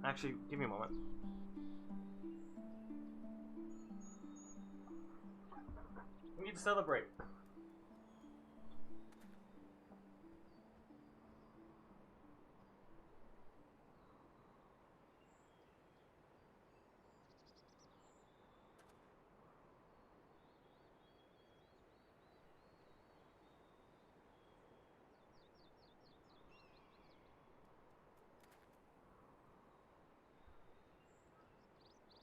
Actually, give me a moment. We need to celebrate.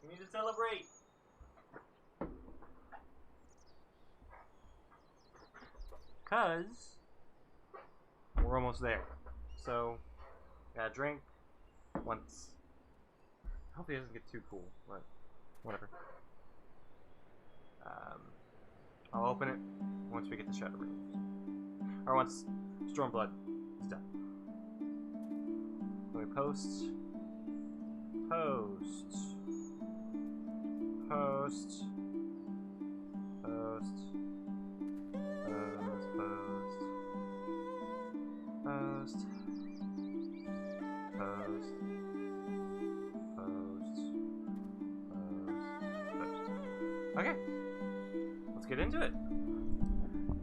We need to celebrate. Because we're almost there. So, gotta drink once. Hopefully it doesn't get too cool, but whatever. I'll open it once we get to Shadowbringers. Or once Stormblood is done. Let me post. Post. Post. Post. Post. Post. Post. Post. Post. Post. Okay. Let's get into it.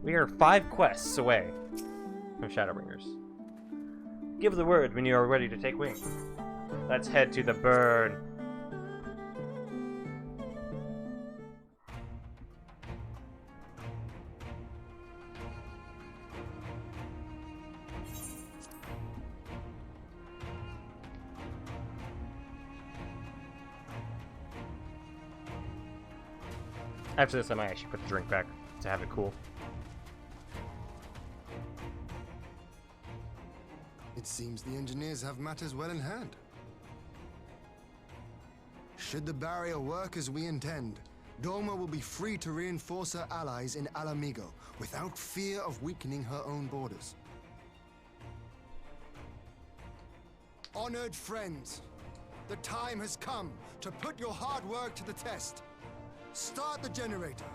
We are 5 quests away from Shadowbringers. Give the word when you are ready to take wing. Let's head to the burn. After this, I might actually put the drink back to have it cool. It seems the engineers have matters well in hand. Should the barrier work as we intend, Doma will be free to reinforce her allies in Alamigo without fear of weakening her own borders. Honored friends, the time has come to put your hard work to the test. Start the generator.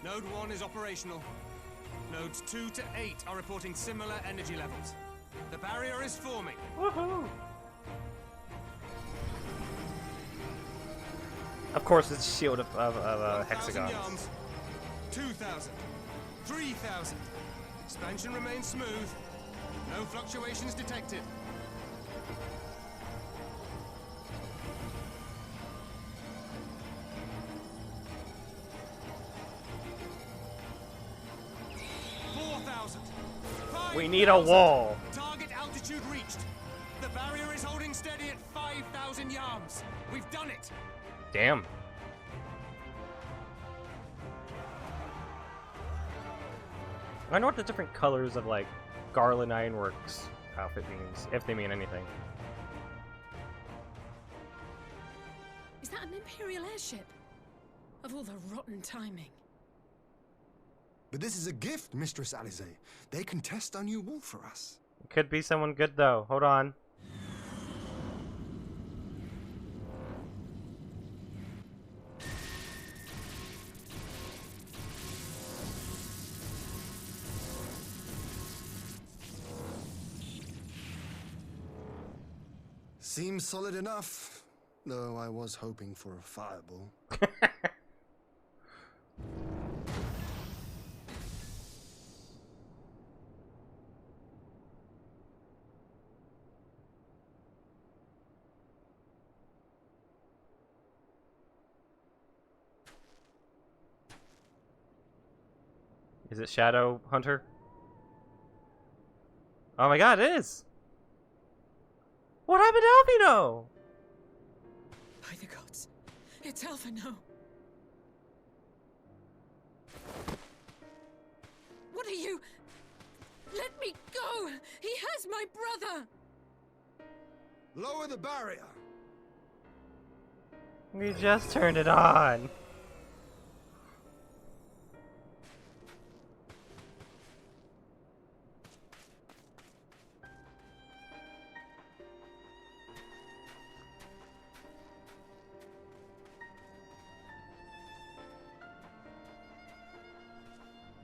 Node 1 is operational. Nodes 2 to 8 are reporting similar energy levels. The barrier is forming. Woohoo! Of course, it's a shield of hexagons. 2,000. 3,000. Expansion remains smooth. No fluctuations detected. We need a wall. Target altitude reached. The barrier is holding steady at 5,000 yards. We've done it. Damn. I wonder what the different colors of like Garland Ironworks outfit means, if they mean anything. Is that an Imperial airship? Of all the rotten timing. But this is a gift, Mistress Alize. They can test our new wall for us. It could be someone good though. Hold on. Seems solid enough, though I was hoping for a fireball. Is it Shadow Hunter? Oh my god, it is! What happened to Alphino? By the gods, it's Alphino. What are you? Let me go! He has my brother! Lower the barrier! We just turned it on.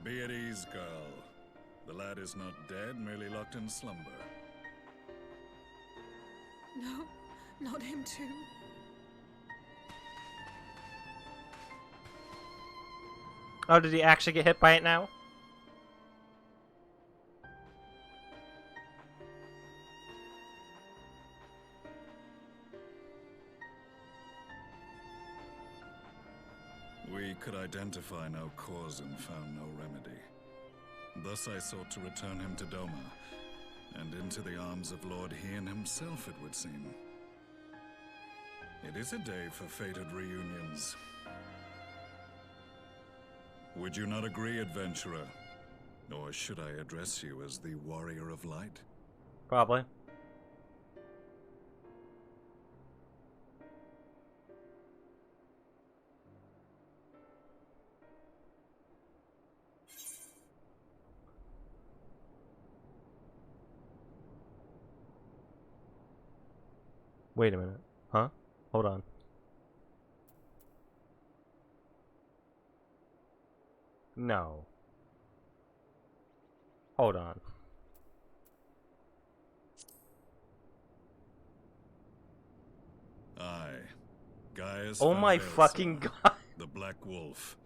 Be at ease, girl. The lad is not dead, merely locked in slumber. No, not him too. Oh, did he actually get hit by it now? We could identify no cause and found no remedy. Thus I sought to return him to Doma, and into the arms of Lord Hien himself, it would seem. It is a day for fated reunions. Would you not agree, adventurer? Or should I address you as the Warrior of Light? Probably. Wait a minute. Huh? Hold on. No. Hold on. Aye. Gaius Oh van my Baelsar, fucking god. The Black Wolf.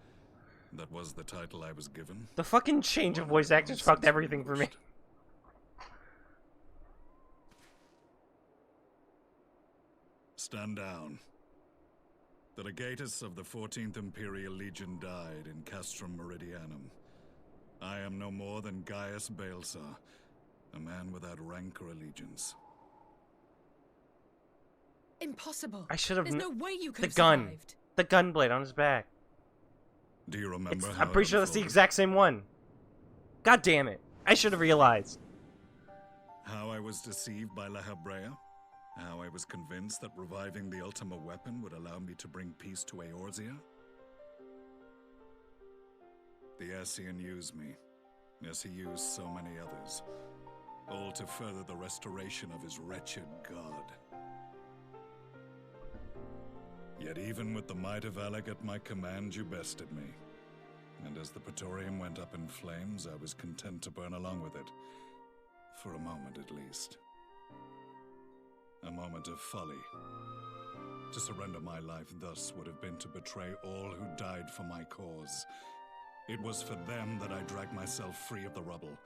That was the title I was given. The fucking change of voice actors fucked everything for me. Stand down. The legatus of the 14th Imperial Legion died in Castrum Meridianum. I am no more than Gaius Baelsar, a man without rank or allegiance. Impossible. I should have. There's no way you could The have gun. survived. The gun blade on his back. Do you remember how I'm pretty it sure that's the unfolded? exact same one. God damn it. I should have realized. How I was deceived by La Habrea? How I was convinced that reviving the Ultima weapon would allow me to bring peace to Eorzea? The Ascian used me, as he used so many others, all to further the restoration of his wretched god. Yet even with the might of Alec at my command, you bested me. And as the Praetorium went up in flames, I was content to burn along with it. For a moment at least. A moment of folly. To surrender my life thus would have been to betray all who died for my cause. It was for them that I dragged myself free of the rubble,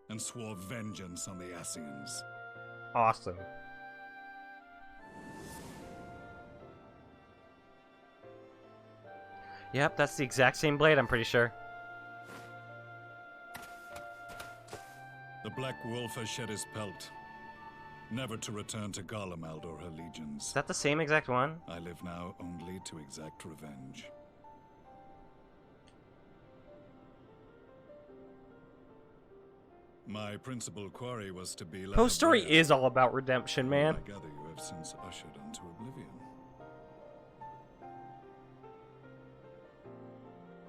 and swore vengeance on the Ascians. Awesome. Yep, that's the exact same blade, I'm pretty sure. The Black Wolf has shed his pelt, never to return to Garlemald or her legions. Is that the same exact one? I live now only to exact revenge. My principal quarry was to be Poe's story Habrea, is all about redemption, whom man. I gather you have since ushered unto oblivion.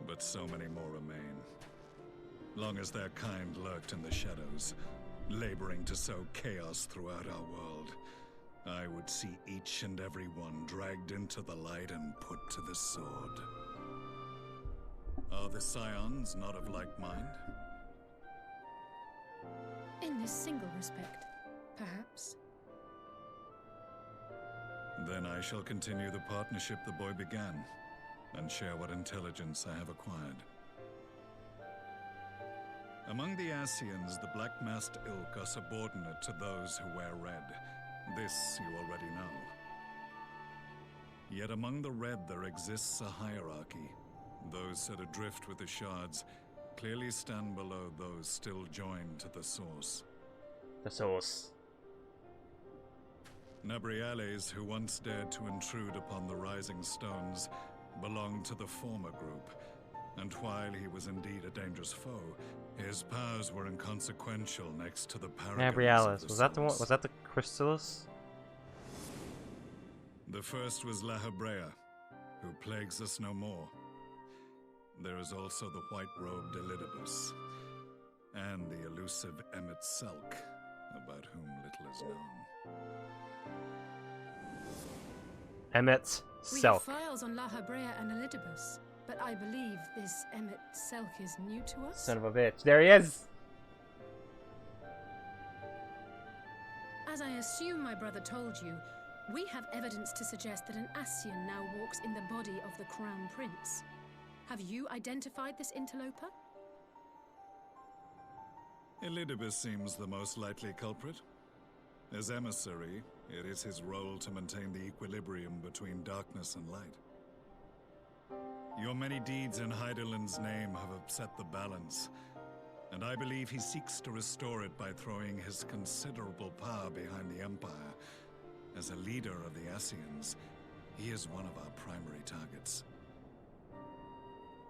But so many more remain. Long as their kind lurked in the shadows, laboring to sow chaos throughout our world, I would see each and every one dragged into the light and put to the sword. Are the Scions not of like mind? In this single respect, perhaps. Then I shall continue the partnership the boy began, and share what intelligence I have acquired. Among the Ascians, the black-masked ilk are subordinate to those who wear red. This you already know. Yet among the red there exists a hierarchy. Those set adrift with the shards clearly stand below those still joined to the source. The source. Nabriales, who once dared to intrude upon the Rising Stones, belonged to the former group, and while he was indeed a dangerous foe, his powers were inconsequential next to the paragons Nabriales. of the Was that the one? source. Was that the Crystallis? The first was La Habrea, who plagues us no more. There is also the white-robed Elidibus, and the elusive Emmett Selk, about whom little is known. Emmett's We have Selk. files on La Habrea and Elidibus, but I believe this Emmett Selk is new to us. Son of a bitch. There he is! As I assume my brother told you, we have evidence to suggest that an Ascian now walks in the body of the Crown Prince. Have you identified this interloper? Elidibus seems the most likely culprit. As emissary, it is his role to maintain the equilibrium between darkness and light. Your many deeds in Hydaelyn's name have upset the balance, and I believe he seeks to restore it by throwing his considerable power behind the Empire. As a leader of the Ascians, he is one of our primary targets.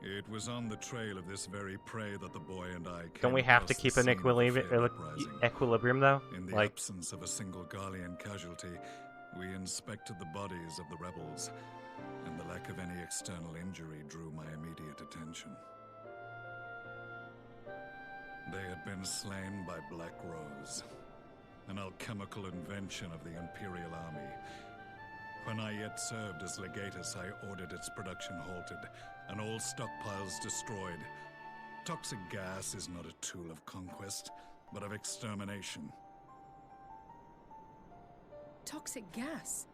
It was on the trail of this very prey that the boy and I came Don't we have to across keep the an scene of the failed uprising. equilibrium, though? In the Like, absence of a single Garlean casualty, we inspected the bodies of the rebels, and the lack of any external injury drew my immediate attention. They had been slain by Black Rose, an alchemical invention of the Imperial Army. When I yet served as legatus, I ordered its production halted, and all stockpiles destroyed. Toxic gas is not a tool of conquest, but of extermination. Toxic gas?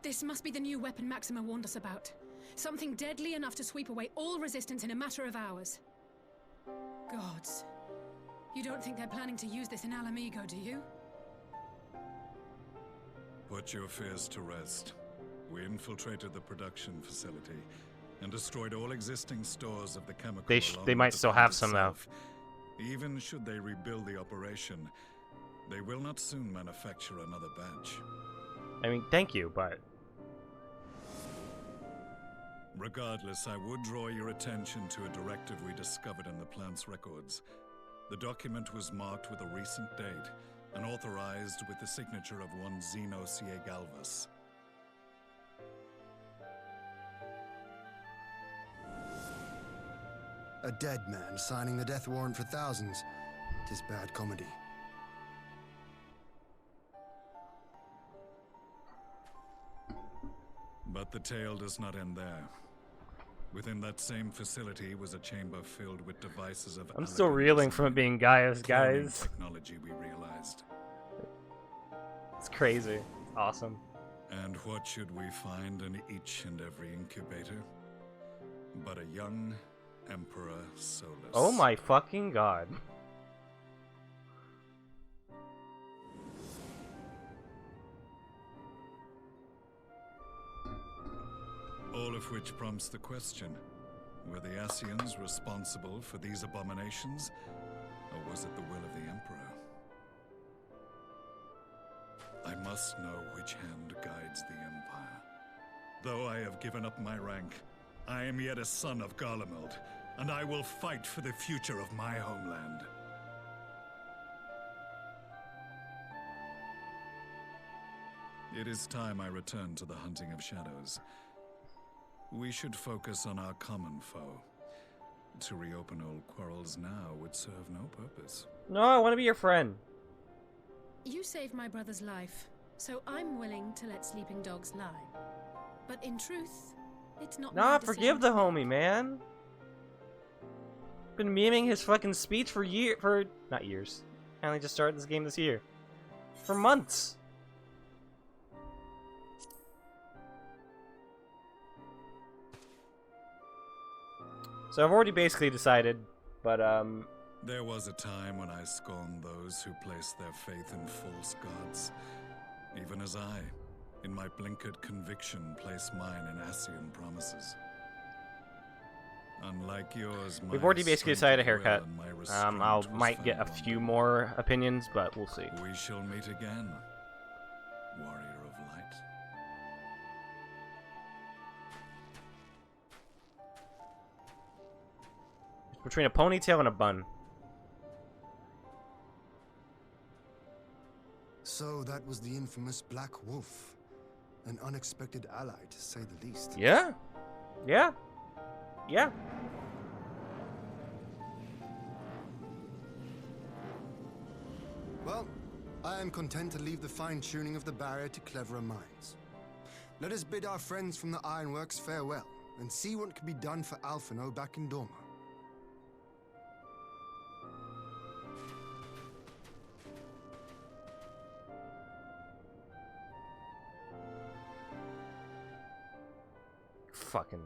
This must be the new weapon Maxima warned us about. Something deadly enough to sweep away all resistance in a matter of hours. Gods. You don't think they're planning to use this in Alamigo, do you? Put your fears to rest. We infiltrated the production facility and destroyed all existing stores of the chemical. they might still have some, though. Even should they rebuild the operation, they will not soon manufacture another batch. I mean, thank you, but... Regardless, I would draw your attention to a directive we discovered in the plant's records. The document was marked with a recent date and authorized with the signature of one Zeno Galvas. A dead man signing the death warrant for thousands. 'Tis bad comedy. But the tale does not end there. Within that same facility was a chamber filled with devices of I'm still elegant reeling from it being Gaius, cloning guys. technology we realized. It's crazy. Awesome. And what should we find in each and every incubator? But a young Emperor Solus. Oh my fucking god. All of which prompts the question, were the Ascians responsible for these abominations, or was it the will of the Emperor? I must know which hand guides the Empire. Though I have given up my rank, I am yet a son of Garlemald, and I will fight for the future of my homeland. It is time I return to the hunting of shadows. We should focus on our common foe. To reopen old quarrels now would serve no purpose. No, I want to be your friend. You saved my brother's life, so I'm willing to let sleeping dogs lie. But in truth, it's not my Nah, decision forgive to the make. homie, man. Been memeing his fucking speech for not years. I only just started this game this year. For months. So I've already basically decided, but There was a time when I scorned those who placed their faith in false gods. Even as I, in my blinkered conviction, place mine in Ascian promises. Unlike yours, we've my already basically strength decided a of will haircut. and my restraint I was might get a found few wanting. more opinions, but we'll see. We shall meet again, warrior of light. Between a ponytail and a bun. So that was the infamous Black Wolf. An unexpected ally, to say the least. Yeah. Yeah. Yeah. Well, I am content to leave the fine-tuning of the barrier to cleverer minds. Let us bid our friends from the Ironworks farewell, and see what can be done for Alphino back in Dorma. Fucking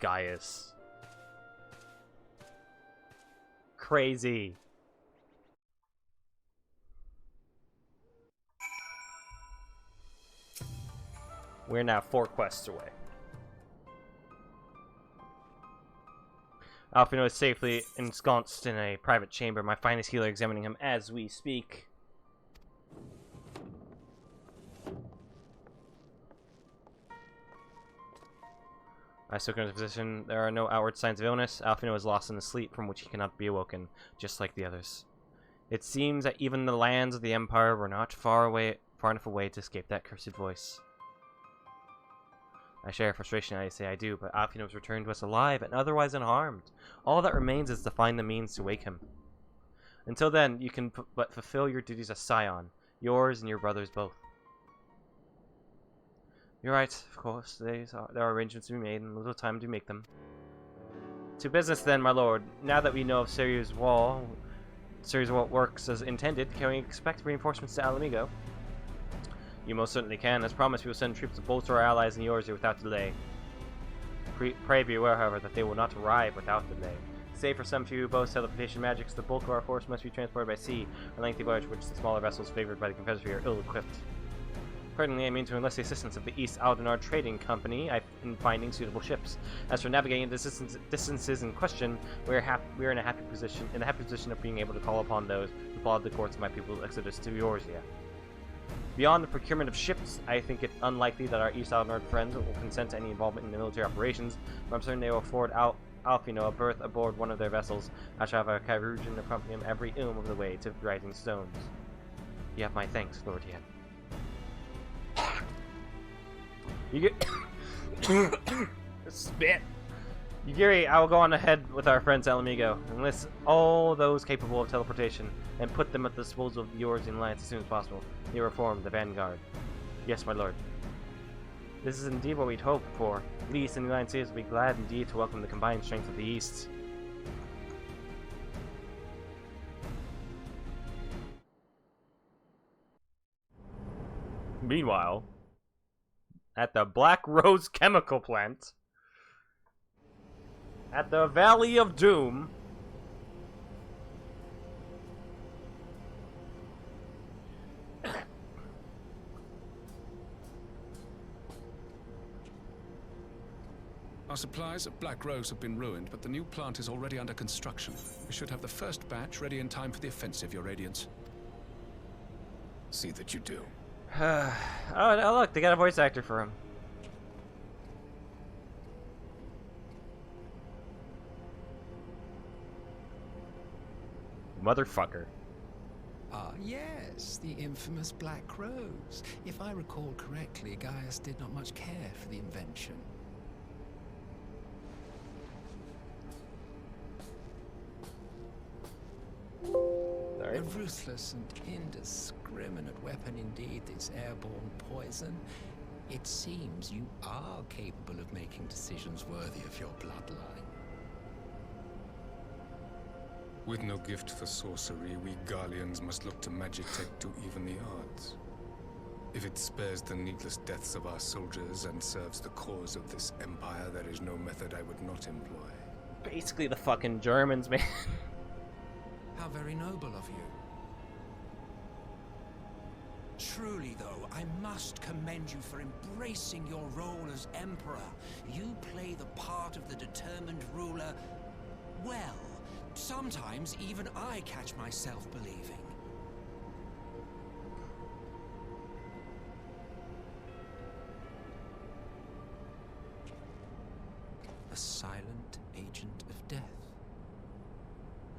Gaius. Crazy. We're now 4 quests away. Alphino is safely ensconced in a private chamber. My finest healer examining him as we speak. I took into position. There are no outward signs of illness. Alphino is lost in a sleep from which he cannot be awoken, just like the others. It seems that even the lands of the Empire were not far enough away to escape that cursed voice. I share frustration, I say I do, but Alphino has returned to us alive and otherwise unharmed. All that remains is to find the means to wake him. Until then, you can but fulfill your duties as Scion, yours and your brother's both. You're right, of course, there are arrangements to be made and little time to make them. To business then, my lord. Now that we know of Sirius Wall works as intended, can we expect reinforcements to Alamigo? You most certainly can. As promised, we will send troops to bolster our allies and yours here without delay. Pray be aware, however, that they will not arrive without delay. Save for some few who boast teleportation magics, the bulk of our force must be transported by sea, a lengthy voyage which the smaller vessels favored by the Confederacy are ill-equipped. Accordingly, I mean to enlist the assistance of the East Aldenar Trading Company in finding suitable ships. As for navigating the distances in question, we are in a happy position of being able to call upon those who followed the course of my people's exodus to Eorzea. Beyond the procurement of ships, I think it unlikely that our East Aldenar friends will consent to any involvement in the military operations, but I'm certain they will afford Alphino a berth aboard one of their vessels. I shall have a Kyrugian accompany him every of the way to Writing Stones. You have my thanks, Lord Yen. You get spit. Yugiri, I will go on ahead with our friends Alamigo, enlist all those capable of teleportation, and put them at the disposal of the Eorzean Alliance as soon as possible. They reform the vanguard. Yes, my lord. This is indeed what we'd hoped for. The East and the Alliance will be glad indeed to welcome the combined strength of the East. Meanwhile, at the Black Rose Chemical Plant, at the Valley of Doom, our supplies at Black Rose have been ruined, but the new plant is already under construction. We should have the first batch ready in time for the offensive, Your Radiance. See that you do. oh, look, they got a voice actor for him. Motherfucker. Ah, yes, the infamous Black Rose. If I recall correctly, Gaius did not much care for the invention. Sorry. A ruthless and indiscriminate weapon indeed, this airborne poison. It seems you are capable of making decisions worthy of your bloodline. With no gift for sorcery, we Garleans must look to magic tech to even the odds. If it spares the needless deaths of our soldiers and serves the cause of this empire, there is no method I would not employ. Basically the fucking Germans, man. How very noble of you. Truly, though, I must commend you for embracing your role as Emperor. You play the part of the determined ruler well. Sometimes even I catch myself believing. A silent agent of death.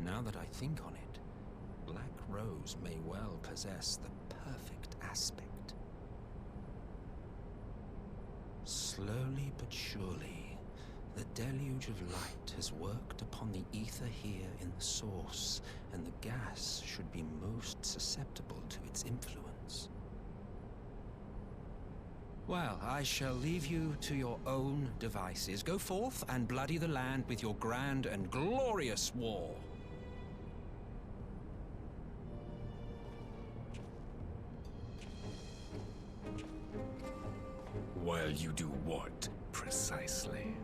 Now that I think on it, Black Rose may well possess the perfect aspect. Slowly but surely, The deluge of light has worked upon the ether here in the source, and the gas should be most susceptible to its influence. Well, I shall leave you to your own devices. Go forth and bloody the land with your grand and glorious war. While you do what, precisely?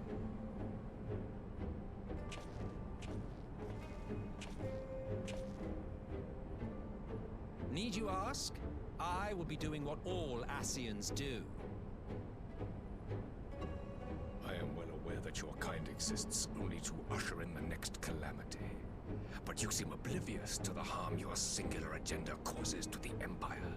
Need you ask? I will be doing what all Ascians do. I am well aware that your kind exists only to usher in the next calamity. But you seem oblivious to the harm your singular agenda causes to the Empire.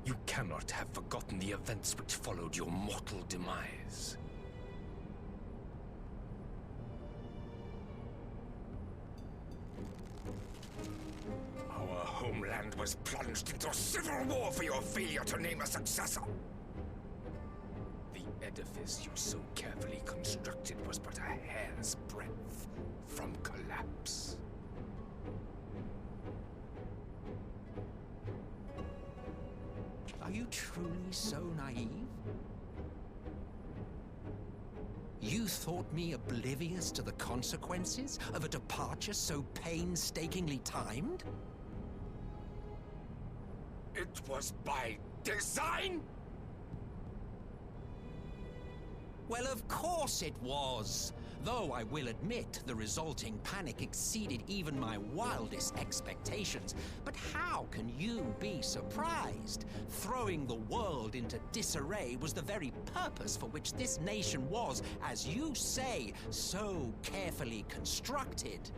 You cannot have forgotten the events which followed your mortal demise. Our homeland was plunged into civil war for your failure to name a successor. The edifice you so carefully constructed was but a hair's breadth from collapse. Are you truly so naive? You thought me oblivious to the consequences of a departure so painstakingly timed? It was by design? Well, of course it was. Though I will admit the resulting panic exceeded even my wildest expectations. But how can you be surprised? Throwing the world into disarray was the very purpose for which this nation was, as you say, so carefully constructed.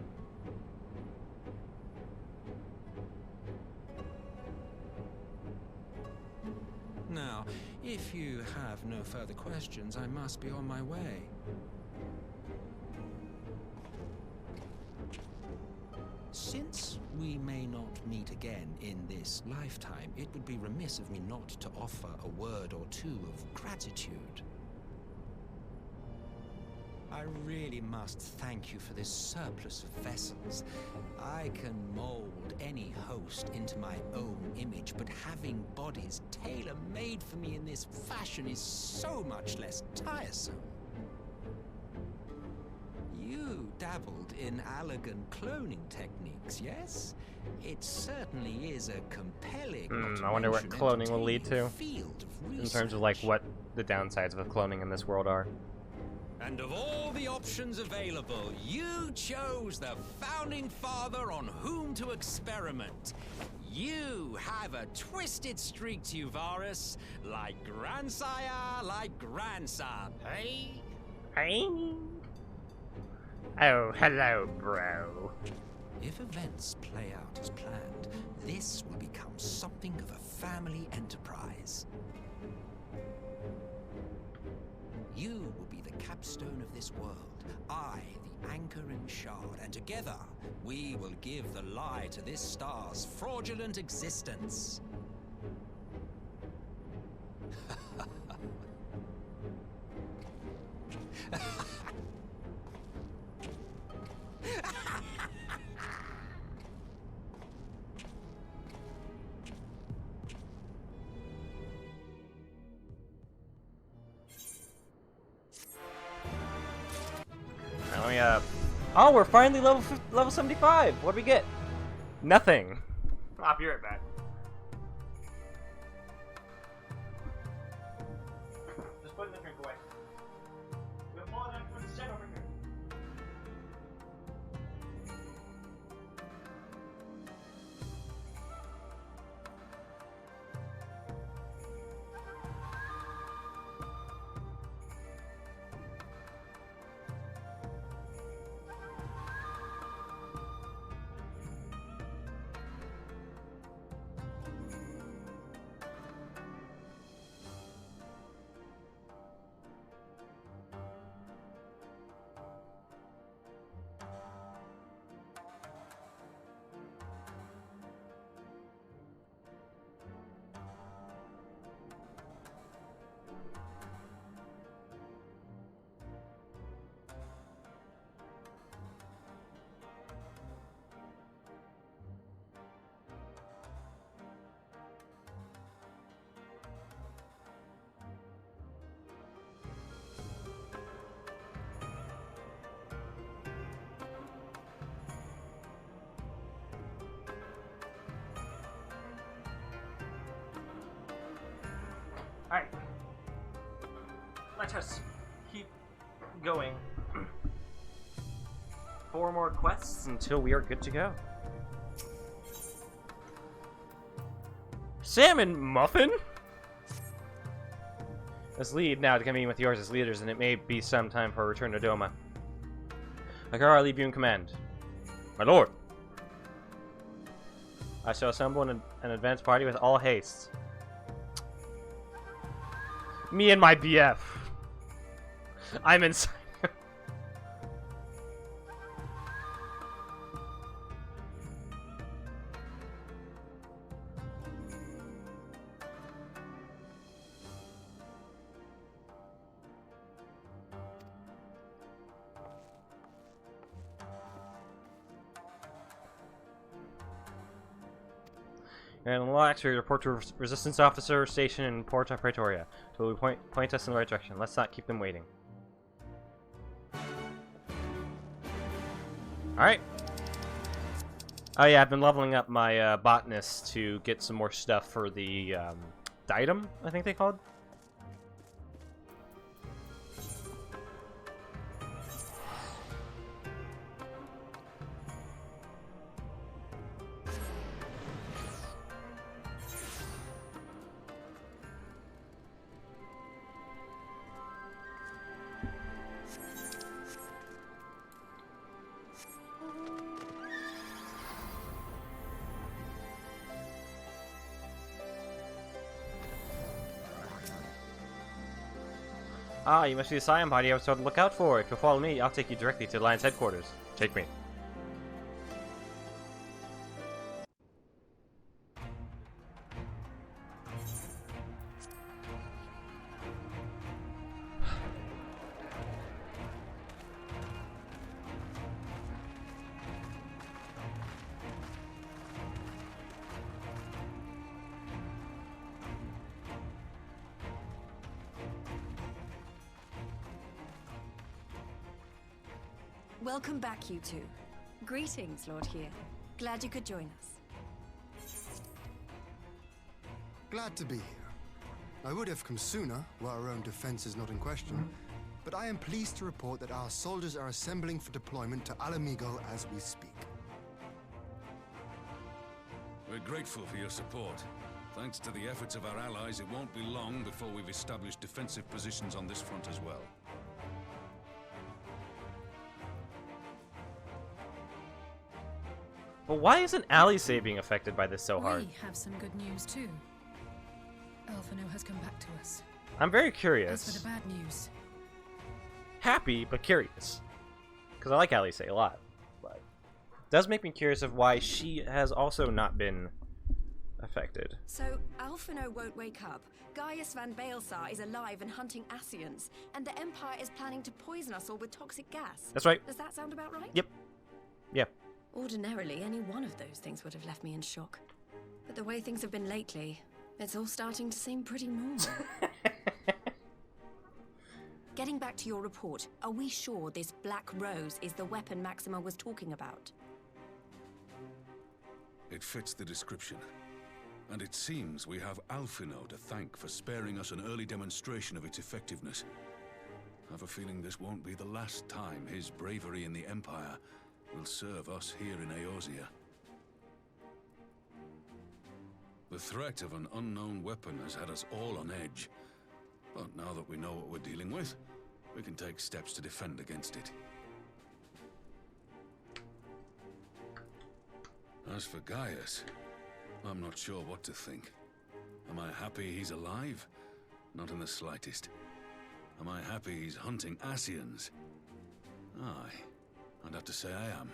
Now, if you have no further questions, I must be on my way. Since we may not meet again in this lifetime, it would be remiss of me not to offer a word or two of gratitude. I really must thank you for this surplus of vessels. I can mold any host into my own image, but having bodies tailor-made for me in this fashion is so much less tiresome. You dabbled in Allagan cloning techniques, yes? It certainly is a compelling, I wonder what cloning will lead to, field of in terms of like what the downsides of cloning in this world are. And of all the options available, you chose the founding father on whom to experiment. You have a twisted streak to you, Varus, like grandsire, like grandson, hey? Hey? Oh, hello, bro. If events play out as planned, this will become something of a family enterprise. You will be the capstone of this world, I the anchor and shard, and together we will give the lie to this star's fraudulent existence. Now we oh, we're finally level 75. What do we get? Nothing. I'll be right back. Just putting the drink away. We have more than over here. Alright. Let us keep going. 4 more quests until we are good to go. Salmon Muffin? This lead now to convene with yours as leaders, and it may be some time for a return to Doma. Akara, I leave you in command. My lord. I shall assemble an advance party with all haste. Me and my BF. I'm inside. And relax, we report to resistance officer station in Porta Praetoria. So we point us in the right direction. Let's not keep them waiting. Alright. Oh yeah, I've been leveling up my botanist to get some more stuff for the diadem, I think they called. Ah, you must be the Scion party I was told to look out for. If you'll follow me, I'll take you directly to the Alliance headquarters. Take me. Welcome back, you two. Greetings, Lord Here. Glad you could join us. Glad to be here. I would have come sooner, where our own defense is not in question, but I am pleased to report that our soldiers are assembling for deployment to Alamigo as we speak. We're grateful for your support. Thanks to the efforts of our allies, it won't be long before we've established defensive positions on this front as well. But why isn't Alice being affected by this so hard? We have some good news too. Alphino has come back to us. I'm very curious. As for the bad news, Happy, but curious. Because I like Alice a lot. But it does make me curious of why she has also not been affected. So, Alphino won't wake up. Gaius van Baelsar is alive and hunting Ascians, and the Empire is planning to poison us all with toxic gas. That's right. Does that sound about right? Yep. Yeah. Ordinarily, any one of those things would have left me in shock. But the way things have been lately, it's all starting to seem pretty normal. Getting back to your report, are we sure this Black Rose is the weapon Maxima was talking about? It fits the description. And it seems we have Alphino to thank for sparing us an early demonstration of its effectiveness. I have a feeling this won't be the last time his bravery in the Empire will serve us here in Eorzea. The threat of an unknown weapon has had us all on edge. But now that we know what we're dealing with, we can take steps to defend against it. As for Gaius, I'm not sure what to think. Am I happy he's alive? Not in the slightest. Am I happy he's hunting Ascians? Aye. I'd have to say I am.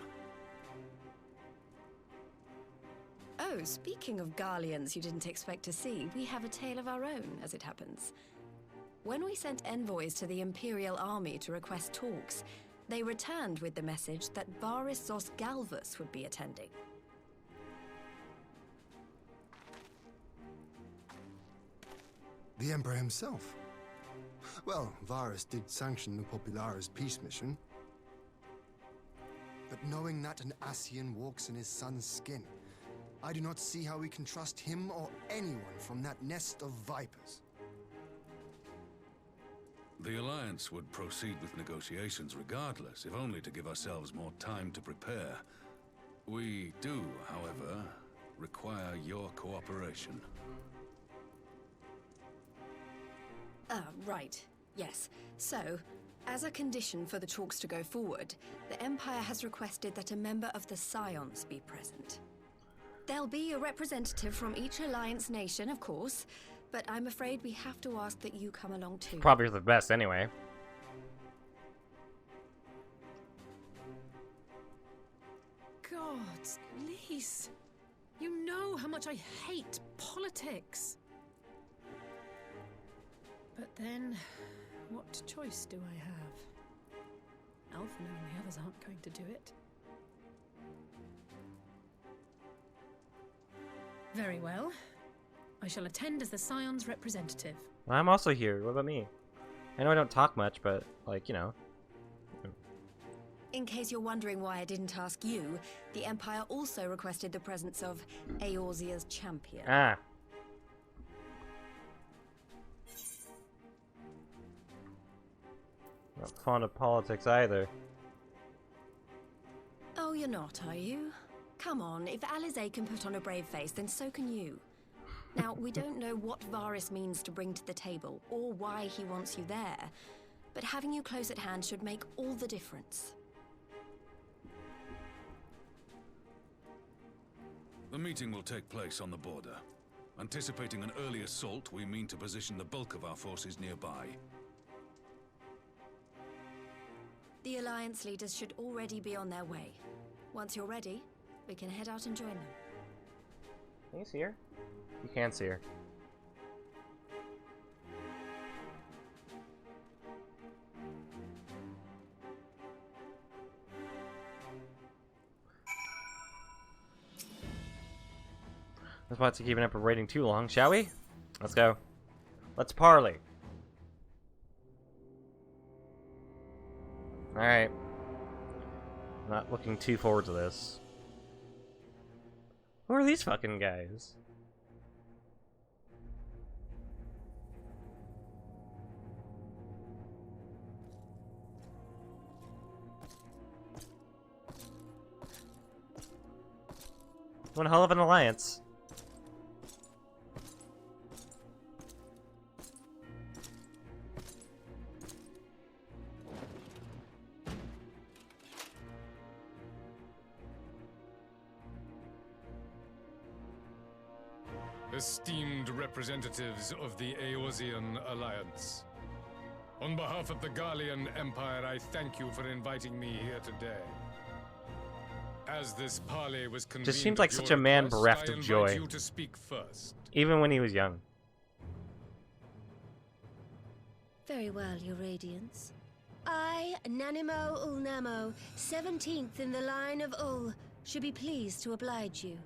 Oh, speaking of Garleans you didn't expect to see, we have a tale of our own, as it happens. When we sent envoys to the Imperial Army to request talks, they returned with the message that Varys Zos Galvus would be attending. The Emperor himself. Well, Varys did sanction the Popularis peace mission. But knowing that an Ascian walks in his son's skin, I do not see how we can trust him or anyone from that nest of vipers. The Alliance would proceed with negotiations regardless, if only to give ourselves more time to prepare. We do, however, require your cooperation. Right. Yes. So, as a condition for the talks to go forward, the Empire has requested that a member of the Scions be present. There'll be a representative from each Alliance nation, of course, but I'm afraid we have to ask that you come along too. Probably the best anyway. God, Lise, you know how much I hate politics. But then, what choice do I have? Alphen and the others aren't going to do it. Very well. I shall attend as the Scion's representative. Well, I'm also here. What about me? I know I don't talk much, but, like, you know. In case you're wondering why I didn't ask you, the Empire also requested the presence of Eorzea's champion. Ah. Not fond of politics either. Oh, you're not, are you? Come on, if Alizé can put on a brave face, then so can you. Now, we don't know what Varys means to bring to the table, or why he wants you there, but having you close at hand should make all the difference. The meeting will take place on the border. Anticipating an early assault, we mean to position the bulk of our forces nearby. The Alliance leaders should already be on their way. Once you're ready, we can head out and join them. Can you see her? You can see her. Let's not keeping up a rating too long, shall we? Let's go. Let's parley. Alright. Not looking too forward to this. Who are these fucking guys? One hell of an alliance. Esteemed representatives of the Eorzean Alliance. On behalf of the Garlean Empire, I thank you for inviting me here today. As this parley was convened, Just seems like such a man bereft of joy. you to speak first. Even when he was young. Very well, Your Radiance. I, Nanimo Ulnamo, 17th in the line of Ul, should be pleased to oblige you.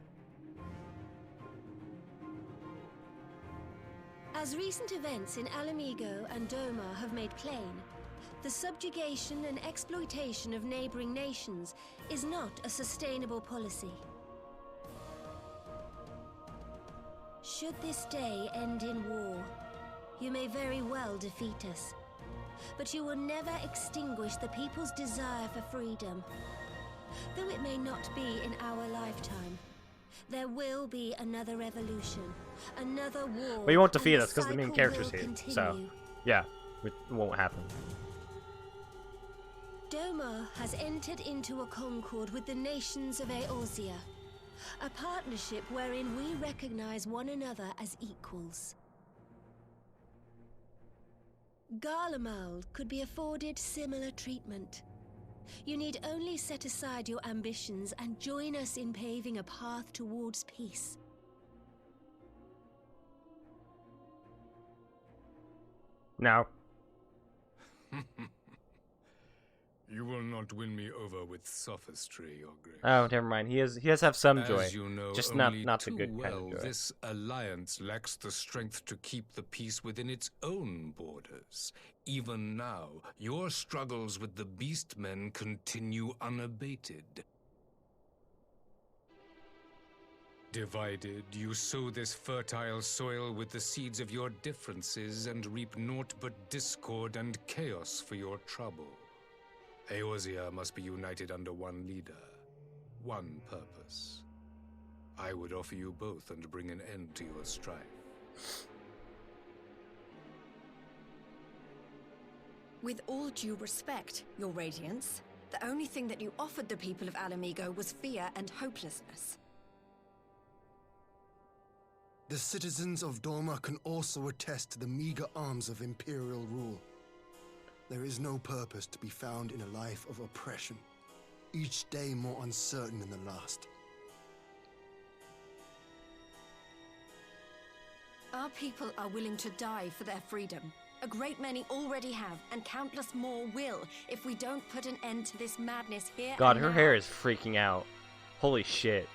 As recent events in Alamigo and Doma have made plain, the subjugation and exploitation of neighboring nations is not a sustainable policy. Should this day end in war, you may very well defeat us, but you will never extinguish the people's desire for freedom. Though it may not be in our lifetime, there will be another revolution, another war. But you won't defeat us because the main character's here. So, yeah, it won't happen. Doma has entered into a concord with the nations of Eorzea, a partnership wherein we recognize one another as equals. Garlemald could be afforded similar treatment. You need only set aside your ambitions and join us in paving a path towards peace. No. You will not win me over with sophistry, Your Grace. Oh, never mind. He does have some joy. As you know, just only not the too good kind well, of joy. this alliance lacks the strength to keep the peace within its own borders. Even now, your struggles with the Beastmen continue unabated. Divided, you sow this fertile soil with the seeds of your differences and reap naught but discord and chaos for your trouble. Eorzea must be united under one leader, one purpose. I would offer you both and bring an end to your strife. With all due respect, Your Radiance, the only thing that you offered the people of Alamigo was fear and hopelessness. The citizens of Dorma can also attest to the meager arms of Imperial rule. There is no purpose to be found in a life of oppression, each day more uncertain than the last. Our people are willing to die for their freedom. A great many already have, and countless more will, if we don't put an end to this madness here. God, and her now. hair is freaking out. Holy shit.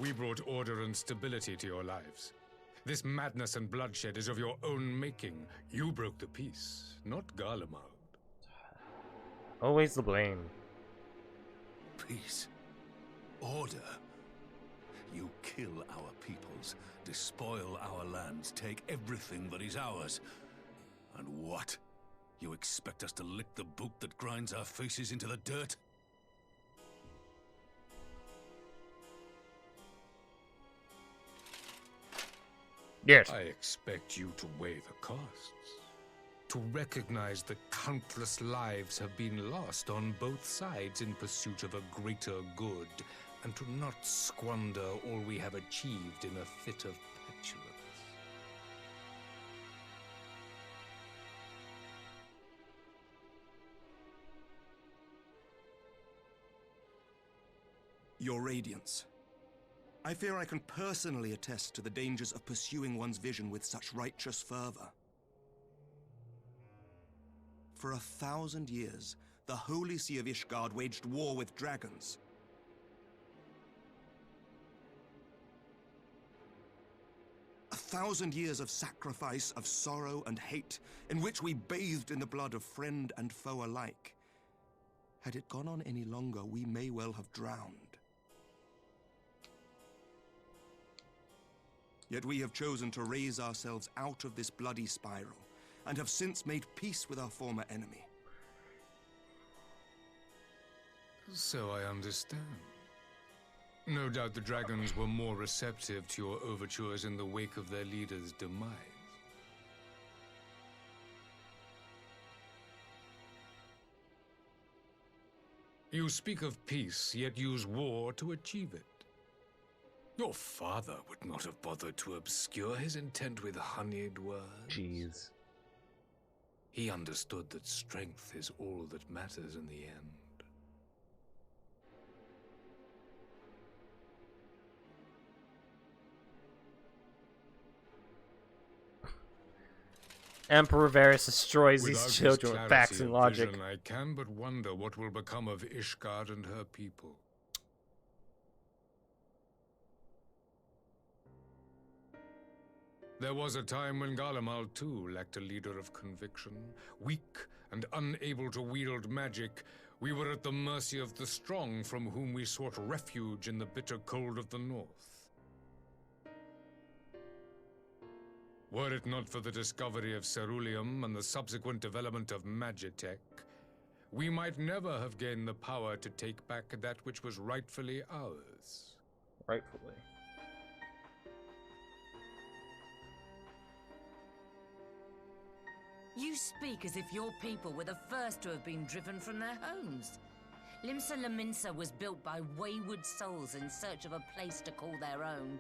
We brought order and stability to your lives. This madness and bloodshed is of your own making. You broke the peace, not Garlemald. Always the blame. Peace. Order. You kill our peoples, despoil our lands, take everything that is ours. And what? You expect us to lick the boot that grinds our faces into the dirt? Yes. I expect you to weigh the costs. To recognize that countless lives have been lost on both sides in pursuit of a greater good, and to not squander all we have achieved in a fit of petulance. Your Radiance. I fear I can personally attest to the dangers of pursuing one's vision with such righteous fervor. For 1,000 years, the Holy See of Ishgard waged war with dragons. A 1,000 years of sacrifice, of sorrow and hate, in which we bathed in the blood of friend and foe alike. Had it gone on any longer, we may well have drowned. Yet we have chosen to raise ourselves out of this bloody spiral, and have since made peace with our former enemy. So I understand. No doubt the dragons were more receptive to your overtures in the wake of their leader's demise. You speak of peace, yet use war to achieve it. Your father would not have bothered to obscure his intent with honeyed words. Jeez. He understood that strength is all that matters in the end. Emperor Varys destroys Without these his children with facts clarity and of logic. vision, I can but wonder what will become of Ishgard and her people. There was a time when Garlemald too lacked a leader of conviction. Weak and unable to wield magic, we were at the mercy of the strong, from whom we sought refuge in the bitter cold of the north. Were it not for the discovery of ceruleum and the subsequent development of magitech, we might never have gained the power to take back that which was rightfully ours. Rightfully. You speak as if your people were the first to have been driven from their homes. Limsa Lominsa was built by wayward souls in search of a place to call their own.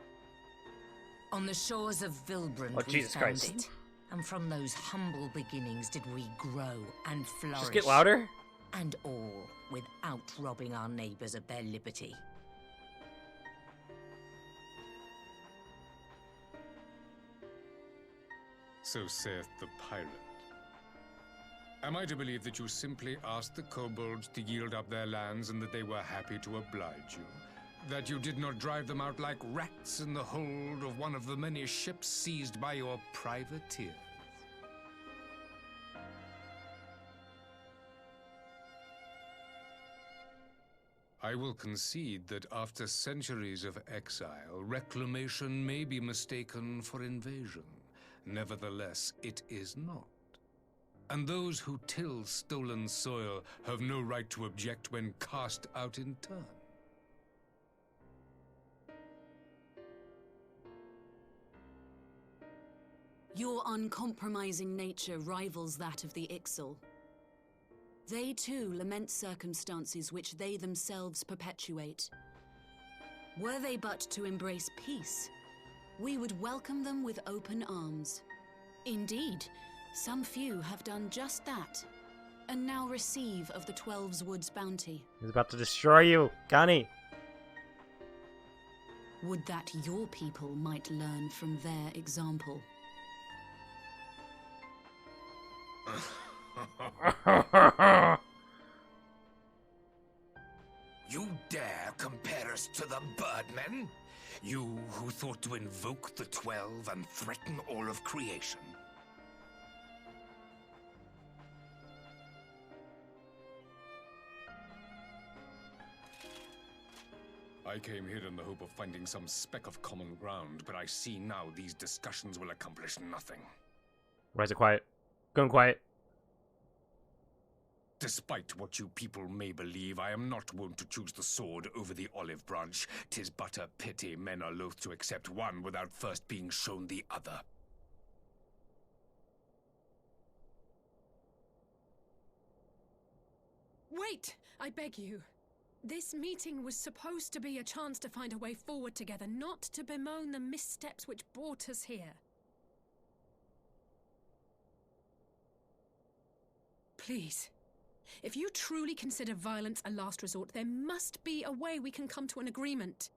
On the shores of Vilbrand, Oh, we Jesus found Christ. it. And from those humble beginnings did we grow and flourish. Just get louder? And all without robbing our neighbors of their liberty. So saith the pirate. Am I to believe that you simply asked the kobolds to yield up their lands and that they were happy to oblige you? That you did not drive them out like rats in the hold of one of the many ships seized by your privateers? I will concede that after centuries of exile, reclamation may be mistaken for invasion. Nevertheless, it is not. And those who till stolen soil have no right to object when cast out in turn. Your uncompromising nature rivals that of the Ixal. They too lament circumstances which they themselves perpetuate. Were they but to embrace peace, we would welcome them with open arms. Indeed, some few have done just that, and now receive of the 12's Wood's bounty. He's about to destroy you, Connie! Would that your people might learn from their example. You dare compare us to the Birdmen? You who thought to invoke the 12 and threaten all of creation? I came here in the hope of finding some speck of common ground, but I see now these discussions will accomplish nothing. Why is it quiet? Going quiet. Despite what you people may believe, I am not wont to choose the sword over the olive branch. 'Tis but a pity men are loath to accept one without first being shown the other. Wait! I beg you. This meeting was supposed to be a chance to find a way forward together, not to bemoan the missteps which brought us here. Please. If you truly consider violence a last resort, there must be a way we can come to an agreement.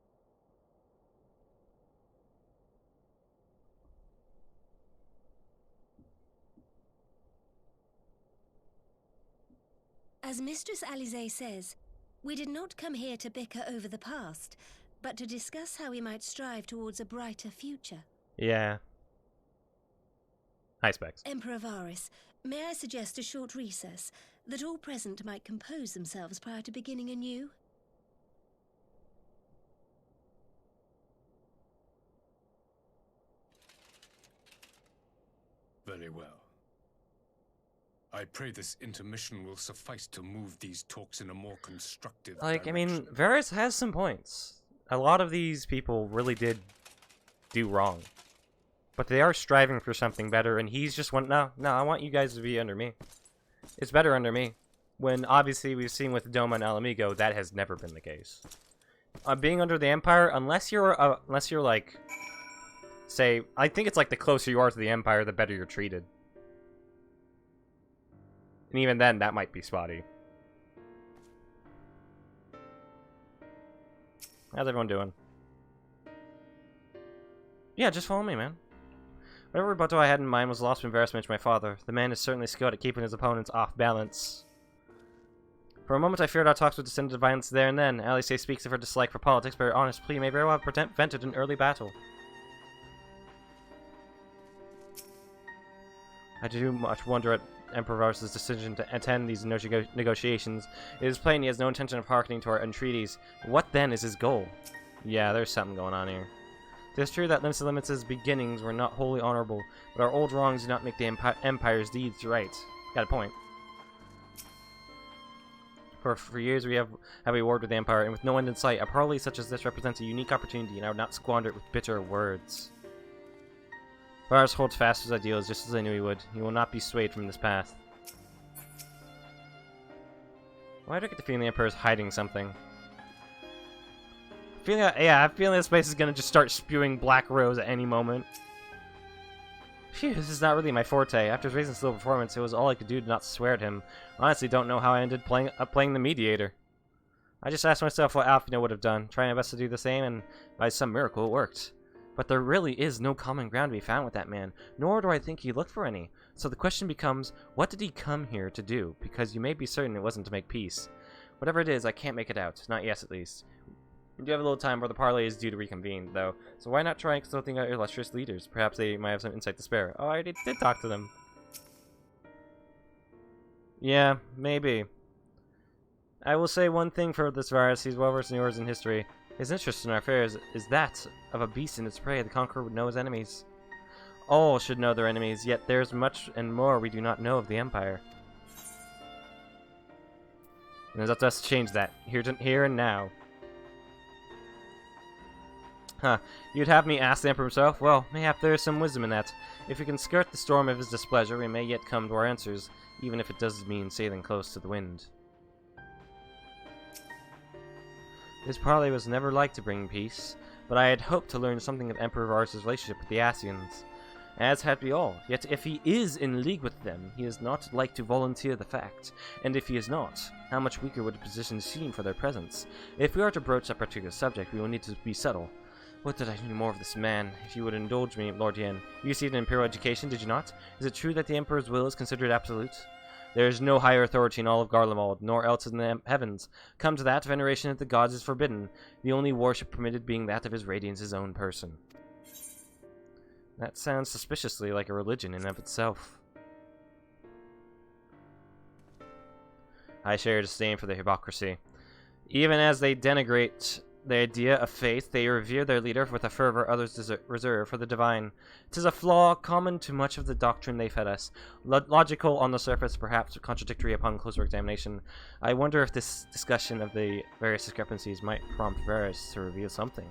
As Mistress Alize says, we did not come here to bicker over the past, but to discuss how we might strive towards a brighter future. Yeah. High specs. Emperor Varys, may I suggest a short recess, that all present might compose themselves prior to beginning anew? Very well. I pray this intermission will suffice to move these talks in a more constructive Like, direction. I mean, Varys has some points. A lot of these people really did do wrong. But they are striving for something better, and he's just no, I want you guys to be under me. It's better under me. When, obviously, we've seen with Doma and Alamigo, that has never been the case. Being under the Empire, unless you're, like, say, I think it's like the closer you are to the Empire, the better you're treated. And even then, that might be spotty. How's everyone doing? Yeah, just follow me, man. Whatever rebuttal I had in mind was lost from embarrassment to my father. The man is certainly skilled at keeping his opponents off balance. For a moment I feared our talks would descend to violence there and then. Alice speaks of her dislike for politics, but her honest plea may very well have prevented an early battle. I do much wonder at Emperor Varys' decision to attend these negotiations. It is plain he has no intention of hearkening to our entreaties. What then is his goal? Yeah, there's something going on here. It is true that Limits' beginnings were not wholly honorable, but our old wrongs do not make the Empire's deeds right. Got a point. For years we have a war with the Empire, and with no end in sight, a parley such as this represents a unique opportunity, and I would not squander it with bitter words. Varys holds fast to his ideals, just as I knew he would. He will not be swayed from this path. Why do I get the feeling the Emperor is hiding something? I have a feeling this place is gonna just start spewing black rose at any moment. Phew, this is not really my forte. After his recent slow performance, it was all I could do to not swear at him. Honestly, don't know how I ended playing the mediator. I just asked myself what Alfina would have done, trying my best to do the same, and by some miracle it worked. But there really is no common ground to be found with that man, nor do I think he looked for any. So the question becomes, what did he come here to do? Because you may be certain it wasn't to make peace. Whatever it is, I can't make it out. Not yet, at least. We do have a little time where the parley is due to reconvene, though, so why not try consulting our illustrious leaders? Perhaps they might have some insight to spare. Oh, I already did talk to them. Yeah, maybe. I will say one thing for this virus. He's well versed in yours in history. His interest in our affairs is that of a beast in its prey. The conqueror would know his enemies. All should know their enemies, yet there's much and more we do not know of the Empire. And it's up to us to change that, here and now. Huh, you'd have me ask the Emperor himself? Well, mayhap there is some wisdom in that. If we can skirt the storm of his displeasure, we may yet come to our answers, even if it does mean sailing close to the wind. This parley was never like to bring peace, but I had hoped to learn something of Emperor Varus' relationship with the Asians. As had we all. Yet if he is in league with them, he is not like to volunteer the fact. And if he is not, how much weaker would the position seem for their presence? If we are to broach that particular subject, we will need to be subtle. What did I know more of this man? If you would indulge me, Lord Yen. You received an imperial education, did you not? Is it true that the Emperor's will is considered absolute? There is no higher authority in all of Garlemald, nor else in the heavens. Come to that, veneration of the gods is forbidden, the only worship permitted being that of his radiance's own person. That sounds suspiciously like a religion in and of itself. I share your disdain for the hypocrisy. Even as they denigrate the idea of faith, they revere their leader with a fervor others reserve for the divine. 'Tis a flaw common to much of the doctrine they fed us. Logical on the surface, perhaps contradictory upon closer examination. I wonder if this discussion of the various discrepancies might prompt Varus to reveal something.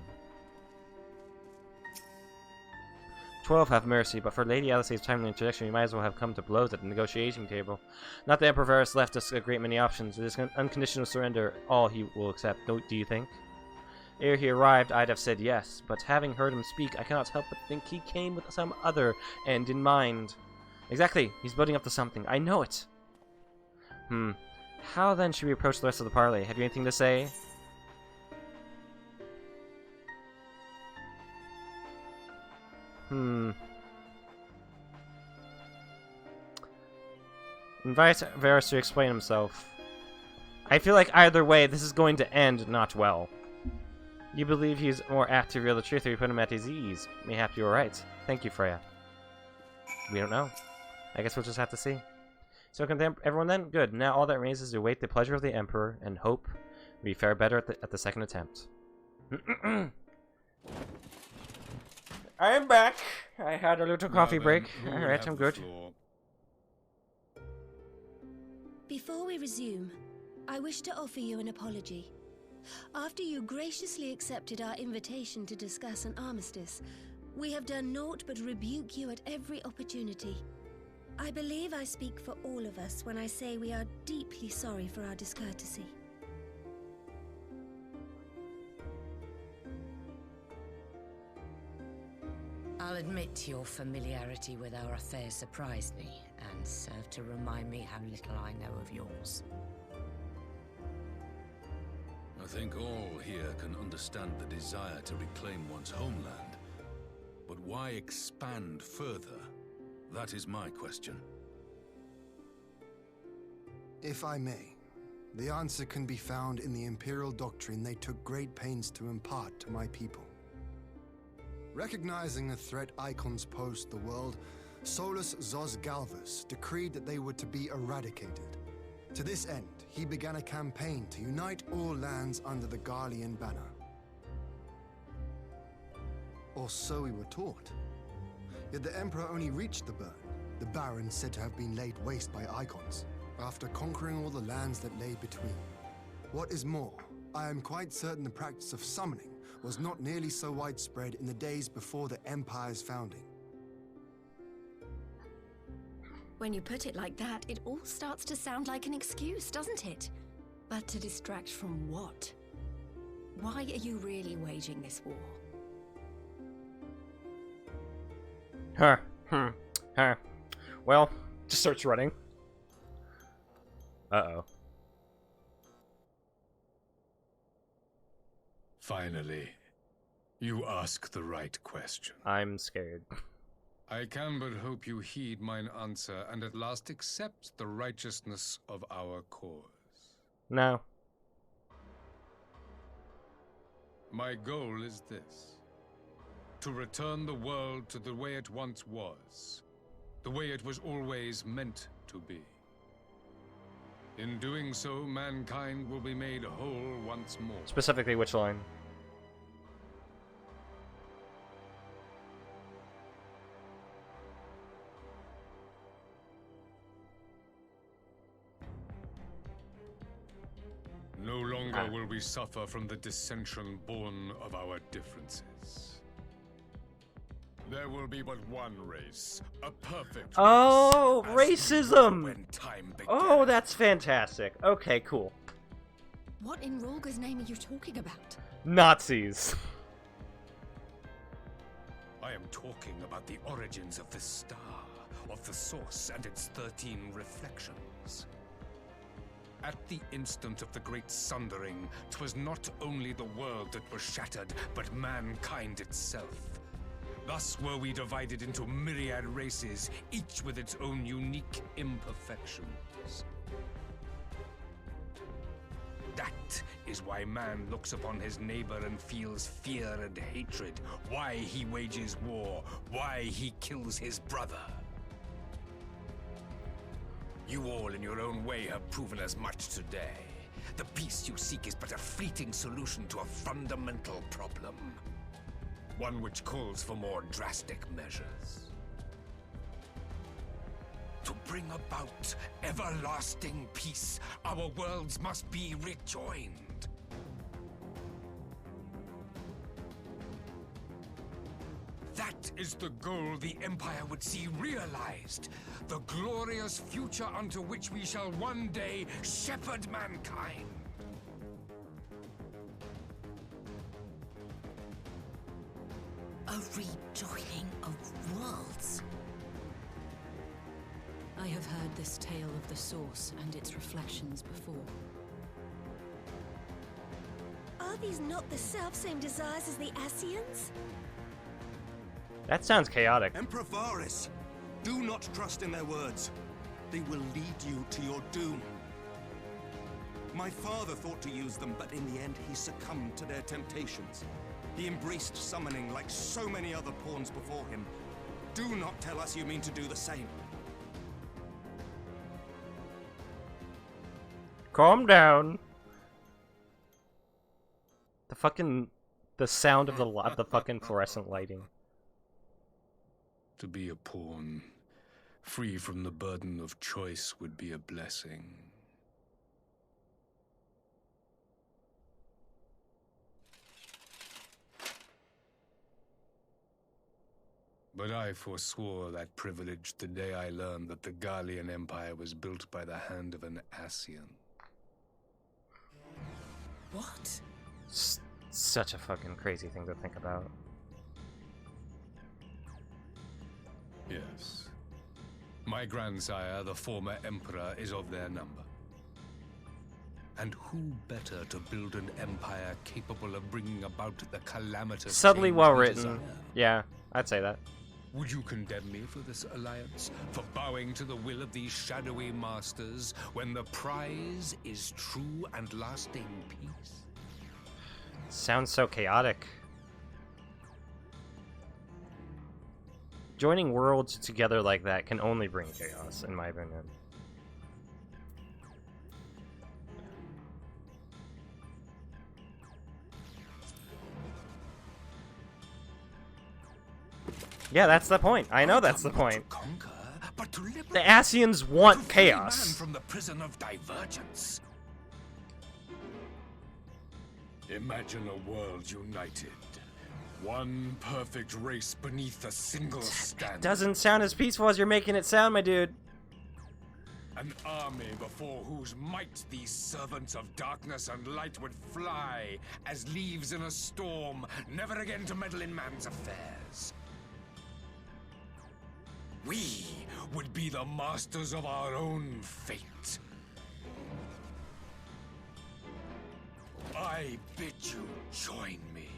12 have mercy, but for Lady Alice's timely introduction, we might as well have come to blows at the negotiating table. Not that Emperor Varus left us a great many options. It is unconditional surrender, all he will accept, do you think? Ere he arrived, I'd have said yes, but having heard him speak, I cannot help but think he came with some other end in mind. Exactly, he's building up to something. I know it. How then should we approach the rest of the parley? Have you anything to say? Invite Varus to explain himself. I feel like either way, this is going to end not well. You believe he's more apt to reveal the truth, or you put him at his ease. Mayhap you are right. Thank you, Freya. We don't know. I guess we'll just have to see. So can everyone then? Good. Now all that remains is to await the pleasure of the Emperor, and hope we fare better at the second attempt. I am back. I had a little coffee break. Alright, I'm good. Before we resume, I wish to offer you an apology. After you graciously accepted our invitation to discuss an armistice, we have done naught but rebuke you at every opportunity. I believe I speak for all of us when I say we are deeply sorry for our discourtesy. I'll admit your familiarity with our affairs surprised me, and served to remind me how little I know of yours. I think all here can understand the desire to reclaim one's homeland. But why expand further? That is my question. If I may, the answer can be found in the Imperial doctrine they took great pains to impart to my people. Recognizing the threat icons posed to the world, Solus Zos Galvus decreed that they were to be eradicated. To this end, he began a campaign to unite all lands under the Garlean banner. Or so we were taught. Yet the Emperor only reached the burn, the Baron said to have been laid waste by icons, after conquering all the lands that lay between. What is more, I am quite certain the practice of summoning was not nearly so widespread in the days before the Empire's founding. When you put it like that, it all starts to sound like an excuse, doesn't it? But to distract from what? Why are you really waging this war? Well, just starts running. Uh-oh. Finally, you ask the right question. I'm scared. I can but hope you heed mine answer and at last accept the righteousness of our cause. No. My goal is this: to return the world to the way it once was, the way it was always meant to be. In doing so, mankind will be made whole once more. Specifically, which line? No longer will we suffer from the dissension born of our differences. There will be but one race, a perfect Oh, race, racism! when time began. Oh, that's fantastic. Okay, cool. What in Rolga's name are you talking about? Nazis. I am talking about the origins of the star, of the source and its 13 reflections. At the instant of the great sundering, 'twas not only the world that was shattered, but mankind itself. Thus were we divided into myriad races, each with its own unique imperfections. That is why man looks upon his neighbor and feels fear and hatred, why he wages war, why he kills his brother. You all in your own way have proven as much today. The peace you seek is but a fleeting solution to a fundamental problem. One which calls for more drastic measures. To bring about everlasting peace, our worlds must be rejoined. That is the goal the Empire would see realized. The glorious future unto which we shall one day shepherd mankind. A rejoining of worlds. I have heard this tale of the source and its reflections before. Are these not the self-same desires as the Ascians? That sounds chaotic. Emperor Varys, do not trust in their words. They will lead you to your doom. My father thought to use them, but in the end he succumbed to their temptations. He embraced summoning like so many other pawns before him. Do not tell us you mean to do the same. Calm down. The sound of the fucking fluorescent lighting. To be a pawn, free from the burden of choice, would be a blessing. But I forswore that privilege the day I learned that the Garlean Empire was built by the hand of an Ascian. What? Such a fucking crazy thing to think about. Yes. My grandsire, the former emperor, is of their number. And who better to build an empire capable of bringing about the calamitous Subtly change well we written. desire? Yeah, I'd say that. Would you condemn me for this alliance? For bowing to the will of these shadowy masters, when the prize is true and lasting peace? Sounds so chaotic. Joining worlds together like that can only bring chaos, in my opinion. Yeah, that's the point. I know that's the point. The Ascians want chaos. From the prison of divergence. Imagine a world united. One perfect race beneath a single standard. Doesn't sound as peaceful as you're making it sound, my dude. An army before whose might these servants of darkness and light would fly as leaves in a storm, never again to meddle in man's affairs. We would be the masters of our own fate. I bid you join me,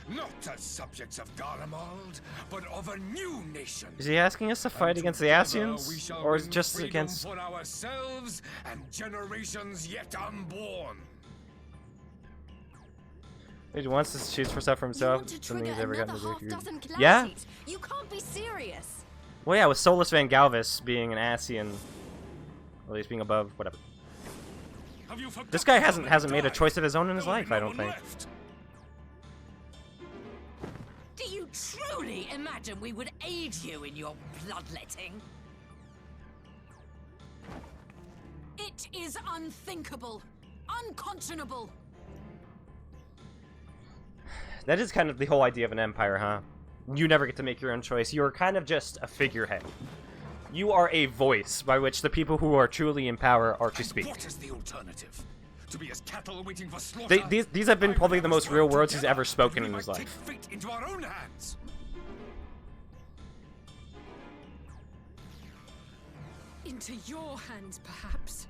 not as subjects of Garlemald, but of a new nation. Is he asking us to fight against the Ascians, or is it just freedom against? for ourselves and generations yet unborn. He wants to choose for stuff for himself. Want to Something trigger he's ever gotten another to do. half-dozen Yeah. calamities? You can't be serious. Well, yeah, with Solus Van Galvis being an Ascian, or at least being above, whatever. This guy hasn't made a choice of his own in his life, I don't think. Do you truly imagine we would aid you in your bloodletting? It is unthinkable. Unconscionable. That is kind of the whole idea of an empire, huh? You never get to make your own choice. You are kind of just a figurehead. You are a voice by which the people who are truly in power are to speak. What is the alternative? To be as cattle waiting for slaughter? These have been probably the most real words he's ever spoken in his life. Take fate into our own hands. Into your hands, perhaps.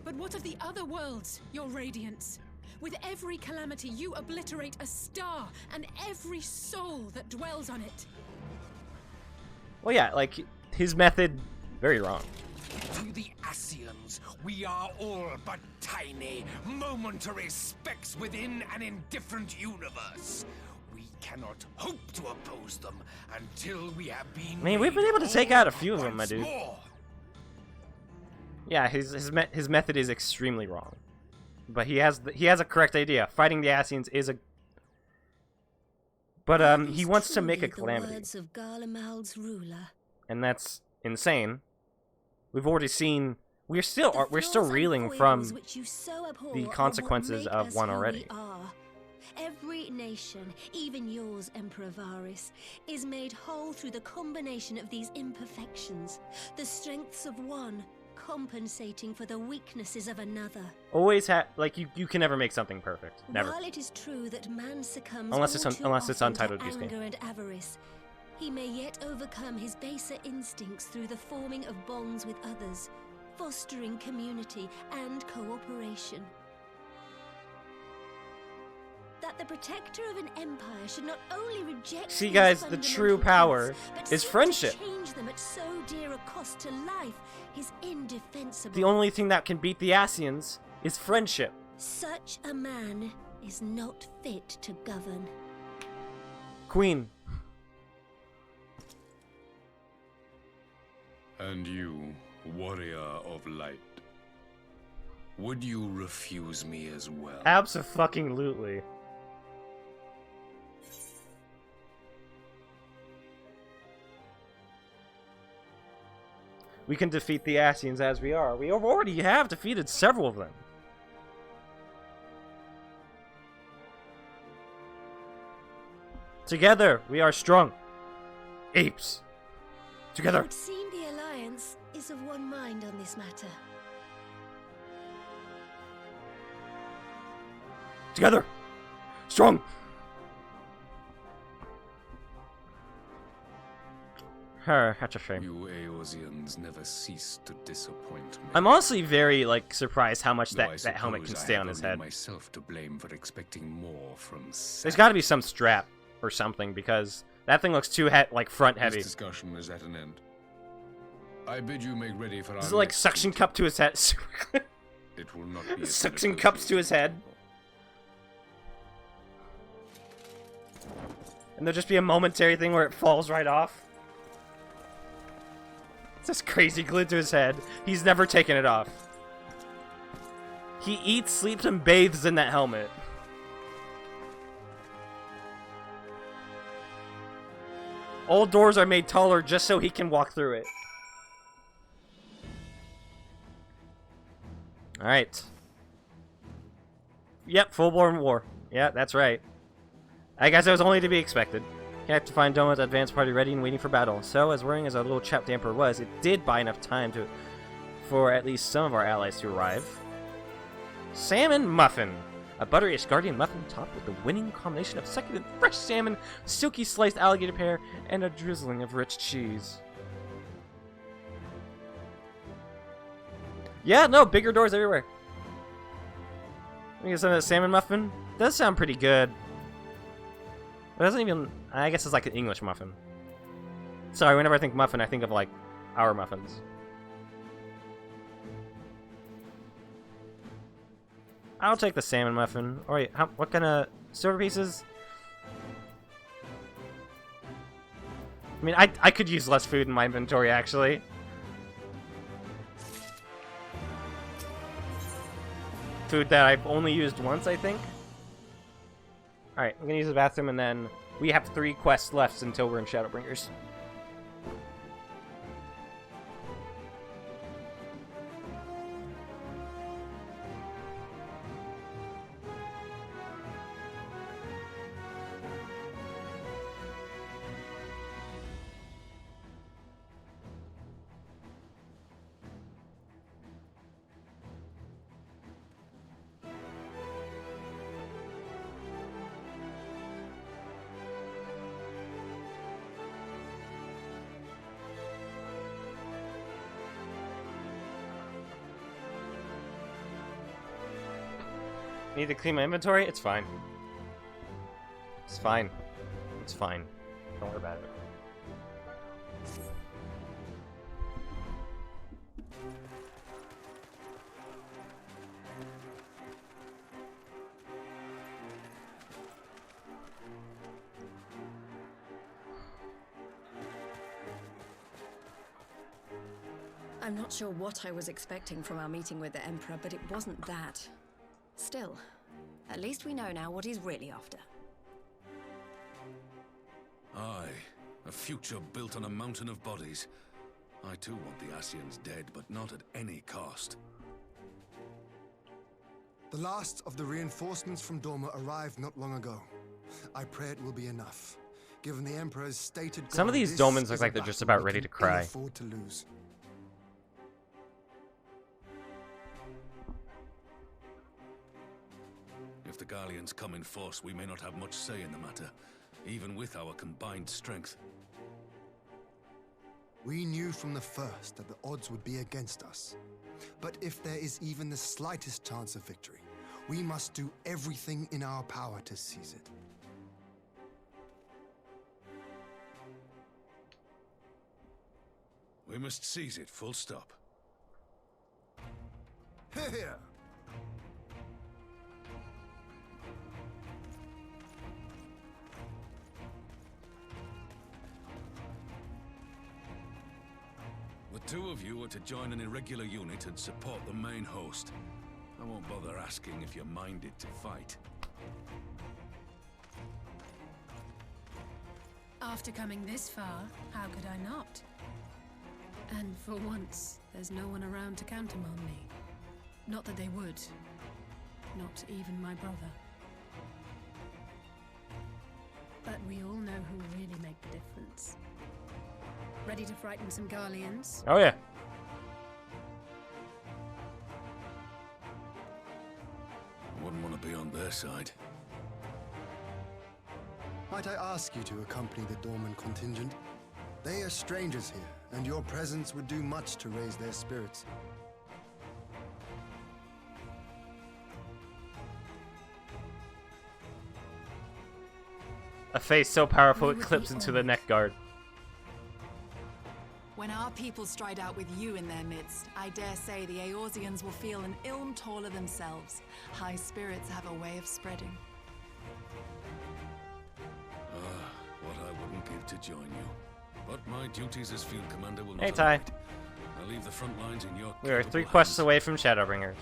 But what of the other worlds, your radiance? With every calamity, you obliterate a star and every soul that dwells on it. Well, yeah, like, his method, very wrong. To the Ascians, we are all but tiny, momentary specks within an indifferent universe. We cannot hope to oppose them until we have been. I mean, we've been able to take out a few of them, my dude. Yeah, his method is extremely wrong, but he has a correct idea. Fighting the Ascians is a, but he wants to make a calamity, Words of Garlemald's ruler. And that's insane. We've already seen we're still reeling from the consequences of one already. Every nation, even yours, Emperor Varys, is made whole through the combination of these imperfections, the strengths of one compensating for the weaknesses of another. Always like you can never make something perfect. Never. While it is true that man succumbs unless it's untitled to use game. anger and avarice, he may yet overcome his baser instincts through the forming of bonds with others, fostering community and cooperation. That the protector of an empire should not only reject. See, guys, the true power is friendship. Change them at so dear a cost to life is indefensible. The only thing that can beat the Ascians is friendship. Such a man is not fit to govern. Queen. And you, warrior of light, would you refuse me as well? Abso-fucking-lutely. We can defeat the Ascians as we are. We already have defeated several of them. Together, we are strong. Apes. Together. It would seem the Alliance is of one mind on this matter. Together. Strong. That's a shame. You Eorzeans never cease to disappoint me. I'm honestly very surprised how much that helmet can stay on his head. Myself to blame for expecting more from. There's got to be some strap or something because that thing looks too front heavy. This discussion is at an end. I bid you make ready for our. This is like suction cup to his head. It will not be. Suction cups to his head. And there'll just be a momentary thing where it falls right off. It's just crazy glued to his head. He's never taken it off. He eats, sleeps, and bathes in that helmet. All doors are made taller just so he can walk through it. Alright. Yep, full-blown war. Yeah, that's right. I guess it was only to be expected. You have to find Doma's advance party ready and waiting for battle. So, as worrying as our little chap the Emperor was, it did buy enough time for at least some of our allies to arrive. Salmon Muffin. A buttery Asgardian muffin topped with a winning combination of succulent fresh salmon, silky sliced alligator pear, and a drizzling of rich cheese. Yeah, no, bigger doors everywhere. Let me get some of that salmon muffin. Does sound pretty good. It doesn't even... I guess it's like an English muffin. Sorry, whenever I think muffin, I think of, our muffins. I'll take the salmon muffin. Oh, wait, what kind of silver pieces? I mean, I could use less food in my inventory, actually. food that I've only used once, I think. Alright, I'm gonna use the bathroom, and then we have 3 quests left until we're in Shadowbringers. Need to clean my inventory? It's fine. It's fine. It's fine. Don't worry about it. I'm not sure what I was expecting from our meeting with the Emperor, but it wasn't that. Still, at least we know now what he's really after. Aye, a future built on a mountain of bodies. I too want the Ascians dead, but not at any cost. The last of the reinforcements from Dorma arrived not long ago. I pray it will be enough, given the Emperor's stated goal. Some of these Dolmens look like they're just about ready to cry. Afford to lose. If the Garleans come in force, we may not have much say in the matter, even with our combined strength. We knew from the first that the odds would be against us. But if there is even the slightest chance of victory, we must do everything in our power to seize it. We must seize it, full stop. Here! The two of you are to join an irregular unit and support the main host. I won't bother asking if you're minded to fight. After coming this far, how could I not? And for once, there's no one around to count them on me. Not that they would. Not even my brother. But we all know who really make the difference. Ready to frighten some Garleans? Oh yeah. I wouldn't want to be on their side. Might I ask you to accompany the Dorman contingent? They are strangers here, and your presence would do much to raise their spirits. A face so powerful it clips into the neck guard. When our people stride out with you in their midst, I dare say the Eorzeans will feel an ilm taller themselves. High spirits have a way of spreading. What I wouldn't give to join you. But my duties as field commander will not Hey, Ty. abide. I'll leave the front lines in your We are capable 3 quests hands. away from Shadowbringers.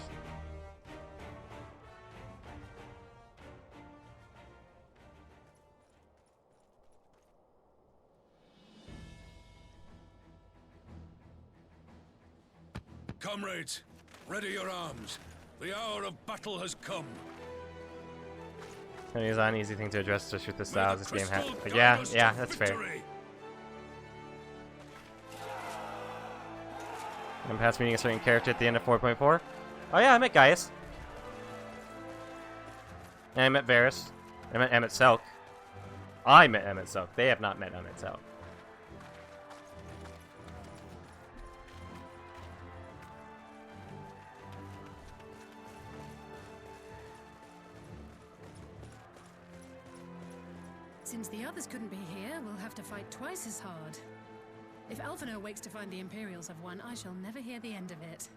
Comrades, ready your arms. The hour of battle has come. It is not an easy thing to address, especially with the styles this game has. crystal But guide yeah, us yeah, to that's fair. victory. And past meeting a certain character at the end of 4.4. Oh yeah, I met Gaius. And I met Varys. I met Emmett Selk. I met Emmett Selk. They have not met Emmett Selk. Since the others couldn't be here, we'll have to fight twice as hard. If Alphinaud wakes to find the Imperials have won, I shall never hear the end of it.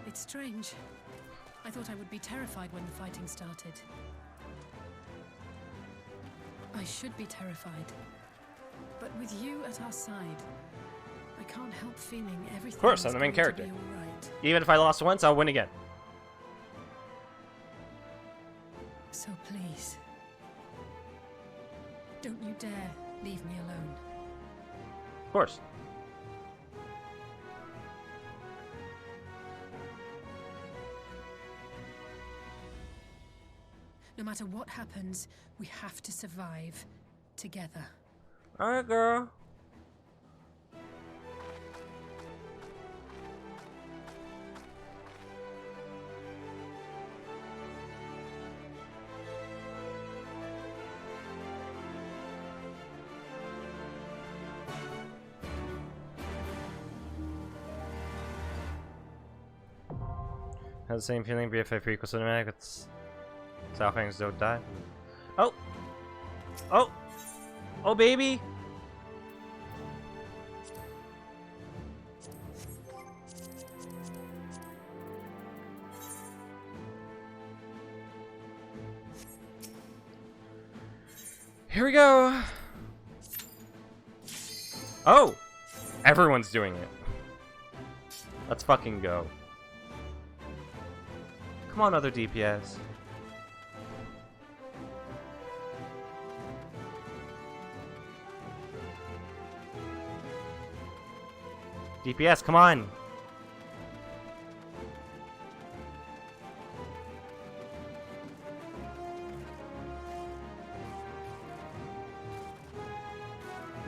It's strange. I thought I would be terrified when the fighting started. I should be terrified. But with you at our side, I can't help feeling everything. Of course, I'm is the main going to character. be all right. Even if I lost once, I'll win again. So please, don't you dare leave me alone. Of course. No matter what happens, we have to survive together. Alright, girl. Has the same feeling, BFA equals cinematic. It's how things don't die. Oh! Oh! Oh, baby! Here we go! Oh! Everyone's doing it. Let's fucking go. Come on, other DPS. DPS, come on!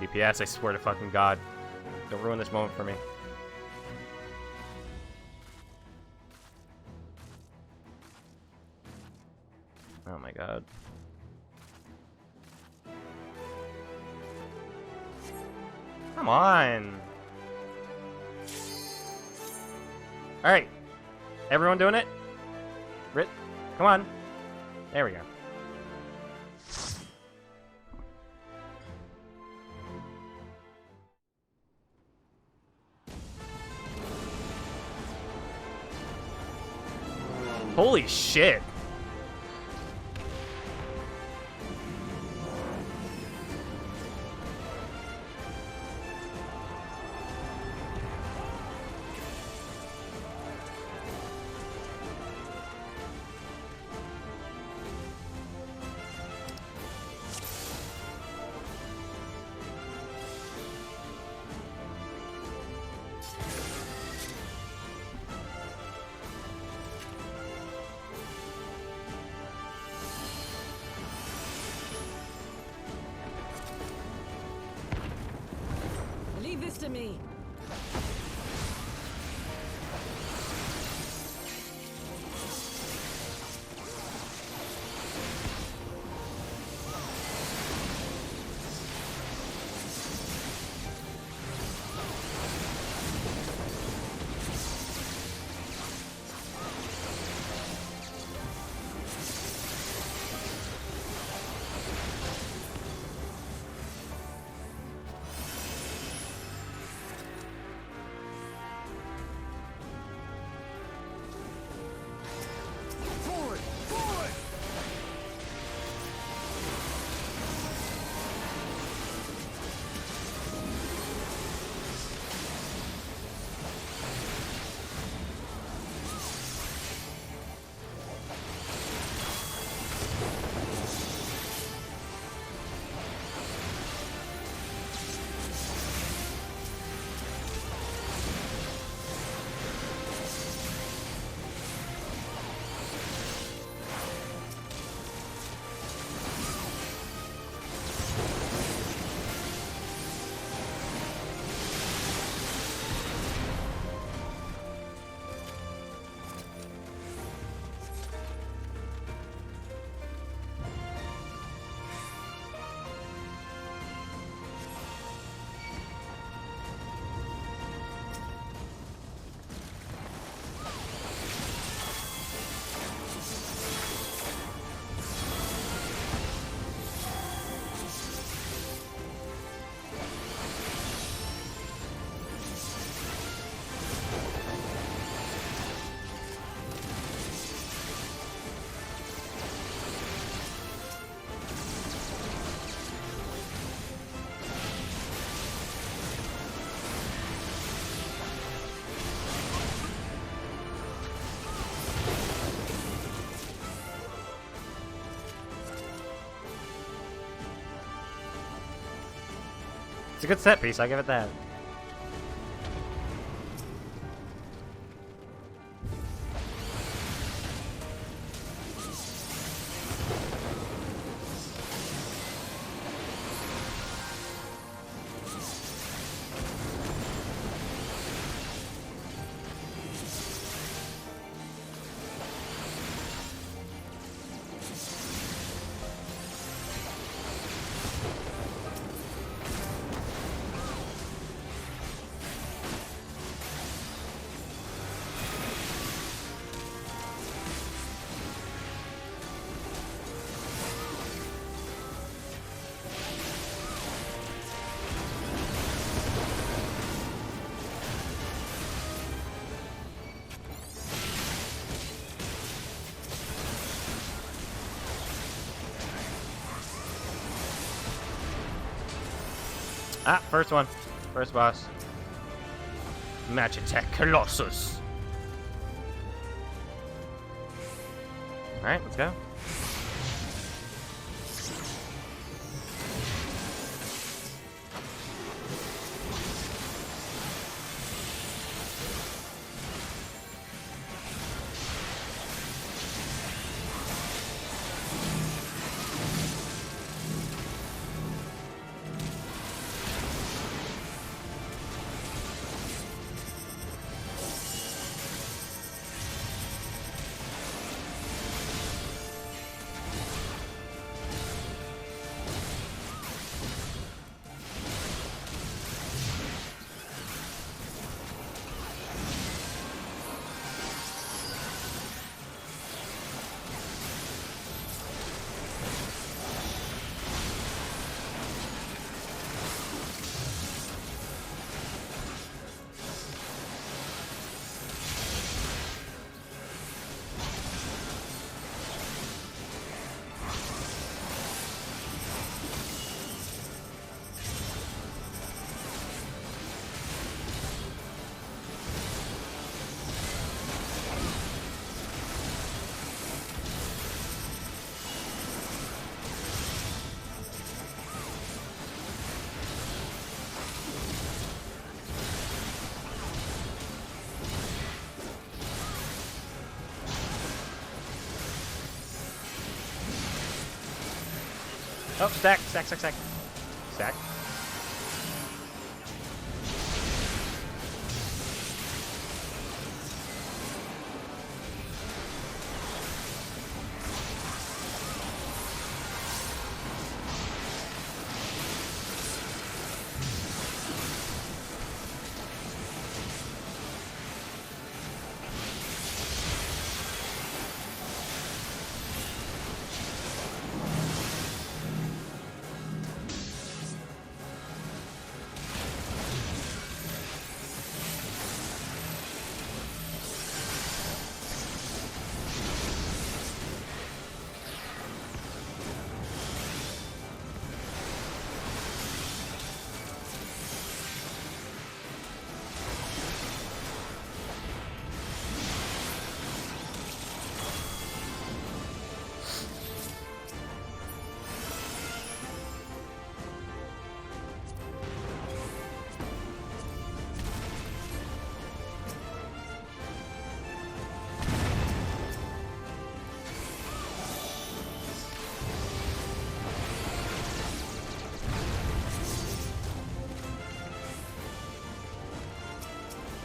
DPS, I swear to fucking God. Don't ruin this moment for me. Oh my God. Come on! Alright. Everyone doing it? Rit, come on. There we go. Holy shit. Leave this to me. It's a good set piece, I'll give it that. Ah, first one. First boss. Match attack Colossus. Alright, let's go. Oh, stack, stack, stack, stack. Stack.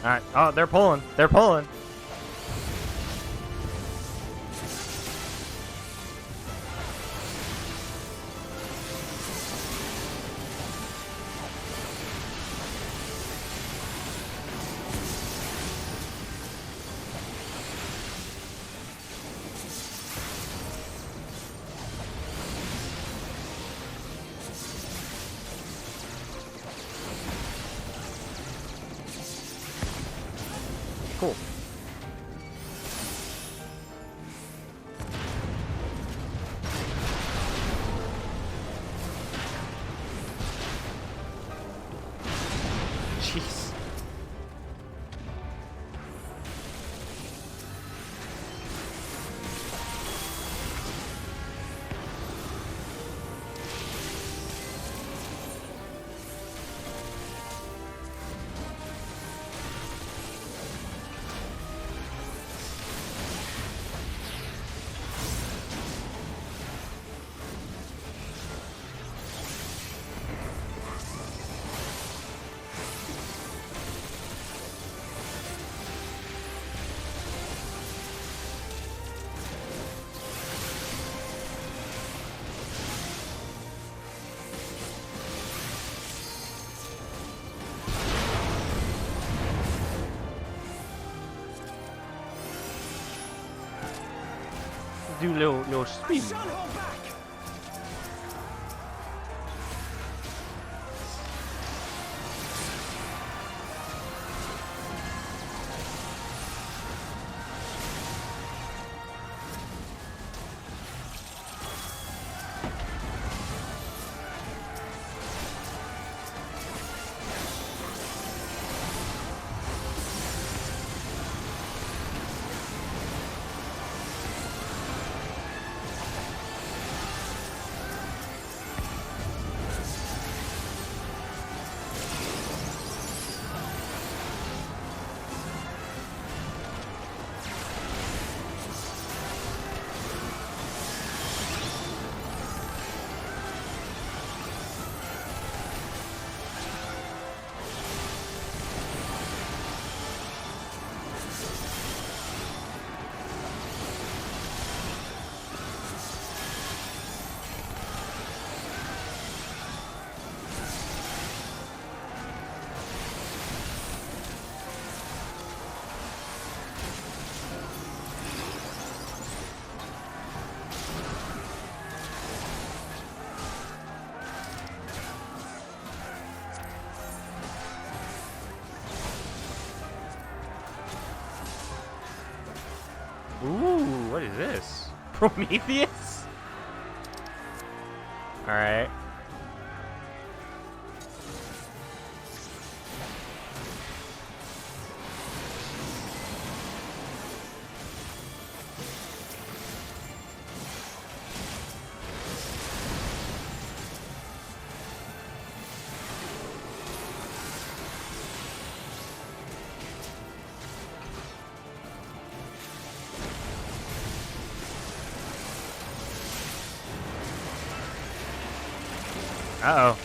Alright. Oh, they're pulling. They're pulling. Cool. Jeez. do little spin. Ooh, what is this? Prometheus? Alright. Uh-oh.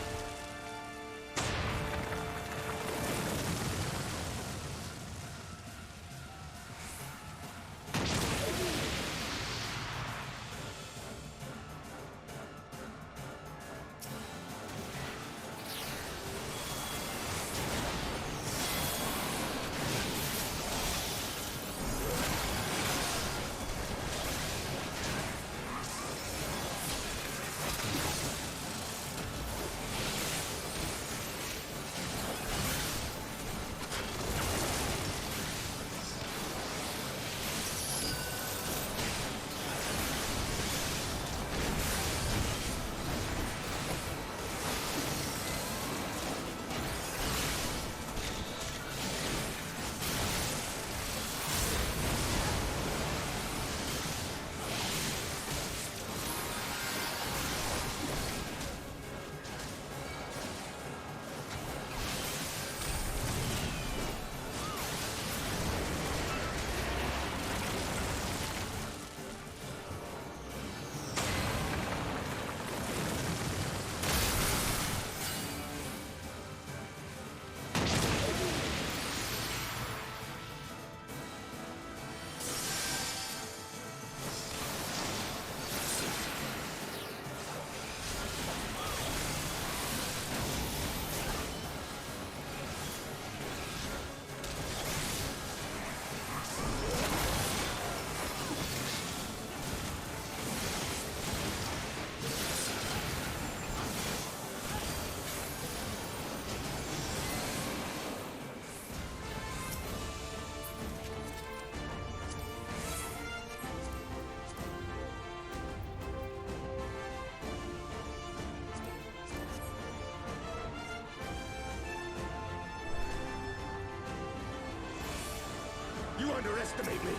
You underestimate me.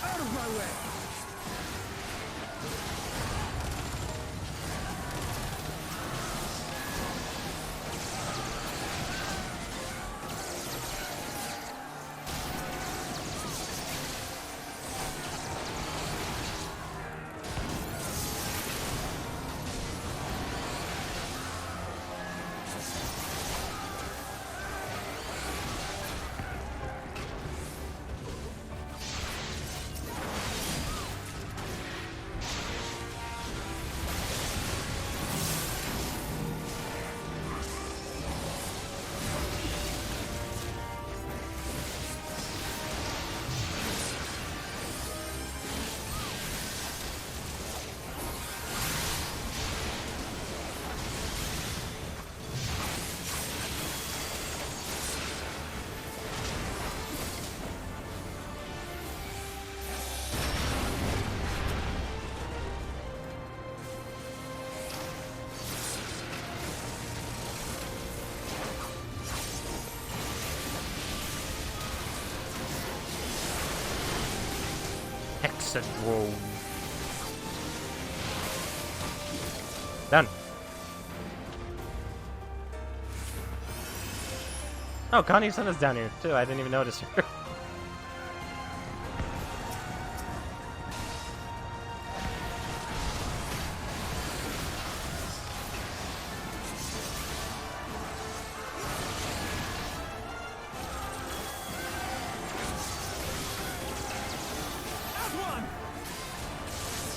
Out of my way! Whoa. Done. Oh, Connie's son is down here too. I didn't even notice her.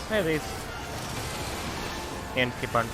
Hey, these. And keep on.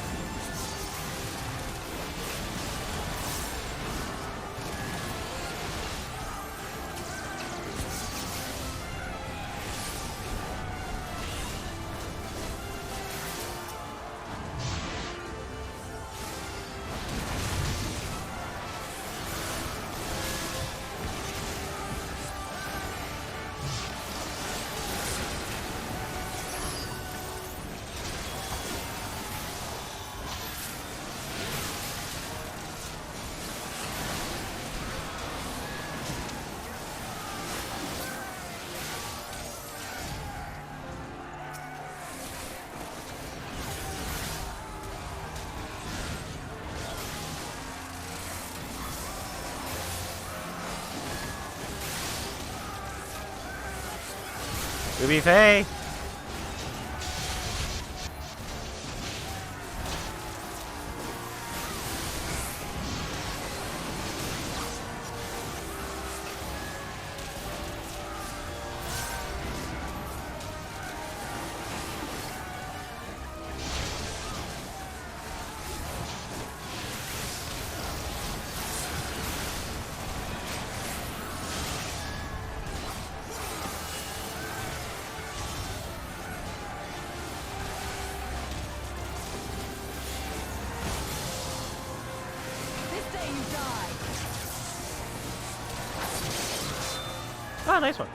Ruby Faye! Oh, nice one.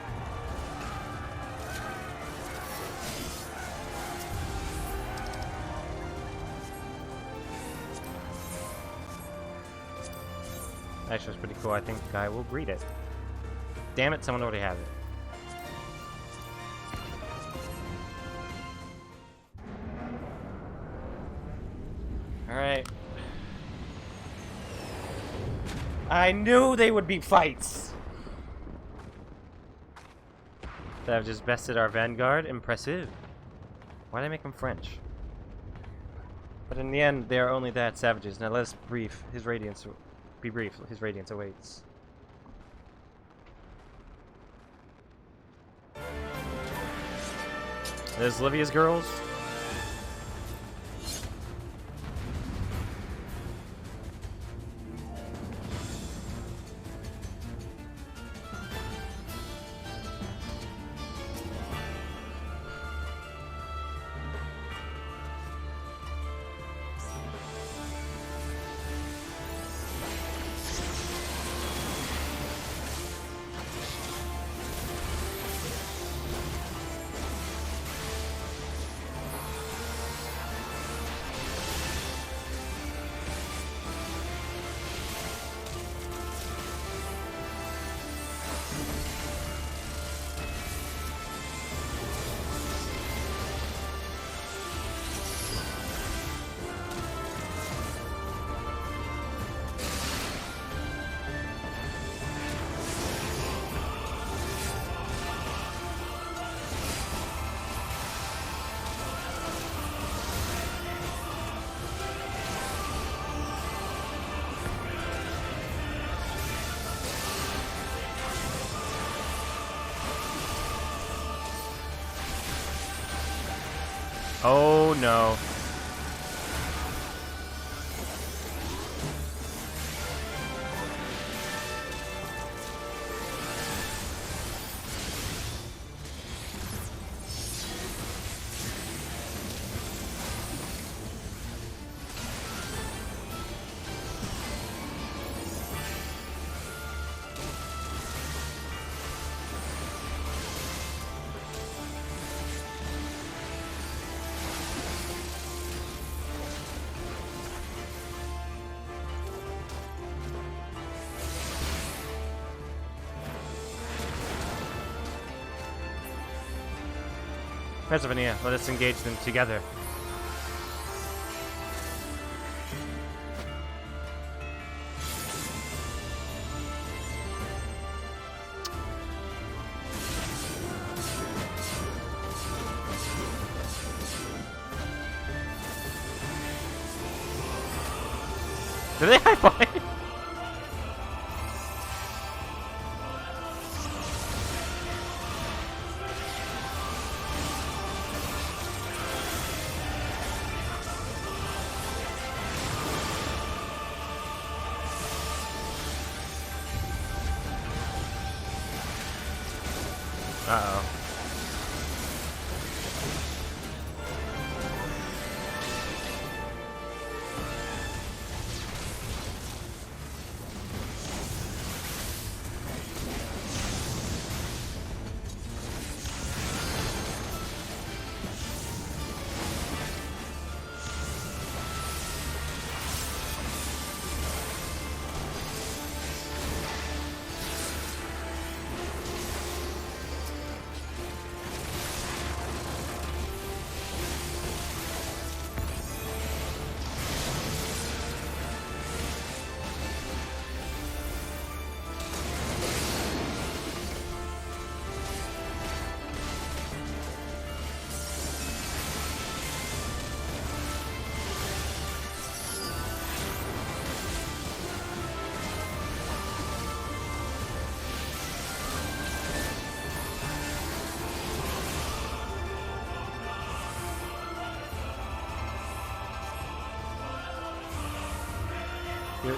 Actually, it's pretty cool. I think I will greet it. Damn it, someone already has it. Alright. I knew they would be fights! That have just bested our vanguard. Impressive. Why did I make him French? But in the end, they are only that savages. Now let us brief. His radiance. Be brief. His radiance awaits. There's Livia's girls. Oh no. Pennsylvania, let us engage them together. Do they high five? Uh-oh.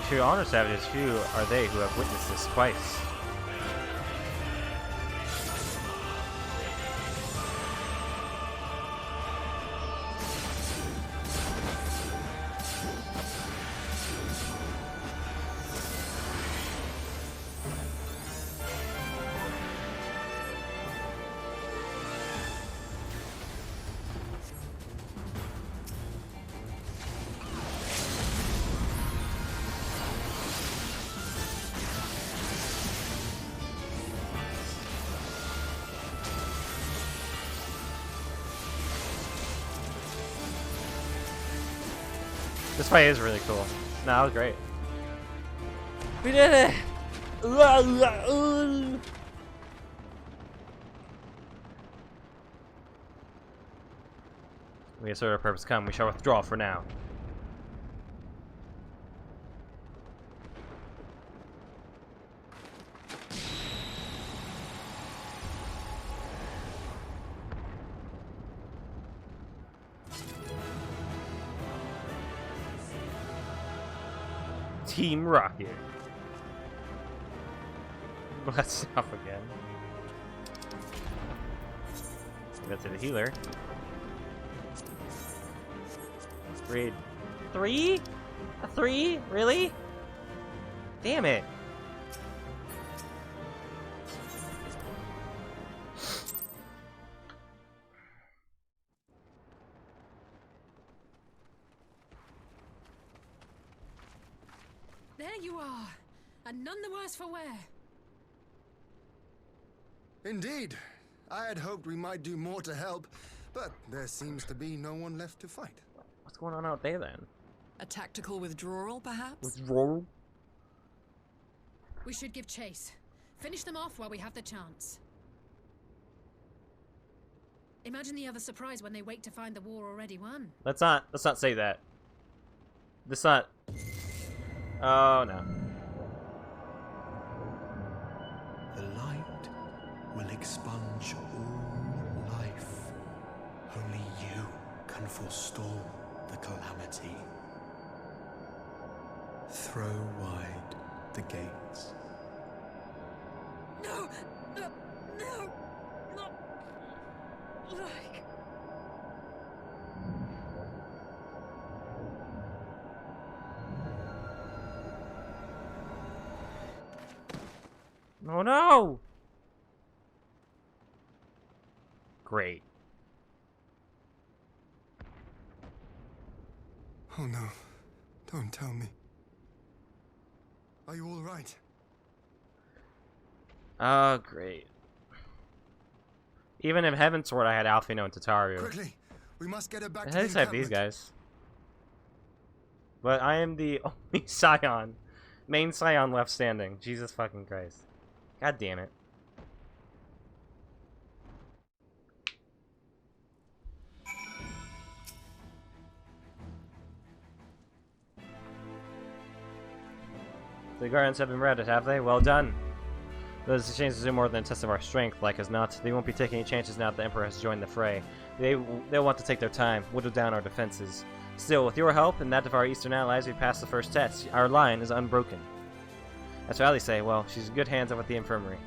To honor savages, few are they who have witnessed this twice. This fight is really cool. No, that was great. We did it! We have served our purpose come. We shall withdraw for now. Team Rocket. Let's stop again. Go to the healer. Grade 3? A 3? Really? Damn it. There you are, and none the worse for wear. Indeed. I had hoped we might do more to help, but there seems to be no one left to fight. What's going on out there then? A tactical withdrawal, perhaps? Withdrawal? We should give chase. Finish them off while we have the chance. Imagine the other surprise when they wake to find the war already won. Let's not say that. Let's not. Oh no. The light will expunge all life. Only you can forestall the calamity. Throw wide the gates. No! No! No! Not like... Oh no! Great. Oh no. Don't tell me. Are you all right? Oh, great. Even in Heaven Sword, I had Alfino and Tataru. Quickly, we must get her back to At the least I have these encampment. guys. But I am the only Scion, main Scion left standing. Jesus fucking Christ. God damn it. The Guardians have been routed, have they? Well done. Those exchanges do more than a test of our strength, like as not. They won't be taking any chances now that the Emperor has joined the fray. They'll want to take their time, whittle down our defenses. Still, with your help and that of our eastern allies, we passed the first test. Our line is unbroken. That's what Ali say. Well, she's in good hands up at the infirmary.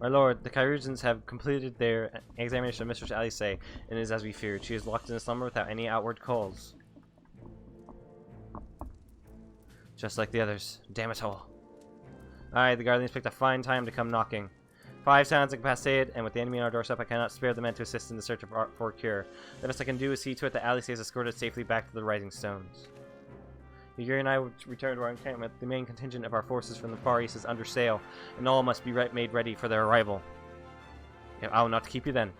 My lord, the Kairusians have completed their examination of Mistress Alice, and it is as we feared. She is locked in a slumber without any outward calls. Just like the others. Damn it all. Aye, the Guardians picked a fine time to come knocking. 5 sounds incapacitated, and with the enemy on our doorstep, I cannot spare the men to assist in the search for a cure. The best I can do is see to it that Alice is escorted safely back to the Rising Stones. Yuri and I will return to our encampment. The main contingent of our forces from the Far East is under sail, and all must be made ready for their arrival. Yeah, I will not keep you then.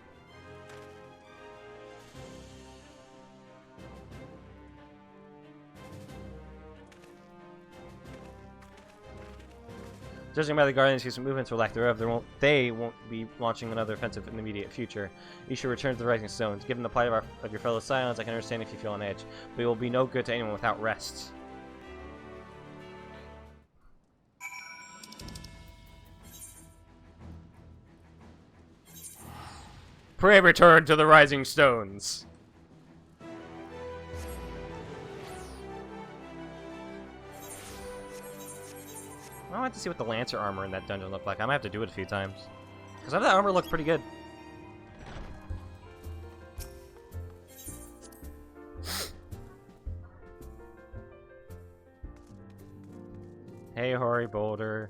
Judging by the Guardians' recent movements or lack thereof, they won't be launching another offensive in the immediate future. You should return to the Rising Stones. Given the plight of your fellow Scions, I can understand if you feel on edge, but it will be no good to anyone without rest. Pray return to the Rising Stones. I want to see what the Lancer armor in that dungeon looked like. I might have to do it a few times. Because that armor looked pretty good. Hey, Hori Boulder.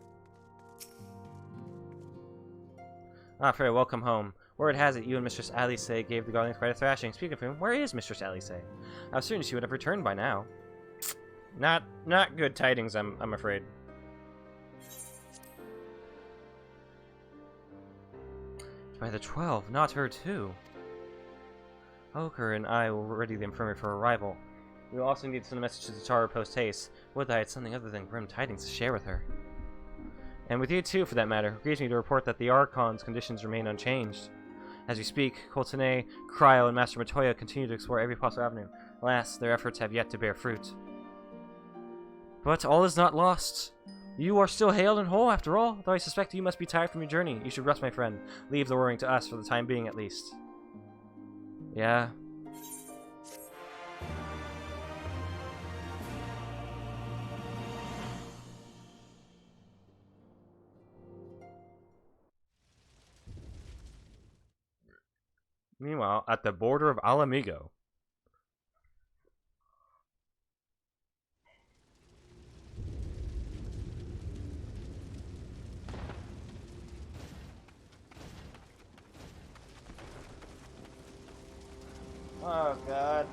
Ah, Frey, welcome home. Word has it, you and Mistress Alice gave the Guardians quite a thrashing. Speaking of whom, where is Mistress Alice? I was certain she would have returned by now. Not good tidings, I'm afraid. By the 12, not her too. Oker and I will ready the infirmary for arrival. We will also need to send a message to Tataru post-haste. Would that I had something other than grim tidings to share with her. And with you too, for that matter. It grieves me to report that the Archon's conditions remain unchanged. As we speak, Coltene, Cryo, and Master Matoya continue to explore every possible avenue. Alas, their efforts have yet to bear fruit. But all is not lost. You are still hale and whole, after all. Though I suspect you must be tired from your journey. You should rest, my friend. Leave the worrying to us, for the time being, at least. Yeah. Meanwhile, at the border of Alamigo. Oh god.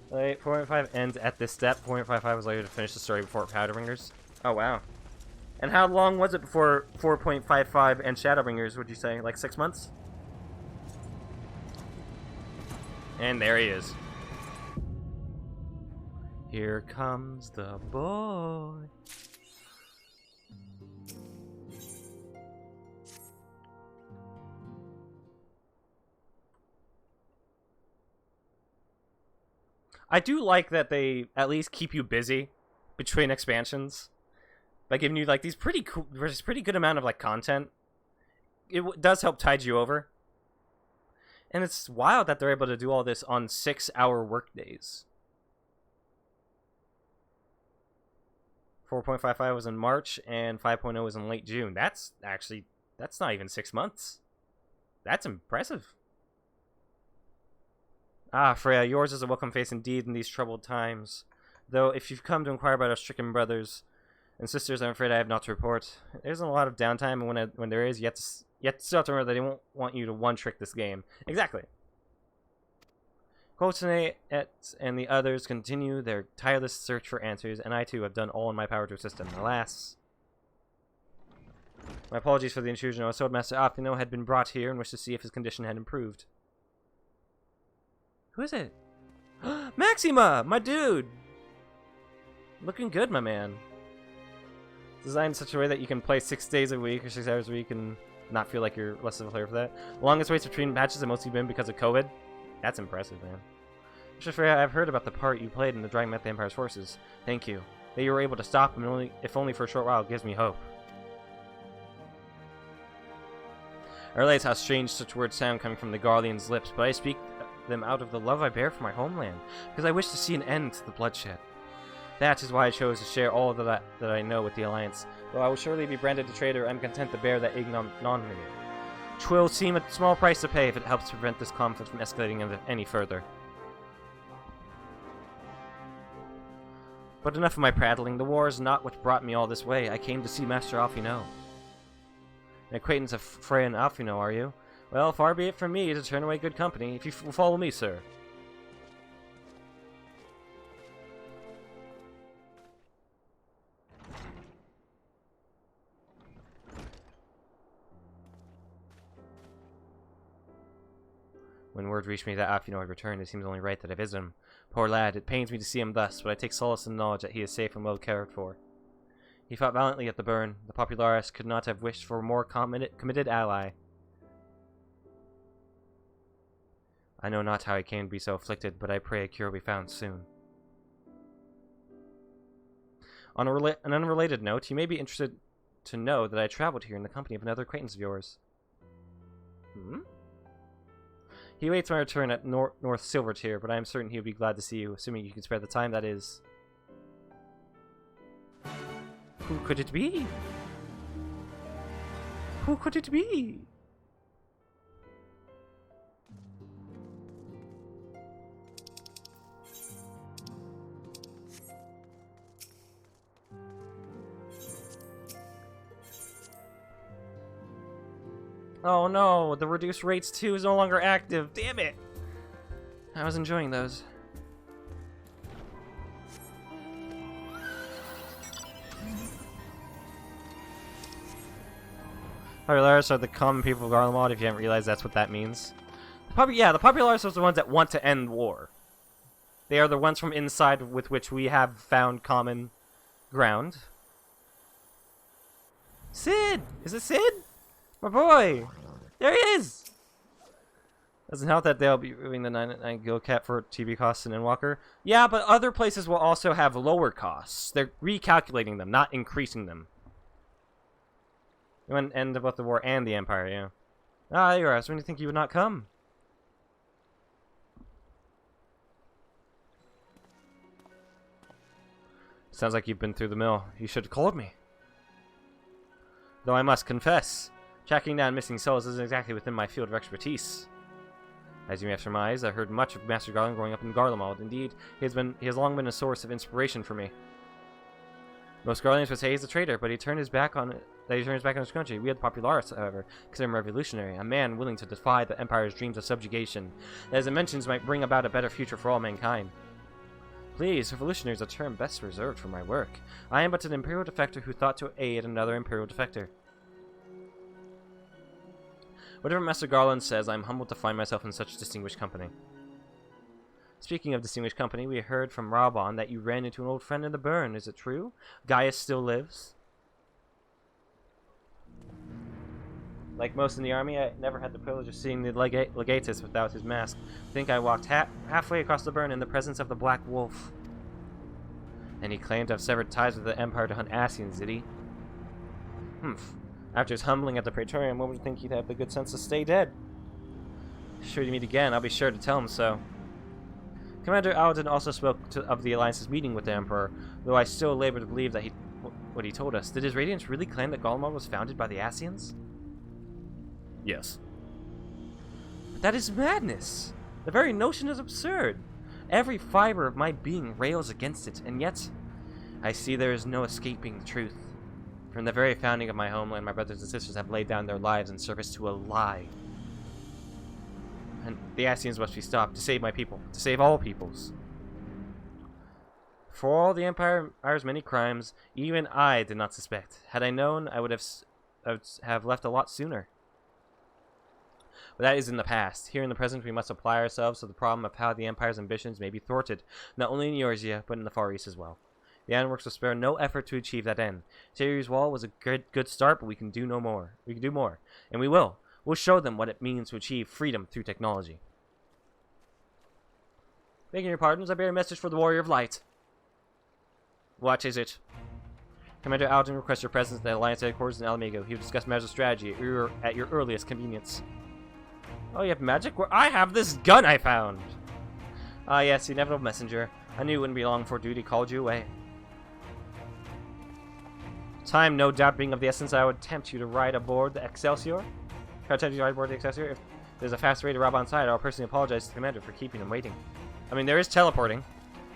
Wait, 4.5 ends at this step. 4.55 was later to finish the story before Shadowbringers. Oh wow. And how long was it before 4.55 and Shadowbringers, would you say? Like 6 months? And there he is. Here comes the boy. I do like that they at least keep you busy between expansions by giving you like these pretty cool, there's pretty good amount of like content. It does help tide you over, and it's wild that they're able to do all this on 6-hour work days. 4.55 was in March, and 5.0 was in late June. That's not even 6 months. That's impressive. Ah, Freya, yours is a welcome face indeed in these troubled times. Though, if you've come to inquire about our stricken brothers and sisters, I'm afraid I have not to report. There isn't a lot of downtime, and when there is, you still have to remember that they won't want you to one-trick this game. Exactly. Coulsonnet and the others continue their tireless search for answers, and I too have done all in my power to assist them. Alas. My apologies for the intrusion. I was told Master Alphino had been brought here and wished to see if his condition had improved. Who is it? Maxima! My dude! Looking good, my man. Designed in such a way that you can play 6 days a week or 6 hours a week and not feel like you're less of a player for that. The longest waits between matches have mostly been because of COVID. That's impressive, man. I've heard about the part you played in the driving out the Empire's forces. Thank you. That you were able to stop them, if only for a short while, gives me hope. I realize how strange such words sound coming from the Guardian's lips, but I speak them out of the love I bear for my homeland, because I wish to see an end to the bloodshed. That is why I chose to share all that I know with the Alliance. Though I will surely be branded a traitor, I am content to bear that ignominy. 'Twill seem a small price to pay if it helps to prevent this conflict from escalating any further. But enough of my prattling. The war is not what brought me all this way. I came to see Master Alphino. An acquaintance of Freya and Alphino, are you? Well, far be it from me to turn away good company. If you will follow me, sir. When word reached me that Alphino had returned, it seems only right that I visit him. Poor lad, it pains me to see him thus, but I take solace in the knowledge that he is safe and well cared for. He fought valiantly at the burn. The Popularis could not have wished for a more committed ally. I know not how he came to be so afflicted, but I pray a cure be found soon. On an unrelated note, you may be interested to know that I traveled here in the company of another acquaintance of yours. He awaits my return at North Silvertier, but I am certain he would be glad to see you, assuming you can spare the time, that is. Who could it be? Who could it be? Oh no, the reduced rates 2 is no longer active. Damn it! I was enjoying those. Popularis are the common people of Garlemald, if you haven't realized that's what that means. The Popularis are the ones that want to end war. They are the ones from inside with which we have found common ground. Sid! Is it Sid? My boy! There he is! Doesn't help that they'll be removing the 9 Gil Cap for TV costs in Endwalker. Yeah, but other places will also have lower costs. They're recalculating them, not increasing them. You want to end both the war and the Empire, yeah. Ah, there you are. I was when you think you would not come. Sounds like you've been through the mill. You should have called me. Though I must confess, tracking down missing souls isn't exactly within my field of expertise. As you may have surmised, I heard much of Master Garland growing up in Garlemald. Indeed, he has long been a source of inspiration for me. Most Garlands would say he's a traitor, but he turned his back on his country. We had Popularis, however, consider him revolutionary, a man willing to defy the Empire's dreams of subjugation, that as it mentions might bring about a better future for all mankind. Please, revolutionary is a term best reserved for my work. I am but an Imperial defector who thought to aid another Imperial defector. Whatever Master Garland says, I am humbled to find myself in such distinguished company. Speaking of distinguished company, we heard from Raubon that you ran into an old friend in the burn. Is it true? Gaius still lives? Like most in the army, I never had the privilege of seeing the legatus without his mask. I think I walked halfway across the burn in the presence of the Black Wolf. And he claimed to have severed ties with the Empire to hunt Ascians, did he? Humph. After his humbling at the Praetorium, one would think he'd have the good sense to stay dead. Should we meet again, I'll be sure to tell him so. Commander Alden also spoke of the Alliance's meeting with the Emperor, though I still labor to believe that what he told us. Did his Radiance really claim that Garlemald was founded by the Ascians? Yes. But that is madness! The very notion is absurd! Every fiber of my being rails against it, and yet I see there is no escaping the truth. From the very founding of my homeland, my brothers and sisters have laid down their lives in service to a lie. and the Ascians must be stopped to save my people, to save all peoples. For all the Empire's many crimes, even I did not suspect. Had I known, I would have left a lot sooner. But that is in the past. Here in the present, we must apply ourselves to the problem of how the Empire's ambitions may be thwarted, not only in Eorzea, but in the Far East as well. The Ironworks will spare no effort to achieve that end. Tayri's Wall was a good start, but we can do no more. We can do more, and we will. We'll show them what it means to achieve freedom through technology. Begging your pardons, I bear a message for the Warrior of Light. What is it? Commander Alden requests your presence at the Alliance headquarters in Alamigo. He will discuss matters of strategy at your earliest convenience. Oh, you have magic? Where I have this gun I found! Ah, yes, the inevitable messenger. I knew it wouldn't be long before duty called you away. Time, no doubt, being of the essence, I would tempt you to ride aboard the Excelsior. If I tempt you to ride aboard the Excelsior, if there's a fast way to rob on side, I'll personally apologize to the commander for keeping him waiting. I mean, there is teleporting.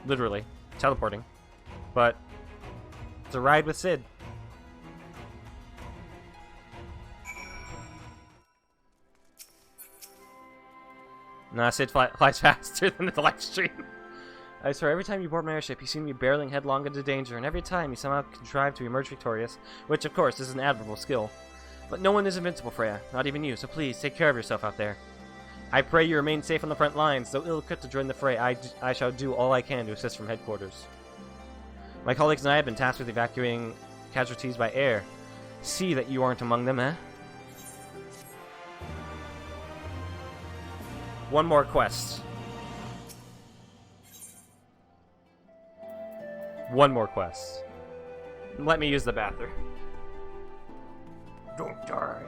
Literally. Teleporting. But it's a ride with Sid. Nah, Sid flies faster than the live stream. I swear, every time you board my airship, you seem to be barreling headlong into danger, and every time you somehow contrive to emerge victorious, which, of course, is an admirable skill. But no one is invincible, Freya, not even you, so please, take care of yourself out there. I pray you remain safe on the front lines. Though ill-equipped to join the fray, I shall do all I can to assist from headquarters. My colleagues and I have been tasked with evacuating casualties by air. See that you aren't among them, eh? One more quest. One more quest. Let me use the bathroom. Don't die.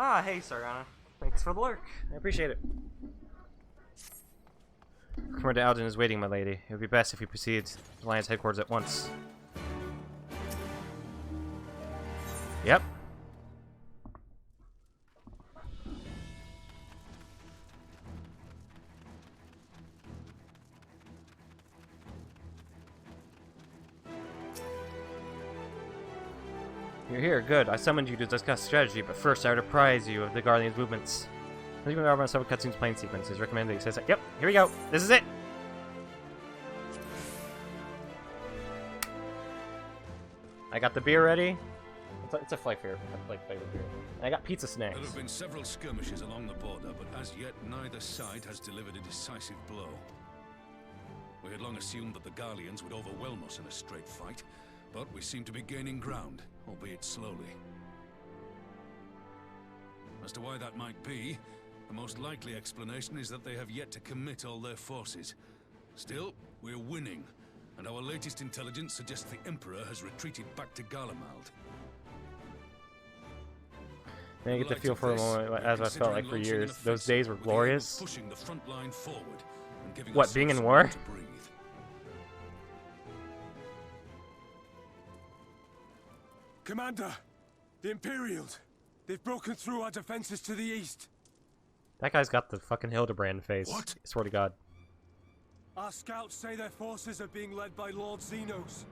Ah, hey, Sargana. Thanks for the lurk. I appreciate it. Commander Alden is waiting, my lady. It would be best if we proceed to the Alliance headquarters at once. Yep. You're here, good. I summoned you to discuss strategy, but first I would apprise you of the Guardian's movements. As you can over on several cutscenes playing sequences, recommend that you say so. Yep, here we go. This is it. I got the beer ready. It's a flight favorite beer. And I got pizza snacks. There have been several skirmishes along the border, but as yet neither side has delivered a decisive blow. We had long assumed that the Garleans would overwhelm us in a straight fight, but we seem to be gaining ground, albeit slowly. As to why that might be, the most likely explanation is that they have yet to commit all their forces. Still, we're winning, and our latest intelligence suggests the Emperor has retreated back to Garlemald. I get the feel for a moment, as I felt like for years. Those days were glorious. Pushing the front line forward and giving what, being in war? Commander, the Imperials. They've broken through our defenses to the east. That guy's got the fucking Hildebrand face. What? I swear to God. Our scouts say their forces are being led by Lord Xenos.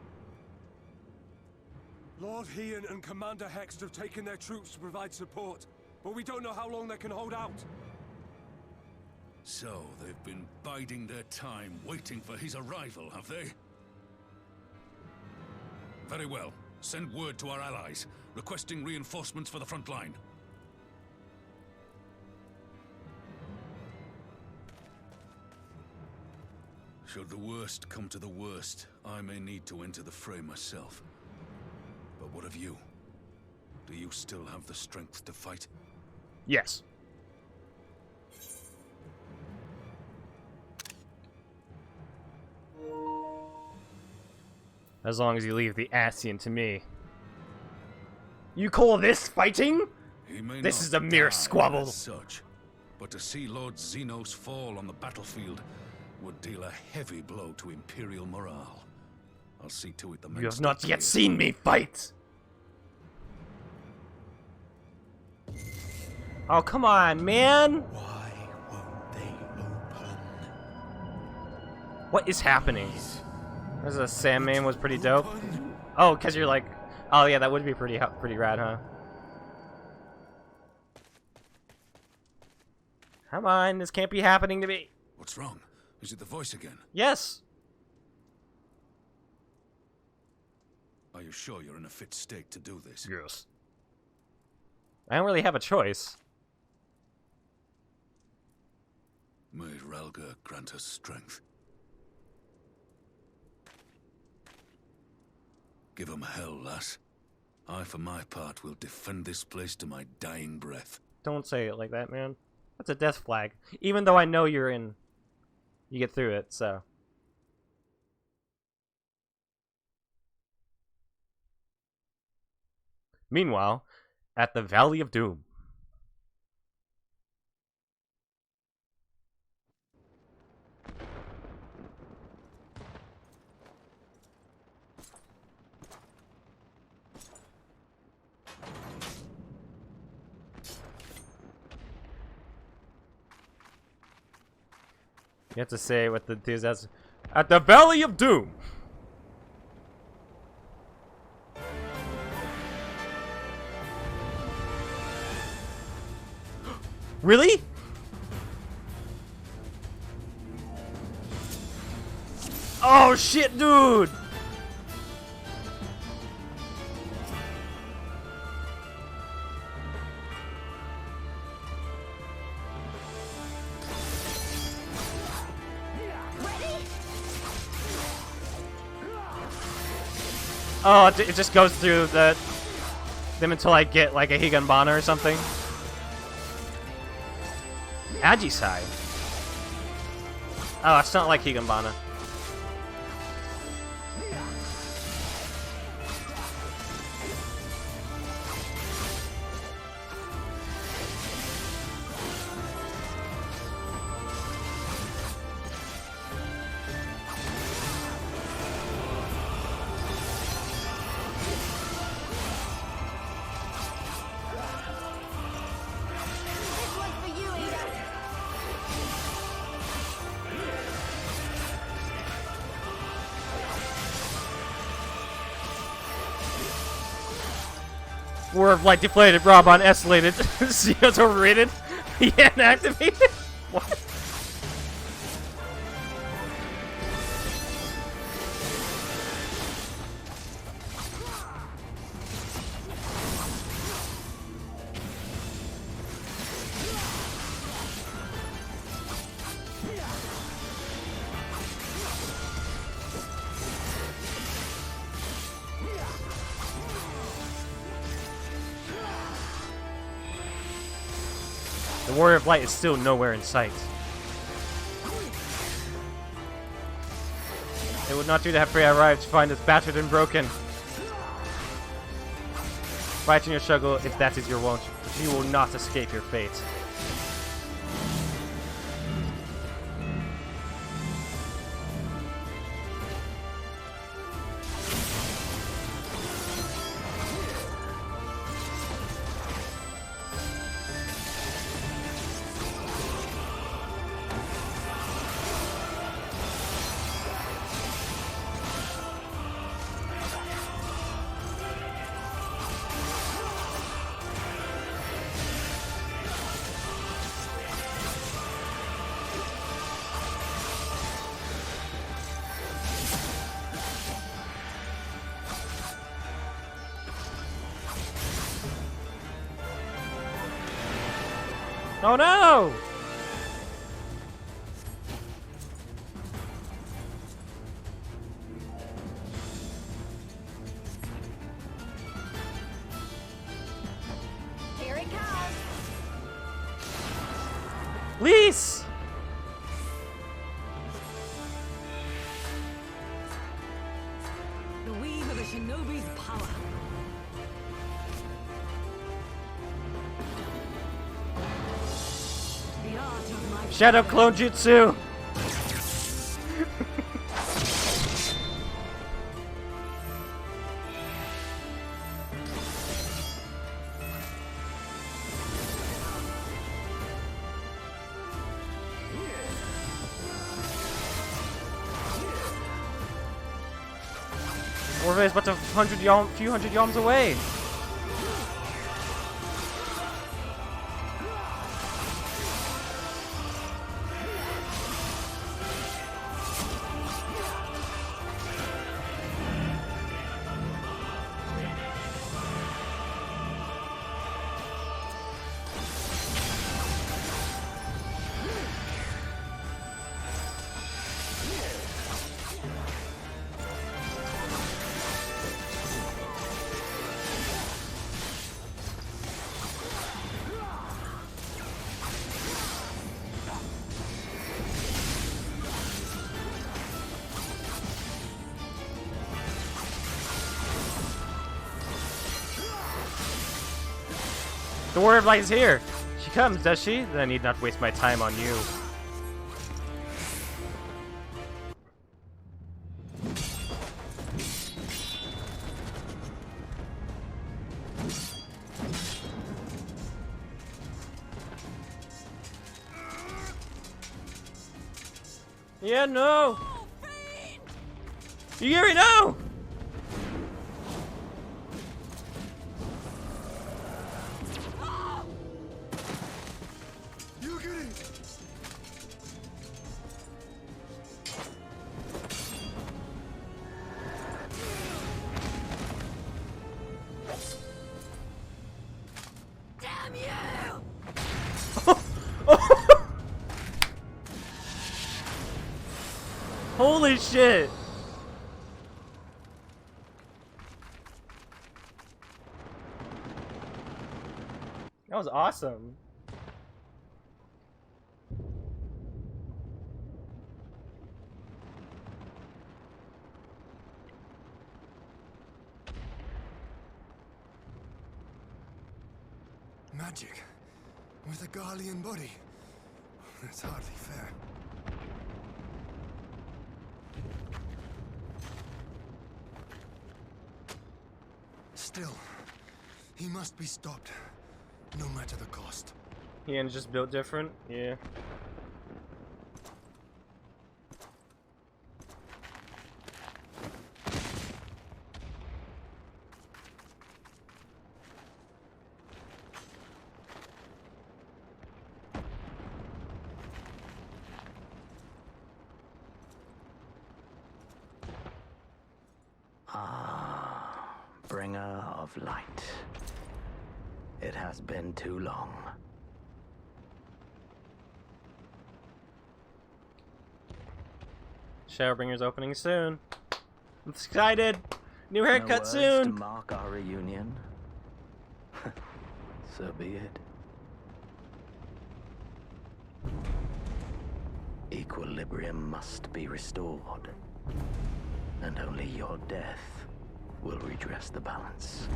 Lord Heian and Commander Hext have taken their troops to provide support, but we don't know how long they can hold out. So, they've been biding their time, waiting for his arrival, have they? Very well. Send word to our allies, requesting reinforcements for the front line. Should the worst come to the worst, I may need to enter the fray myself. But what of you? Do you still have the strength to fight? Yes. As long as you leave the Ascian to me. You call this fighting? This is a mere squabble. As such, but to see Lord Xenos fall on the battlefield would deal a heavy blow to Imperial morale. I'll see to it the men. You have not yet seen me fight. Oh, come on, man. Why won't they open? What is happening? This is a Sandman was pretty dope. Oh, because you're like, oh yeah, that would be pretty rad, huh? Come on, this can't be happening to me. What's wrong? Is it the voice again? Yes. Are you sure you're in a fit state to do this? Yes. I don't really have a choice. May Ralga grant us strength. Give 'em hell, lass. I, for my part, will defend this place to my dying breath. Don't say it like that, man. That's a death flag. Even though I know you're in... You get through it, so... Meanwhile, at the Valley of Doom. You have to say what the enthusiasm. At the Valley of Doom. Really? Oh shit, dude! Oh, it just goes through them until I get like a Higanbana or something. Agisai. Oh, it's not like Higanbana. War of Light deflated, Raban escalated. Xenos overrated. Yeah, activated. What? The Warrior of Light is still nowhere in sight. It would not do to have Freya arrive to find us battered and broken. Fight in your struggle if that is your wont, but you will not escape your fate. Oh no! Here it comes. Lise! The weave of a shinobi's power. The art of my Shadow Clone Jutsu! Orve is but a few hundred yalms away. The Warrior of Light is here! She comes, does she? Then I need not waste my time on you. Yeah, no! Yuri, no! Damn you! Holy shit! That was awesome. Magic with a Garlean body. That's hardly fair. Still, he must be stopped, no matter the cost. Ian's just built different? Yeah. of light. It has been too long. Shadowbringers opening soon. I'm excited. New haircut No words soon. to mark our reunion. So be it. Equilibrium must be restored, and only your death will redress the balance.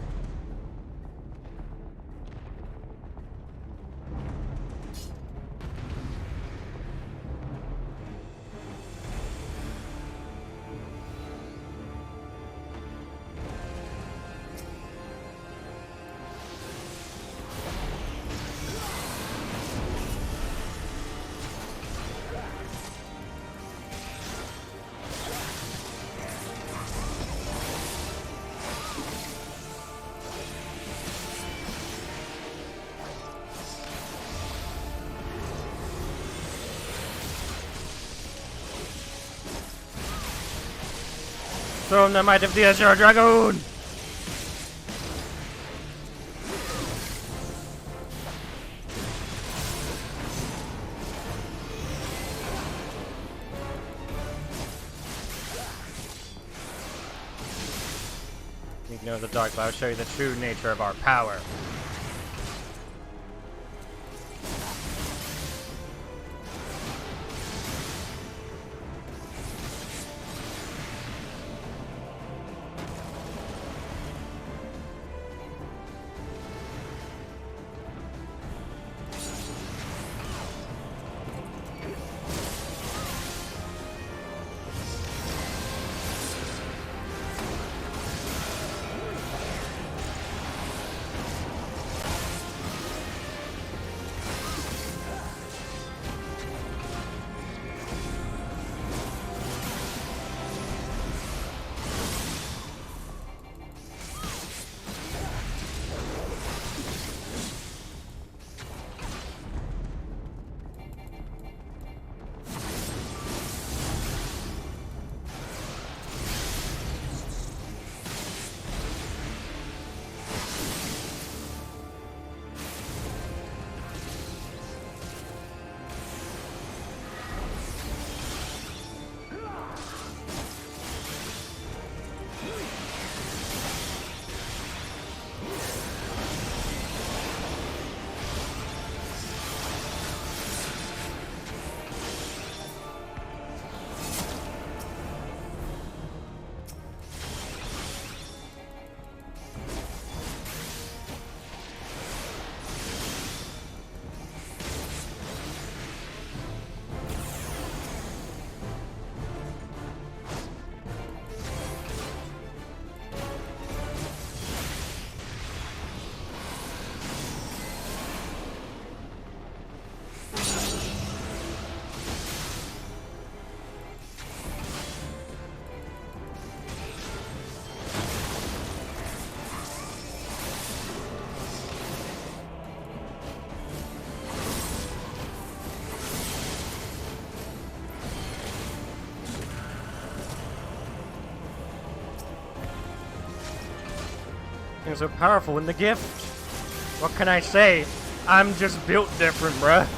Throw him the might of the Azure Dragoon! Ignore the dark cloud, show you the true nature of our power. Things so powerful in the gift. What can I say? I'm just built different, bruh.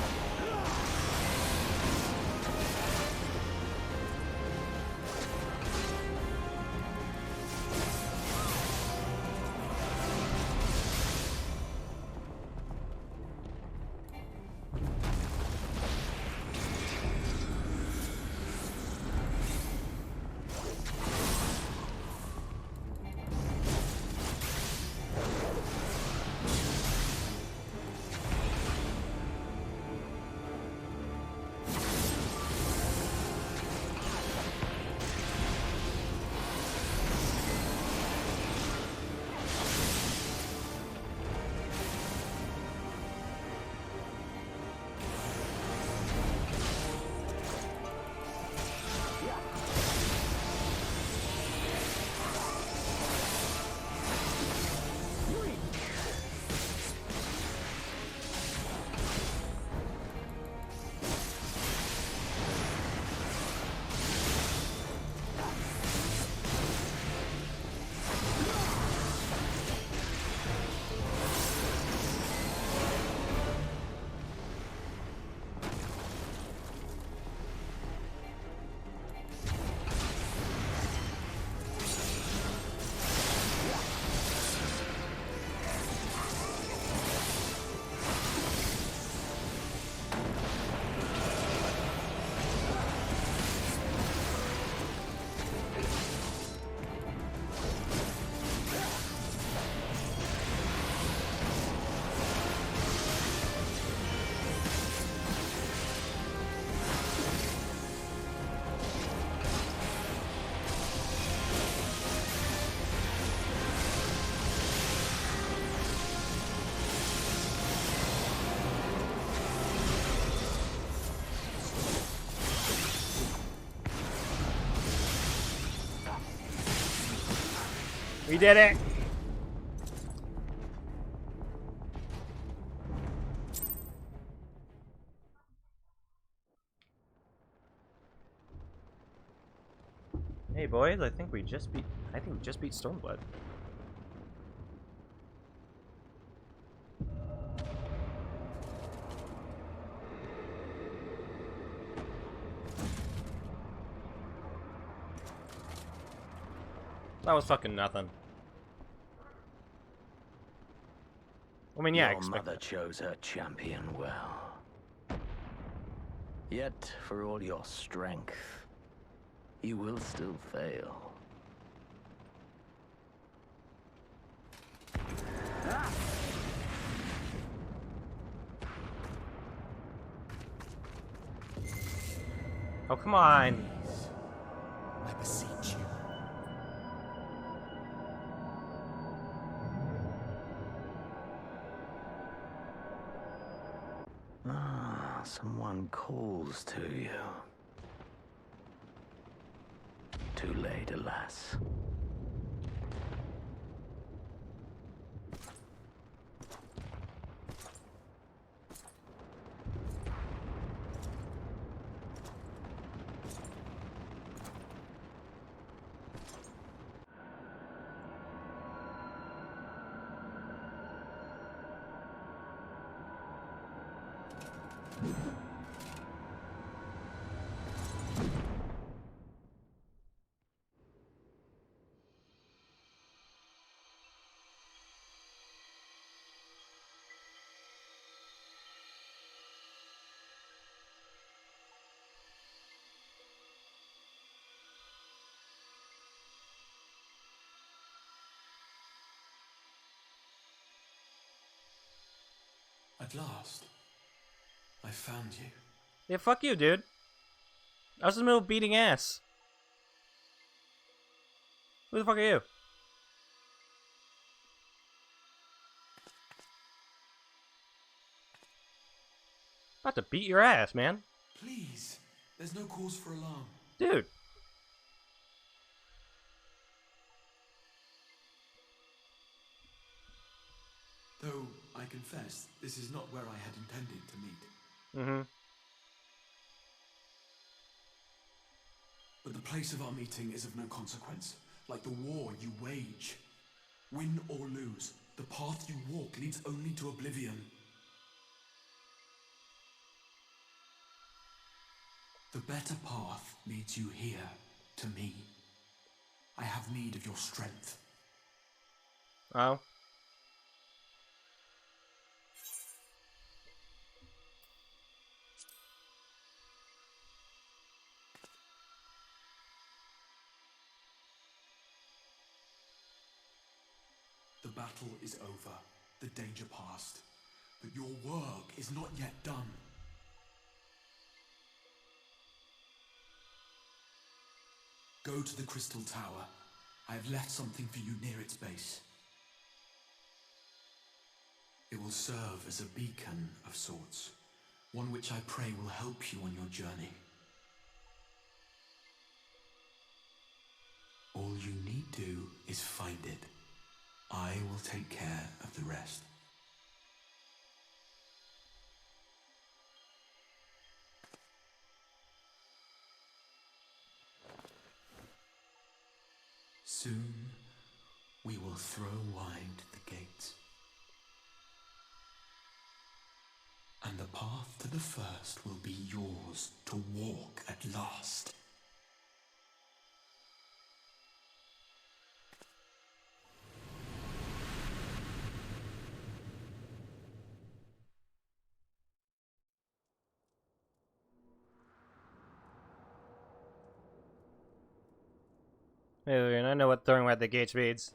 We did it! Hey boys, I think we just beat Stormblood. That was fucking nothing. I mean, yeah, Your mother chose her champion well. Yet, for all your strength, you will still fail. Oh, come on. I beseech you. Ah, someone calls to you. Too late, alas. At last, I found you. Yeah, fuck you, dude. I was in the middle of beating ass. Who the fuck are you? About to beat your ass, man. Please, there's no cause for alarm. Dude. Though, I confess, this is not where I had intended to meet. Mm-hmm. But the place of our meeting is of no consequence, like the war you wage. Win or lose, the path you walk leads only to oblivion. The better path leads you here, to me. I have need of your strength. Oh. The battle is over, the danger past, but your work is not yet done. Go to the Crystal Tower. I have left something for you near its base. It will serve as a beacon of sorts, one which I pray will help you on your journey. All you need do is find it. I will take care of the rest. Soon, we will throw wide the gates. And the path to the first will be yours to walk at last. Hey, and I know what throwing at the gates means.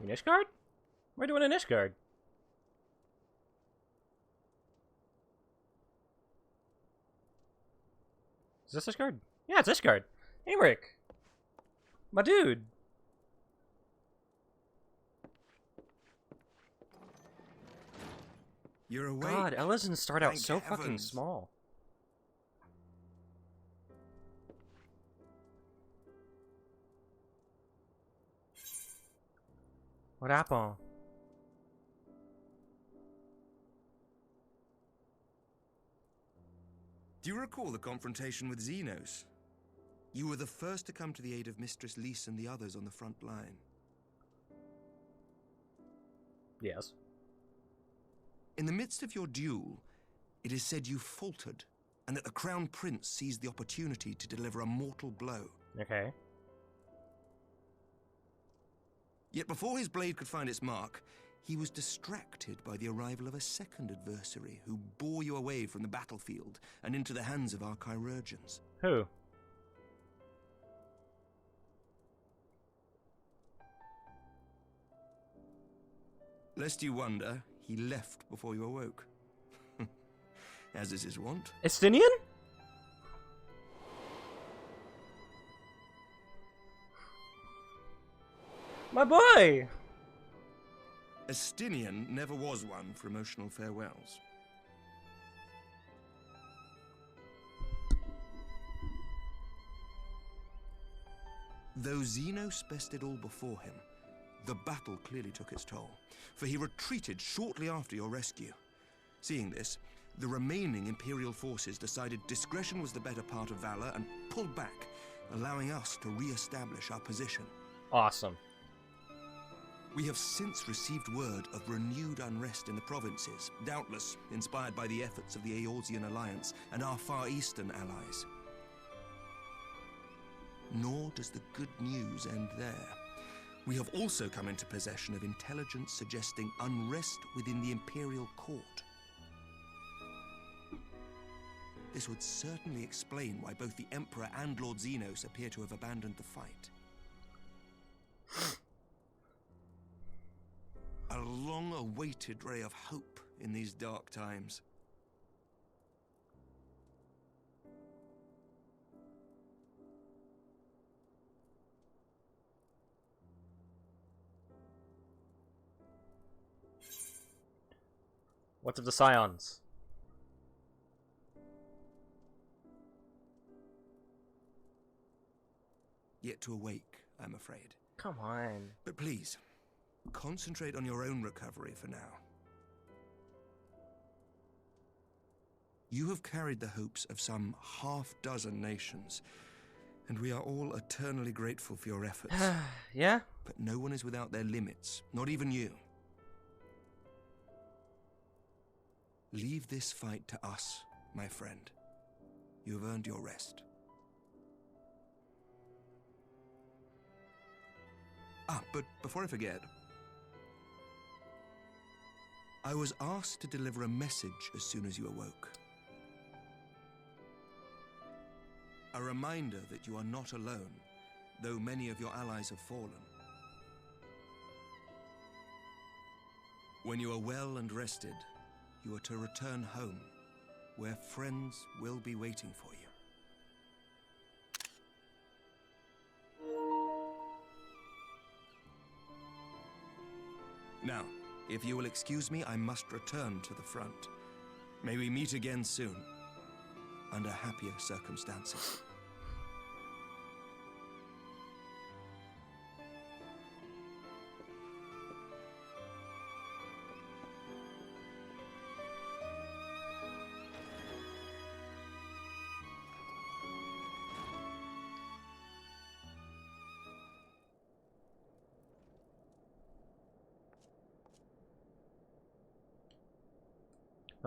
An Ishgard? We're doing an Ishgard. Is this Ishgard? Yeah, it's Ishgard. Hey, Rick. My dude. You're awake. God, Elysians start out Thank so fucking heavens. small. What happened? Do you recall the confrontation with Xenos? You were the first to come to the aid of Mistress Lys and the others on the front line. Yes. In the midst of your duel, it is said you faltered, and that the Crown Prince seized the opportunity to deliver a mortal blow. Okay. Yet before his blade could find its mark, he was distracted by the arrival of a second adversary who bore you away from the battlefield and into the hands of our chirurgeons. Who? Lest you wonder, he left before you awoke. As is his wont. Estinian? My boy! Estinian never was one for emotional farewells. Though Xenos bested all before him, the battle clearly took its toll, for he retreated shortly after your rescue. Seeing this, the remaining Imperial forces decided discretion was the better part of valor and pulled back, allowing us to re-establish our position. Awesome. We have since received word of renewed unrest in the provinces, doubtless inspired by the efforts of the Eorzean Alliance and our Far Eastern allies. Nor does the good news end there. We have also come into possession of intelligence suggesting unrest within the Imperial Court. This would certainly explain why both the Emperor and Lord Xenos appear to have abandoned the fight. A long-awaited ray of hope in these dark times. What of the Scions? Yet to awake, I'm afraid. Come on. But please, concentrate on your own recovery for now. You have carried the hopes of some half-dozen nations, and we are all eternally grateful for your efforts. Yeah? But no one is without their limits, not even you. Leave this fight to us, my friend. You have earned your rest. But before I forget, I was asked to deliver a message as soon as you awoke. A reminder that you are not alone, though many of your allies have fallen. When you are well and rested, you are to return home, where friends will be waiting for you. Now, if you will excuse me, I must return to the front. May we meet again soon, under happier circumstances.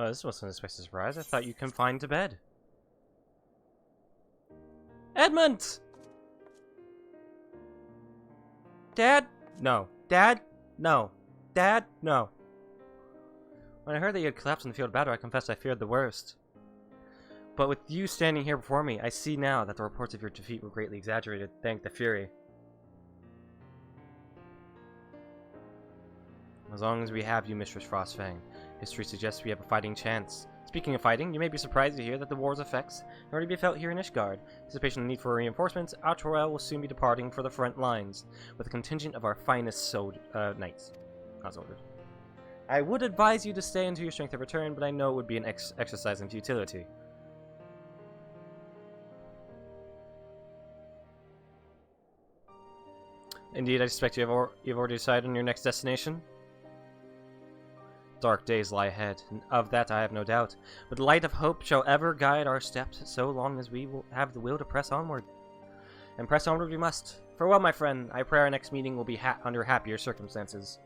Oh, this wasn't a surprise. I thought you confined to bed. Edmund! Dad? No. Dad? No. Dad? No. When I heard that you had collapsed in the field of battle, I confess I feared the worst. But with you standing here before me, I see now that the reports of your defeat were greatly exaggerated. Thank the Fury. As long as we have you, Mistress Frostfang, history suggests we have a fighting chance. Speaking of fighting, you may be surprised to hear that the war's effects are already be felt here in Ishgard. Anticipation of the need for reinforcements, Outroel will soon be departing for the front lines, with a contingent of our finest knights. Not soldiers. I would advise you to stay until your strength have returned, but I know it would be an exercise in futility. Indeed, I suspect you've already decided on your next destination. Dark days lie ahead, and of that I have no doubt. But the light of hope shall ever guide our steps, so long as we will have the will to press onward. And press onward we must. Farewell, my friend. I pray our next meeting will be under happier circumstances.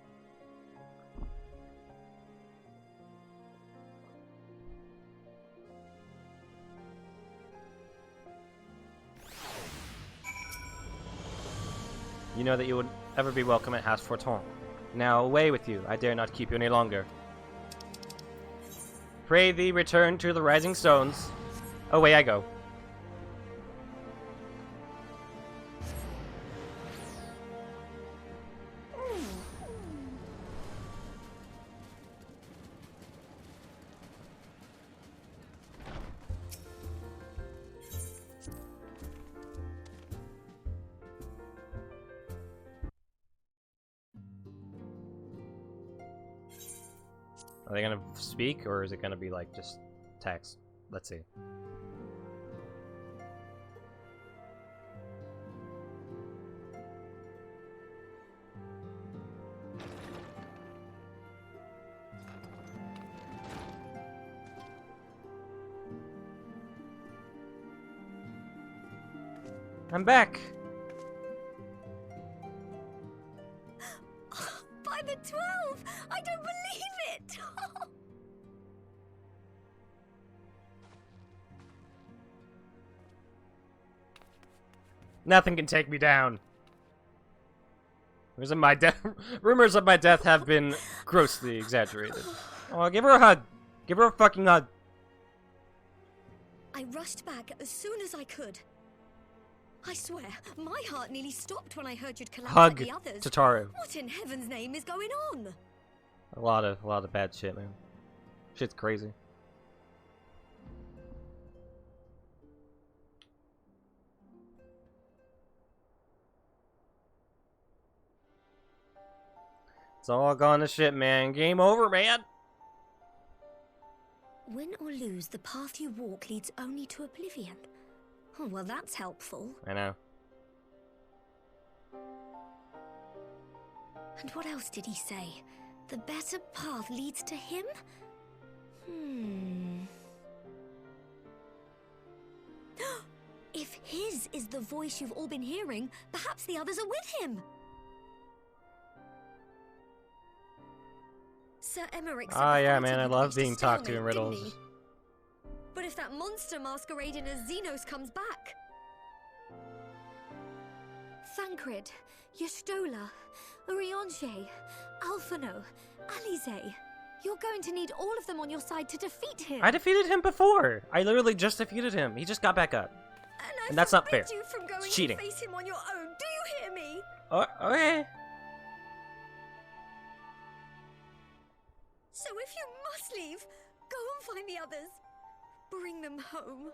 You know that you would ever be welcome at House Forton. Now away with you. I dare not keep you any longer. Pray thee return to the Rising Stones. Away I go. Are they gonna speak, or is it gonna be like just text? Let's see. I'm back! By the 12! I don't believe it! Nothing can take me down. Rumors of my death have been grossly exaggerated. Oh, give her a hug. Give her a fucking hug. I rushed back as soon as I could. I swear, my heart nearly stopped when I heard you'd collapsed Hug like the others. Tataru. What in heaven's name is going on? A lot of bad shit, man. Shit's crazy. It's all gone to shit, man. Game over, man. Win or lose, the path you walk leads only to oblivion. Oh, well, that's helpful. I know. And what else did he say? The better path leads to him? If his is the voice you've all been hearing, perhaps the others are with him. Sir Emmerich said Ah, the yeah, fighting man, I had love reached a being talked to in stalemate, didn't riddles. he? But if that monster masquerading as Xenos comes back... Thancred, Yestola, Urianger, Alphano, Alize... You're going to need all of them on your side to defeat him. I defeated him before. I literally just defeated him. He just got back up. And that's not fair. You from going It's cheating. To face him on your own. Do you hear me? Okay. So if you must leave, go and find the others. Bring them home.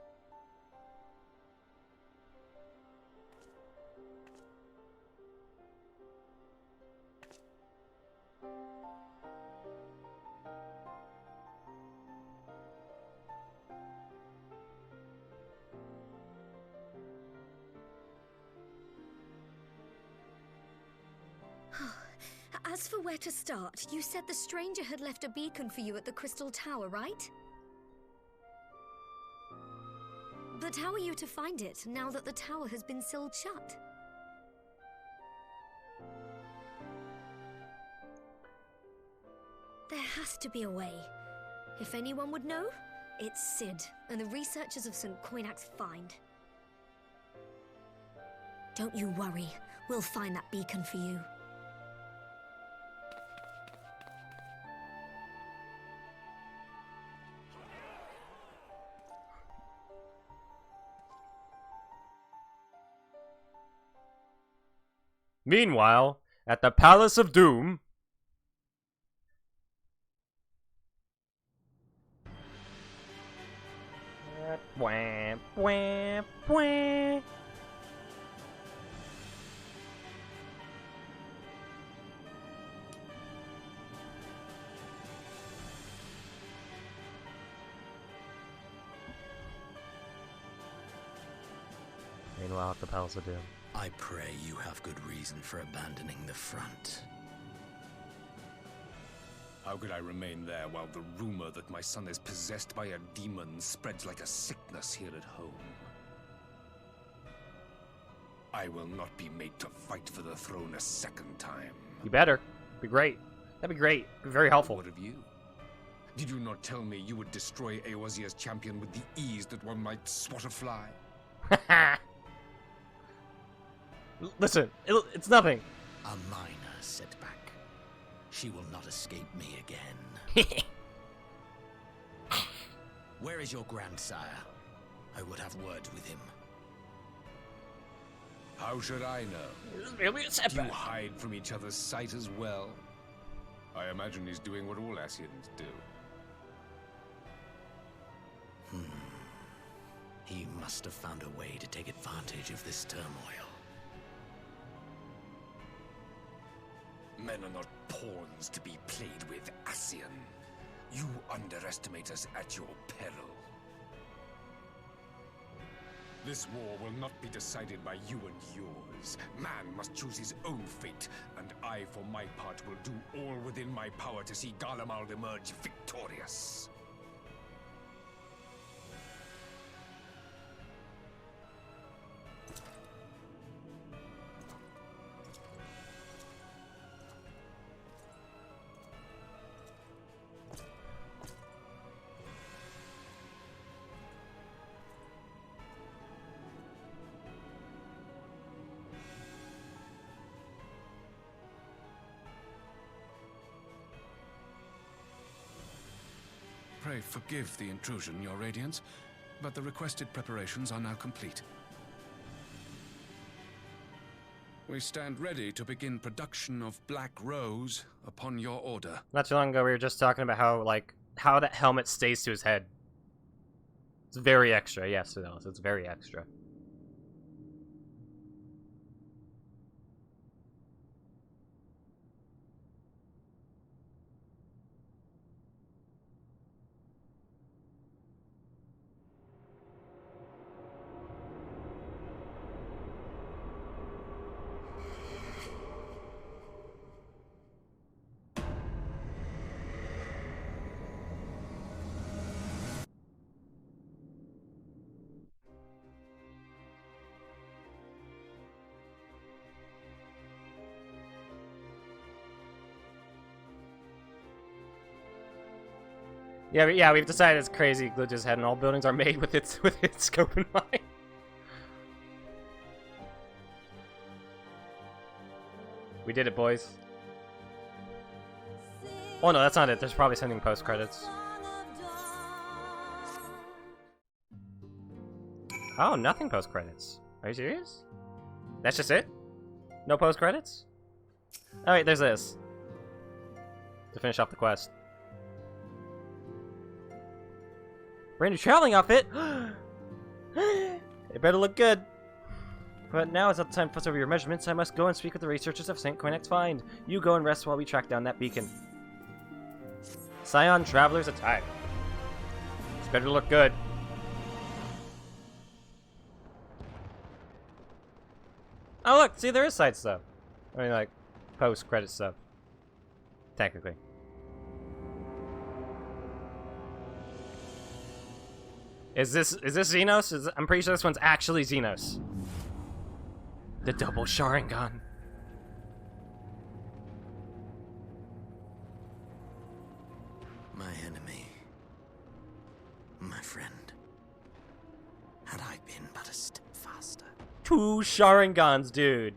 As for where to start, you said the stranger had left a beacon for you at the Crystal Tower, right? But how are you to find it, now that the tower has been sealed shut? There has to be a way. If anyone would know, it's Sid, and the researchers of St. Coinac's find. Don't you worry, we'll find that beacon for you. Meanwhile, at the Palace of Doom... Wah, wah, wah. Meanwhile, at the Palace of Doom. I pray you have good reason for abandoning the front. How could I remain there while the rumor that my son is possessed by a demon spreads like a sickness here at home? I will not be made to fight for the throne a second time. You better. Be great. That'd be great. Be very helpful. What of you? Did you not tell me you would destroy Eorzea's champion with the ease that one might swat a fly? Listen, it's nothing. A minor setback. She will not escape me again. Where is your grandsire? I would have words with him. How should I know? Really a setback. Do you hide from each other's sight as well? I imagine he's doing what all Ascians do. He must have found a way to take advantage of this turmoil. Men are not pawns to be played with, Ascian. You underestimate us at your peril. This war will not be decided by you and yours. Man must choose his own fate, and I, for my part, will do all within my power to see Garlemald emerge victorious. Pray forgive the intrusion, Your Radiance, but the requested preparations are now complete. We stand ready to begin production of Black Rose upon your order. Not too long ago, we were just talking about how that helmet stays to his head. It's very extra. Yes, it is. It's very extra. Yeah, we've decided it's crazy. Glitch his head, and all buildings are made with its scope in mind. We did it, boys. Oh no, that's not it. There's probably something post credits. Oh, nothing post credits. Are you serious? That's just it? No post credits? Oh wait, there's this. To finish off the quest. Brand new traveling outfit! It better look good. But now it's not the time to fuss over your measurements. I must go and speak with the researchers of St. Coinx Find. You go and rest while we track down that beacon. Scion Traveler's attire. This better look good. Oh look, see there is side stuff. I mean like, post-credit stuff. Technically. Is this Xenos? I'm pretty sure this one's actually Xenos. The double Sharingan. My enemy. My friend. Had I been but a step faster. 2 Sharingans, dude.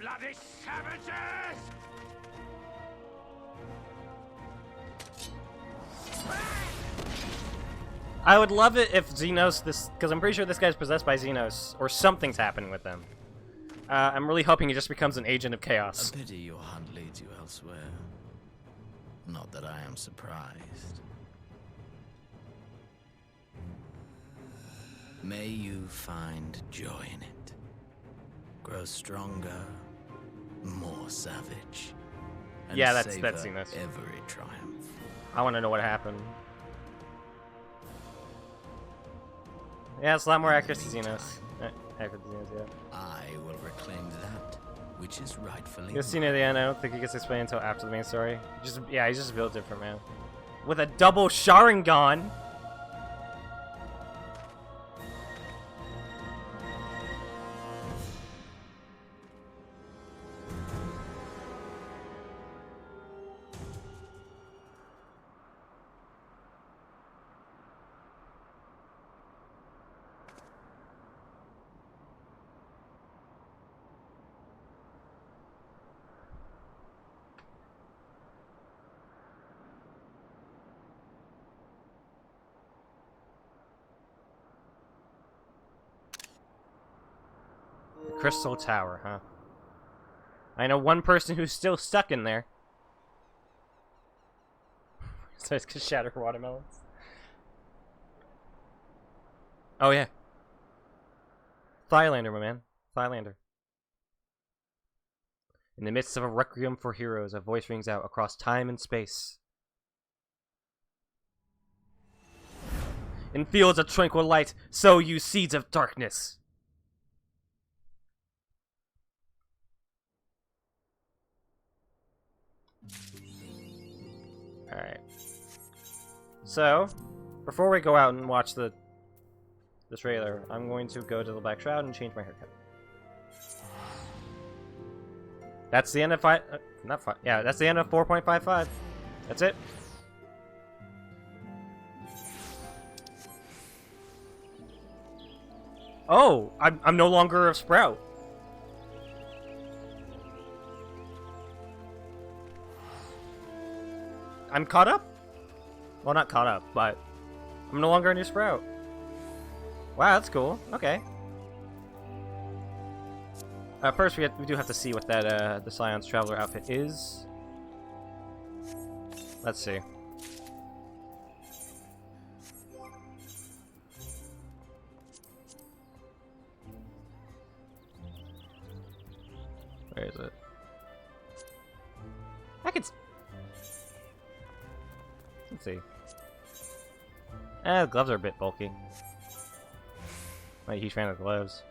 Bloody savages! I would love it if Xenos, because I'm pretty sure this guy's possessed by Xenos, or something's happening with him. I'm really hoping he just becomes an agent of chaos. A pity your hunt leads you elsewhere. Not that I am surprised. May you find joy in it. Grow stronger, more savage, and Yeah, that's savor seen this. every triumph. I want to know what happened. Yeah, it's a lot more accurate to Xenos. Accurate to Xenos, yeah. I will reclaim that which is rightfully You'll see near the end. I don't think he gets explained until after the main story. Yeah, he's just built different, man. With a double Sharingan. Crystal Tower, huh? I know one person who's still stuck in there. So it's 'cause shatter watermelons. Oh yeah. Thylander, my man. Thylander. In the midst of a requiem for heroes, a voice rings out across time and space. In fields of tranquil light, sow you seeds of darkness. Alright. So, before we go out and watch the trailer, I'm going to go to the Black Shroud and change my haircut. That's the end of that's the end of 4.55. That's it. Oh, I'm no longer a Sprout. I'm caught up? Well, not caught up, but I'm no longer a new Sprout. Wow, that's cool. Okay. First, we do have to see what that the Scion's Traveler outfit is. Let's see. Where is it? Let's see. The gloves are a bit bulky. Not a huge fan of the gloves.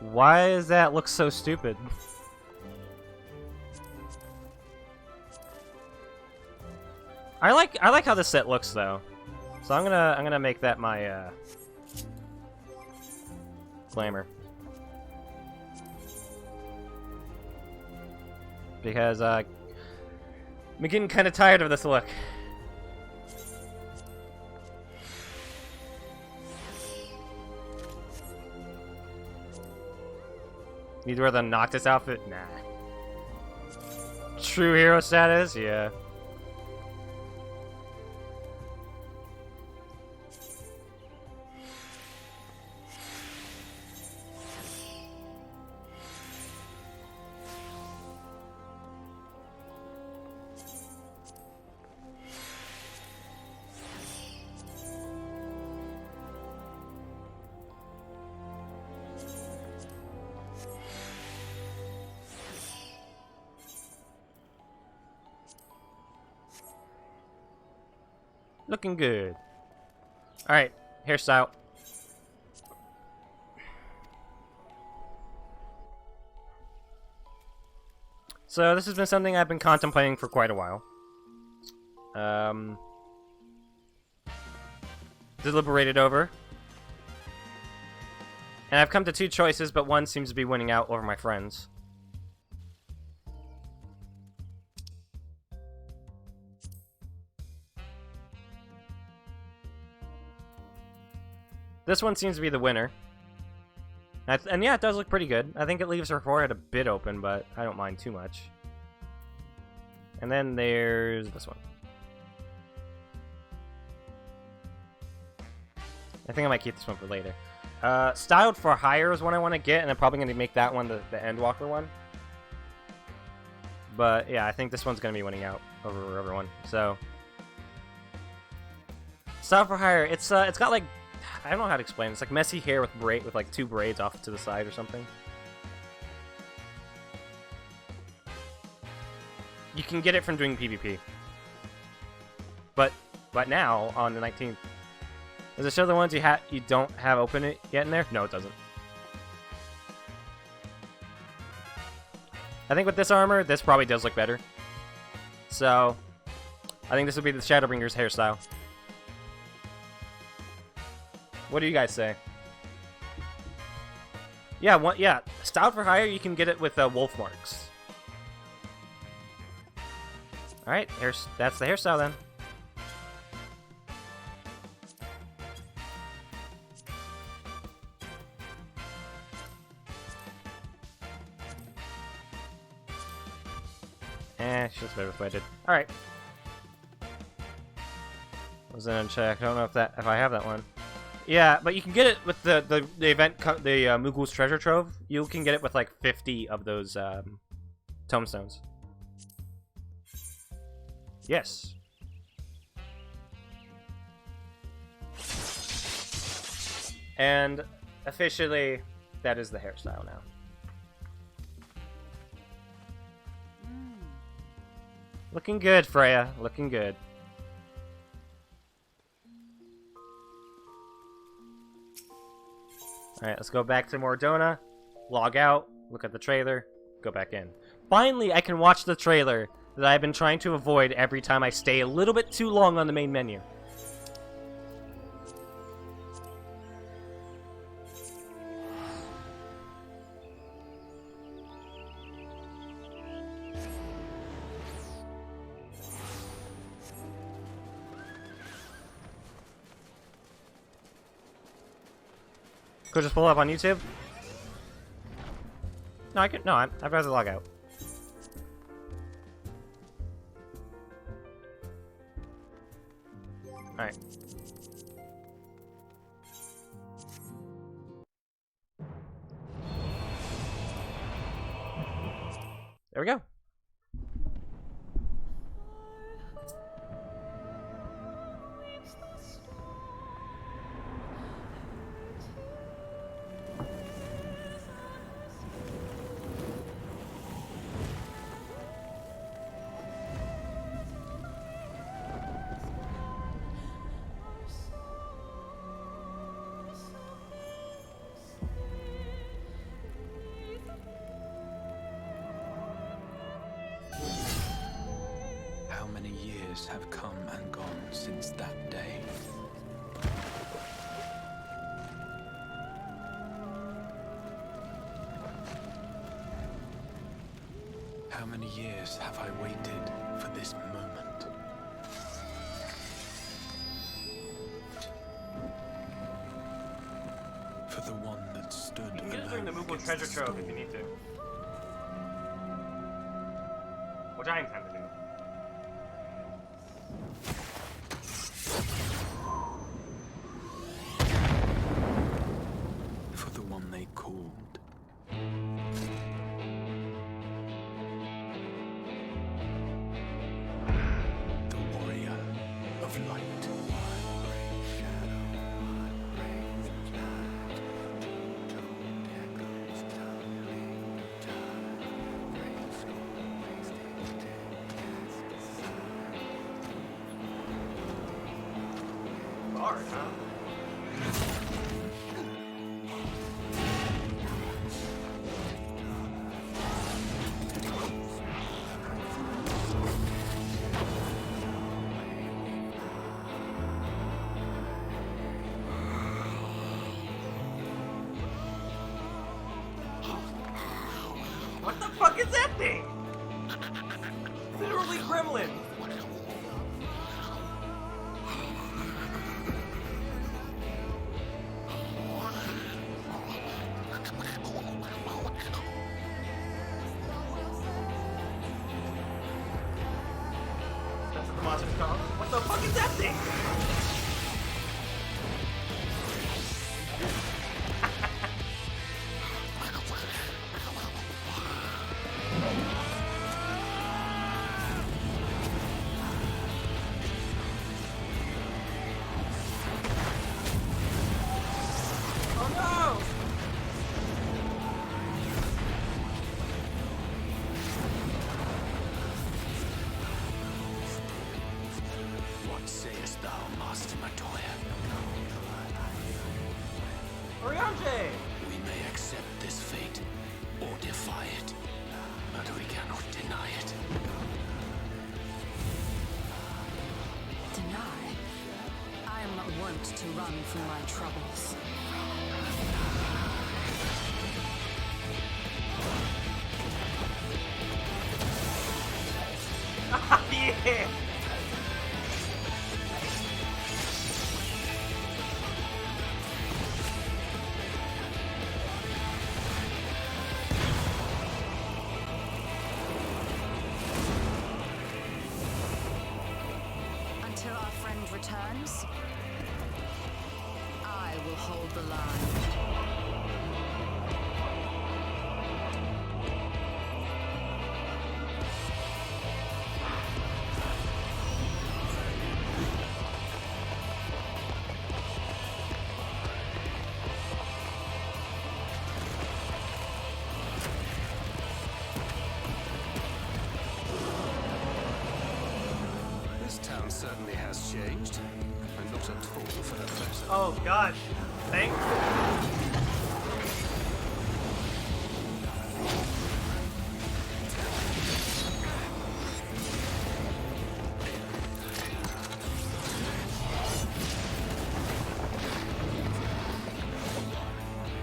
Why does that look so stupid? I like how the set looks though. So I'm gonna make that my glamour. Because I'm getting kinda tired of this look. Need to wear the Noctis outfit? Nah. True hero status? Yeah. Looking good. Alright, hairstyle. So this has been something I've been contemplating for quite a while. Deliberated over. And I've come to two choices, but one seems to be winning out over my friends. This one seems to be the winner. And yeah, it does look pretty good. I think it leaves her forehead a bit open, but I don't mind too much. And then there's this one. I think I might keep this one for later. Styled for Hire is one I want to get, and I'm probably going to make that one the Endwalker one. But yeah, I think this one's going to be winning out over everyone. So, Styled for Hire, it's got like, I don't know how to explain it. It's like messy hair with like 2 braids off to the side or something. You can get it from doing PvP. But now on the 19th, does it show the ones you don't have open it yet in there? No, it doesn't. I think with this armor, this probably does look better. So, I think this will be the Shadowbringers hairstyle. What do you guys say? Yeah, Styled for Hire, you can get it with wolf marks. Alright, that's the hairstyle then. She looks better if I did. Alright. Was it unchecked? I don't know if I have that one. Yeah, but you can get it with the event, the Moogul's Treasure Trove. You can get it with like 50 of those tomestones. Yes. And officially, that is the hairstyle now. Looking good, Freya. Looking good. Alright, let's go back to Mordona. Log out. Look at the trailer. Go back in. Finally, I can watch the trailer that I've been trying to avoid every time I stay a little bit too long on the main menu. Could just pull up on YouTube? No, I could. No, I'd rather log out. Alright. There we go. How many years have come and gone since that day? How many years have I waited for this moment? For the one that stood alone. You can get it during the Moogul Treasure Trove if you need to. Which I intend to do. For the one they called. The warrior of light. Hard, huh? What the fuck is that thing? Literally gremlin. That's what the monster's called. What the fuck is that thing? from my troubles. Yeah! Until our friend returns, I will hold the line. This town certainly has changed, and not at all for the better. Oh gosh, thank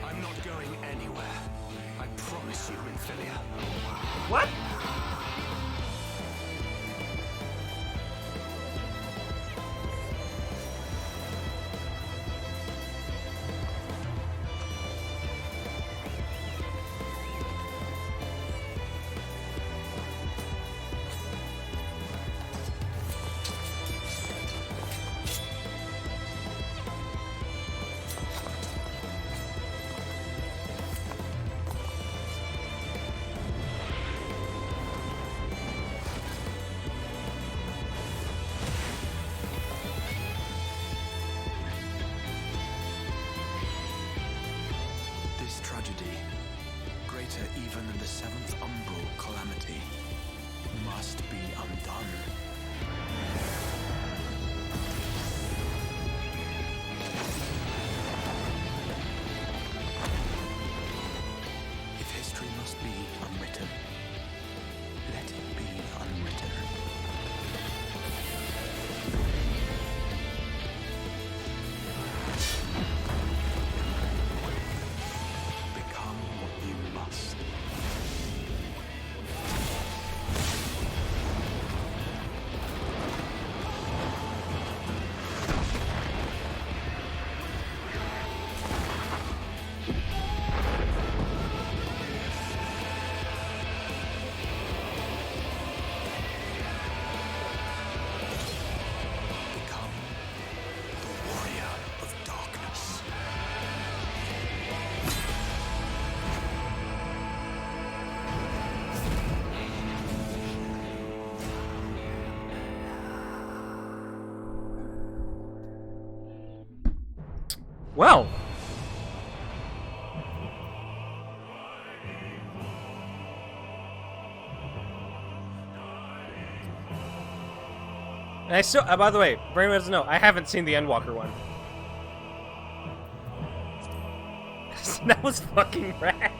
I'm not going anywhere. I promise you, Infilia. What? This tragedy, greater even than the seventh umbral calamity, must be undone. If history must be unwritten, let it be unwritten. Become what you must. Become the warrior of darkness. Well. And I still, by the way, for anyone who doesn't know, I haven't seen the Endwalker one. That was fucking rad.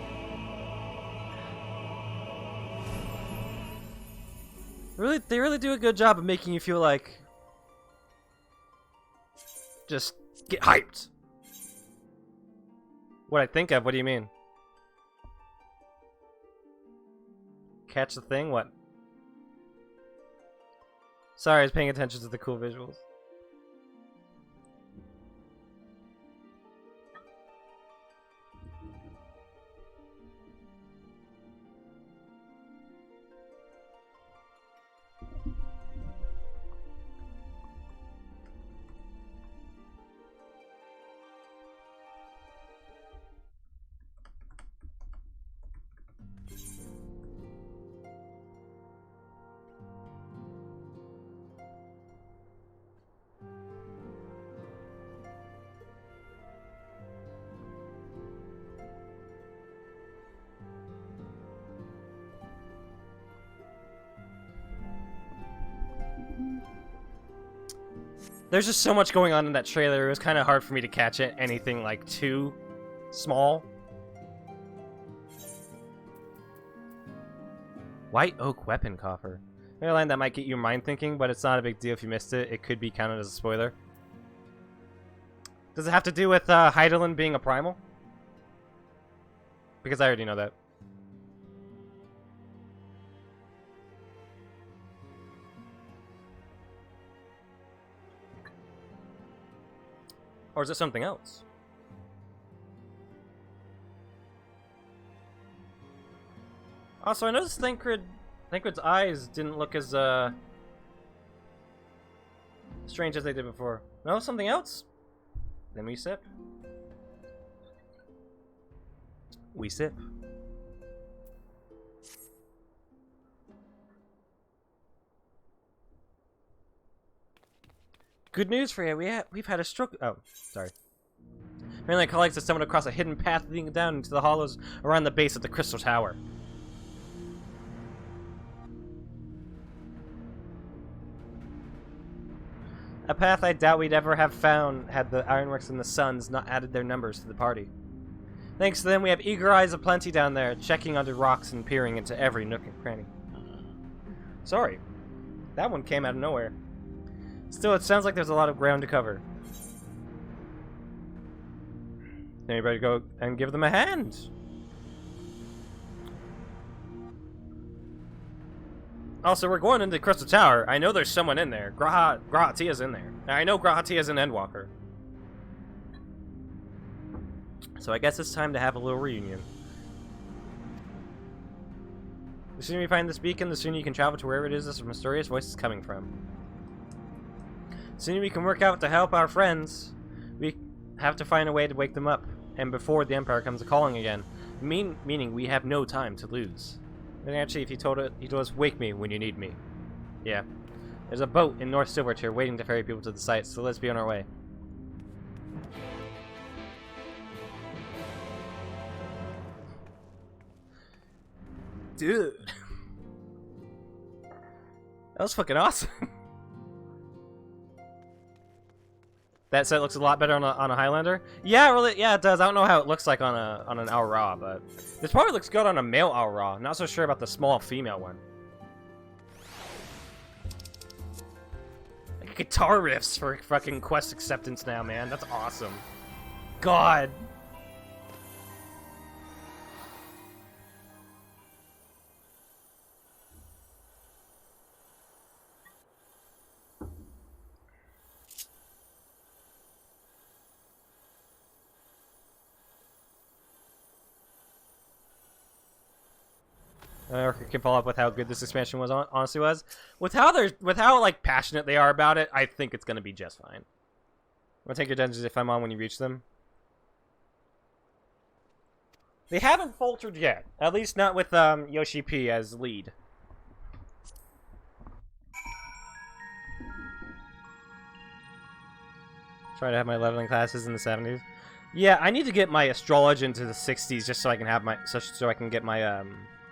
They really do a good job of making you feel like, just get hyped. What I think of? What do you mean? Catch the thing? What? Sorry, I was paying attention to the cool visuals. There's just so much going on in that trailer. It was kind of hard for me to catch it. Anything like too small. White oak weapon coffer. Airline that might get your mind thinking, but it's not a big deal if you missed it. It could be counted as a spoiler. Does it have to do with Hydaelyn being a primal? Because I already know that. Or is it something else? Also, I noticed Thancred's eyes didn't look as strange as they did before. No, something else? Then we sip. We sip. Good news for you. We've had a stroke. Oh, sorry. Apparently, colleagues have stumbled across a hidden path leading down into the hollows around the base of the Crystal Tower. A path I doubt we'd ever have found had the Ironworks and the Suns not added their numbers to the party. Thanks to them, we have eager eyes aplenty down there, checking under rocks and peering into every nook and cranny. Sorry. That one came out of nowhere. Still, it sounds like there's a lot of ground to cover. Anybody go and give them a hand? Also, we're going into Crystal Tower. I know there's someone in there. Grahatia's in there. I know Grahatia's an Endwalker. So I guess it's time to have a little reunion. The sooner we find this beacon, the sooner you can travel to wherever it is this mysterious voice is coming from. The sooner we can work out to help our friends, we have to find a way to wake them up. And before the Empire comes a-calling again. Meaning we have no time to lose. And actually, if he told us, wake me when you need me. Yeah. There's a boat in North Silverchair waiting to ferry people to the site, so let's be on our way. Dude. That was fucking awesome. That set looks a lot better on a Highlander. Yeah, really. Yeah, it does. I don't know how it looks like on an Al Ra, but this probably looks good on a male Al Ra. Not so sure about the small female one. Like guitar riffs for fucking quest acceptance now, man. That's awesome. God. Or can follow up with how good this expansion was honestly was. With how like passionate they are about it, I think it's gonna be just fine. I'm gonna take your dungeons if I'm on when you reach them. They haven't faltered yet, at least not with Yoshi P as lead. Try to have my leveling classes in the 70s. Yeah, I need to get my astrology into the 60s just so I can have my so I can get my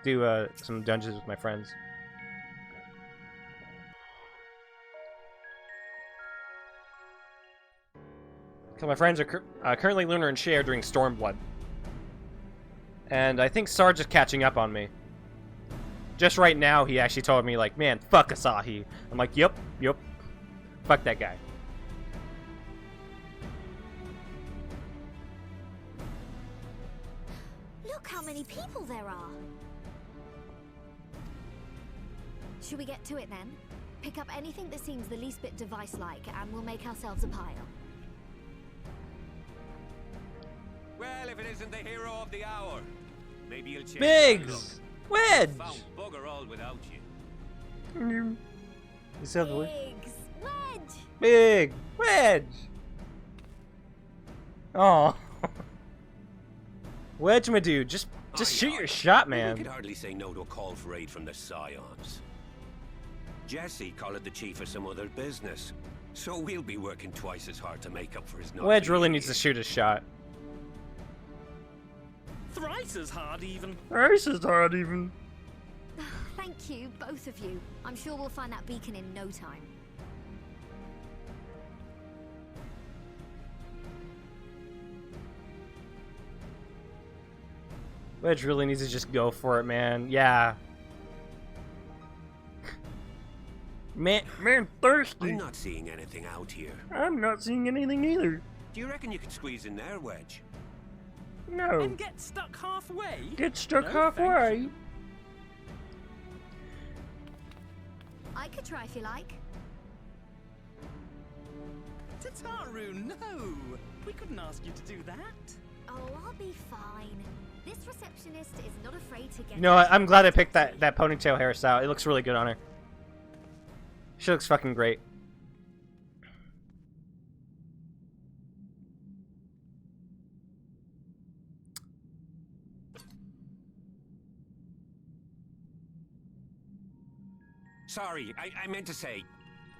do some dungeons with my friends. Because my friends are currently Lunar and Shay are doing Stormblood. And I think Sarge is catching up on me. Just right now, he actually told me, like, man, fuck Asahi. I'm like, yep. Fuck that guy. Look how many people there are. Should we get to it then? Pick up anything that seems the least bit device-like, and we'll make ourselves a pile. Well, if it isn't the hero of the hour, maybe you'll change. Biggs! Wedge! Found bugger all without you. Biggs! Wedge! Big! Wedge! Oh. Wedge, my dude, just shoot your shot, man. We could hardly say no to a call for aid from the Scions. Jesse collared the chief of some other business, so we'll be working twice as hard to make up for his not Wedge being really here. needs to shoot a shot. Thrice as hard, even. Thrice as hard, even. Thank you, both of you. I'm sure we'll find that beacon in no time. Wedge really needs to just go for it, man. Yeah. Man, thirsty. I'm not seeing anything out here. I'm not seeing anything either. Do you reckon you could squeeze in there, Wedge? No. And get stuck halfway? Get stuck No, halfway. I could try if you like. Tataru, no! We couldn't ask you to do that. Oh, I'll be fine. This receptionist is not afraid to get... You know what? I'm glad I picked that ponytail hairstyle. It looks really good on her. She looks fucking great. Sorry, I meant to say,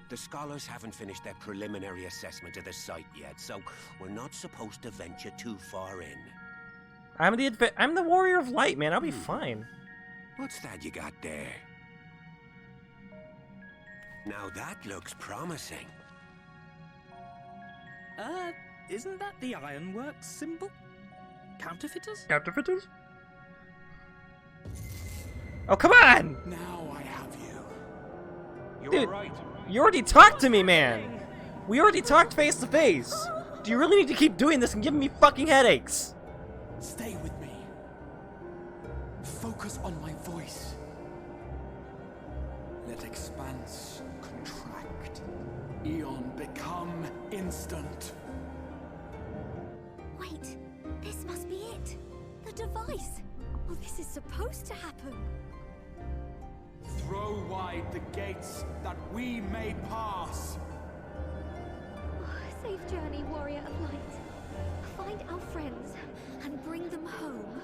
the scholars haven't finished their preliminary assessment of the site yet, so we're not supposed to venture too far in. I'm the warrior of light, man. I'll be fine. What's that you got there? Now that looks promising. Isn't that the Ironworks symbol? Counterfeiters? Counterfeiters? Oh, come on! Now I have you. Dude, you already talked to me, man! We already talked face to face! Do you really need to keep doing this and giving me fucking headaches? Stay with me. Focus on my voice. Let expanse contract. Eon become instant. Wait, this must be it. The device. Well, this is supposed to happen. Throw wide the gates that we may pass. Safe journey, warrior of light. Find our friends and bring them home.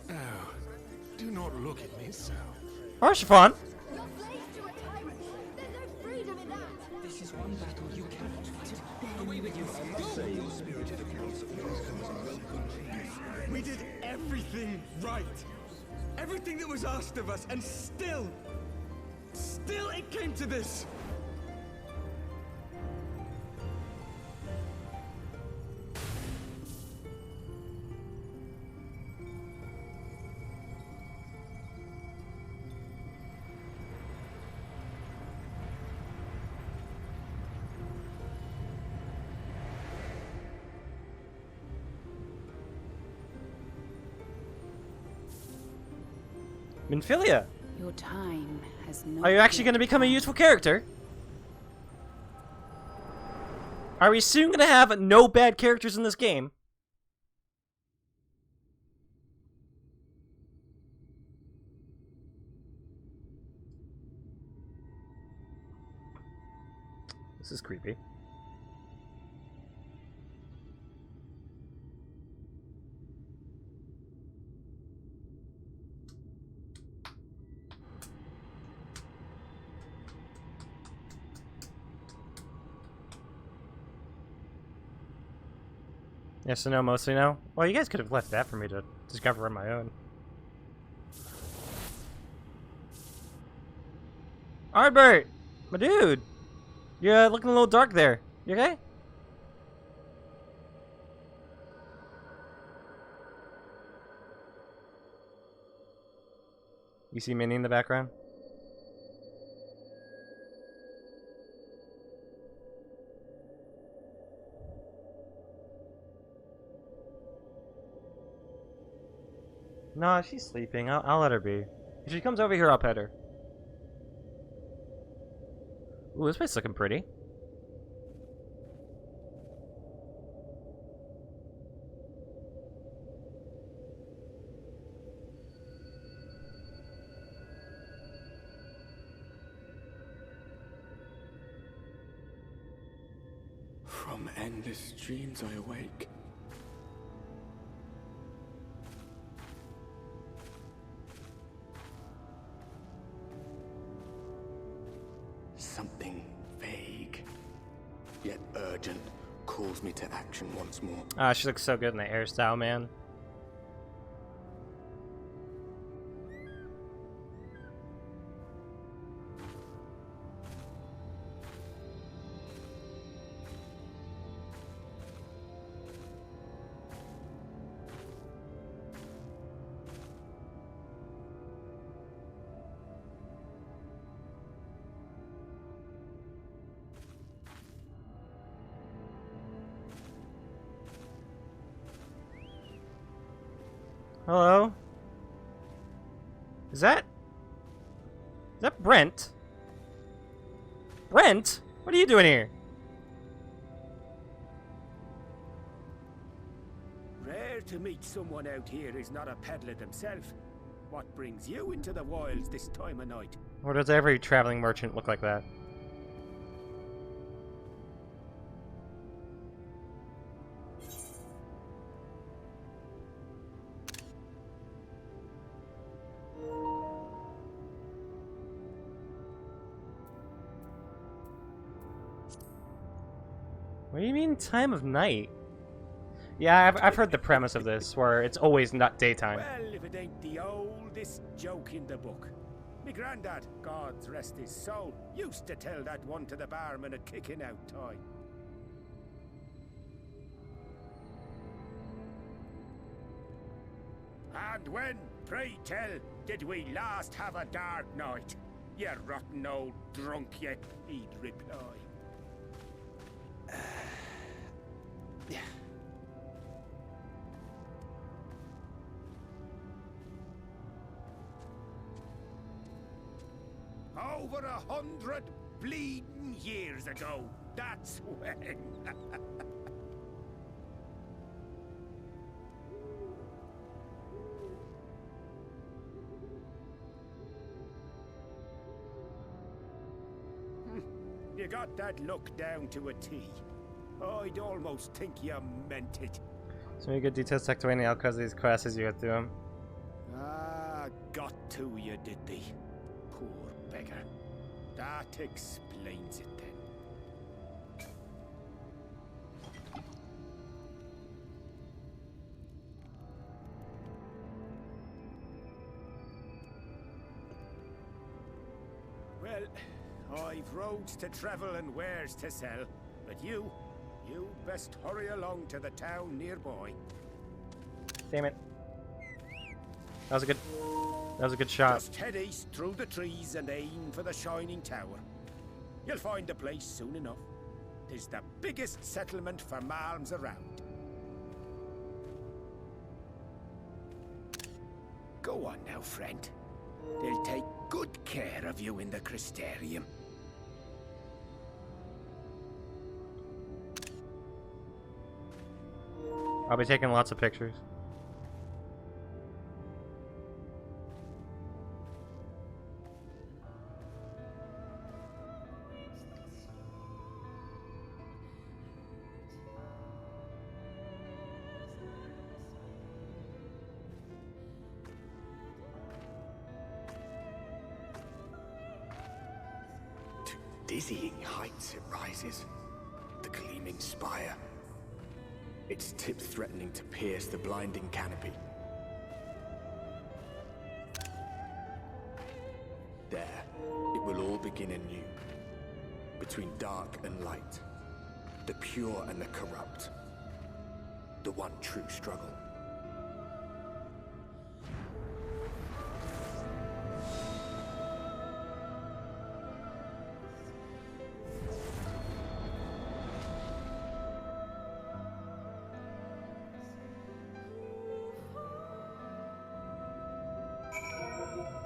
Oh, do not look at me so. Arshifon! This is one battle you cannot fight. Away with you. We did everything right. Everything that was asked of us, and still it came to this. Minfilia! Your time has not Are you actually going to become a useful character? Are we soon going to have no bad characters in this game? This is creepy. Yes and no, mostly no. Well, you guys could have left that for me to discover on my own. Ardbert! My dude! You're looking a little dark there. You okay? You see Minnie in the background? Nah, she's sleeping. I'll let her be. If she comes over here, I'll pet her. Ooh, this place is looking pretty. From endless dreams I awake. Something vague, yet urgent, calls me to action once more. Ah, she looks so good in the hairstyle, man. Hello? Is that Brent? Brent? What are you doing here? Rare to meet someone out here who's not a peddler themselves. What brings you into the wilds this time of night? Or does every traveling merchant look like that? What do you mean time of night? Yeah, I've heard the premise of this, where it's always not daytime. Well, if it ain't the oldest joke in the book. Me granddad, God's rest his soul, used to tell that one to the barman at kicking out time. And when, pray tell, did we last have a dark night? You rotten old drunk, you, he'd reply. Over 100 bleeding years ago, that's when. You got that look down to a T. I'd almost think you meant it. So many good details tucked away in the alcoves of these classes you went through them. Ah, got to you, did they? Poor beggar. That explains it then. Well, I've roads to travel and wares to sell, but you best hurry along to the town nearby. Damn it. That was a good shot. Just head east through the trees and aim for the Shining Tower. You'll find the place soon enough. Tis the biggest settlement for malms around. Go on now, friend. They'll take good care of you in the Crystarium. I'll be taking lots of pictures. To dizzying heights it rises, the gleaming spire. Its tip threatening to pierce the blinding canopy. There, it will all begin anew. Between dark and light. The pure and the corrupt. The one true struggle.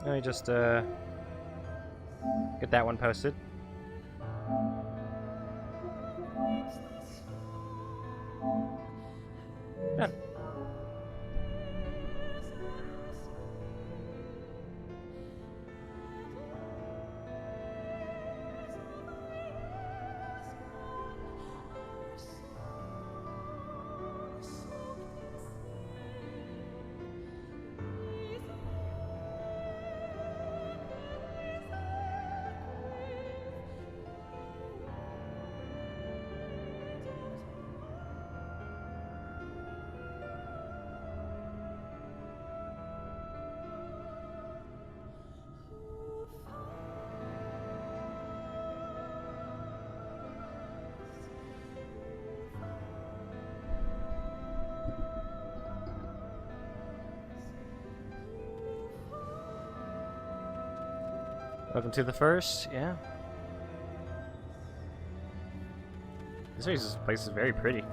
Let me just get that one posted. Done. Welcome to the first, yeah. This place is very pretty.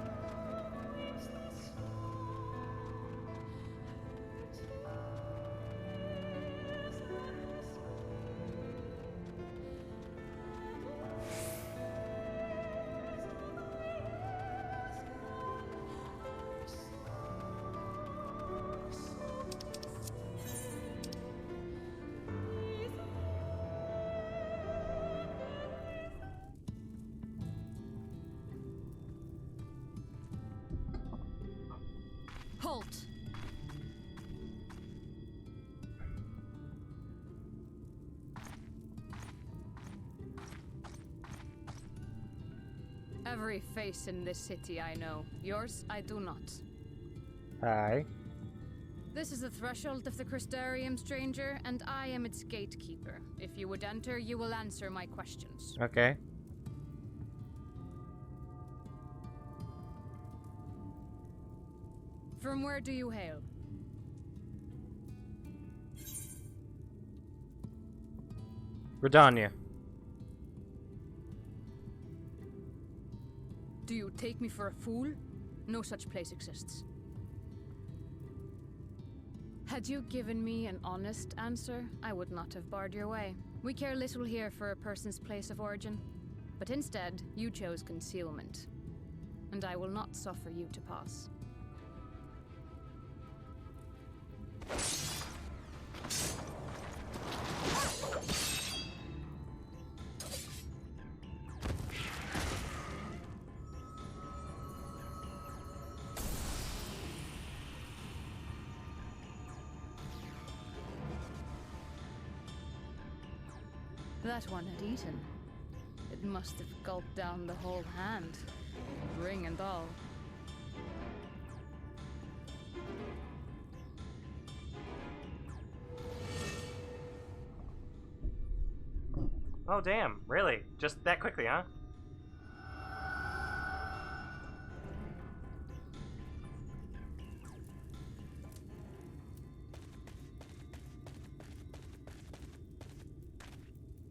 Halt! Every face in this city I know. Yours, I do not. Hi. This is the threshold of the Crystarium, stranger, and I am its gatekeeper. If you would enter, you will answer my questions. Okay. From where do you hail? Redania. Do you take me for a fool? No such place exists. Had you given me an honest answer, I would not have barred your way. We care little here for a person's place of origin. But instead, you chose concealment. And I will not suffer you to pass. That one had eaten. It must have gulped down the whole hand, ring and all. Oh damn, really? Just that quickly, huh?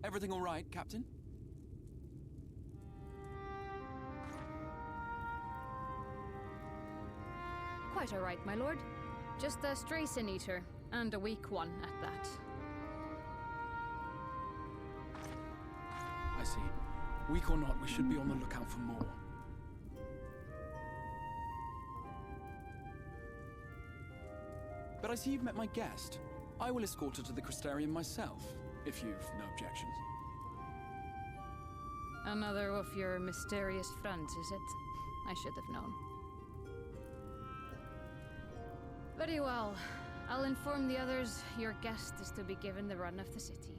Everything all right, Captain? Quite all right, my lord. Just a stray sin eater, and a weak one at that. I see. Weak or not, we should be on the lookout for more. But I see you've met my guest. I will escort her to the Crystarium myself, if you've no objections. Another of your mysterious friends, is it? I should have known. Very well. I'll inform the others your guest is to be given the run of the city.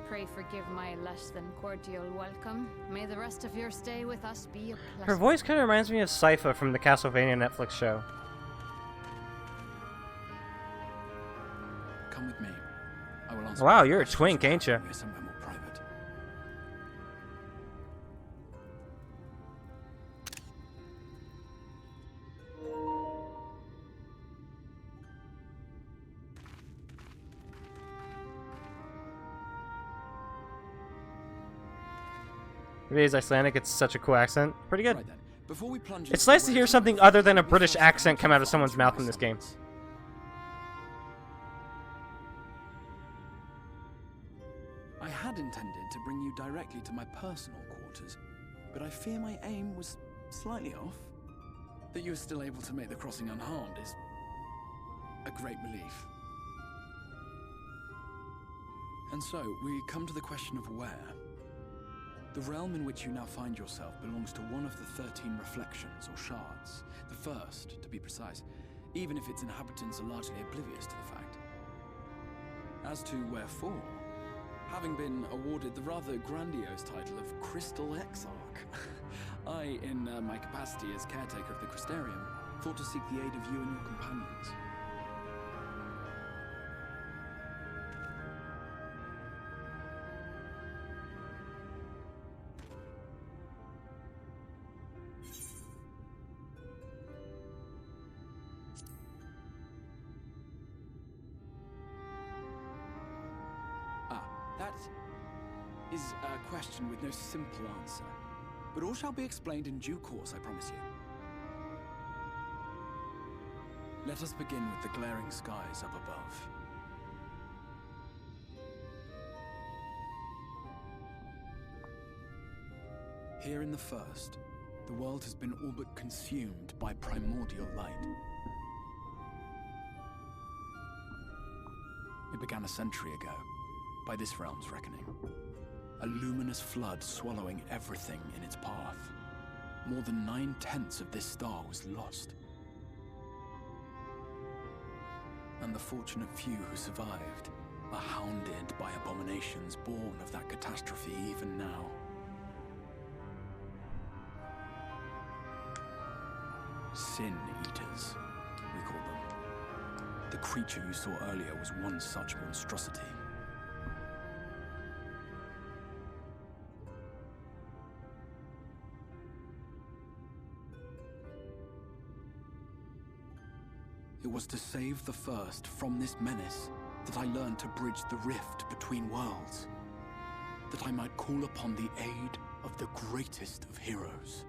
Pray forgive my less than cordial welcome. May the rest of your stay with us be a pleasant... Her voice kind of reminds me of Sypha from the Castlevania Netflix show. Come with me. I will answer. Wow, you're a twink, ain't you? Somewhere more private. It is Icelandic, it's such a cool accent. Pretty good. Right then. Before we plunge It's nice to hear something other than a British accent come out of someone's mouth in this game. I had intended to bring you directly to my personal quarters, but I fear my aim was slightly off. That you are still able to make the crossing unharmed is a great relief. And so, we come to the question of where. The realm in which you now find yourself belongs to one of the 13 reflections, or shards. The first, to be precise, even if its inhabitants are largely oblivious to the fact. As to wherefore, having been awarded the rather grandiose title of Crystal Exarch, I, in my capacity as caretaker of the Crystarium, thought to seek the aid of you and your companions. That is a question with no simple answer. But all shall be explained in due course, I promise you. Let us begin with the glaring skies up above. Here in the First, the world has been all but consumed by primordial light. It began a century ago, by this realm's reckoning. A luminous flood swallowing everything in its path. More than 9/10 of this star was lost. And the fortunate few who survived are hounded by abominations born of that catastrophe even now. Sin Eaters, we call them. The creature you saw earlier was one such monstrosity. It was to save the First from this menace that I learned to bridge the rift between worlds. That I might call upon the aid of the greatest of heroes.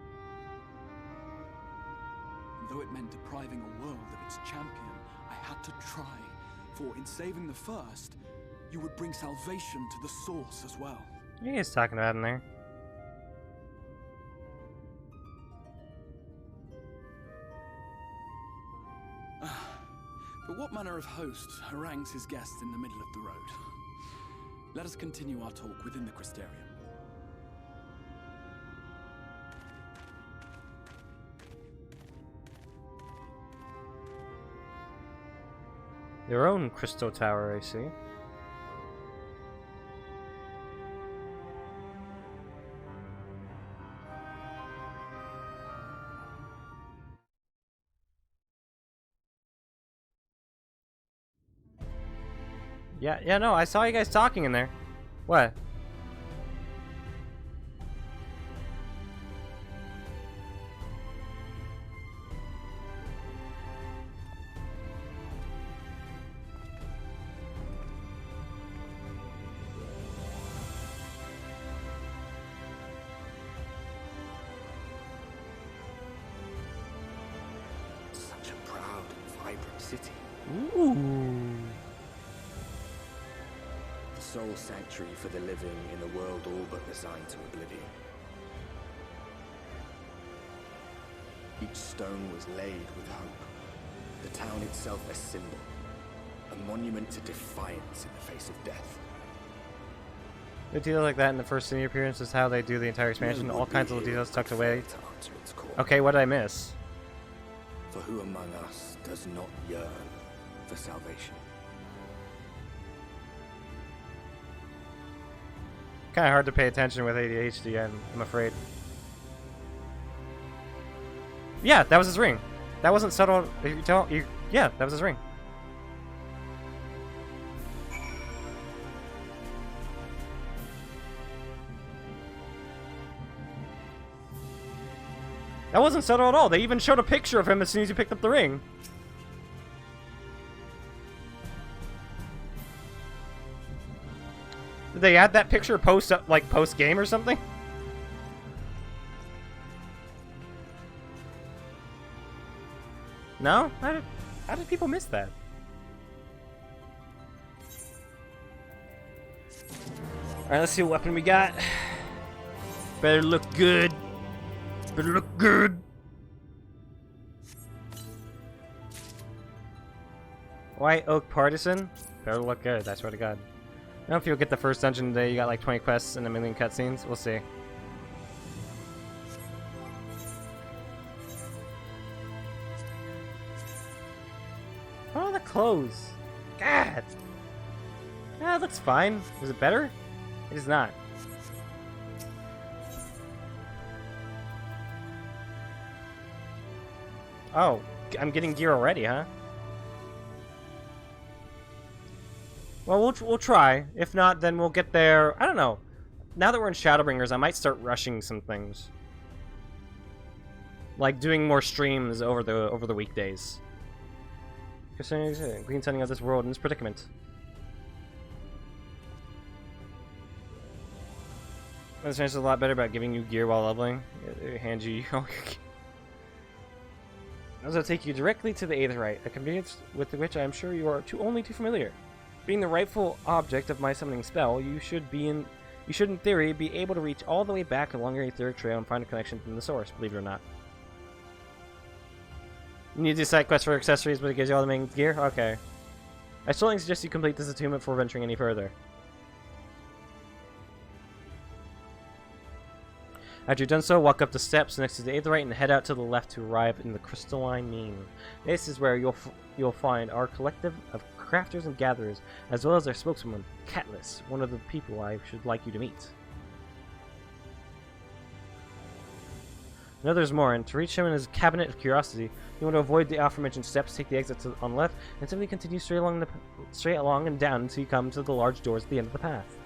And though it meant depriving a world of its champion, I had to try. For in saving the First, you would bring salvation to the source as well. What are you guys talking about in there? But what manner of host harangues his guests in the middle of the road? Let us continue our talk within the Crystarium. Their own crystal tower, I see. Yeah, no, I saw you guys talking in there. What? Such a proud and vibrant city. Ooh. Sole sanctuary for the living in a world all but resigned to oblivion. Each stone was laid with hope. The town itself a symbol, a monument to defiance in the face of death. Good details like that in the first city appearance is how they do the entire expansion. All kinds of little details tucked away. Okay, what did I miss? For who among us does not yearn for salvation? Kind of hard to pay attention with ADHD, I'm afraid. Yeah, that was his ring. That wasn't subtle. Yeah, that was his ring. That wasn't subtle at all. They even showed a picture of him as soon as he picked up the ring. Did they add that picture post game or something? No? How did people miss that? Alright, let's see what weapon we got. Better look good. Better look good. White Oak Partisan. Better look good, I swear to God. I don't know if you'll get the first dungeon today. You got like 20 quests and a million cutscenes. We'll see. Oh, the clothes. God. Ah, it looks fine. Is it better? It is not. Oh, I'm getting gear already, huh? Well, we'll try. If not, then we'll get there. I don't know. Now that we're in Shadowbringers, I might start rushing some things, like doing more streams over the weekdays. Concerning clean setting of this world in this predicament. This is a lot better about giving you gear while leveling. It hands you all your gear. This will take you directly to the Aetherite, a convenience with which I am sure you are only too familiar. Being the rightful object of my summoning spell, you should in theory be able to reach all the way back along your etheric trail and find a connection from the source, believe it or not. You need to do side quests for accessories, but it gives you all the main gear? Okay. I strongly suggest you complete this attunement before venturing any further. After you've done so, walk up the steps next to the Aetherite and head out to the left to arrive in the Crystalline Mean. This is where you'll find our collective of crafters and gatherers, as well as their spokeswoman, Catelys, one of the people I should like you to meet. Know there's more, and to reach him in his cabinet of curiosity, you want to avoid the aforementioned steps, take the exit on the left, and simply continue straight along and down until you come to the large doors at the end of the path.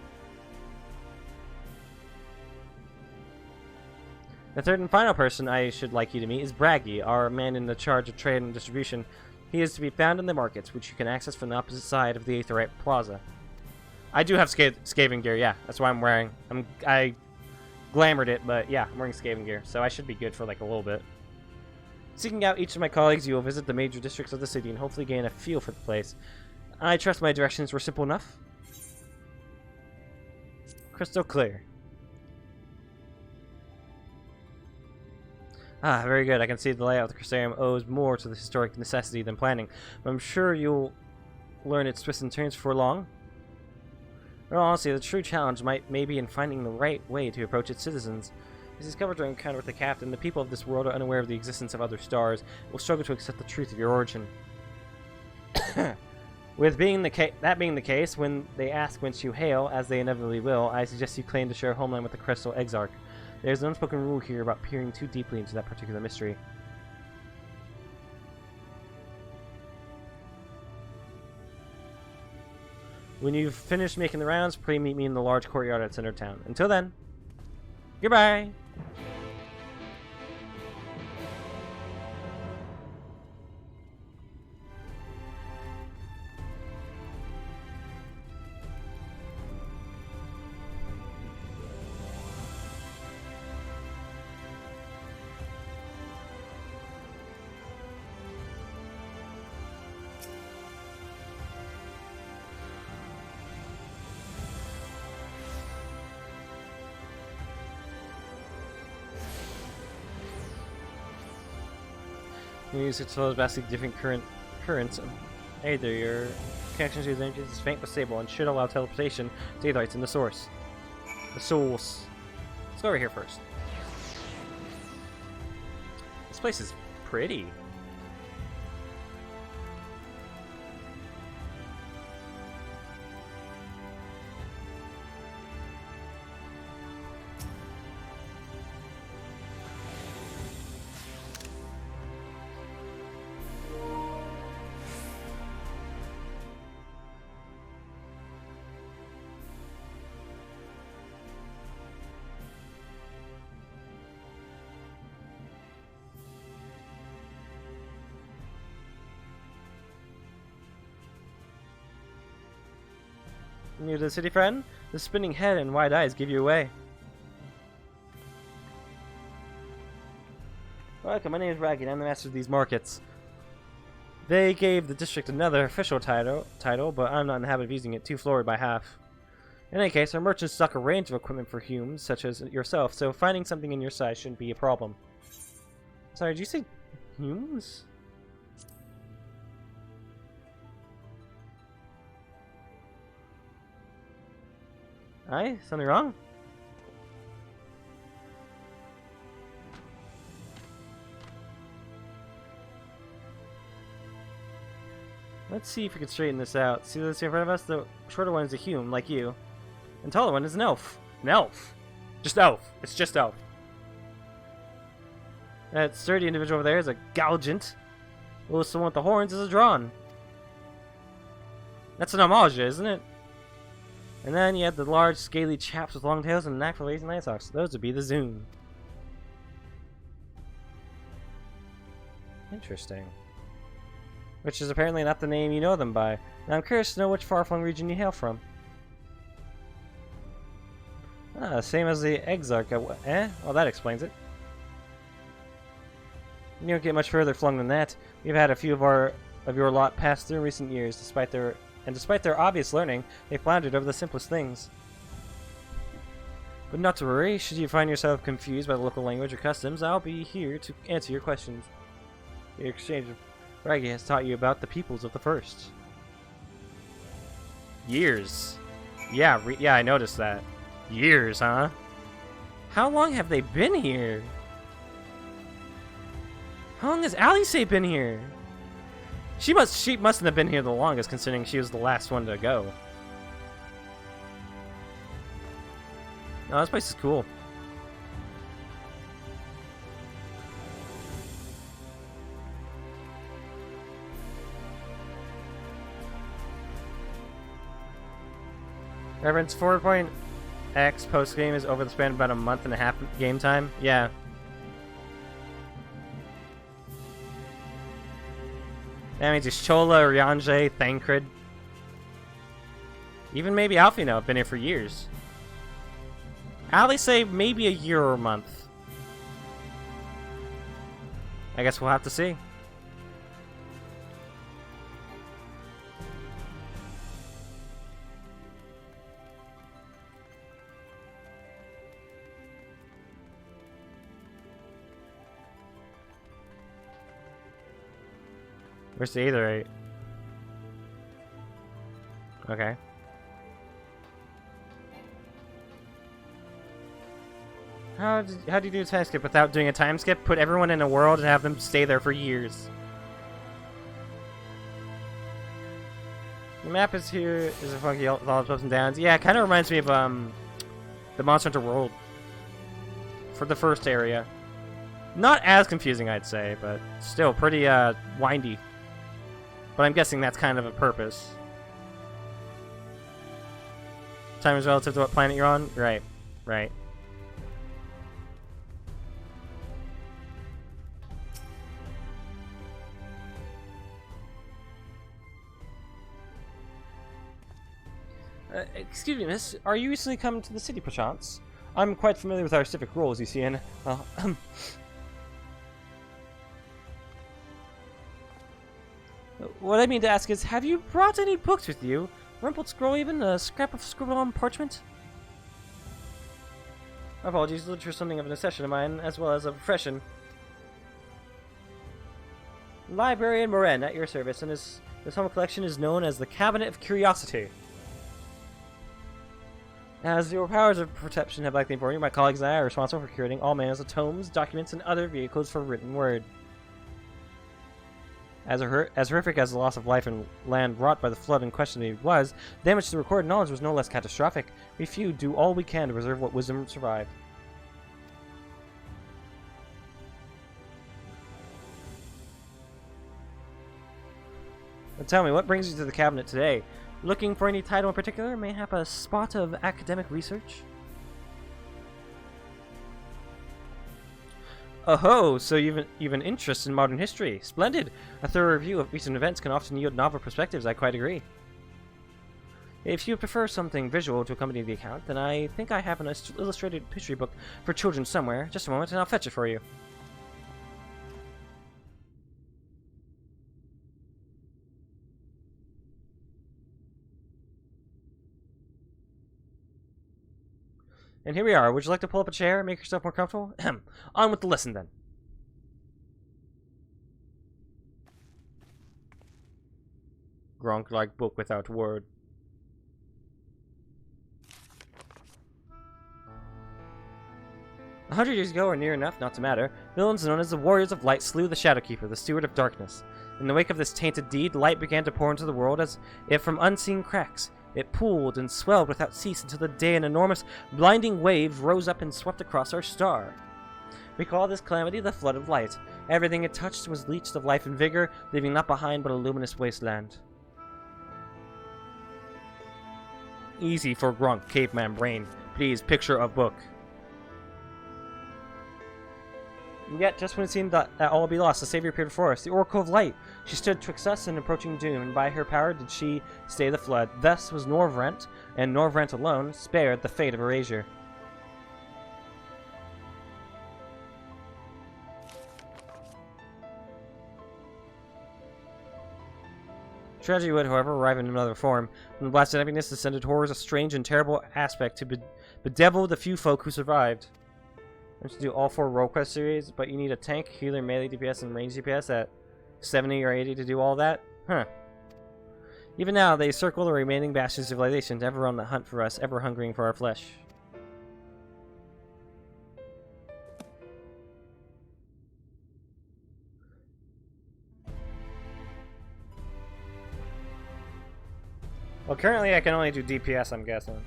The third and final person I should like you to meet is Braggy, our man in the charge of trade and distribution. He is to be found in the markets, which you can access from the opposite side of the Aetherite Plaza. I do have Skaven gear, yeah. That's why I'm wearing. I glamored it, but yeah, I'm wearing Skaven gear, so I should be good for like a little bit. Seeking out each of my colleagues, you will visit the major districts of the city and hopefully gain a feel for the place. I trust my directions were simple enough. Crystal clear. Ah, very good. I can see the layout of the Crystarium owes more to the historic necessity than planning, but I'm sure you'll learn its twists and turns before long. In all honesty, the true challenge may be in finding the right way to approach its citizens. As discovered during encounter with the captain, the people of this world are unaware of the existence of other stars and will struggle to accept the truth of your origin. With that being the case, when they ask whence you hail, as they inevitably will, I suggest you claim to share a homeland with the Crystal Exarch. There's an unspoken rule here about peering too deeply into that particular mystery. When you've finished making the rounds, please meet me in the large courtyard at Center Town. Until then, goodbye! You use it to those vastly different currents of either your connections to the energies is faint but stable and should allow teleportation to the lights in the source. The source. Let's go over here first. This place is pretty. New to the city, friend? The spinning head and wide eyes give you away. Welcome, my name is Raggy and I'm the master of these markets. They gave the district another official title, but I'm not in the habit of using it, too florid by half. In any case, our merchants stock a range of equipment for humans, such as yourself, so finding something in your size shouldn't be a problem. Sorry, did you say humans? Aye? Something wrong? Let's see if we can straighten this out. See this here in front of us? The shorter one is a human, like you. And the taller one is an elf. An elf! Just elf. It's just elf. That sturdy individual over there is a Galgant. Well, the one with the horns is a Drawn. That's an homage, isn't it? And then you have the large, scaly chaps with long tails and a knack for raising night hawks. Those would be the Zoom. Interesting. Which is apparently not the name you know them by. Now I'm curious to know which far-flung region you hail from. Ah, same as the Exarch. Well, that explains it. You don't get much further flung than that. We've had a few of your lot pass through in recent years. Despite their obvious learning, they floundered over the simplest things. But not to worry. Should you find yourself confused by the local language or customs, I'll be here to answer your questions. The exchange of Raggy has taught you about the peoples of the first. Years. Yeah, I noticed that. Years, huh? How long have they been here? How long has Alice been here? She mustn't have been here the longest, considering she was the last one to go. No, this place is cool. Reference 4.x post-game is over the span of about a month and a half game time. Yeah. That means it's Chola, Ryanje, Thancred. Even maybe Alfino have been here for years. Alice say maybe a year or a month. I guess we'll have to see. Where's the Aetherite? Okay. How do you do a time skip without doing a time skip? Put everyone in a world and have them stay there for years. The map is here. Is a funky with all its ups and downs. Yeah, it kind of reminds me of the Monster Hunter World for the first area. Not as confusing, I'd say, but still pretty windy. But I'm guessing that's kind of a purpose. Time is relative to what planet you're on? Right. Right. Excuse me, miss. Are you recently come to the city, perchance? I'm quite familiar with our civic roles, you see, and, well, what I mean to ask is, have you brought any books with you? Rumpled scroll even? A scrap of scribbled on parchment? My apologies, literature is something of an obsession of mine, as well as a profession. Librarian Moren, at your service, and this home collection is known as the Cabinet of Curiosity. As your powers of perception have likely informed you, my colleagues and I are responsible for curating all manners of tomes, documents, and other vehicles for written word. As horrific as the loss of life and land wrought by the flood in question was, damage to the recorded knowledge was no less catastrophic. We few do all we can to preserve what wisdom survived. But tell me, what brings you to the cabinet today? Looking for any title in particular? Mayhap a spot of academic research? Oh, so you've an interest in modern history. Splendid! A thorough review of recent events can often yield novel perspectives, I quite agree. If you prefer something visual to accompany the account, then I think I have an illustrated history book for children somewhere. Just a moment and I'll fetch it for you. And here we are. Would you like to pull up a chair and make yourself more comfortable? On with the lesson, then. Gronk-like book without word. A 100 years ago, or near enough not to matter, villains known as the Warriors of Light slew the Shadowkeeper, the Steward of Darkness. In the wake of this tainted deed, light began to pour into the world as if from unseen cracks. It pooled and swelled without cease until the day an enormous, blinding wave rose up and swept across our star. We call this calamity the Flood of Light. Everything it touched was leached of life and vigor, leaving naught behind but a luminous wasteland. Easy for Gronk, caveman brain. Please, picture of book. And yet, just when it seemed that all would be lost, the Savior appeared before us, the Oracle of Light. She stood twixt us and approaching doom, and by her power did she stay the flood. Thus was Norvrent, and Norvrent alone, spared the fate of erasure. Tragedy would, however, arrive in another form, when the blasted emptiness descended horrors of strange and terrible aspect to bedevil the few folk who survived. I'm to do all 4 role quest series, but you need a tank, healer, melee DPS, and range DPS at 70 or 80 to do all that? Huh. Even now, they circle the remaining bastions of civilization, ever on the hunt for us, ever hungering for our flesh. Well, currently I can only do DPS, I'm guessing,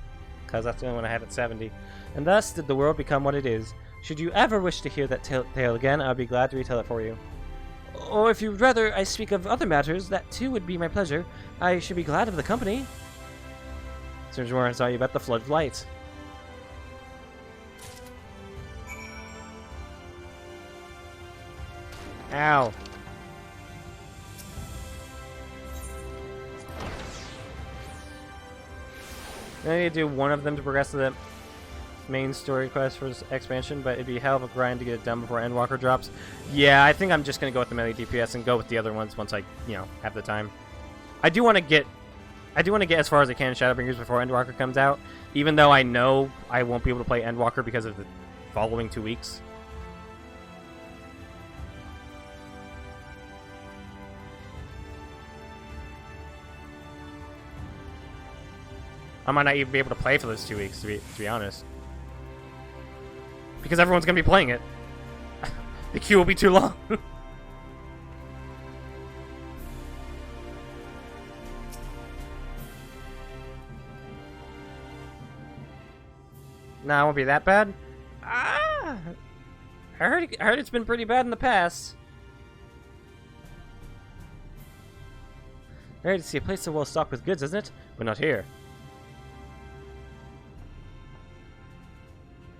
because that's the only one I had at 70. And thus did the world become what it is. Should you ever wish to hear that tale again, I'll be glad to retell it for you. Or if you'd rather I speak of other matters, that too would be my pleasure. I should be glad of the company. Search more and saw you about the flood of light. Ow. I need to do one of them to progress to the main story quest for this expansion, but it'd be a hell of a grind to get it done before Endwalker drops. Yeah, I think I'm just gonna go with the melee DPS and go with the other ones once I, have the time. I do want to get as far as I can in Shadowbringers before Endwalker comes out, even though I know I won't be able to play Endwalker because of the following 2 weeks. I might not even be able to play for those 2 weeks, to be honest. Because everyone's going to be playing it. The queue will be too long. Nah, it won't be that bad. I heard it's been pretty bad in the past. Ready to see a place so well stocked with goods, isn't it? But not here.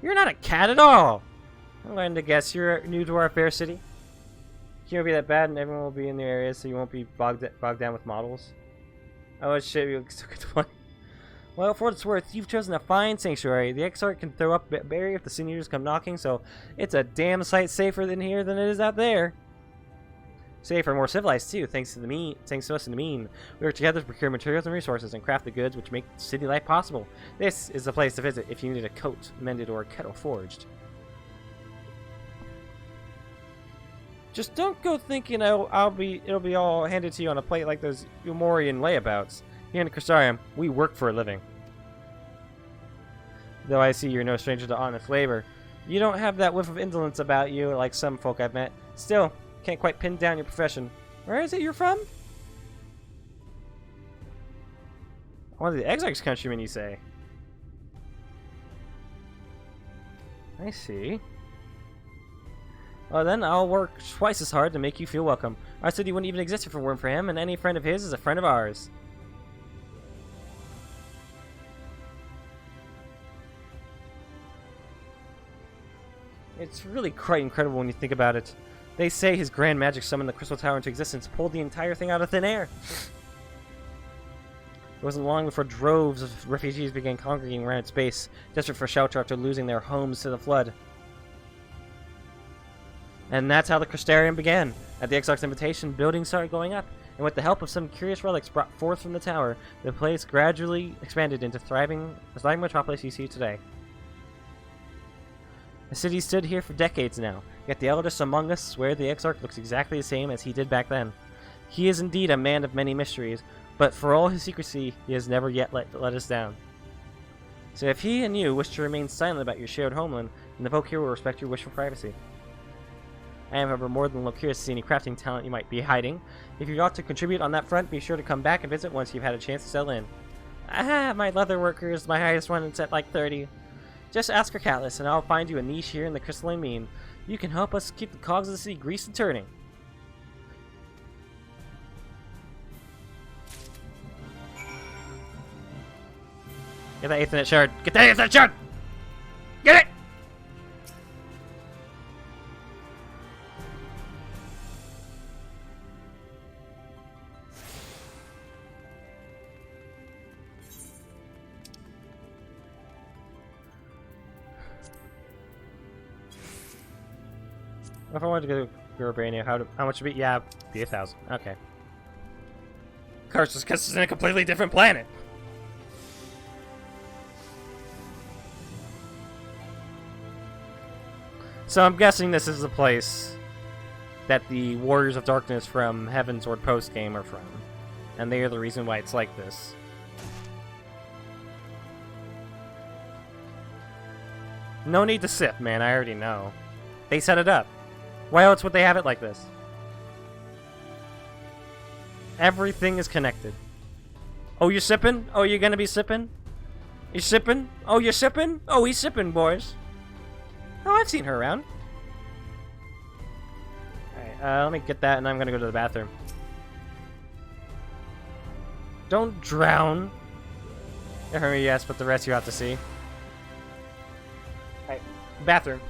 You're not a cat at all! I'm going to guess you're new to our fair city. It won't be that bad and everyone will be in their areas so you won't be bogged down with models. Oh shit, you still get to play. Well, for what it's worth, you've chosen a fine sanctuary. The Exarch can throw up a barrier if the sin eaters come knocking, so it's a damn sight safer than here than it is out there. Safer, more civilized too, thanks to us in the mean. We work together to procure materials and resources and craft the goods which make city life possible. This is the place to visit if you need a coat mended or a kettle forged. Just don't go thinking it'll be all handed to you on a plate like those Umorian layabouts. Here in the Crystarium, we work for a living. Though I see you're no stranger to honest labor, you don't have that whiff of indolence about you like some folk I've met. Still, can't quite pin down your profession. Where is it you're from? One of the Exarch's countrymen, you say? I see. Well then, I'll work twice as hard to make you feel welcome. Our city wouldn't even exist if it weren't for him, and any friend of his is a friend of ours. It's really quite incredible when you think about it. They say his grand magic summoned the Crystal Tower into existence, pulled the entire thing out of thin air. It wasn't long before droves of refugees began congregating around its base, desperate for shelter after losing their homes to the flood. And that's how the Crystarium began. At the Exarch's invitation, buildings started going up, and with the help of some curious relics brought forth from the tower, the place gradually expanded into the thriving metropolis you see today. The city stood here for decades now, yet the eldest among us swear the Exarch looks exactly the same as he did back then. He is indeed a man of many mysteries, but for all his secrecy, he has never yet let us down. So if he and you wish to remain silent about your shared homeland, then the folk here will respect your wish for privacy. I am, however, more than curious to see any crafting talent you might be hiding. If you ought to contribute on that front, be sure to come back and visit once you've had a chance to settle in. Ah, my leather worker is my highest one, it's at like 30. Just ask for Callus, and I'll find you a niche here in the crystalline mean. You can help us keep the cogs of the city greased and turning. Get that Aethernet shard! Get that Aethernet shard! Get it! If I wanted to go Urbania, how much would it be? Yeah, be 1,000. Okay. Of course, it's because it's in a completely different planet. So I'm guessing this is the place that the Warriors of Darkness from Heaven's Sword Post game are from. And they are the reason why it's like this. No need to sip, man. I already know. They set it up. Why else would they have it like this? Everything is connected. Oh, you're sipping? Oh, you're gonna be sipping? You sipping? Oh, you're sipping? Oh, he's sipping, boys. Oh, I've seen her around. Alright, let me get that and I'm gonna go to the bathroom. Don't drown. Yes, but the rest you have to see. Alright, bathroom.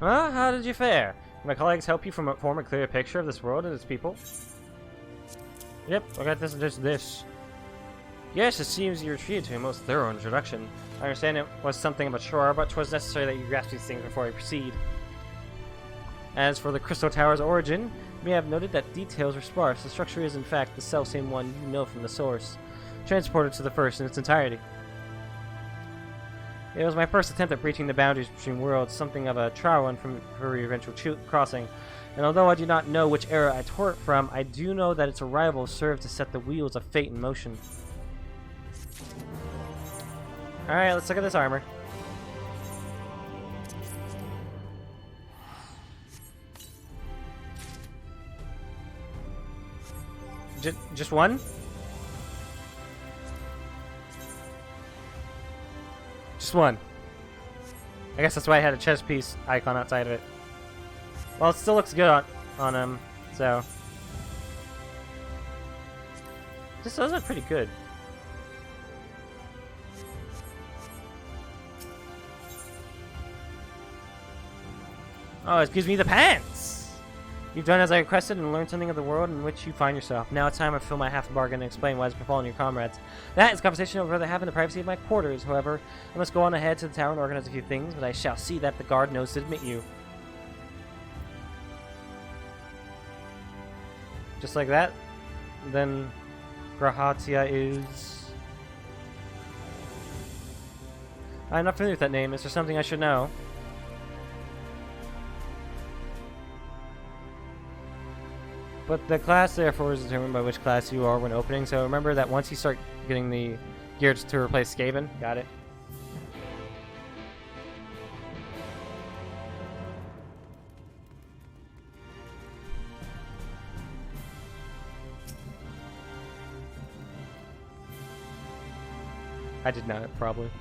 Well, how did you fare? Can my colleagues help you form a clear picture of this world and its people? Yep, I got this and just this. Yes, it seems you were treated to a most thorough introduction. I understand it was something of a chore, but 'twas necessary that you grasp these things before I proceed. As for the Crystal Tower's origin, you may have noted that details were sparse. The structure is, in fact, the selfsame one you know from the source, transported to the first in its entirety. It was my first attempt at breaching the boundaries between worlds, something of a trial one for your eventual crossing. And although I do not know which era I tore it from, I do know that its arrival served to set the wheels of fate in motion. Alright, let's look at this armor. Just one? Just one. I guess that's why I had a chest piece icon outside of it. Well, it still looks good on him, so. This does look pretty good. Oh, it gives me the pants! You've done as I requested and learned something of the world in which you find yourself. Now it's time to fill my half bargain and explain what has befallen your comrades. That is a conversation I would rather have in the privacy of my quarters. However, I must go on ahead to the tower and organize a few things, but I shall see that the guard knows to admit you. Just like that. Then Grahatia is... I'm not familiar with that name. Is there something I should know? But the class, therefore, is determined by which class you are when opening, so remember that once you start getting the gear to replace Skaven. Got it. I did not, probably.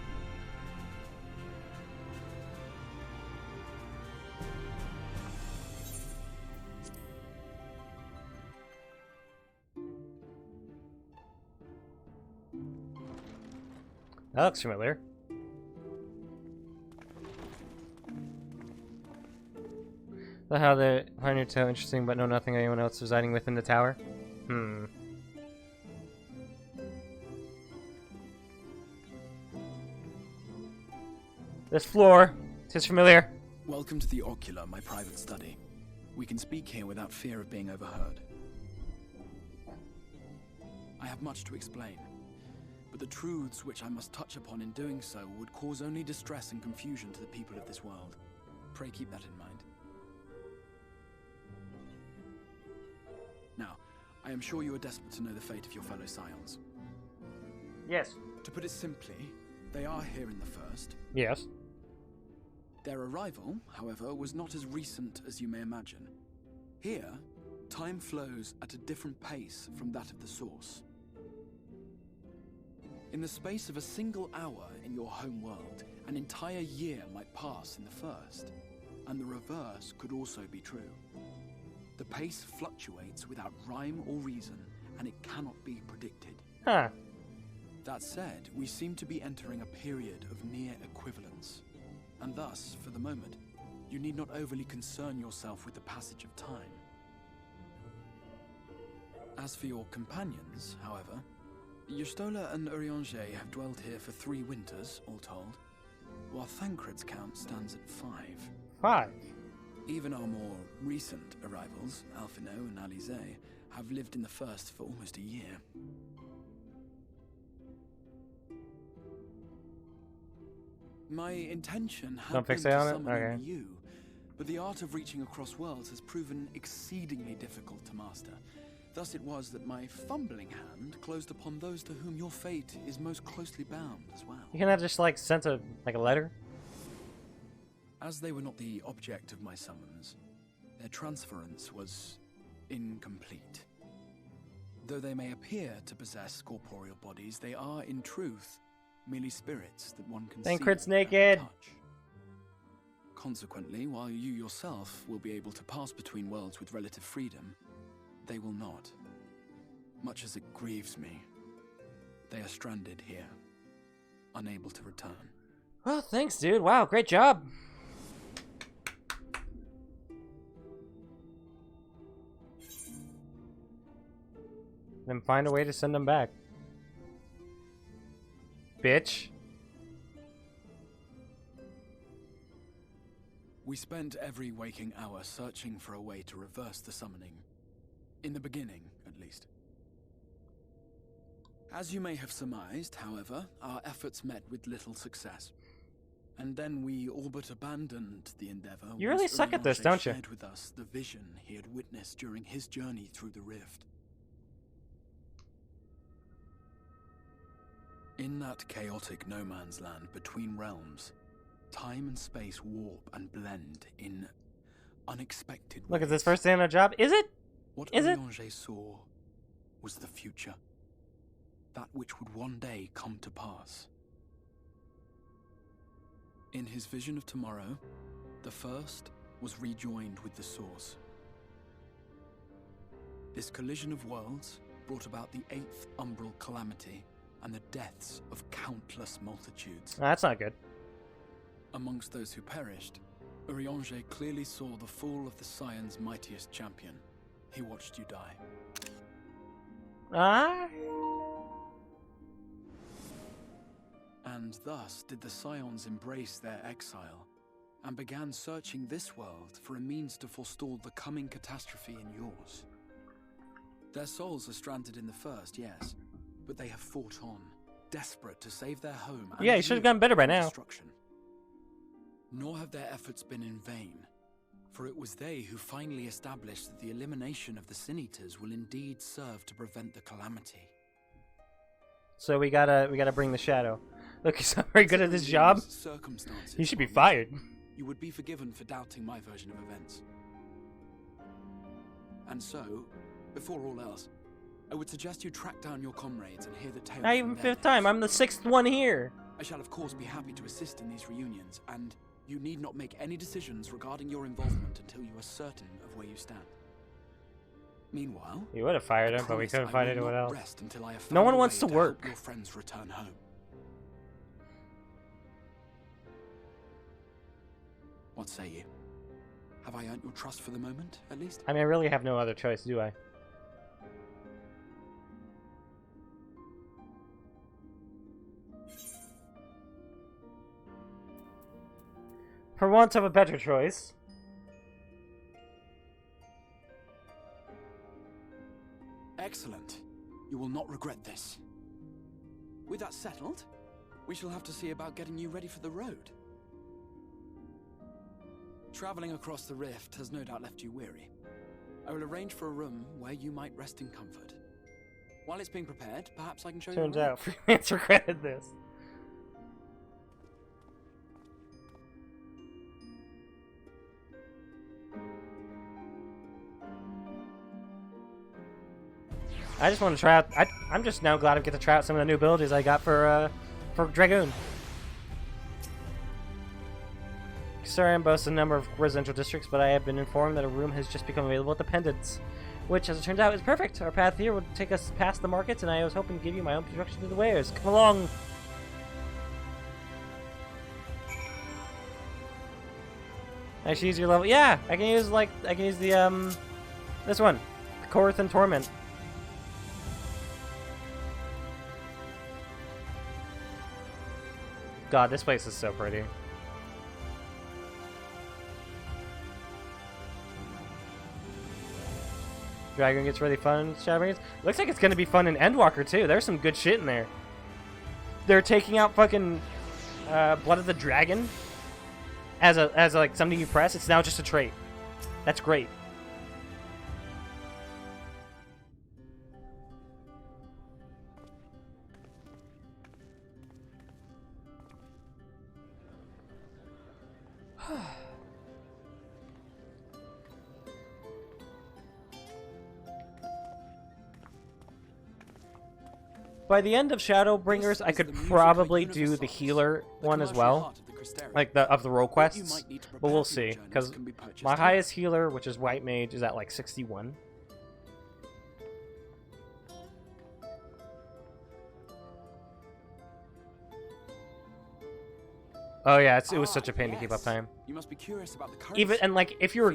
That looks familiar. How they find your tale interesting, but know nothing of anyone else residing within the tower? This floor, tis familiar. Welcome to the Ocular, my private study. We can speak here without fear of being overheard. I have much to explain, but the truths which I must touch upon in doing so would cause only distress and confusion to the people of this world. Pray keep that in mind. Now, I am sure you are desperate to know the fate of your fellow Scions. Yes. To put it simply, they are here in the first. Yes. Their arrival, however, was not as recent as you may imagine. Here, time flows at a different pace from that of the source. In the space of a single hour in your home world, an entire year might pass in the first, and the reverse could also be true. The pace fluctuates without rhyme or reason, and it cannot be predicted. Huh. That said, we seem to be entering a period of near equivalence, and thus, for the moment, you need not overly concern yourself with the passage of time. As for your companions, however, Y'shtola and Urianger have dwelled here for 3 winters, all told, while Thancred's count stands at 5. 5? Even our more recent arrivals, Alphino and Alize, have lived in the first for almost a year. My intention had been to summon only you, but the art of reaching across worlds has proven exceedingly difficult to master. Thus it was that my fumbling hand closed upon those to whom your fate is most closely bound as well. You can have just like sent a letter. As they were not the object of my summons, their transference was incomplete. Though they may appear to possess corporeal bodies, they are in truth merely spirits that one can see Thancred's naked. and touch. Consequently, while you yourself will be able to pass between worlds with relative freedom, they will not. Much as it grieves me, they are stranded here, unable to return. Well, thanks, dude. Wow, great job. Then find a way to send them back. Bitch. We spent every waking hour searching for a way to reverse the summoning. In the beginning, at least. As you may have surmised, however, our efforts met with little success. And then we all but abandoned the endeavor. You really suck at this, don't you? Shared with us the vision he had witnessed during his journey through the rift. In that chaotic no man's land between realms, time and space warp and blend in unexpected ways. Look, it's his first day on a job. Is it? What Is it? Urianger saw was the future. That which would one day come to pass. In his vision of tomorrow, the first was rejoined with the source. This collision of worlds brought about the 8th umbral calamity and the deaths of countless multitudes. That's not good. Amongst those who perished, Urianger clearly saw the fall of the Scion's mightiest champion. He watched you die. Ah? And thus did the Scions embrace their exile, and began searching this world for a means to forestall the coming catastrophe in yours. Their souls are stranded in the first, yes, but they have fought on, desperate to save their home. And Yeah, you should have gotten better by now. destruction. Nor have their efforts been in vain, for it was they who finally established that the elimination of the Sin-Eaters will indeed serve to prevent the calamity. So we gotta bring the shadow. Look, he's not very good at his job. He should be fired. You would be forgiven for doubting my version of events. And so, before all else, I would suggest you track down your comrades and hear the tale. Not even 5th time. I'm the 6th one here. I shall of course be happy to assist in these reunions, and you need not make any decisions regarding your involvement until you are certain of where you stand. Meanwhile, You would have fired him, but we couldn't find I will anyone not else. rest until I have No found one a wants way to help work. Your friends return home. What say you? Have I earned your trust for the moment, at least? I mean, I really have no other choice, do I? For want of a better choice. Excellent. You will not regret this. With that settled, we shall have to see about getting you ready for the road. Traveling across the rift has no doubt left you weary. I will arrange for a room where you might rest in comfort. While it's being prepared, perhaps I can show you Turns around. out, Freelance regretted this. I just want to try out. I'm just now glad I get to try out some of the new abilities I got for Dragoon. Sarian boasts a number of residential districts, but I have been informed that a room has just become available at the Pendants, which, as it turns out, is perfect. Our path here would take us past the markets, and I was hoping to give you my own introduction to the wares. Come along. I should use your level. Yeah, I can use the this one, Korth and Torment. God, this place is so pretty. Dragon gets really fun in Shadowbringers. Looks like it's gonna be fun in Endwalker too. There's some good shit in there. They're taking out fucking Blood of the Dragon as like something you press. It's now just a trait. That's great. By the end of Shadowbringers, I could probably do the healer one as well, like the role quests, but we'll see, because my highest healer, which is White Mage, is at like 61. Oh yeah, it was such a pain to keep up time. You must be curious about the Even and like if you're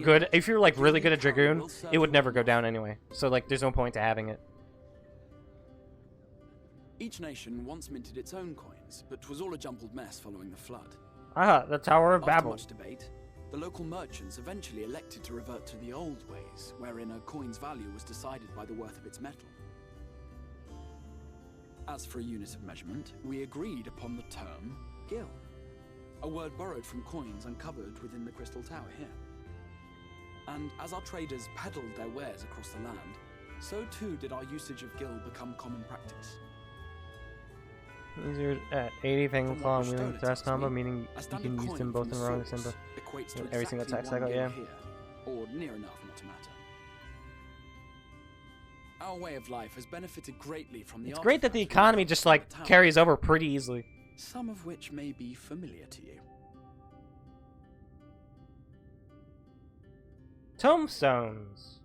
like really good at Dragoon, it would never go down anyway. So like there's no point to having it. Each nation once minted its own coins, but was all a jumbled mess following the flood. Ah, the Tower of Babel. After much debate, the local merchants eventually elected to revert to the old ways, wherein a coin's value was decided by the worth of its metal. As for a unit of measurement, we agreed upon the term gil, a word borrowed from coins uncovered within the Crystal Tower here. And as our traders peddled their wares across the land, so too did our usage of gil become common practice. These are at 80 Fang Claw and Wheeling Thrust combo, meaning you can use them both in a row symbol. Every single attack cycle, yeah. Or near enough not to matter. Our way of life has benefited greatly from the It's great that the economy just like carries over pretty easily. Some of which may be familiar to you. Tombstones.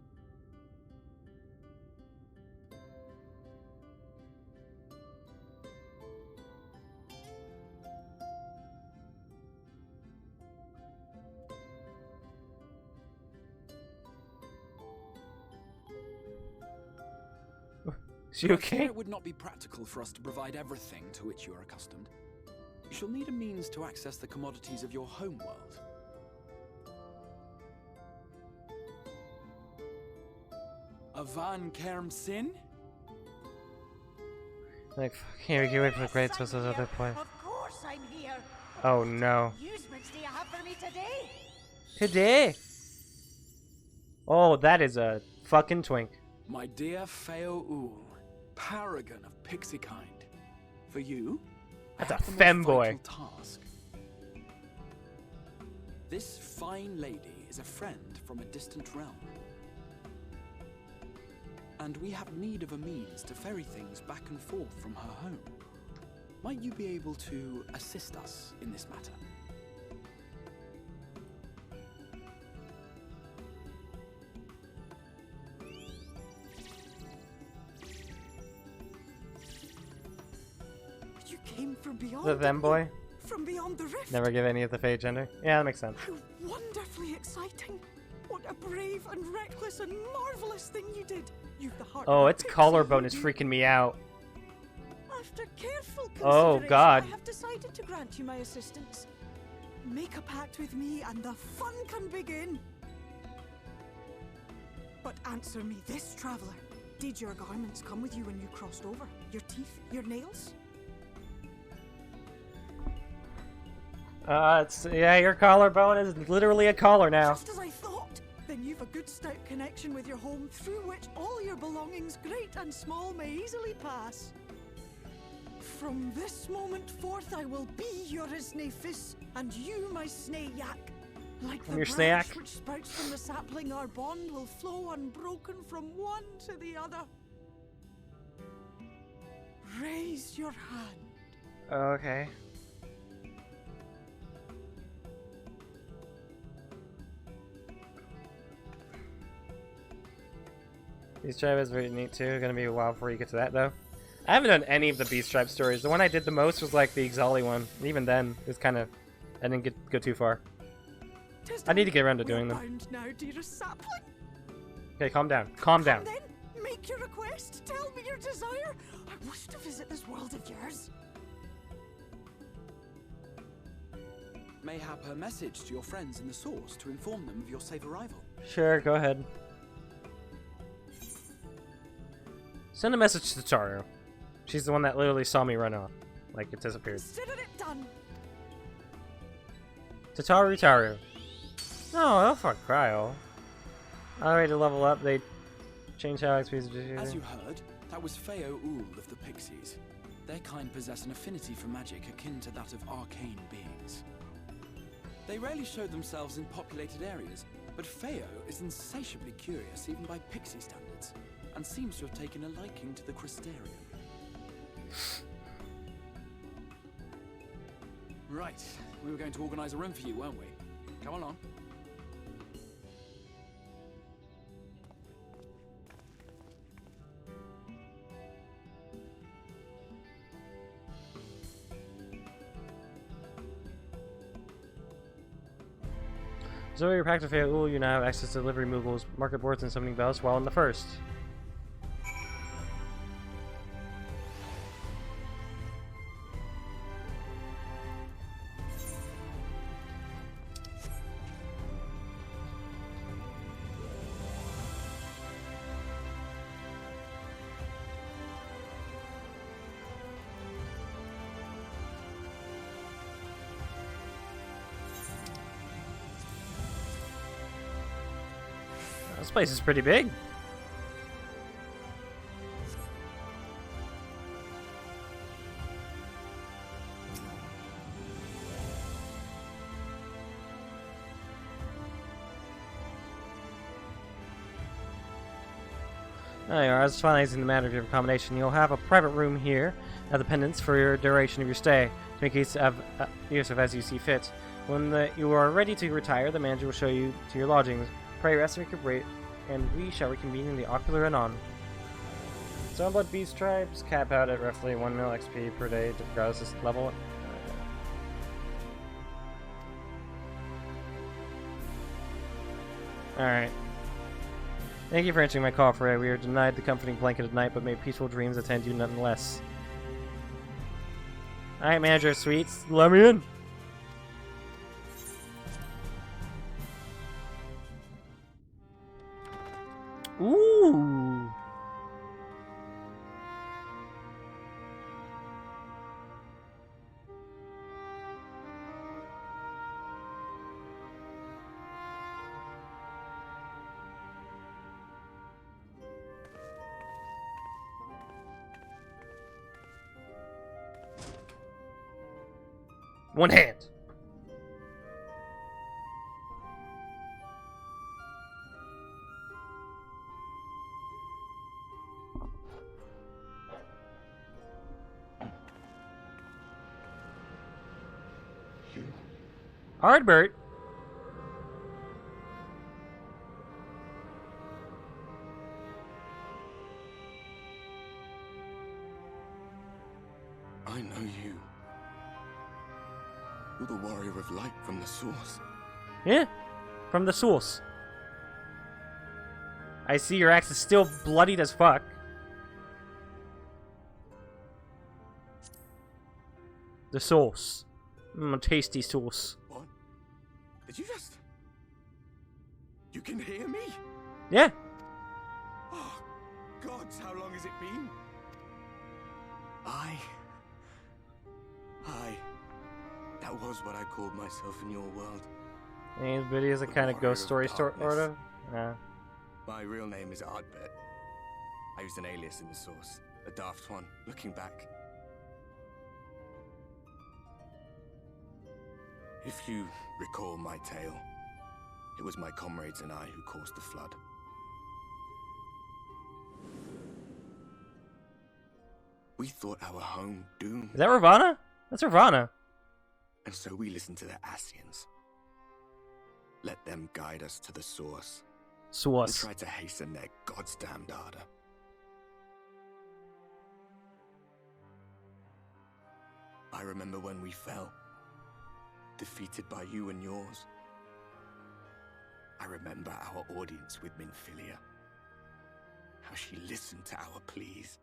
Is you okay? It would not be practical for us to provide everything to which you are accustomed. You shall need a means to access the commodities of your home world. Avan Kerm Sin? Like, here, you wait for the great sources of other point. Of course I'm here. Oh no. What amusements do you have for me today? Today? Oh, that is a fucking twink. My dear Feo Ul, paragon of pixie kind. For you, that's a femboy. Task. This fine lady is a friend from a distant realm. And we have need of a means to ferry things back and forth from her home. Might you be able to assist us in this matter? You came from beyond The them boy? From beyond the rift. Never give any of the Fade gender. Yeah, that makes sense. How wonderfully exciting. What a brave and reckless and marvelous thing you did. You've the heart. Oh, of a its pixie, collarbone you is do. freaking me out. After careful Oh, consideration, God. I have decided to grant you my assistance. Make a pact with me and the fun can begin. But answer me this, traveler. Did your garments come with you when you crossed over? Your teeth? Your nails? Yeah, your collarbone is literally a collar now. Just as I thought. Then you've a good stout connection with your home through which all your belongings, great and small, may easily pass. From this moment forth, I will be your Isnefis, and you my Snayak. Like I'm the your branch Snayak. which sprouts from the sapling, our bond will flow unbroken from one to the other. Raise your hand. Okay. Beast Tribe is very neat too. Gonna be a while before you get to that though. I haven't done any of the Beast Tribe stories. The one I did the most was like the XIV one. And even then, it was kind of... I didn't go too far. I need to get around to doing them. Bound now, dearest sapling. Okay, calm down. Calm down. Then, make your request. Tell me your desire. I wish to visit this world of yours. Mayhap a message to your friends in the Source to inform them of your safe arrival. Sure, go ahead. Send a message to Tataru. She's the one that literally saw me run off. Like, it disappeared. Consider it done. Taru. Oh, they'll fuck Cryo. Alright, to level up, they change how XP. As you heard, that was Feo Ul of the Pixies. Their kind possess an affinity for magic akin to that of arcane beings. They rarely show themselves in populated areas, but Feo is insatiably curious even by Pixie standards, and seems to have taken a liking to the Crystarium. Right, we were going to organize a room for you, weren't we? Come along. So your pact of Feo, you now have access to delivery moogles, market boards, and summoning bells while in the first. This place is pretty big. There you are. As finalizing the matter of your accommodation, you'll have a private room here at the Pendants for your duration of your stay, to make use of as you see fit. When you are ready to retire, the manager will show you to your lodgings. Pray, rest, and recuperate, and we shall reconvene in the Ocular anon. Sunblood Beast Tribes cap out at roughly 1 mil XP per day, regardless of level. Alright. Thank you for answering my call, Frey. We are denied the comforting blanket at night, but may peaceful dreams attend you nonetheless. Alright, Manager of Suites, let me in! Ooh! One hand! Ardbert? I know you. You're the warrior of light from the Source. Yeah, from the Source. I see your axe is still bloodied as fuck. The sauce. Tasty sauce. What? Did you just... You can hear me? Yeah. Oh, gods, how long has it been? That was what I called myself in your world. These videos are kind of ghost story sort of. Yeah. My real name is Ardbert. I used an alias in the source, a daft one, looking back. If you recall my tale, it was my comrades and I who caused the flood. We thought our home doomed. Is that Ravana? That's Ravana. And so we listened to the Ascians. Let them guide us to the source. Source. And try to hasten their goddamned ardor. I remember when we fell, defeated by you and yours. I remember our audience with Minfilia. How she listened to our pleas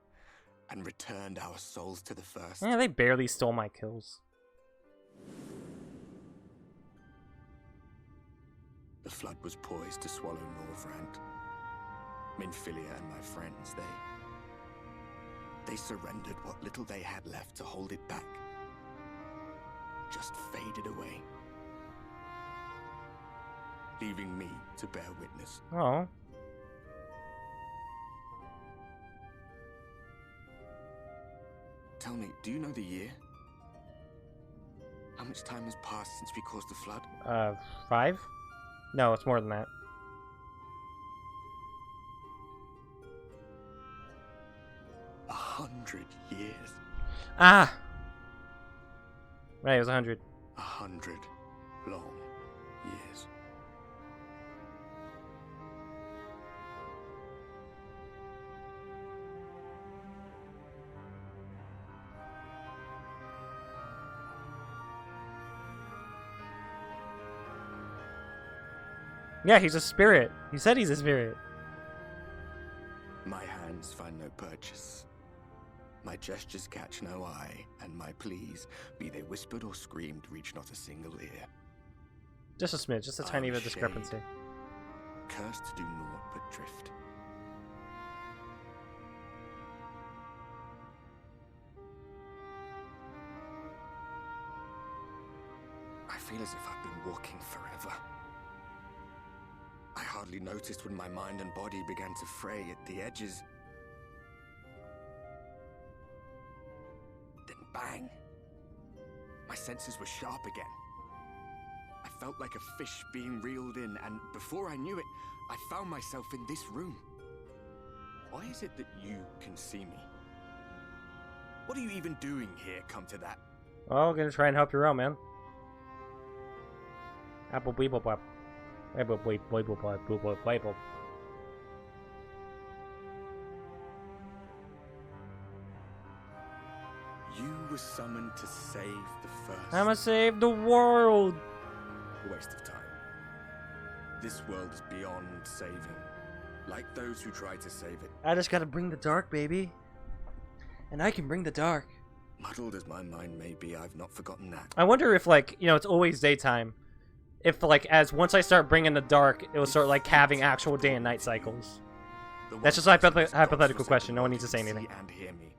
and returned our souls to the first. Yeah, they barely stole my kills. The flood was poised to swallow Norvrand. Minfilia and my friends, they surrendered what little they had left to hold it back. Just faded away. Leaving me to bear witness. Oh. Tell me, do you know the year? How much time has passed since we caused the flood? 5? No, it's more than that. A 100 years. Ah! Right, it was 100. 100 long years. Yeah, he's a spirit. He said he's a spirit. My hands find no purchase. My gestures catch no eye, and my pleas, be they whispered or screamed, reach not a single ear. Just a smidge, just a tiny bit of discrepancy. Cursed to do naught but drift. I feel as if I've been walking forever. I hardly noticed when my mind and body began to fray at the edges. Then bang! My senses were sharp again. I felt like a fish being reeled in, and before I knew it, I found myself in this room. Why is it that you can see me? What are you even doing here, come to that? Well, I'm gonna try and help you out, man. Apple Weeble Bop. Apple Weeble Bop. You were summoned to save the first. I'ma save the world! A waste of time. This world is beyond saving. Like those who try to save it. I just gotta bring the dark, baby. And I can bring the dark. Muddled as my mind may be, I've not forgotten that. I wonder if, like, you know, it's always daytime. If, like, once I start bringing the dark, it will start, like, having actual day and night cycles. That's just a hypothetical question. No one needs to say anything. And hear me.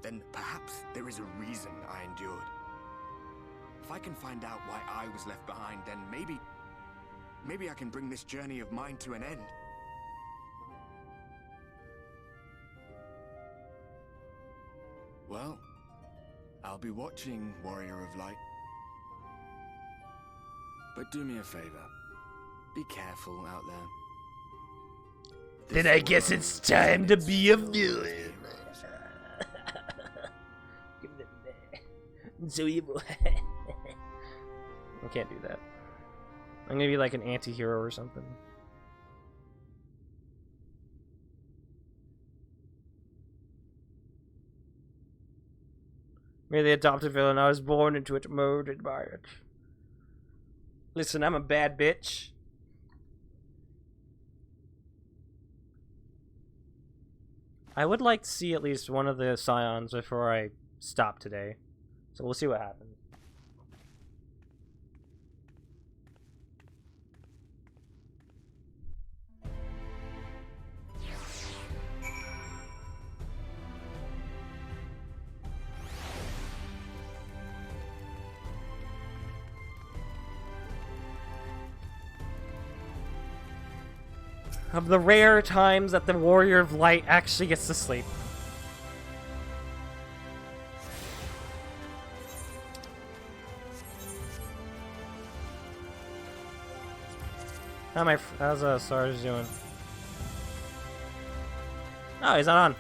Then perhaps there is a reason I endured. If I can find out why I was left behind, then maybe I can bring this journey of mine to an end. Well, I'll be watching, Warrior of Light. But do me a favor. Be careful out there. Then I guess it's time to be a villain. So evil. I can't do that. I'm gonna be like an anti-hero or something. May the adopted villain I was born into it, murdered by it. Listen, I'm a bad bitch. I would like to see at least one of the scions before I stop today. So we'll see what happens. Of the rare times that the Warrior of Light actually gets to sleep. How's Sarge doing? Oh, he's not on.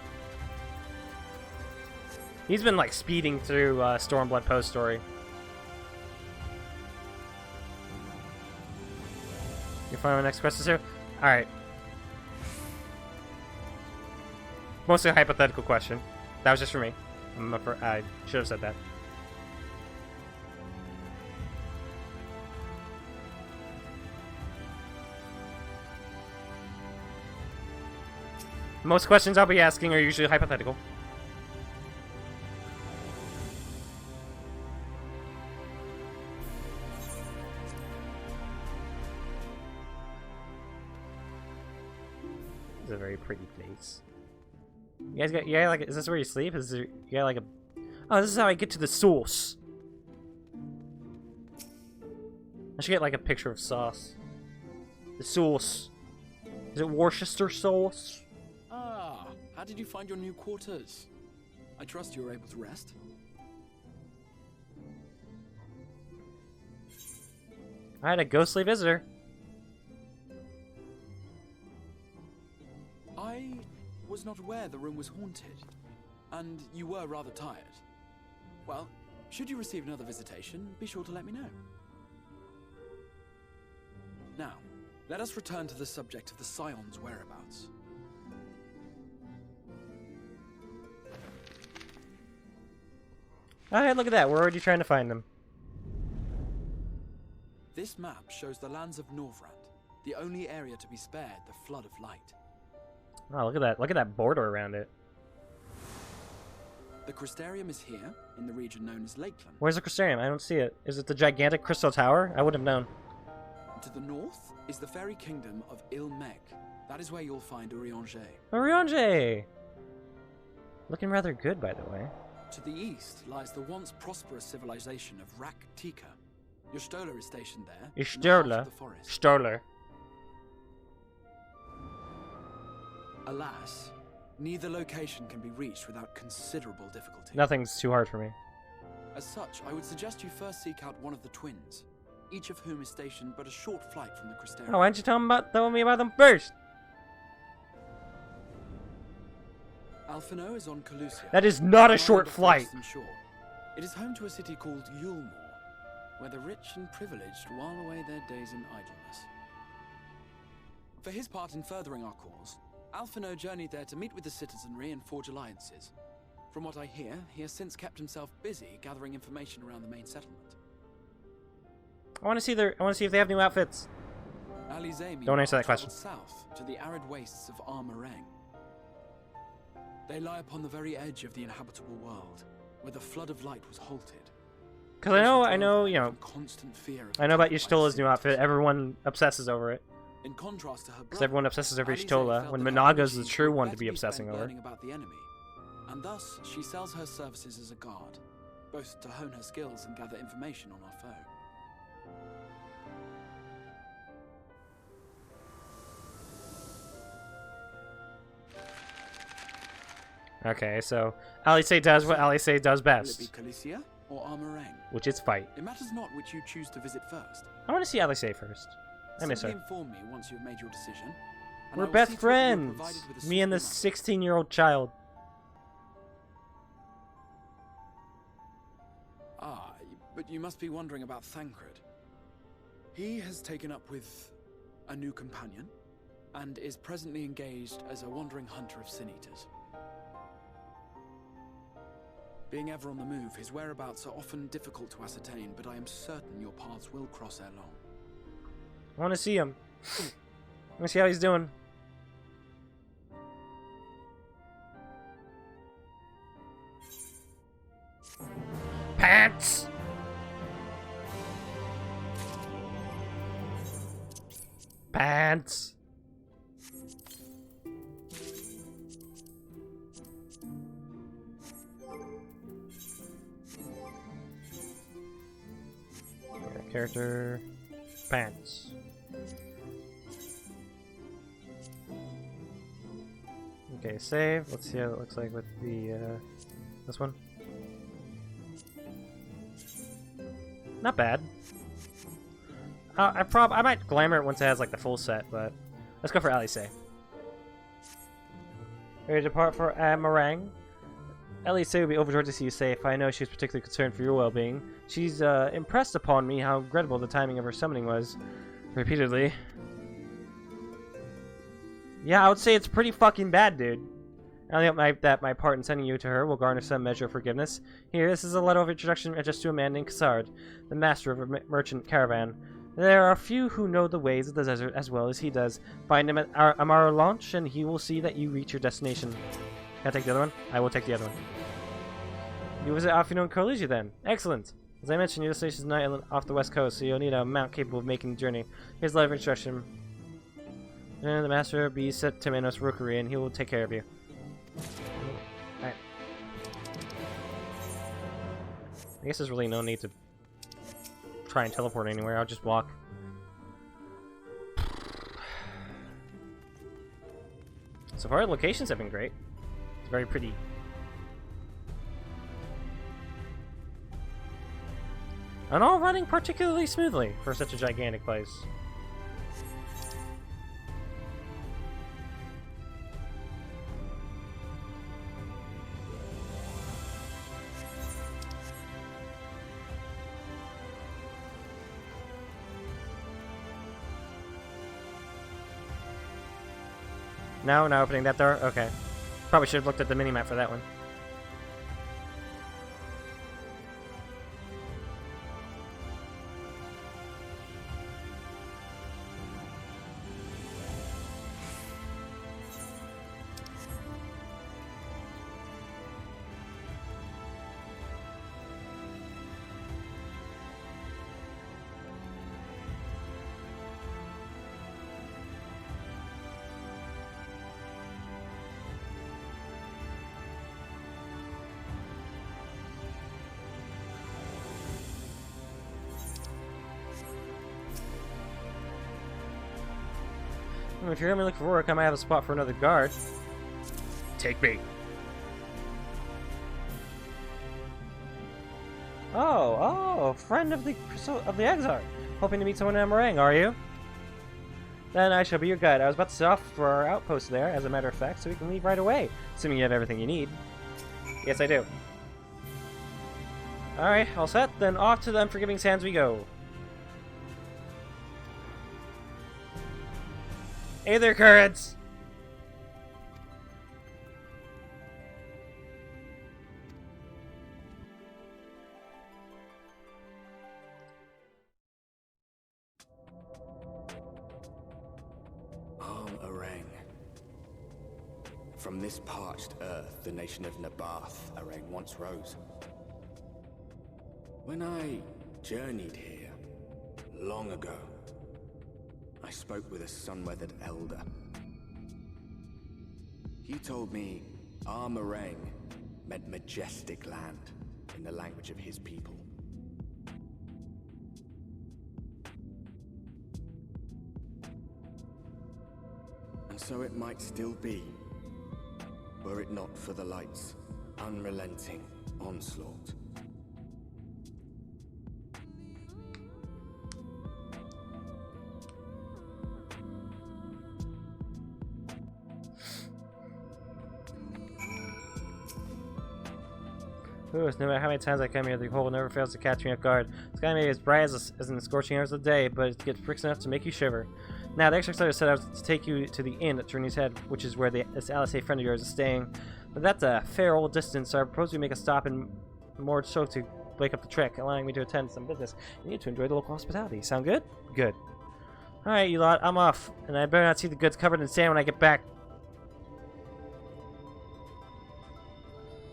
He's been like speeding through Stormblood post story. You find my next quest is here? Alright. Mostly a hypothetical question. That was just for me. I should have said that. Most questions I'll be asking are usually hypothetical. It's a very pretty place. You guys got, like, is this where you sleep? Is there, you got like a... Oh, this is how I get to the source. I should get like a picture of sauce. The sauce. Is it Worcester sauce? Ah, how did you find your new quarters? I trust you were able to rest. I had a ghostly visitor. I was not aware the room was haunted, and you were rather tired. Well, should you receive another visitation, be sure to let me know. Now, let us return to the subject of the Scion's whereabouts. Alright, look at that. We're already trying to find them. This map shows the lands of Norvrand, the only area to be spared the flood of light. Oh, look at that. Look at that border around it. The Crystarium is here, in the region known as Lakeland. Where's the Crystarium? I don't see it. Is it the gigantic crystal tower? I would have known. To the north is the fairy kingdom of Il-Meg. That is where you'll find Urianger. Urianger! Looking rather good, by the way. To the east lies the once prosperous civilization of Rak-Tika. Your Stoller is stationed there. Stoller. Alas, neither location can be reached without considerable difficulty. Nothing's too hard for me. As such, I would suggest you first seek out one of the twins, each of whom is stationed but a short flight from the Crystarium. Oh, why don't you tell me about them first? Alphino is on Calusia. That is not a short flight. It is home to a city called Yulmore, where the rich and privileged while away their days in idleness. For his part in furthering our cause, Alphino journeyed there to meet with the citizenry and forge alliances. From what I hear, he has since kept himself busy gathering information around the main settlement. I want to see if they have new outfits. Alizé Don't answer that question. South to the arid wastes of Armorang. They lie upon the very edge of the inhabitable world, where the flood of light was halted. Because I know, you know, I know about Y'shtola's new outfit. Everyone obsesses over it. In contrast to her because everyone obsesses over Y'shtola, when Managa's the true one to be obsessing over. About the enemy, and thus she sells her services as a guard, both to hone her skills and gather information on our foe. Okay, so Alizé does what Alizé does best. Will it be Calusia or Armorang? Which is fight. It matters not which you choose to visit first. I want to see Alizé first. I miss her. Inform me once you've made your decision. We're best friends. Me and this 16-year-old child. Ah, but you must be wondering about Thancred. He has taken up with a new companion, and is presently engaged as a wandering hunter of sin-eaters. Being ever on the move, his whereabouts are often difficult to ascertain, but I am certain your paths will cross ere long. I want to see him. I want to see how he's doing. Pants! Character. Pants. Okay, save. Let's see how it looks like with the, this one. Not bad. I might glamour it once it has like the full set, but let's go for Alice. Ready to depart for Meringue? Alice would be overjoyed to see you safe. I know she's particularly concerned for your well-being. She's impressed upon me how regrettable the timing of her summoning was. Repeatedly. Yeah, I would say it's pretty fucking bad, dude. I hope that my part in sending you to her will garner some measure of forgiveness. Here, this is a letter of introduction addressed to a man named Cassard, the master of a merchant caravan. There are few who know the ways of the desert as well as he does. Find him at Amaro launch, and he will see that you reach your destination. Can I take the other one? I will take the other one. You visit Alfino and Corlegia then. Excellent. As I mentioned, your destination is an island off the west coast, so you'll need a mount capable of making the journey. Here's the letter of introduction. And the master be set to Manos Rookery, and he will take care of you. Alright. I guess there's really no need to try and teleport anywhere. I'll just walk. So far, the locations have been great. It's very pretty. And all running particularly smoothly for such a gigantic place. No, not opening that door? Okay. Probably should have looked at the minimap for that one. If you're gonna look for work, I might have a spot for another guard. Take me. Oh, friend of the Exarch. Hoping to meet someone in Meringue, are you? Then I shall be your guide. I was about to set off for our outpost there, as a matter of fact, so we can leave right away, assuming you have everything you need. Yes, I do. Alright, all set. Then off to the Unforgiving Sands we go. Hey there, currents! Arang. From this parched earth, the nation of Nabath, Arang once rose. When I journeyed here, long ago, I spoke with a sun-weathered elder. He told me Armarang meant majestic land in the language of his people. And so it might still be, were it not for the light's unrelenting onslaught. No matter how many times I come here, the hole never fails to catch me off guard. The sky may be as bright as in the scorching hours of the day, but it gets bricks enough to make you shiver. Now, the extra set out to take you to the inn at Journey's Head, which is where this Alice friend of yours is staying. But that's a fair old distance, so I propose we make a stop in more so to break up the trek, allowing me to attend some business and you to enjoy the local hospitality. Sound good? Good. Alright, you lot, I'm off, and I better not see the goods covered in sand when I get back.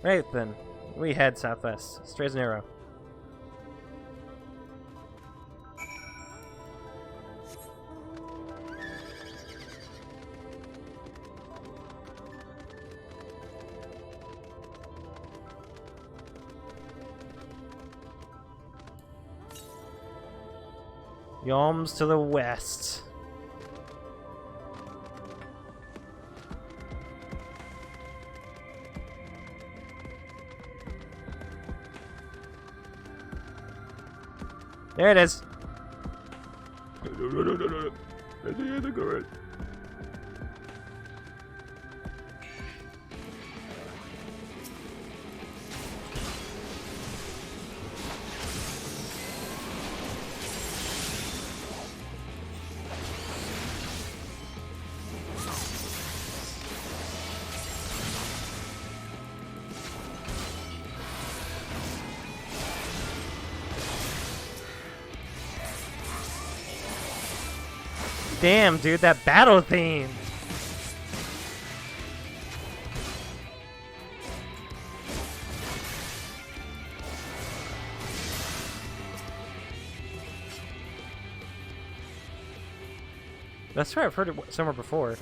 Right then. We head southwest, straight as an arrow. Yalms to the west. There it is. Damn, dude, that battle theme. That's right, I've heard it somewhere before.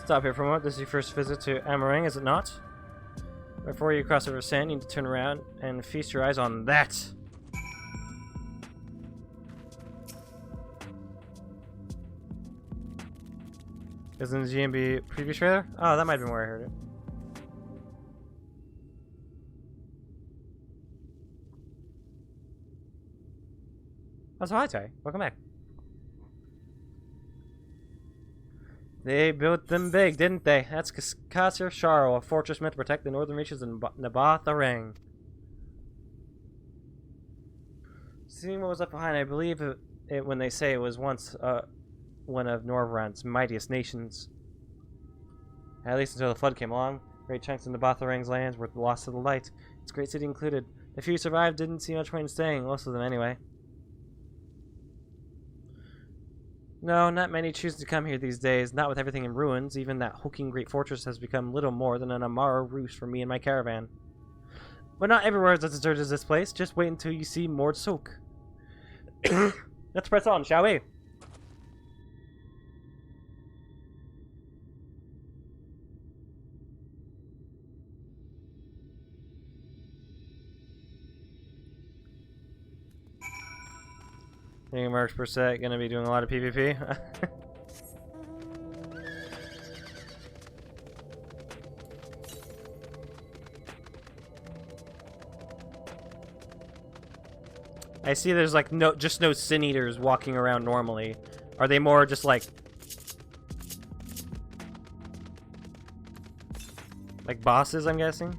Stop here for a moment. This is your first visit to Amarang, is it not? Before you cross over sand, you need to turn around and feast your eyes on that. Isn't the GMB preview trailer? Oh, that might have been where I heard it. Oh, so hi, Ty. Welcome back. They built them big, didn't they? That's Kasr Sharl, a fortress meant to protect the northern reaches of Nabath Arang. Seeing what was left behind, I believe it when they say it was once one of Norvrand's mightiest nations. At least until the flood came along. Great chunks of Nabath Arang's lands were lost to the light. Its great city included. The few who survived didn't see much point in staying, most of them anyway. No, not many choose to come here these days, not with everything in ruins. Even that hulking great fortress has become little more than an Amara roost for me and my caravan. But not everywhere is as deserted as this place. Just wait until you see Mord Sok. Let's press on, shall we? Marks per set, gonna be doing a lot of PvP. I see there's like just no Sin Eaters walking around normally. Are they more just like bosses, I'm guessing?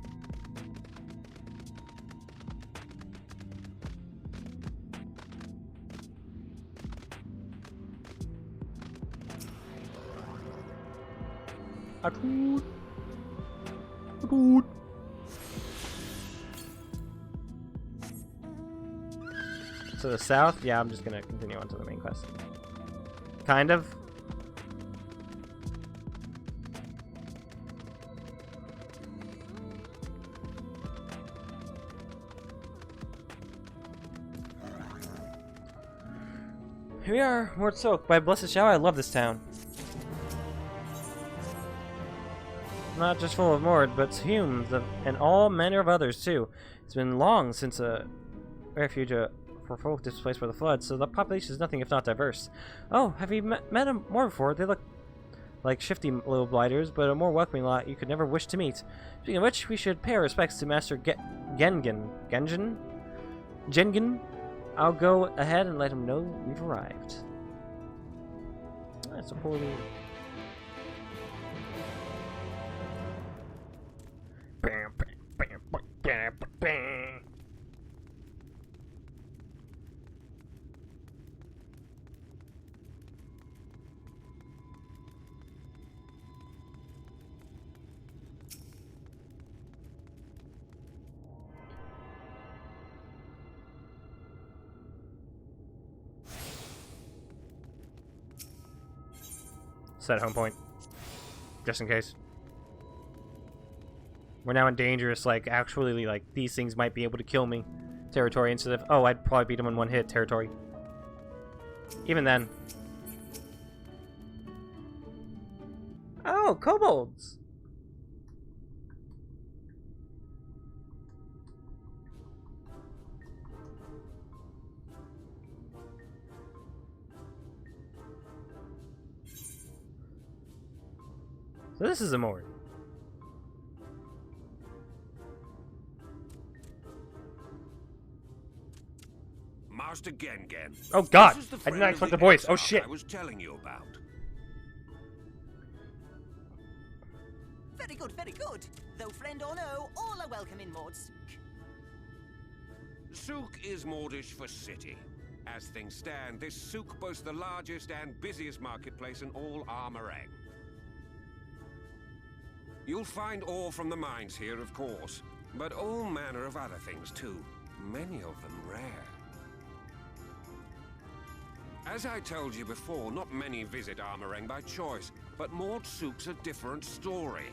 To the south? Yeah, I'm just gonna continue on to the main quest. Kind of. Here we are, Mord Sok. By blessed shower, I love this town. Not just full of Mord, but humans and all manner of others too. It's been long since a refuge for folk displaced by the flood, so the population is nothing if not diverse. Oh, have you met them more before? They look like shifty little blighters, but a more welcoming lot you could never wish to meet. Speaking of which, we should pay our respects to Master Gengen. I'll go ahead and let him know we've arrived. That's a poorly. Set home point, just in case. We're now in dangerous, actually, these things might be able to kill me territory instead of, oh, I'd probably beat them in one hit territory. Even then. Oh, kobolds! So this is a Mord. Master Gengen. Oh god! This is the I did not friend expect of the voice. Oh exarch shit! I was telling you about. Very good, very good. Though friend or no, all are welcome in Mord's Souk. Souk is Mordish for city. As things stand, this souk boasts the largest and busiest marketplace in all Armorang. You'll find ore from the mines here, of course, but all manner of other things too. Many of them rare. As I told you before, not many visit Armorang by choice, but Mord Souk's a different story.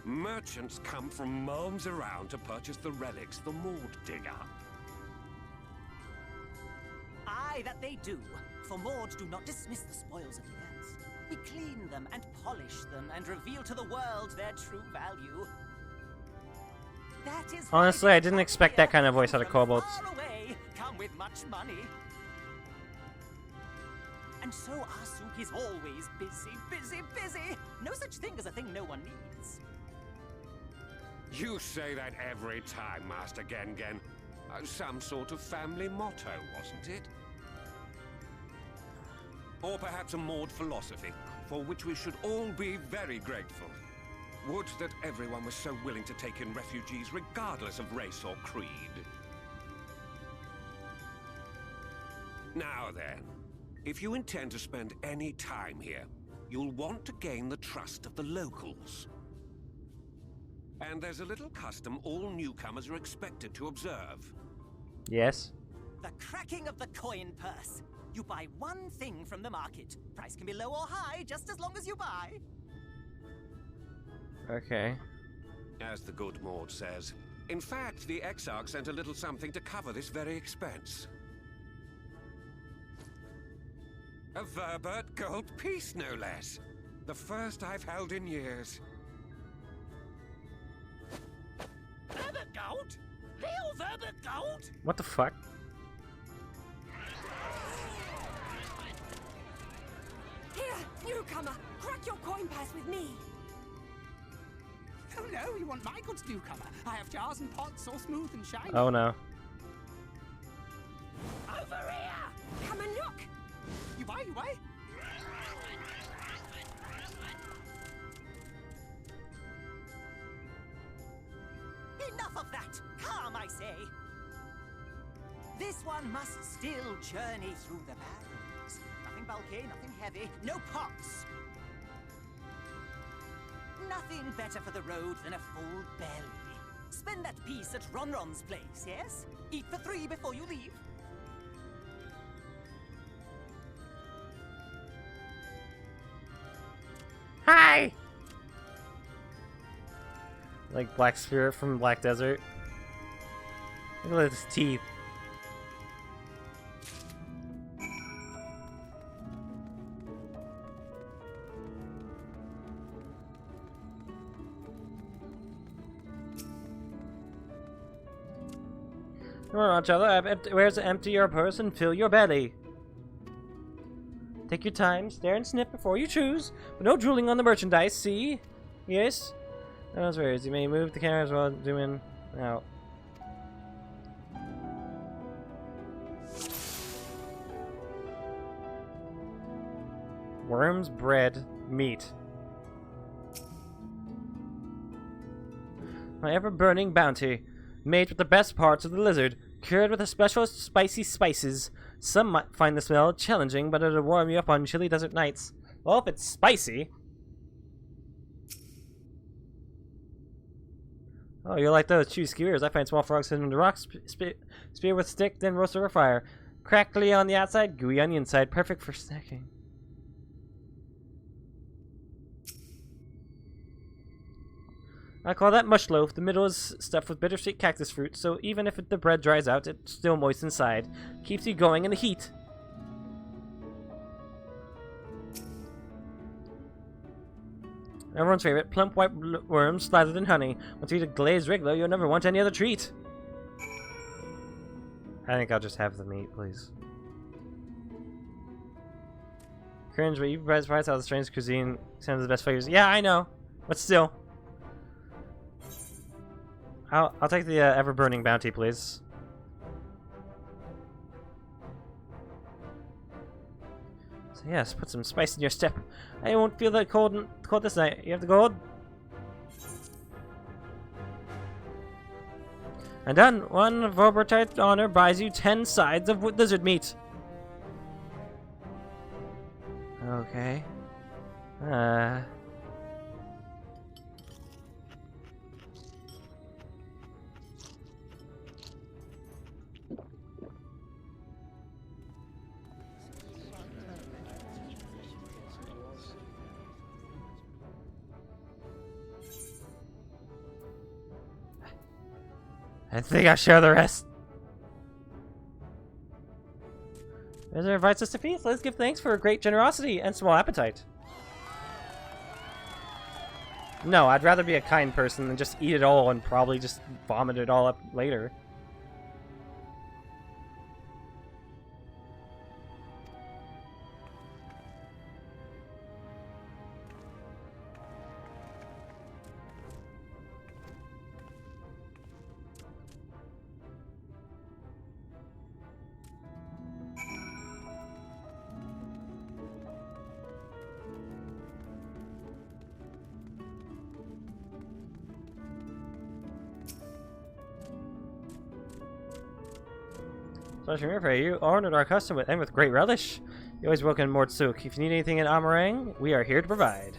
Merchants come from miles around to purchase the relics the Mord dig up. Aye, that they do. For Mord do not dismiss the spoils of the earth. We clean them and polish them and reveal to the world their true value. That is Honestly, I didn't expect that kind of voice out of kobolds. far away, come with much money. And so our souk is always busy, busy, busy. No such thing as a thing no one needs. You say that every time, Master Gengen. Some sort of family motto, wasn't it? Or perhaps a Mord philosophy, for which we should all be very grateful. Would that everyone was so willing to take in refugees regardless of race or creed. Now then, if you intend to spend any time here, you'll want to gain the trust of the locals. And there's a little custom all newcomers are expected to observe. Yes. The cracking of the coin purse. You buy one thing from the market. Price can be low or high, just as long as you buy. Okay. As the good Mord says. In fact, the Exarch sent a little something to cover this very expense. A Verbert gold piece, no less. The first I've held in years. Verbert gold? Real Verbert gold? What the fuck? Here, newcomer, crack your coin purse with me. Oh no, you want my goods, newcomer? I have jars and pots all smooth and shiny. Oh no. Over here! Come and look! You buy, you buy? Enough of that! Calm, I say! This one must still journey through the barrens. Nothing bulky, nothing heavy, no pots. Nothing better for the road than a full belly. Spend that piece at Ronron's place, yes? Eat for 3 before you leave. Hi! Like Black Spirit from Black Desert. Look at his teeth. Come on, Marcello. Where's to empty your purse and fill your belly? Take your time, stare and sniff before you choose, but no drooling on the merchandise, see? Yes? Those words. You may move the camera as well, zoom in, out. Worms, bread, meat. My ever-burning bounty, made with the best parts of the lizard, cured with a special spicy spices. Some might find the smell challenging, but it'll warm you up on chilly desert nights. Well, if it's spicy. Oh, you like those? Chew skewers. I find small frogs hidden in the rocks. Spear with stick, then roast over fire. Crackly on the outside, gooey on the inside. Perfect for snacking. I call that mush loaf. The middle is stuffed with bittersweet cactus fruit, so even if the bread dries out, it's still moist inside. Keeps you going in the heat. Everyone's favorite, plump white worms slathered in honey. Once you eat a glazed Wriggler, you'll never want any other treat. I think I'll just have the meat, please. Cringe, but you surprised how the strange cuisine sounds the best flavors. Yeah, I know, but still. I'll take the ever-burning bounty, please. So yes, put some spice in your step. I won't feel that cold this night. You have the gold? And done. One Vorbertite honor buys you 10 sides of lizard meat. Okay. I think I'll share the rest. Visitor invites us to feast. Let's give thanks for great generosity and small appetite. No, I'd rather be a kind person than just eat it all and probably just vomit it all up later. You honored our custom and with great relish. You always welcome Mortsuk. If you need anything in Amarang, we are here to provide.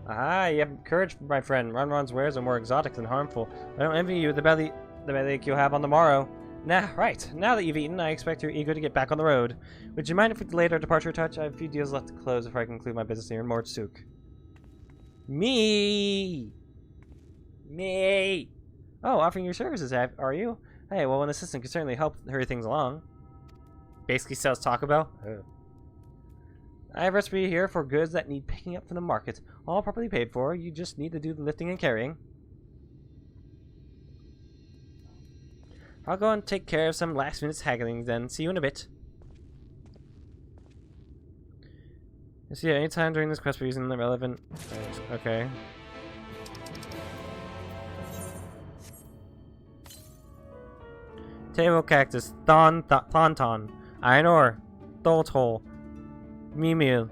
Ah, you have courage, my friend. Ronron's wares are more exotic than harmful. I don't envy you the bellyache you'll have on the morrow. Right. Now that you've eaten, I expect you're eager to get back on the road. Would you mind if we delayed our departure a touch? I have a few deals left to close before I conclude my business here in Mortsuk. Me! Oh, offering your services, are you? Hey, well, an assistant could certainly help hurry things along. Basically sells Taco Bell? Oh. I have a recipe here for goods that need picking up from the market. All properly paid for. You just need to do the lifting and carrying. I'll go and take care of some last-minute haggling then. See you in a bit. See, any time during this quest we're using the relevant... Okay. Table cactus, thonton, iron ore, doltol, meal,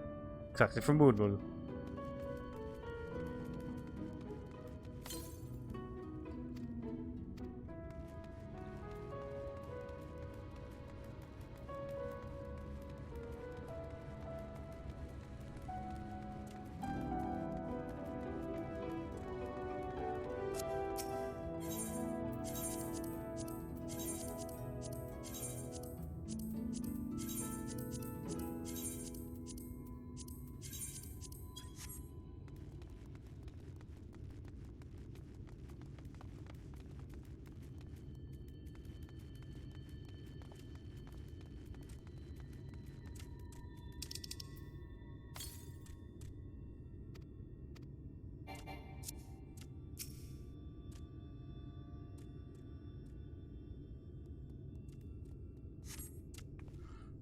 extracted from woodwool.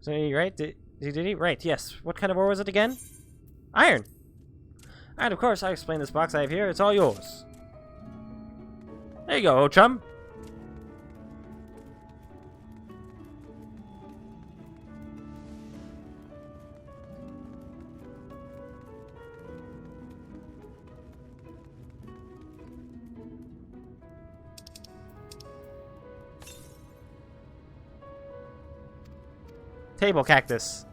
So did he right? Did he? Right, yes. What kind of ore was it again? Iron! And of course, I explained this box I have here. It's all yours. There you go, old chum. Table cactus.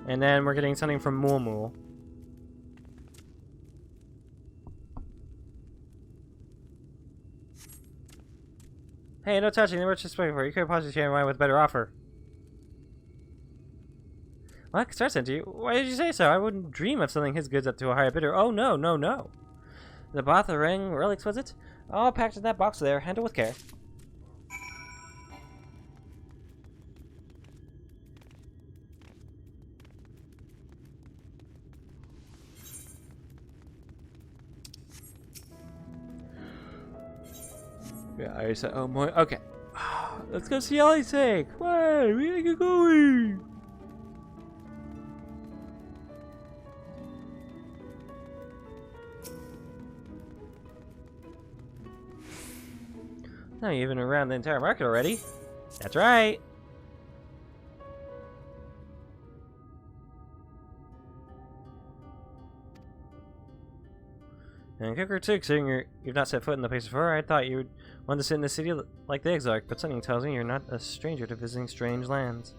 And then we're getting something from Mool. Hey, no touching. They were just waiting for you. You could have possibly shared mine with a better offer. What? Star sent you? Why did you say so? I wouldn't dream of selling his goods up to a higher bidder. Oh, no, no, no. The Botharang relics, was it? All packed in that box there. Handle with care. Yeah, I said, oh boy. Okay. Let's go see Ellie's sake. Why? We gotta get going. Now you've been around the entire market already. That's right. And Kicker too, considering you've not set foot in the place before, I thought you would want to sit in the city like the Exarch, but something tells me you're not a stranger to visiting strange lands.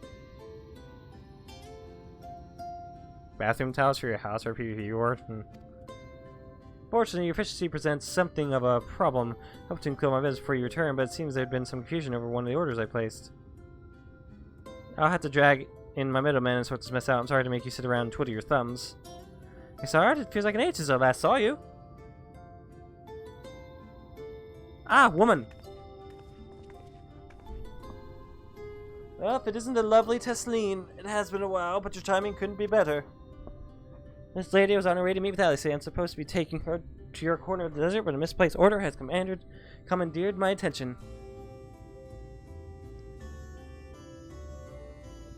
Bathroom towels for your house or PvP ward? Fortunately, your efficiency presents something of a problem. I hope to include my visit before you return, but it seems there had been some confusion over one of the orders I placed. I'll have to drag in my middleman and sort this mess out. I'm sorry to make you sit around and twiddle your thumbs. It's hard. It feels like an age since I last saw you. Ah, woman! Well, if it isn't the lovely Tesleen, it has been a while, but your timing couldn't be better. This lady was on her way to meet with Alice. I'm supposed to be taking her to your corner of the desert, but a misplaced order has commandeered my attention.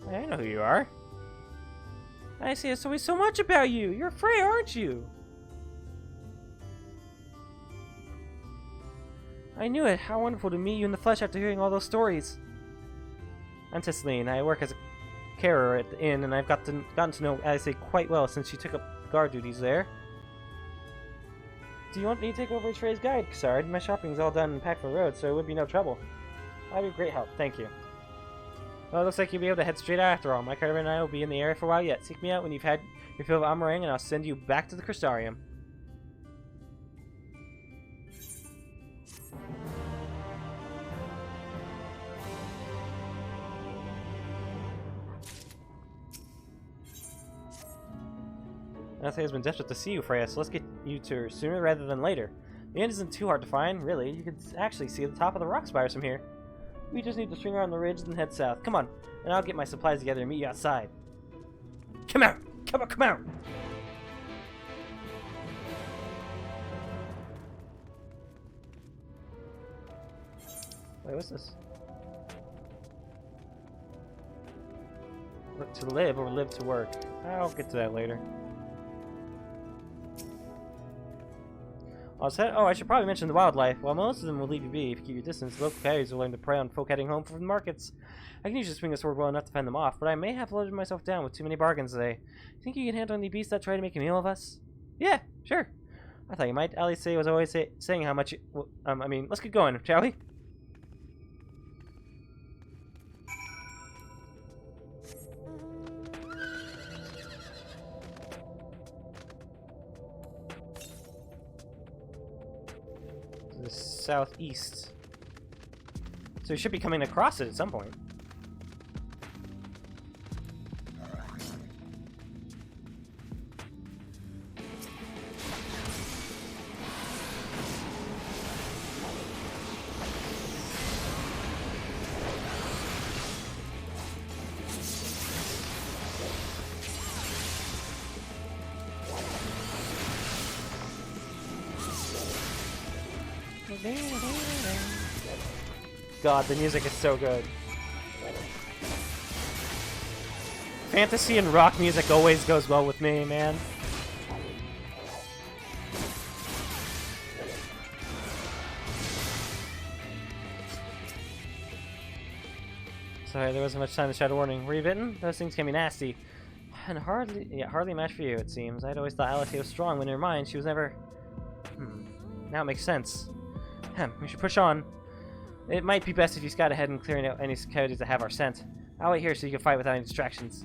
I know who you are. I see. There's always so much about you. You're Freya, aren't you? I knew it. How wonderful to meet you in the flesh after hearing all those stories. I'm Tesleen. I work as a carer at the inn, and I've gotten to know Alice quite well since she took up guard duties there. Do you want me to take over Trey's guide, Xard? My shopping's all done and packed for the road, so it would be no trouble. I'd be great help. Thank you. Well, it looks like you'll be able to head straight out after all. My caravan and I will be in the area for a while yet. Seek me out when you've had your fill of Amarang, and I'll send you back to the Crystarium. Alice has been desperate to see you, Freya, so let's get you to her sooner rather than later. The end isn't too hard to find, really. You can actually see the top of the rock spires from here. We just need to string around the ridge and head south. Come on, and I'll get my supplies together and meet you outside. Come out! Come on, come out! Wait, what's this? Work to live or live to work? I'll get to that later. All set? Oh, I should probably mention the wildlife. While most of them will leave you be if you keep your distance, local coyotes will learn to prey on folk heading home from the markets. I can usually swing a sword well enough to fend them off, but I may have loaded myself down with too many bargains today. Think you can handle any beasts that try to make a meal of us? Yeah, sure. I thought you might. Alice was always saying how much I mean, let's get going, shall we? The southeast. So we should be coming across it at some point. God, the music is so good. Fantasy and rock music always goes well with me, man. Sorry, there wasn't much time to Shadow Warning. Were you bitten? Those things can be nasty. And hardly a match for you, it seems. I'd always thought Alice was strong when in her mind she was never... Now it makes sense. We should push on. It might be best if you scout ahead and clearing out any coyotes that have our scent. I'll wait here so you can fight without any distractions.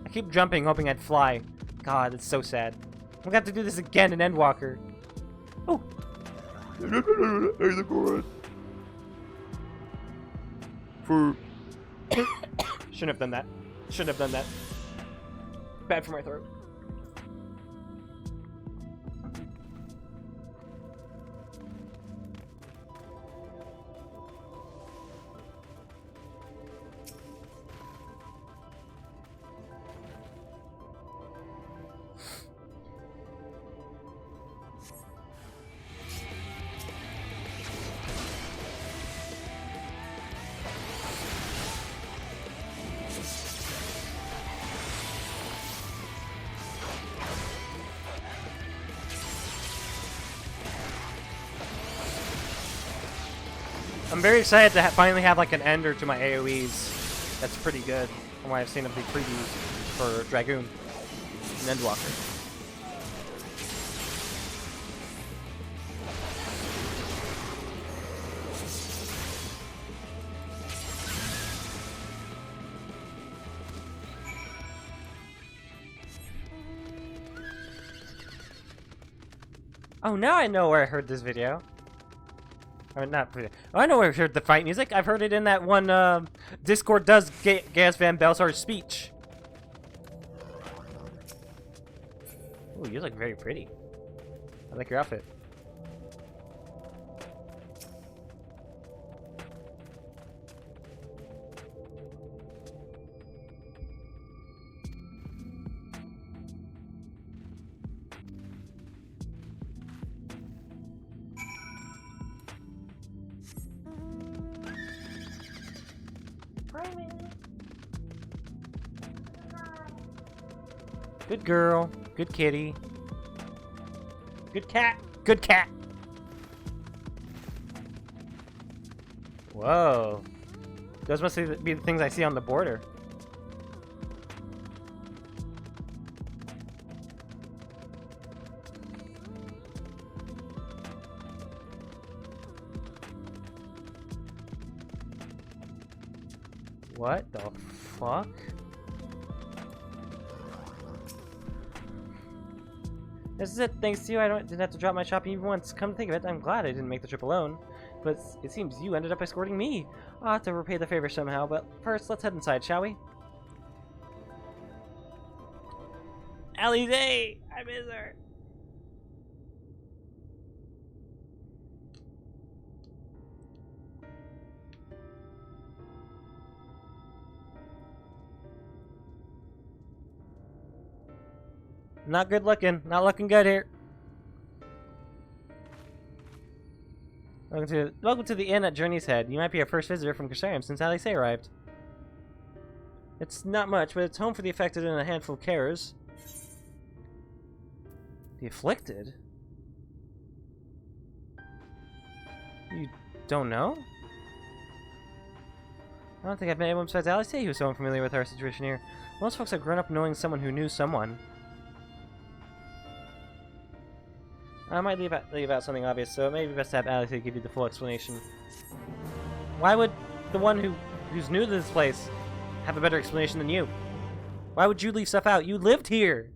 I keep jumping, hoping I'd fly. God, it's so sad. I'm gonna have to do this again in Endwalker. Oh! Shouldn't have done that. Shouldn't have done that. Bad for my throat. I'm very excited to finally have like an ender to my AoEs. That's pretty good from what I've seen of the previews for Dragoon and Endwalker. Oh, now I know where I heard this video. I mean, not video. Oh, I know where I heard the fight music. I've heard it in that one Discord does Gas Van Belsar's speech. Ooh, you look very pretty. I like your outfit. Good girl. Good kitty. Good cat. Good cat. Whoa. Those must be the things I see on the border. What the fuck? This is it, thanks to you, I didn't have to drop my shopping even once. Come to think of it, I'm glad I didn't make the trip alone. But it seems you ended up escorting me. I'll have to repay the favor somehow, but first, let's head inside, shall we? Alize! I miss her! Not good looking. Not looking good here. Welcome to the inn at Journey's Head. You might be our first visitor from Carsarium since Alice arrived. It's not much, but it's home for the affected and a handful of carers. The afflicted? You don't know? I don't think I've met anyone besides Alice who's so unfamiliar with our situation here. Most folks have grown up knowing someone who knew someone. I might leave out something obvious, so it may be best to have Alice give you the full explanation. Why would the one who's new to this place have a better explanation than you? Why would you leave stuff out? You lived here!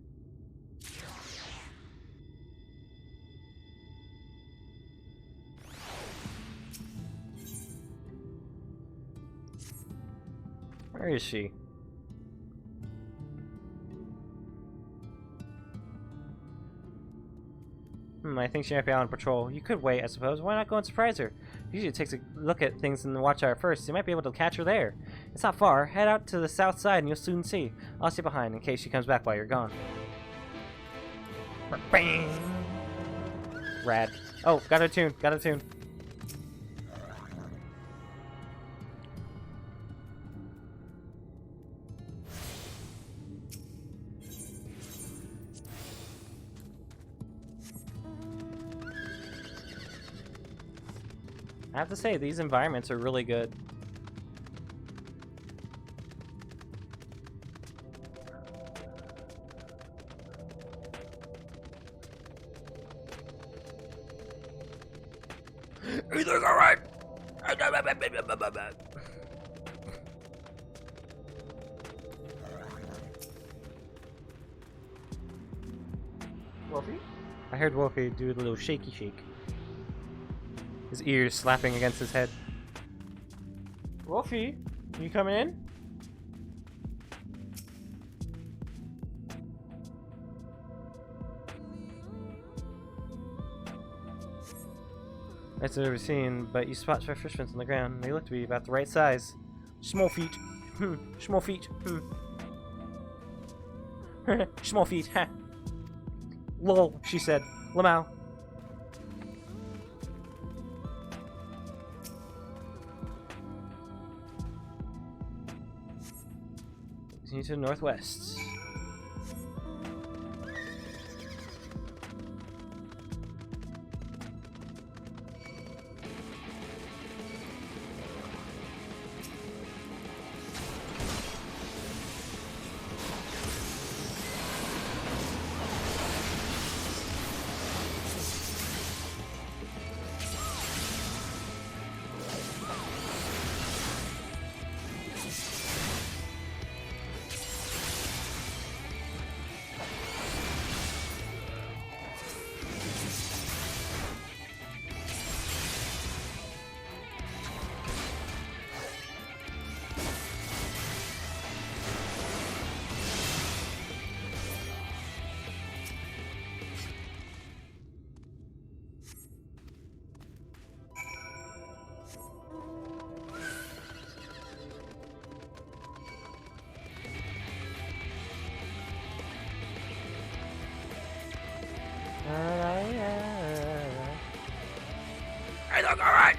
Where is she? I think she might be out on patrol. You could wait, I suppose. Why not go and surprise her? Usually it takes a look at things in the watchtower first. You might be able to catch her there. It's not far. Head out to the south side and you'll soon see. I'll stay behind in case she comes back while you're gone. Bang! Rad. Oh, got a tune. Got a tune. I have to say, these environments are really good. Everything's alright! Wolfie? I heard Wolfie do a little shaky shake. His ears slapping against his head. Wolfie, You coming in? That's what I've seen, but you spot 5 fish prints on the ground. They look to be about the right size. Small feet. Small feet. Small feet. Ha. Lol, she said. Lamau. Continue to the northwest. I look alright!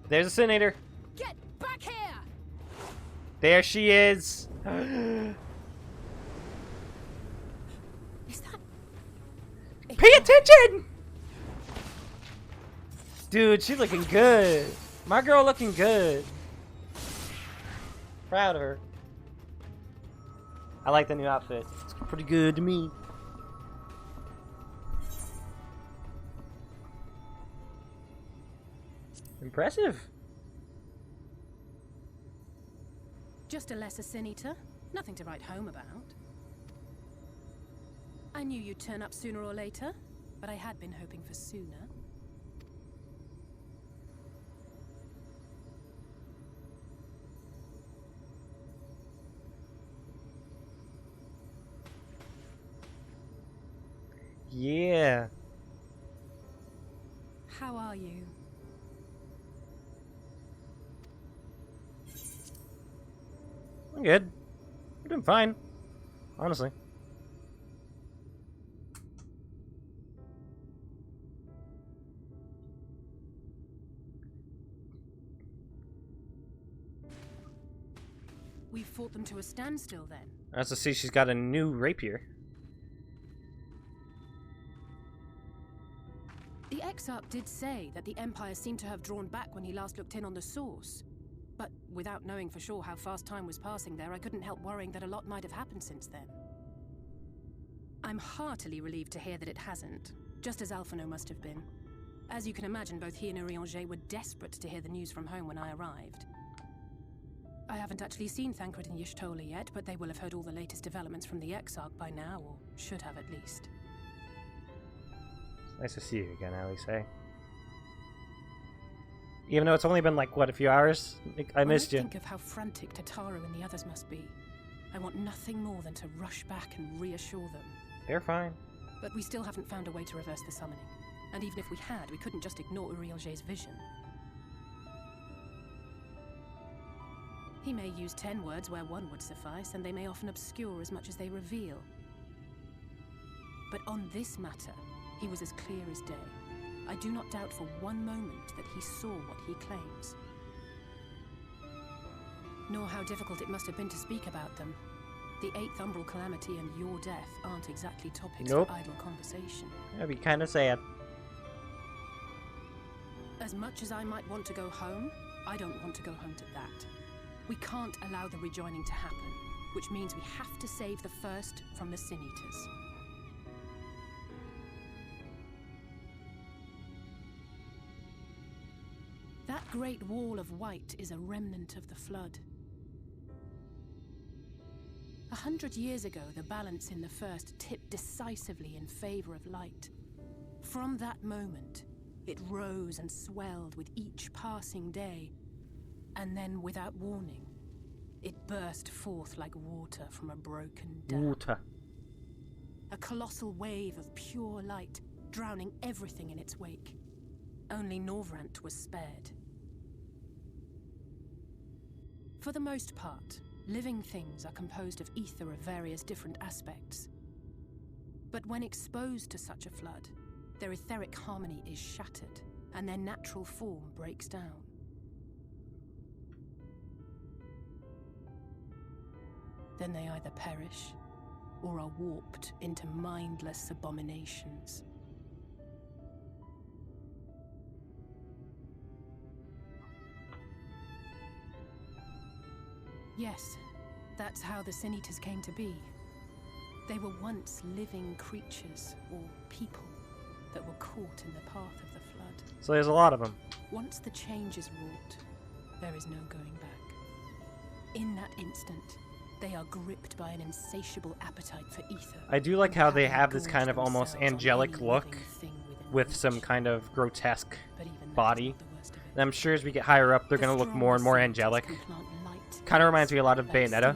There's a Senator. Get back here! There she is. Is that... Pay attention! Dude, she's looking good. My girl looking good. Proud of her. I like the new outfit. It's pretty good to me. Impressive. Just a lesser sin eater. Nothing to write home about. I knew you'd turn up sooner or later, but I had been hoping for sooner. Yeah. How are you? I'm good. I'm doing fine. Honestly. We fought them to a standstill then. As to see, she's got a new rapier. The Exarch did say that the Empire seemed to have drawn back when he last looked in on the source. But without knowing for sure how fast time was passing there, I couldn't help worrying that a lot might have happened since then. I'm heartily relieved to hear that it hasn't, just as Alphino must have been. As you can imagine, both he and Urianger were desperate to hear the news from home when I arrived. I haven't actually seen Thancred and Y'shtola yet, but they will have heard all the latest developments from the Exarch by now, or should have at least. It's nice to see you again, Alice. Even though it's only been like, what, a few hours? I missed you. When I think of how frantic Tataru and the others must be, I want nothing more than to rush back and reassure them. They're fine. But we still haven't found a way to reverse the summoning. And even if we had, we couldn't just ignore Urianger's vision. He may use 10 words where one would suffice, and they may often obscure as much as they reveal. But on this matter, he was as clear as day. I do not doubt for one moment that he saw what he claims. Nor how difficult it must have been to speak about them. The 8th Umbral Calamity and your death aren't exactly topics for idle conversation. That'd be kind of sad. As much as I might want to go home, I don't want to go home to that. We can't allow the rejoining to happen, which means we have to save the first from the Sin Eaters. That great wall of white is a remnant of the flood. 100 years ago, the balance in the first tipped decisively in favor of light. From that moment, it rose and swelled with each passing day, and then, without warning, it burst forth like water from a broken dam. Water. A colossal wave of pure light, drowning everything in its wake. Only Norvrant was spared. For the most part, living things are composed of ether of various different aspects. But when exposed to such a flood, their etheric harmony is shattered, and their natural form breaks down. Then they either perish, or are warped into mindless abominations. Yes, that's how the Sin Eaters came to be. They were once living creatures, or people, that were caught in the path of the flood. So there's a lot of them. Once the change is wrought, there is no going back. In that instant, they are gripped by an insatiable appetite for ether. I do like how they have this kind of almost angelic look with some kind of grotesque body. And I'm sure as we get higher up, they're going to look more and more angelic. Kind of reminds me a lot of Bayonetta,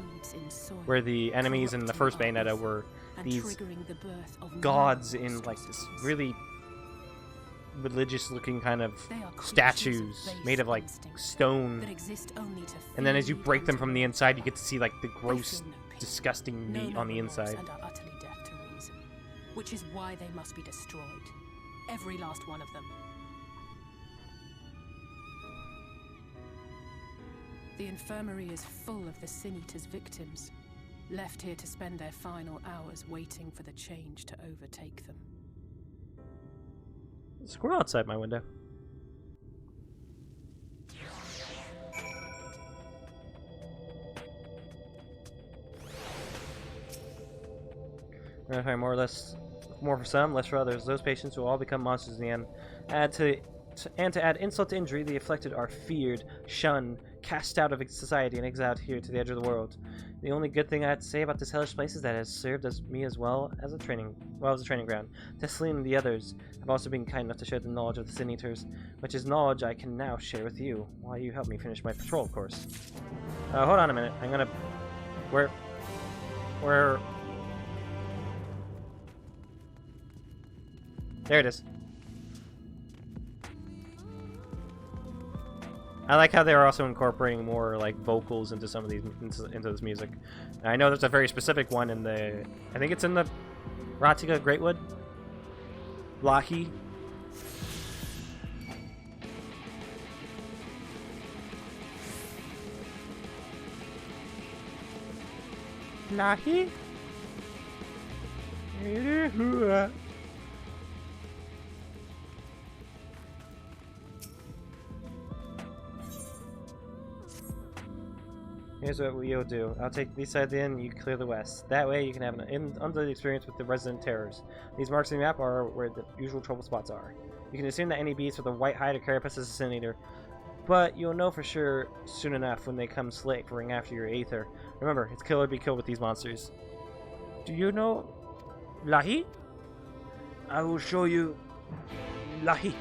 where the enemies in the first Bayonetta were these gods in like this really religious-looking kind of statues made of like stone. And then as you break them from the inside, you get to see like the gross, disgusting meat on the inside. And are utterly deaf to reason, which is why they must be destroyed. Every last one of them. The infirmary is full of the Sin Eaters' victims, left here to spend their final hours waiting for the change to overtake them. Squirrel outside my window. We're gonna find more for some, less for others. Those patients will all become monsters in the end. To add insult to injury, the afflicted are feared, shunned, cast out of society, and exiled here to the edge of the world. The only good thing I have to say about this hellish place is that it has served me as well as a training ground. Tesseline and the others have also been kind enough to share the knowledge of the Sin Eaters, which is knowledge I can now share with you, while you help me finish my patrol, of course. Hold on a minute. I'm gonna... Where... There it is. I like how they're also incorporating more like vocals into some of these into this music. And I know there's a very specific one in the I think it's in the Ratiga Greatwood. Lahi. Lahi. Here's what we'll do. I'll take these sides in, you clear the west. That way you can have an undead experience with the resident terrors. These marks on the map are where the usual trouble spots are. You can assume that any beast with a white hide or carapace is a Sin Eater, but you'll know for sure soon enough when they come slavering after your Aether. Remember, it's kill or be killed with these monsters. Do you know Lahi? I will show you Lahi.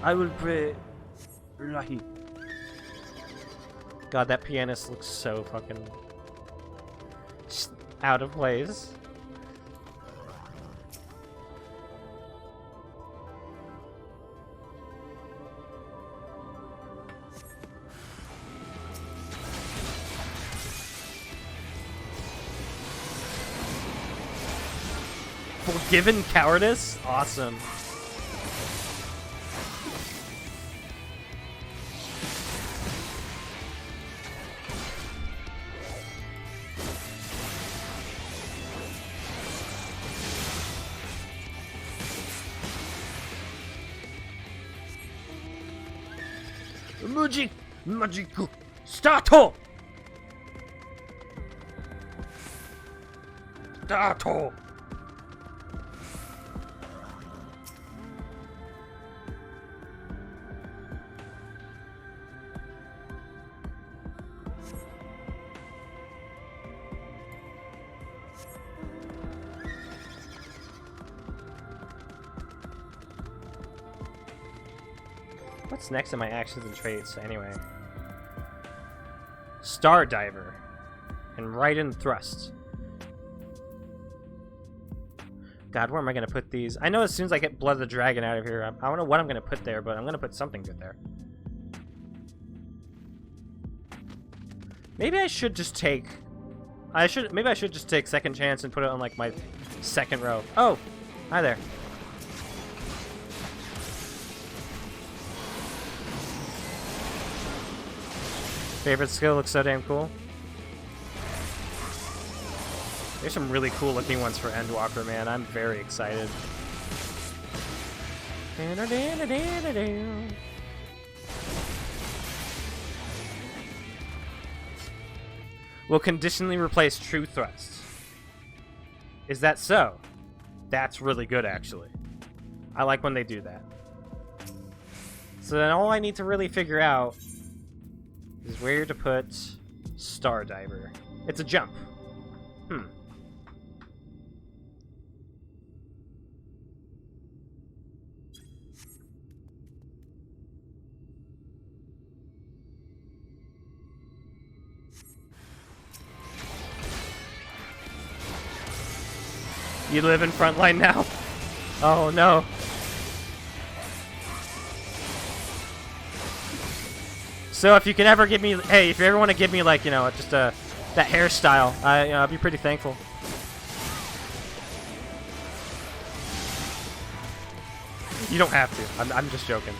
I will pray Lahi. God, that pianist looks so fucking out of place. Forgiven cowardice? Awesome. Muji! Magical Stato! Stato! What's next in my actions and traits, anyway? Star Diver. And right in thrust. God, where am I going to put these? I know as soon as I get Blood of the Dragon out of here, I don't know what I'm going to put there, but I'm going to put something good there. Maybe I should just take... Maybe I should just take Second Chance and put it on, like, my second row. Oh! Hi there. Favorite skill looks so damn cool. There's some really cool looking ones for Endwalker, man. I'm very excited. Will conditionally replace True Thrust. Is that so? That's really good, actually. I like when they do that. So then all I need to really figure out is where to put Star Diver. It's a jump. You live in Frontline now? Oh no. So if you can ever give me, hey, if you ever want to give me, like, you know, just that hairstyle, I'll be pretty thankful. You don't have to. I'm just joking.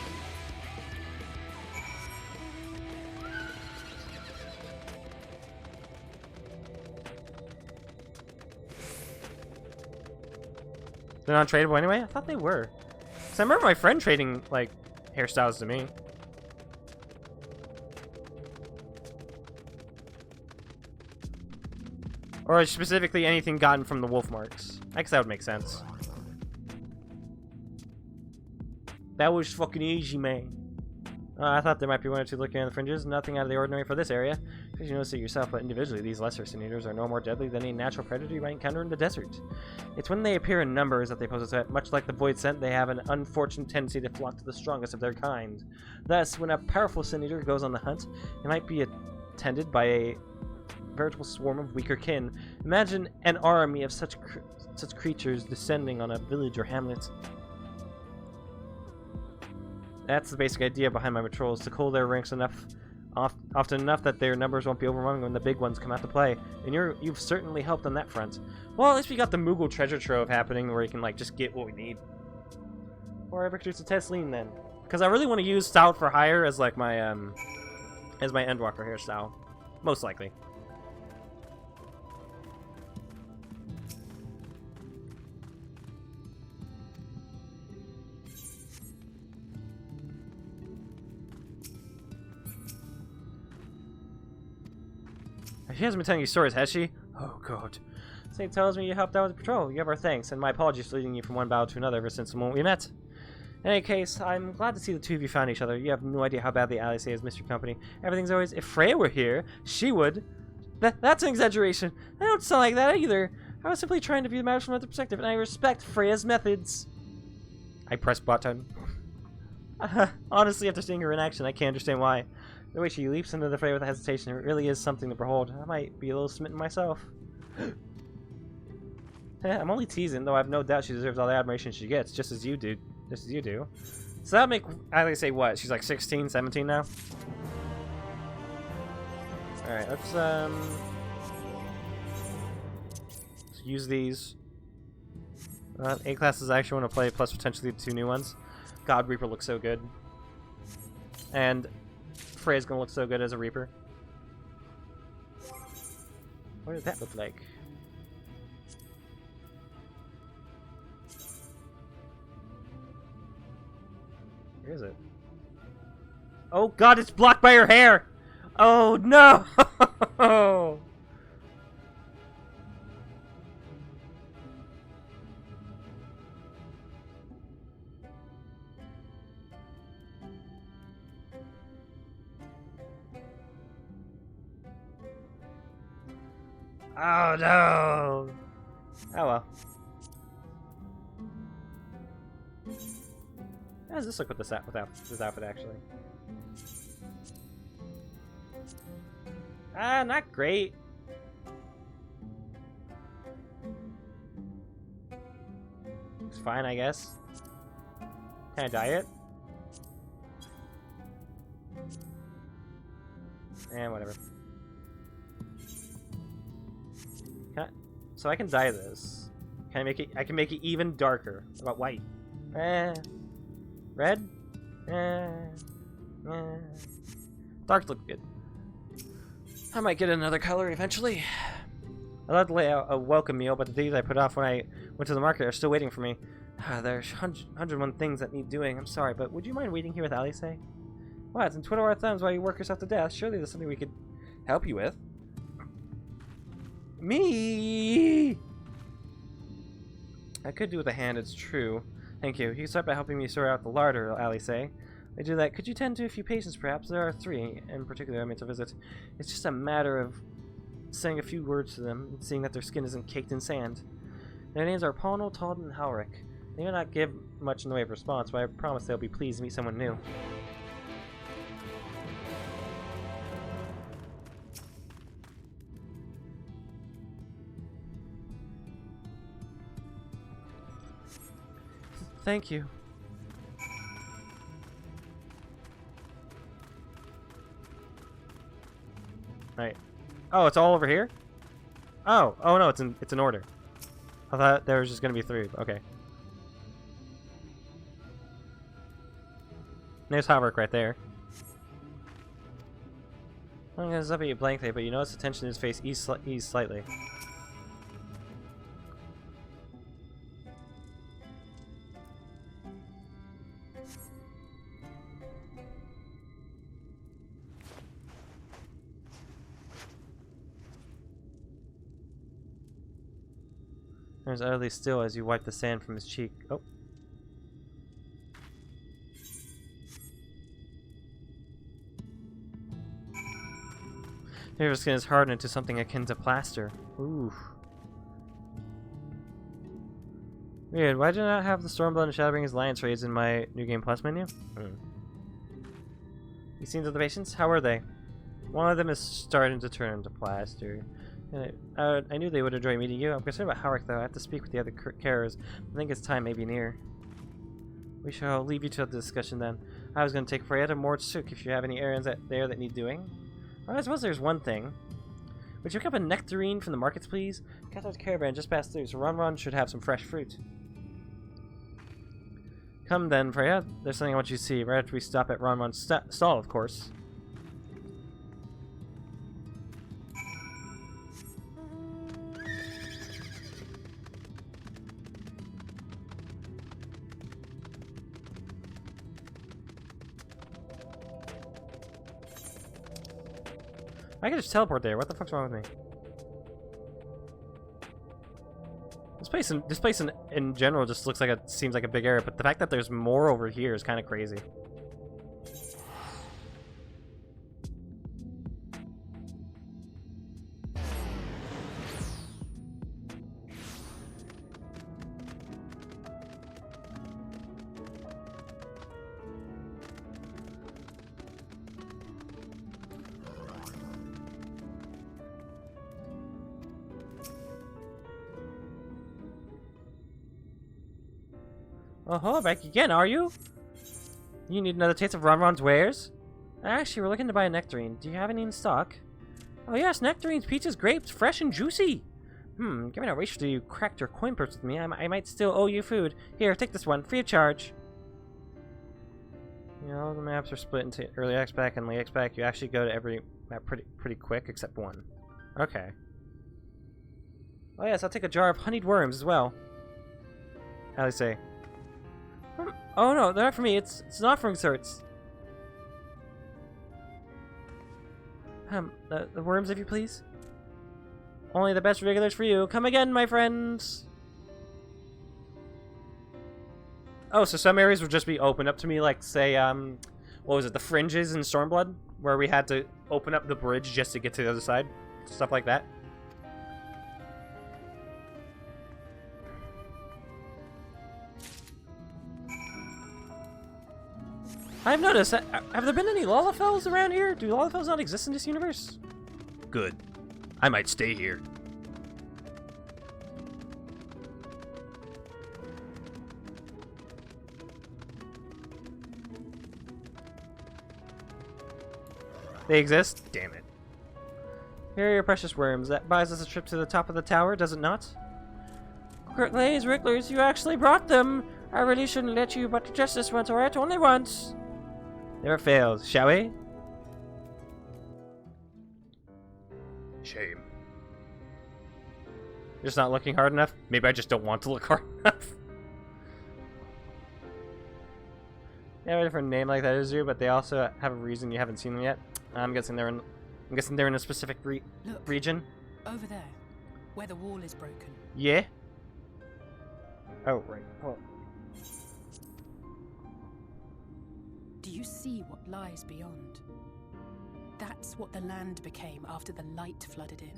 They're not tradable anyway? I thought they were. Cause I remember my friend trading, like, hairstyles to me. Or specifically anything gotten from the wolf marks. I guess that would make sense. That was fucking easy, man. I thought there might be one or two lurking on the fringes. Nothing out of the ordinary for this area. Because you notice it yourself, but individually, these lesser sin eaters are no more deadly than any natural predator you might encounter in the desert. It's when they appear in numbers that they pose a threat. Much like the void scent, they have an unfortunate tendency to flock to the strongest of their kind. Thus, when a powerful sin eater goes on the hunt, it might be attended by a veritable swarm of weaker kin. Imagine an army of such creatures descending on a village or hamlet. That's the basic idea behind my patrols, to cull their ranks often enough that their numbers won't be overwhelming when the big ones come out to play. And you've certainly helped on that front. Well, at least we got the Moogle treasure trove happening where you can, like, just get what we need. Or ever choose to test lean then. Because I really want to use Stout for Hire as, like, my Endwalker hairstyle. Most likely. She hasn't been telling you stories, has she? Oh, God. Saint tells me you helped out with the patrol. You have our thanks, and my apologies for leading you from one battle to another ever since the moment we met. In any case, I'm glad to see the two of you found each other. You have no idea how badly Alice has missed your company. Everything's always... If Freya were here, she would... That's an exaggeration. I don't sound like that either. I was simply trying to view the matter from another perspective, and I respect Freya's methods. I press button. Honestly, after seeing her in action, I can't understand why. The way she leaps into the fray with hesitation, it really is something to behold. I might be a little smitten myself. I'm only teasing, though I have no doubt she deserves all the admiration she gets, just as you do. So that'll make, I like to say, what? She's like 16, 17 now? Alright, let's use these. A classes I actually want to play, plus potentially the two new ones. God, Reaper looks so good. And Freya's gonna look so good as a Reaper. What does that look like? Where is it? Oh god, it's blocked by her hair! Oh no! Oh no! Oh well. How does this look with this outfit actually? Not great. It's fine, I guess. Can I dye it? And whatever. So I can dye this. Can I make it? I can make it even darker. What about white? Red? Dark looks good. I might get another color eventually. I'd like to lay out a welcome meal, but the days I put off when I went to the market are still waiting for me. There's 101 things that need doing. I'm sorry, but would you mind waiting here with Alice? What? And twiddle our thumbs while you work yourself to death? Surely there's something we could help you with. Me! I could do with a hand, it's true. Thank you. You can start by helping me sort out the larder, Alice. I do that. Could you tend to a few patients, perhaps? There are 3 in particular I meant to visit. It's just a matter of saying a few words to them, and seeing that their skin isn't caked in sand. Their names are Pownal, Todd, and Howrick. They may not give much in the way of response, but I promise they'll be pleased to meet someone new. Thank you. Right. Oh, it's all over here? Oh, no, it's in order. I thought there was just gonna be 3. Okay. There's Howrick right there. I'm gonna zap at you blankly, but you notice the tension in his face ease slightly. Turns utterly still as you wipe the sand from his cheek. Oh. Your skin is hardened into something akin to plaster. Ooh. Weird. Why did I not have the Stormblood and Shadowbringers Alliance raids in my New Game Plus menu? You seen the patients? How are they? One of them is starting to turn into plaster. I knew they would enjoy meeting you. I'm concerned about Howrick, though. I have to speak with the other carers. I think his time may be near. We shall leave you to the discussion then. I was going to take Freya to Mortsuk if you have any errands there that need doing. Well, I suppose there's one thing. Would you pick up a nectarine from the markets, please? Catherine's caravan just passed through, so Ron should have some fresh fruit. Come then, Freya. There's something I want you to see. Right after we stop at Ron's stall, of course. I can just teleport there. What the fuck's wrong with me? This place in general just looks like seems like a big area, but the fact that there's more over here is kind of crazy. Oh, back again, are you? You need another taste of Ron's wares? Actually, we're looking to buy a nectarine. Do you have any in stock? Oh yes, nectarines, peaches, grapes, fresh and juicy. Give me a ratio till you cracked your coin purse with me. I might still owe you food. Here, take this one, free of charge. You know, the maps are split into early X-Pack and late X-Pack. You actually go to every map pretty quick, except one. Okay. Oh yes, I'll take a jar of honeyed worms as well. How do they say? Oh no, they're not for me. It's an offering, sir. The worms, if you please. Only the best regulars for you. Come again, my friends. Oh, so some areas would just be open up to me, like, say, what was it, the fringes in Stormblood? Where we had to open up the bridge just to get to the other side? Stuff like that. I've noticed that, have there been any Lalafels around here? Do Lalafels not exist in this universe? Good. I might stay here. They exist? Damn it. Here are your precious worms. That buys us a trip to the top of the tower, does it not? Lays, Wrigglers, you actually brought them! I really shouldn't let you, but just this once, alright? Only once! Never fails, shall we? Shame. Just not looking hard enough? Maybe I just don't want to look hard enough. They have a different name like that, Izu, but they also have a reason you haven't seen them yet. I'm guessing they're in a specific region. Over there, where the wall is broken. Yeah. Oh right. Well. Do you see what lies beyond? That's what the land became after the light flooded in.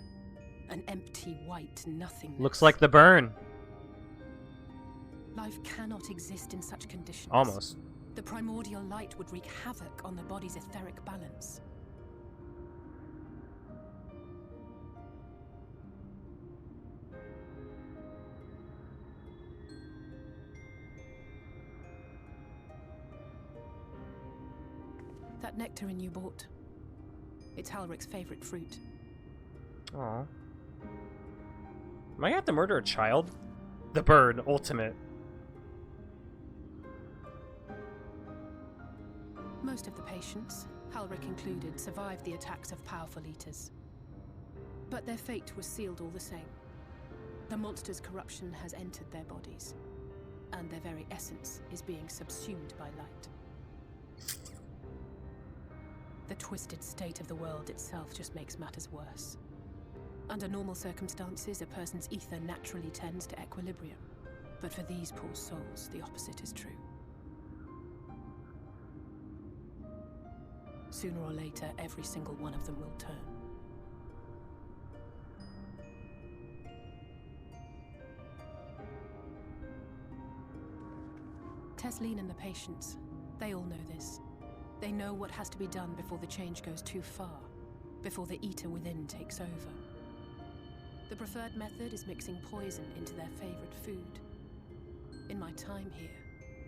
An empty white nothingness. Looks like the burn. Life cannot exist in such conditions. Almost. The primordial light would wreak havoc on the body's etheric balance. That nectarine you bought. It's Halric's favorite fruit. Aww. Am I gonna have to murder a child? The bird, ultimate. Most of the patients, Halric included, survived the attacks of powerful eaters. But their fate was sealed all the same. The monster's corruption has entered their bodies, and their very essence is being subsumed by light. The twisted state of the world itself just makes matters worse. Under normal circumstances, a person's ether naturally tends to equilibrium. But for these poor souls, the opposite is true. Sooner or later, every single one of them will turn. Tesleen and the patients, they all know this. They know what has to be done before the change goes too far, before the eater within takes over. The preferred method is mixing poison into their favorite food. In my time here,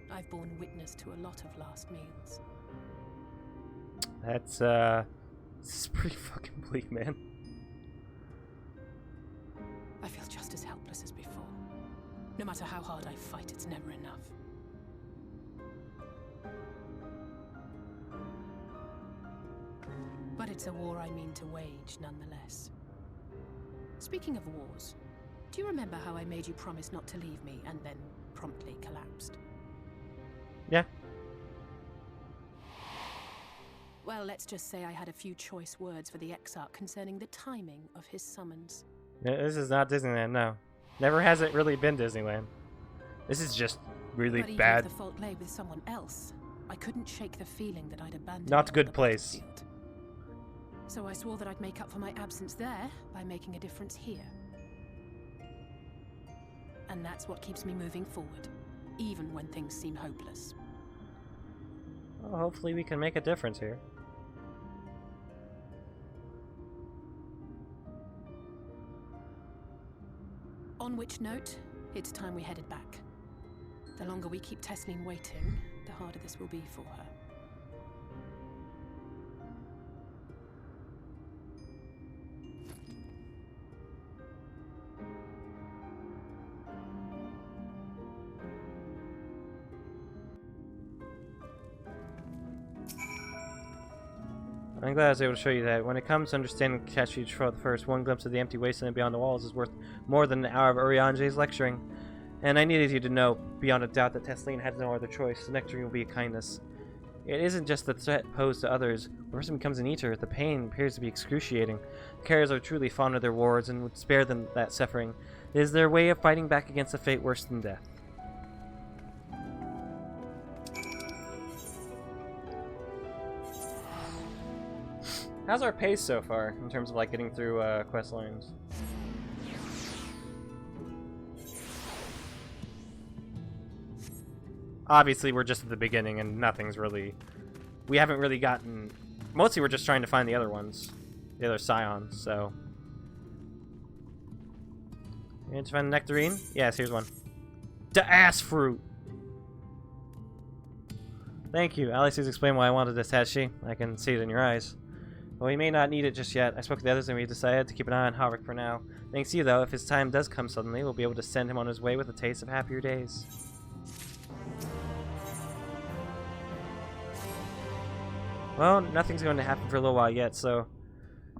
I've borne witness to a lot of last meals. That's, this is pretty fucking bleak, man. I feel just as helpless as before. No matter how hard I fight, it's never enough. But it's a war I mean to wage, nonetheless. Speaking of wars, do you remember how I made you promise not to leave me and then promptly collapsed? Yeah. Well, let's just say I had a few choice words for the Exarch concerning the timing of his summons. This is not Disneyland, no. Never has it really been Disneyland. This is just really but bad. Even if the fault lay with someone else, I couldn't shake the feeling that I'd abandoned. Not a good place. So I swore that I'd make up for my absence there by making a difference here. And that's what keeps me moving forward, even when things seem hopeless. Well, hopefully we can make a difference here. On which note, it's time we headed back. The longer we keep Tesleen waiting, the harder this will be for her. I'm glad I was able to show you that. When it comes to understanding Catchy first, one glimpse of the empty wasteland beyond the walls is worth more than an hour of Uriange's lecturing. And I needed you to know, beyond a doubt, that Tesleen had no other choice. The nectarine will be a kindness. It isn't just the threat posed to others. When a person becomes an eater, the pain appears to be excruciating. The carriers are truly fond of their wards and would spare them that suffering. It is their way of fighting back against a fate worse than death. How's our pace so far in terms of like getting through quest lines? Obviously, we're just at the beginning and nothing's really... We haven't really gotten... Mostly we're just trying to find the other ones. The other scions, so... You need to find a nectarine? Yes, here's one. The ass fruit! Thank you. Alice has explained why I wanted this, has she? I can see it in your eyes. Well, we may not need it just yet. I spoke to the others and we decided to keep an eye on Havik for now. Thanks to you, though, if his time does come suddenly, we'll be able to send him on his way with a taste of happier days. Well, nothing's going to happen for a little while yet, so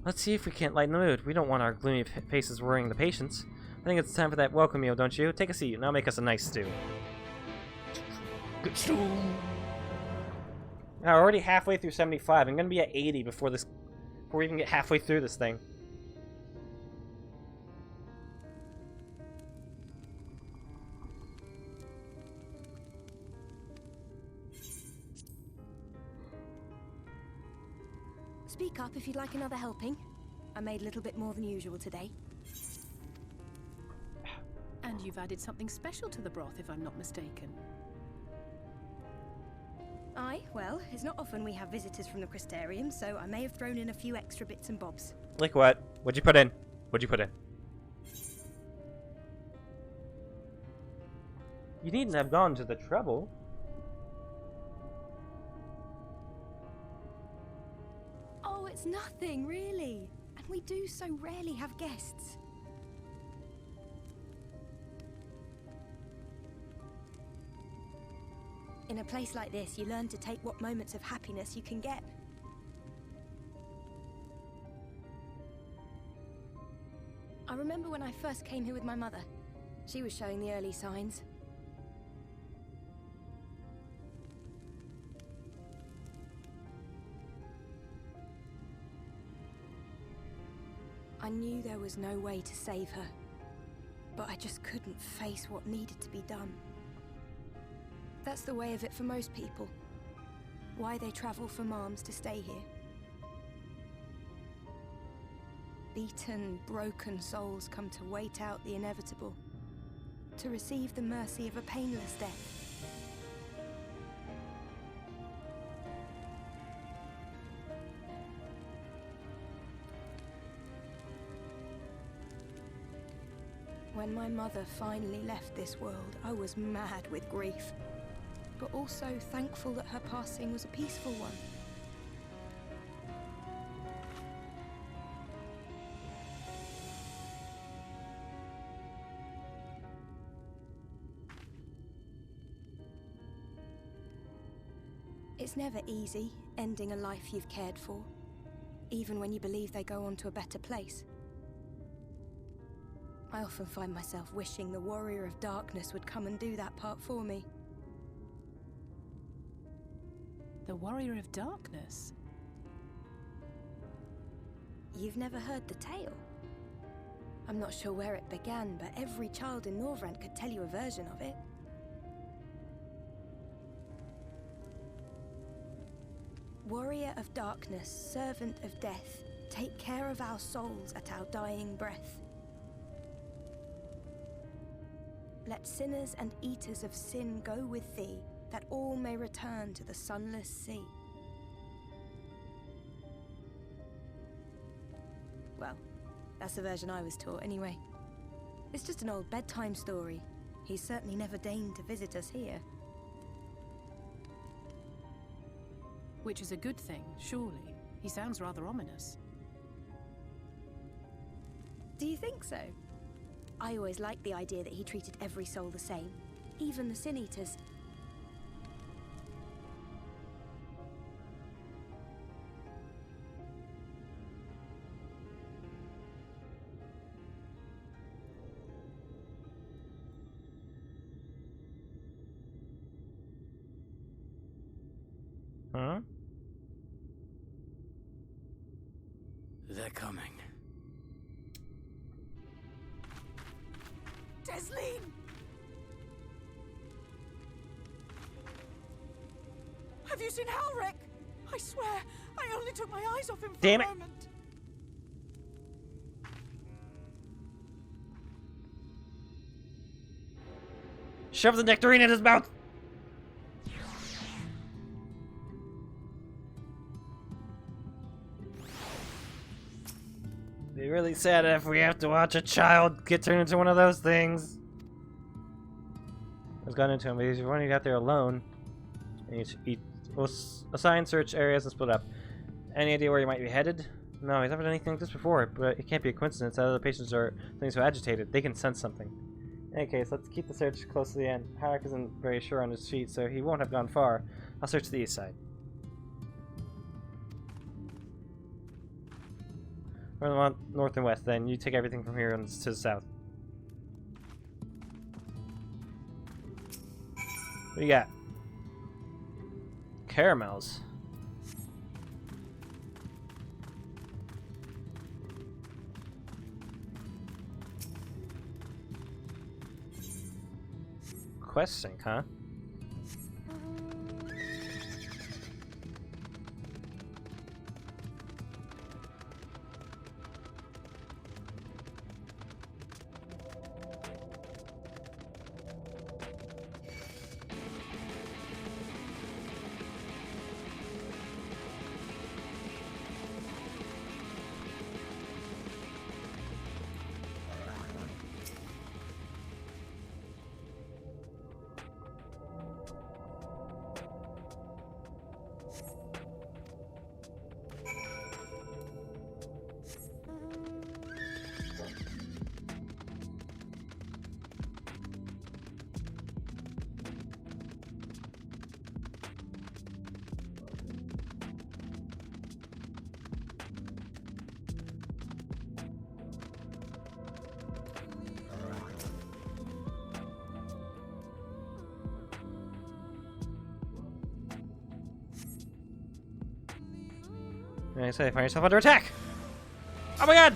let's see if we can't lighten the mood. We don't want our gloomy faces worrying the patients. I think it's time for that welcome meal, don't you? Take a seat, and I'll make us a nice stew. Good stew! Now, we're already halfway through 75. I'm going to be at 80 before we even get halfway through this thing. Speak up if you'd like another helping. I made a little bit more than usual today. And you've added something special to the broth, if I'm not mistaken. Aye, well, it's not often we have visitors from the Crystarium, so I may have thrown in a few extra bits and bobs. Like what? What'd you put in? What'd you put in? You needn't have gone to the trouble. Oh, it's nothing, really. And we do so rarely have guests. In a place like this, you learn to take what moments of happiness you can get. I remember when I first came here with my mother. She was showing the early signs. I knew there was no way to save her, but I just couldn't face what needed to be done. That's the way of it for most people. Why they travel from arms to stay here. Beaten, broken souls come to wait out the inevitable, to receive the mercy of a painless death. When my mother finally left this world, I was mad with grief, but also thankful that her passing was a peaceful one. It's never easy, ending a life you've cared for, even when you believe they go on to a better place. I often find myself wishing the Warrior of Darkness would come and do that part for me. The Warrior of Darkness? You've never heard the tale? I'm not sure where it began, but every child in Norvrent could tell you a version of it. Warrior of Darkness, servant of death, take care of our souls at our dying breath. Let sinners and eaters of sin go with thee, that all may return to the sunless sea. Well, that's the version I was taught anyway. It's just an old bedtime story. He's certainly never deigned to visit us here. Which is a good thing, surely. He sounds rather ominous. Do you think so? I always liked the idea that he treated every soul the same, even the Sin Eaters. Huh? They're coming. Desleen! Have you seen Halric? I swear, I only took my eyes off him for Damn a it. moment. Shove the nectarine in his mouth! Be really sad if we have to watch a child get turned into one of those things. Has gone into him, but he's running out there alone. And we'll assign search areas and split up. Any idea where he might be headed? No, he's never done anything like this before, but it can't be a coincidence that other patients are feeling so agitated. They can sense something. In any case, let's keep the search close to the end. Halleck isn't very sure on his feet, so he won't have gone far. I'll search the east side. We're north and west, then. You take everything from here to the south. What do you got? Caramels. Quest sync, huh? Like I say, find yourself under attack! Oh my god!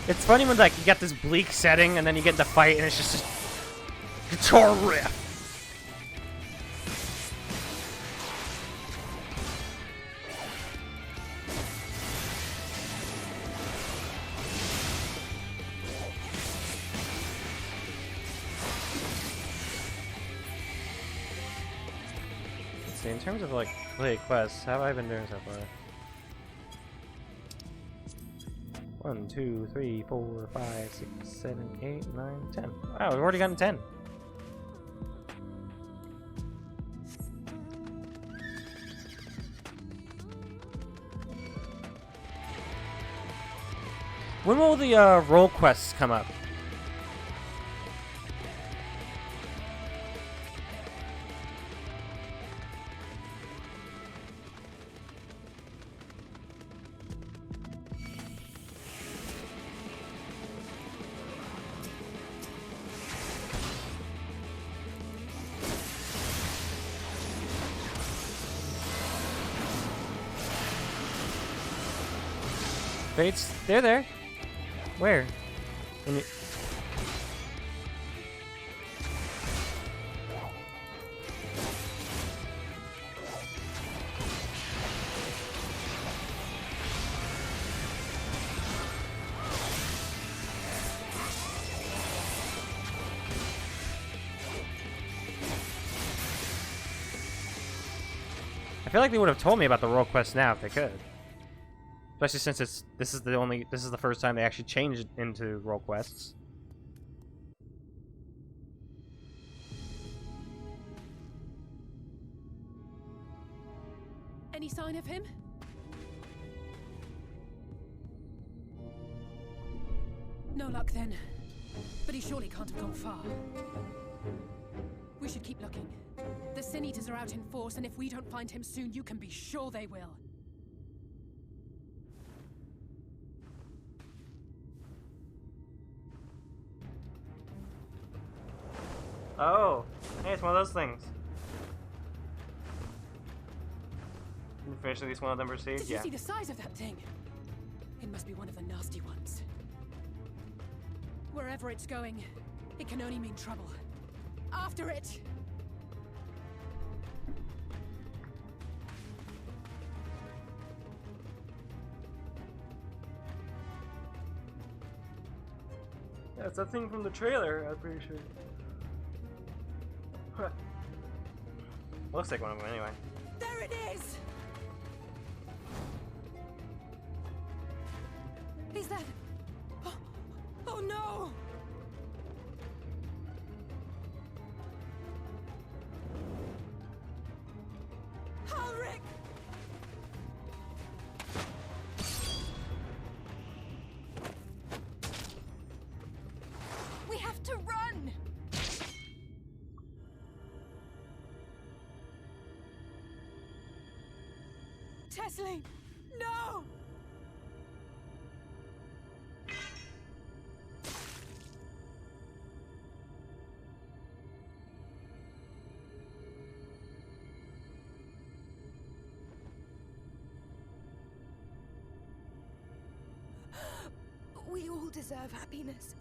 It's funny when like you got this bleak setting and then you get in the fight and it's just a guitar riff. See, in terms of like play quests, how have I been doing so far? 1, 2, 3, 4, 5, 6, 7, 8, 9, 10. Wow, we've already gotten 10. When will the role quests come up? Fates, they're there. Where? When you... I feel like they would have told me about the role quest now if they could. Especially since this is the first time they actually changed into role quests. Any sign of him? No luck then. But he surely can't have gone far. We should keep looking. The Sin Eaters are out in force, and if we don't find him soon, you can be sure they will. Oh, hey, it's one of those things. You finish at least one of them received? Did you Yeah. see the size of that thing? It must be one of the nasty ones. Wherever it's going, it can only mean trouble. After it! Yeah, it's that thing from the trailer, I'm pretty sure. Huh. Looks like one of them anyway. There it is! Is that... Oh, oh no! Ulrich! We have to run! Tesling! No! We all deserve happiness,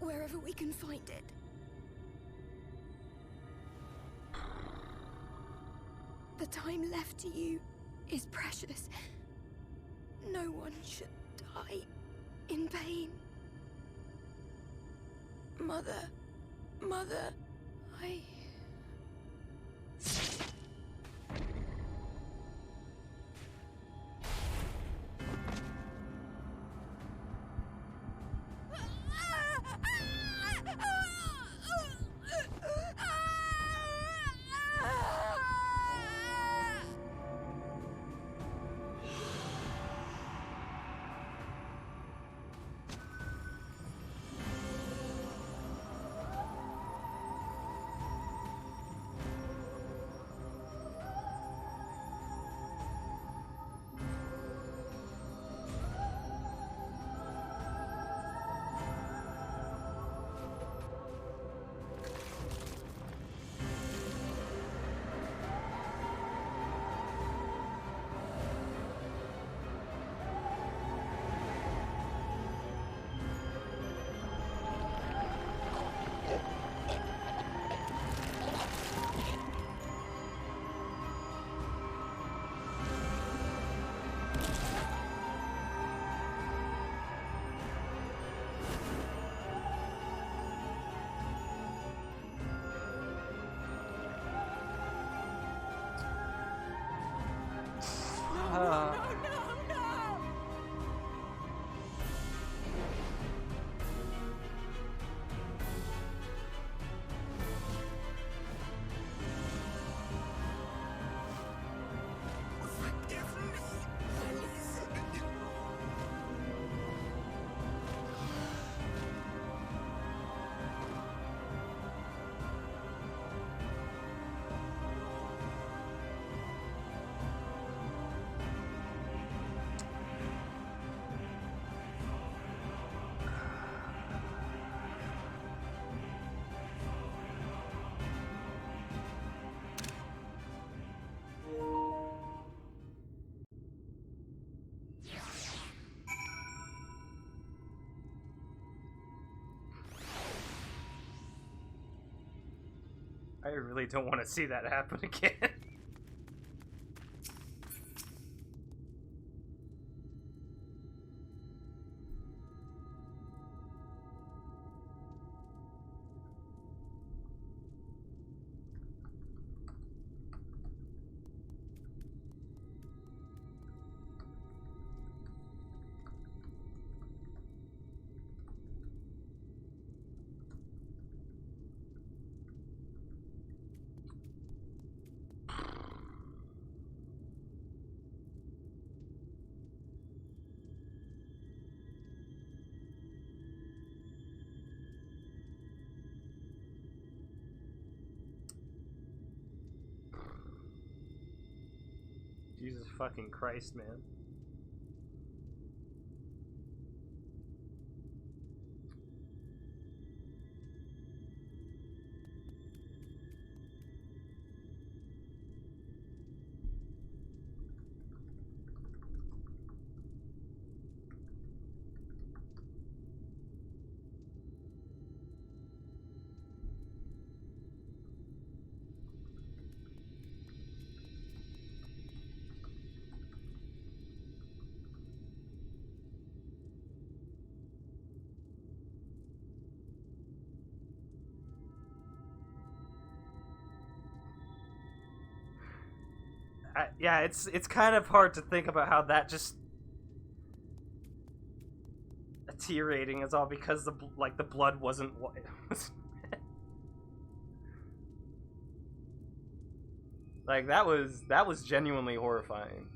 wherever we can find it. The time left to you is precious. No one should die in pain. Mother, I... I really don't want to see that happen again. Jesus fucking Christ, man. Yeah, it's kind of hard to think about how that just a T rating is all because the blood wasn't what it was. Like that was genuinely horrifying.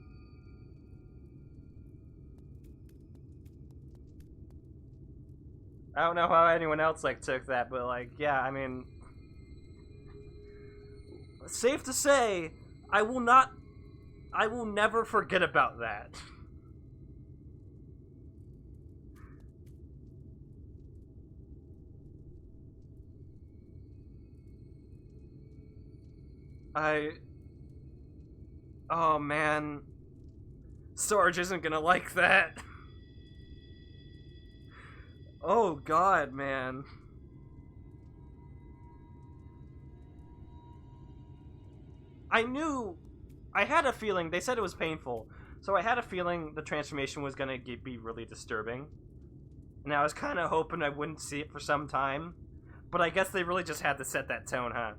I don't know how anyone else took that, but yeah, I mean, safe to say, I will never forget about that. Oh man, Sarge isn't gonna like that. Oh god, man. I had a feeling, they said it was painful, so I had a feeling the transformation was gonna be really disturbing. And I was kind of hoping I wouldn't see it for some time. But I guess they really just had to set that tone, huh?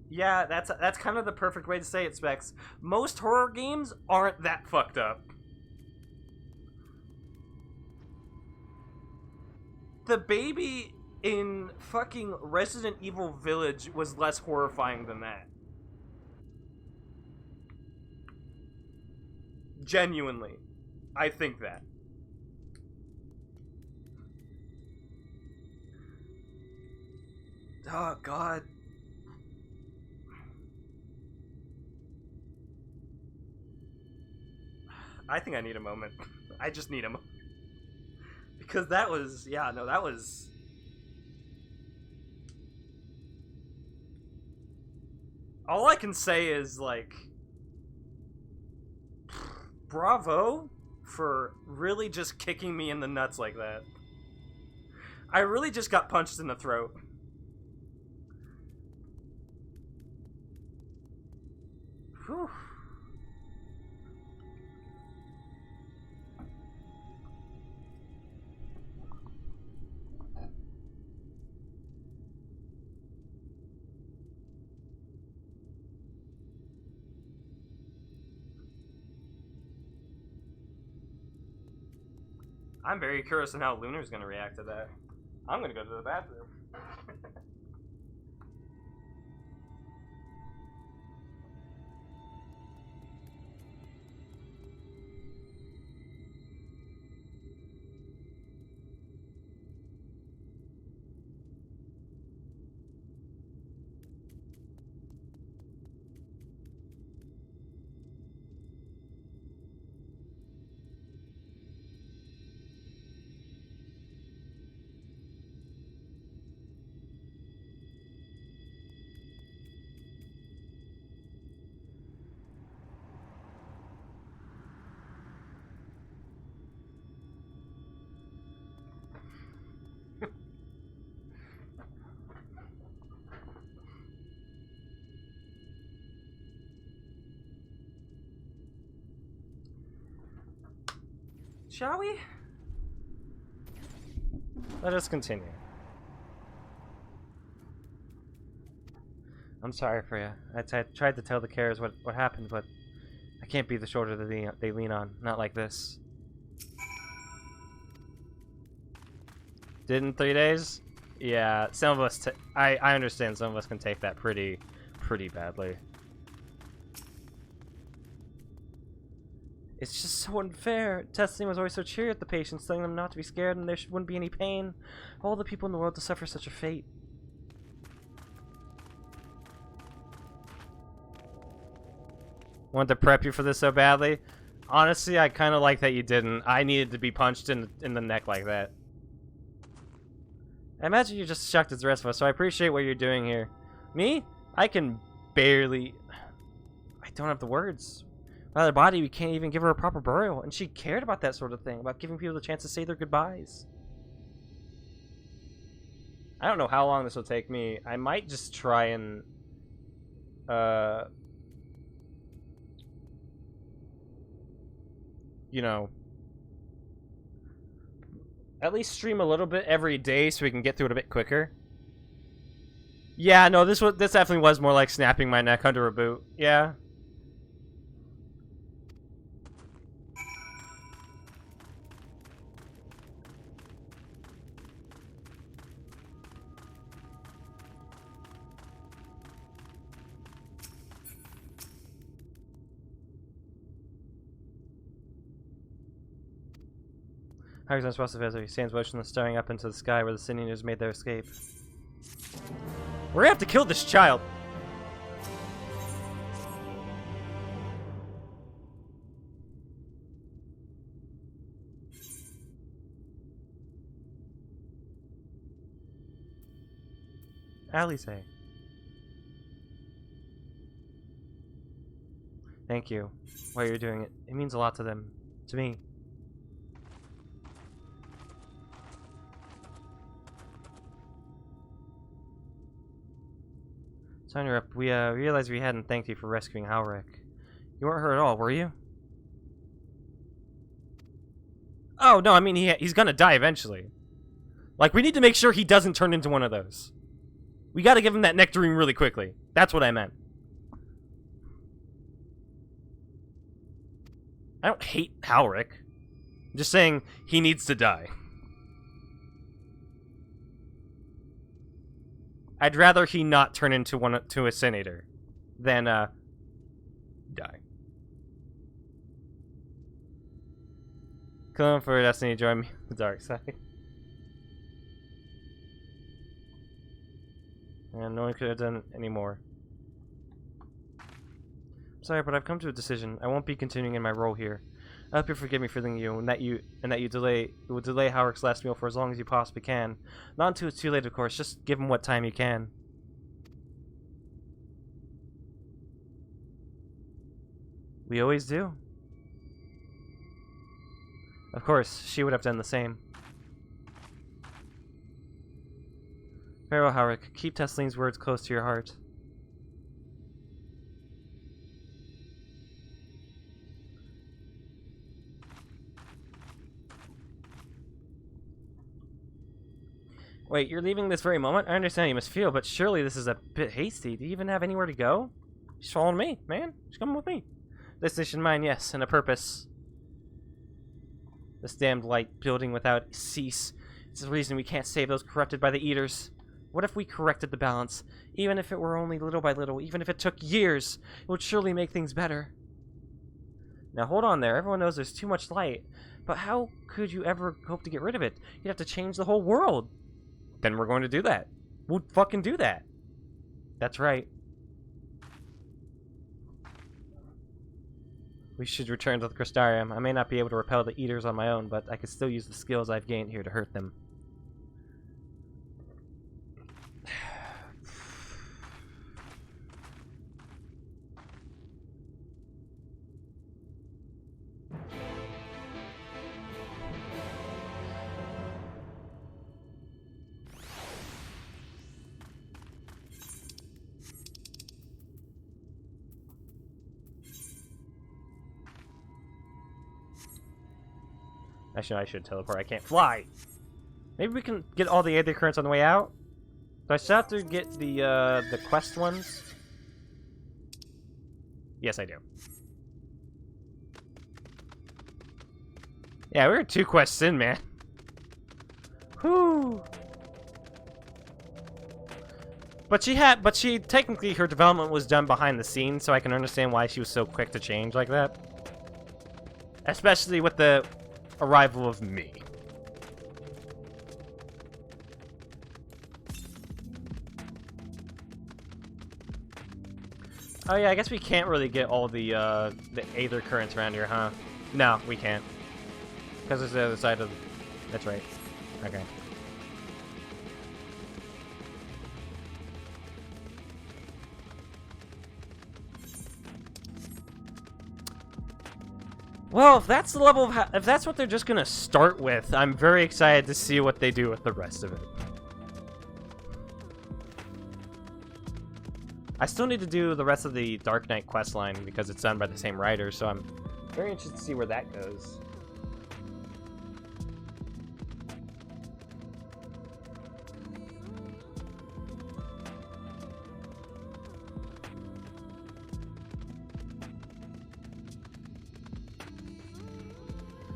Yeah, that's kind of the perfect way to say it, Specs. Most horror games aren't that fucked up. The baby in fucking Resident Evil Village was less horrifying than that. Genuinely. I think that. Oh, God. I think I need a moment. I just need a moment. Because that was... Yeah, no, that was... All I can say is, bravo for really just kicking me in the nuts like that. I really just got punched in the throat. Whew. I'm very curious on how Lunar's gonna react to that. I'm gonna go to the bathroom. Shall we? Let us continue. I'm sorry for you. I tried to tell the carers what happened, but I can't be the shoulder that they lean on. Not like this. Did in 3 days? Yeah, some of us... I understand some of us can take that pretty badly. It's just so unfair. Testing was always so cheery at the patients, telling them not to be scared and there wouldn't be any pain. All the people in the world to suffer such a fate. Wanted to prep you for this so badly. Honestly, I kind of like that you didn't. I needed to be punched in the neck like that. I imagine you're just shocked as the rest of us, so I appreciate what you're doing here. Me? I can barely... I don't have the words. Without her body, we can't even give her a proper burial. And she cared about that sort of thing, about giving people the chance to say their goodbyes. I don't know how long this will take me. I might just try and... you know, at least stream a little bit every day so we can get through it a bit quicker. Yeah, no, this definitely was more like snapping my neck under a boot. Yeah. Harry's unresponsive as he stands motionless, staring up into the sky where the Sin-Eaters made their escape. We're gonna have to kill this child! Alice. Thank you. While you're doing it. It means a lot to them. To me. Signer up, we realized we hadn't thanked you for rescuing Halric. You weren't hurt at all, were you? Oh, no, I mean, he's gonna die eventually. Like, we need to make sure he doesn't turn into one of those. We gotta give him that nectarine really quickly. That's what I meant. I don't hate Halric. I'm just saying he needs to die. I'd rather he not turn into a Sin-Eater than die. Come for Destiny, join me on the dark side. And no one could have done any more. I'm sorry, but I've come to a decision. I won't be continuing in my role here. I hope you forgive me for leaving you, and that you will delay Halric's last meal for as long as you possibly can. Not until it's too late, of course. Just give him what time you can. We always do. Of course, she would have done the same. Farewell, Halric. Keep Tesseline's words close to your heart. Wait, you're leaving this very moment? I understand how you must feel, but surely this is a bit hasty. Do you even have anywhere to go? She's following me, man. She's coming with me. Destination mine, yes, and a purpose. This damned light building without cease. It's the reason we can't save those corrupted by the Eaters. What if we corrected the balance? Even if it were only little by little, even if it took years, it would surely make things better. Now hold on there. Everyone knows there's too much light. But how could you ever hope to get rid of it? You'd have to change the whole world. Then we're going to do that. We'll fucking do that. That's right. We should return to the Crystarium. I may not be able to repel the Eaters on my own, but I could still use the skills I've gained here to hurt them. Actually, I should teleport. I can't fly. Maybe we can get all the Aether Currents on the way out. Do I still have to get the quest ones? Yes, I do. Yeah, we were 2 quests in, man. Whew. But she technically, her development was done behind the scenes, so I can understand why she was so quick to change like that. Especially with the arrival of me. Oh yeah, I guess we can't really get all the Aether Currents around here, huh? No, we can't. Because it's the other side of... That's right. Okay. Well, if that's the level of if that's what they're just gonna start with, I'm very excited to see what they do with the rest of it. I still need to do the rest of the Dark Knight questline because it's done by the same writer, so I'm Very interested to see where that goes.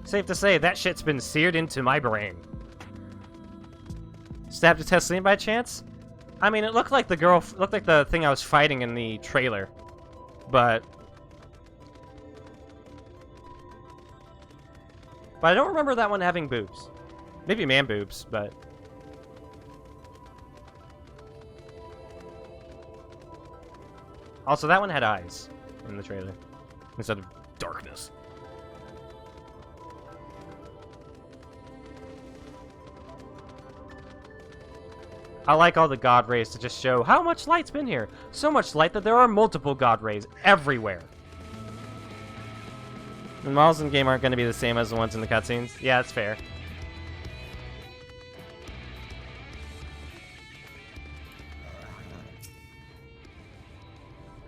Safe to say, that shit's been seared into my brain. Stabbed to Tesseline by chance? I mean, it looked like the thing I was fighting in the trailer. But I don't remember that one having boobs. Maybe man boobs, but... Also, that one had eyes in the trailer instead of darkness. I like all the god rays to just show how much light's been here. So much light that there are multiple god rays everywhere. The models in the game aren't going to be the same as the ones in the cutscenes. Yeah, that's fair.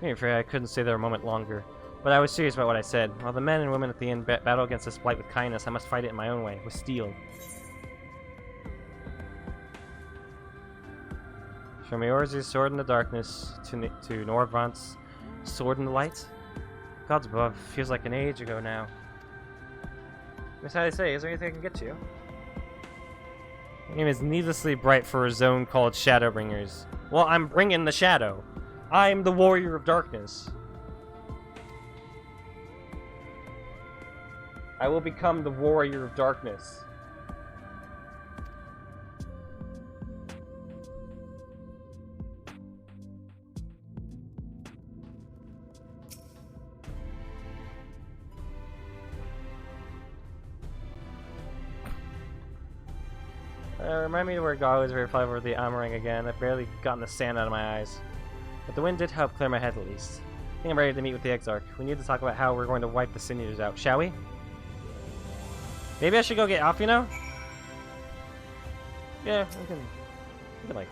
I'm afraid I couldn't stay there a moment longer. But I was serious about what I said. While the men and women at the end battle against this blight with kindness, I must fight it in my own way, with steel. From Eorze's sword in the darkness to Norvrant's sword in the light. Gods above, feels like an age ago now. That's how they say, is there anything I can get to you? My name is needlessly bright for a zone called Shadowbringers. Well, I'm bringing the shadow. I'm the warrior of darkness. I will become the warrior of darkness. Remind me to wear goggles if I fly over the Amarang again. I've barely gotten the sand out of my eyes. But the wind did help clear my head at least. I think I'm ready to meet with the Exarch. We need to talk about how we're going to wipe the Sin-Eaters out, shall we? Maybe I should go get Alfino? Yeah, we can like...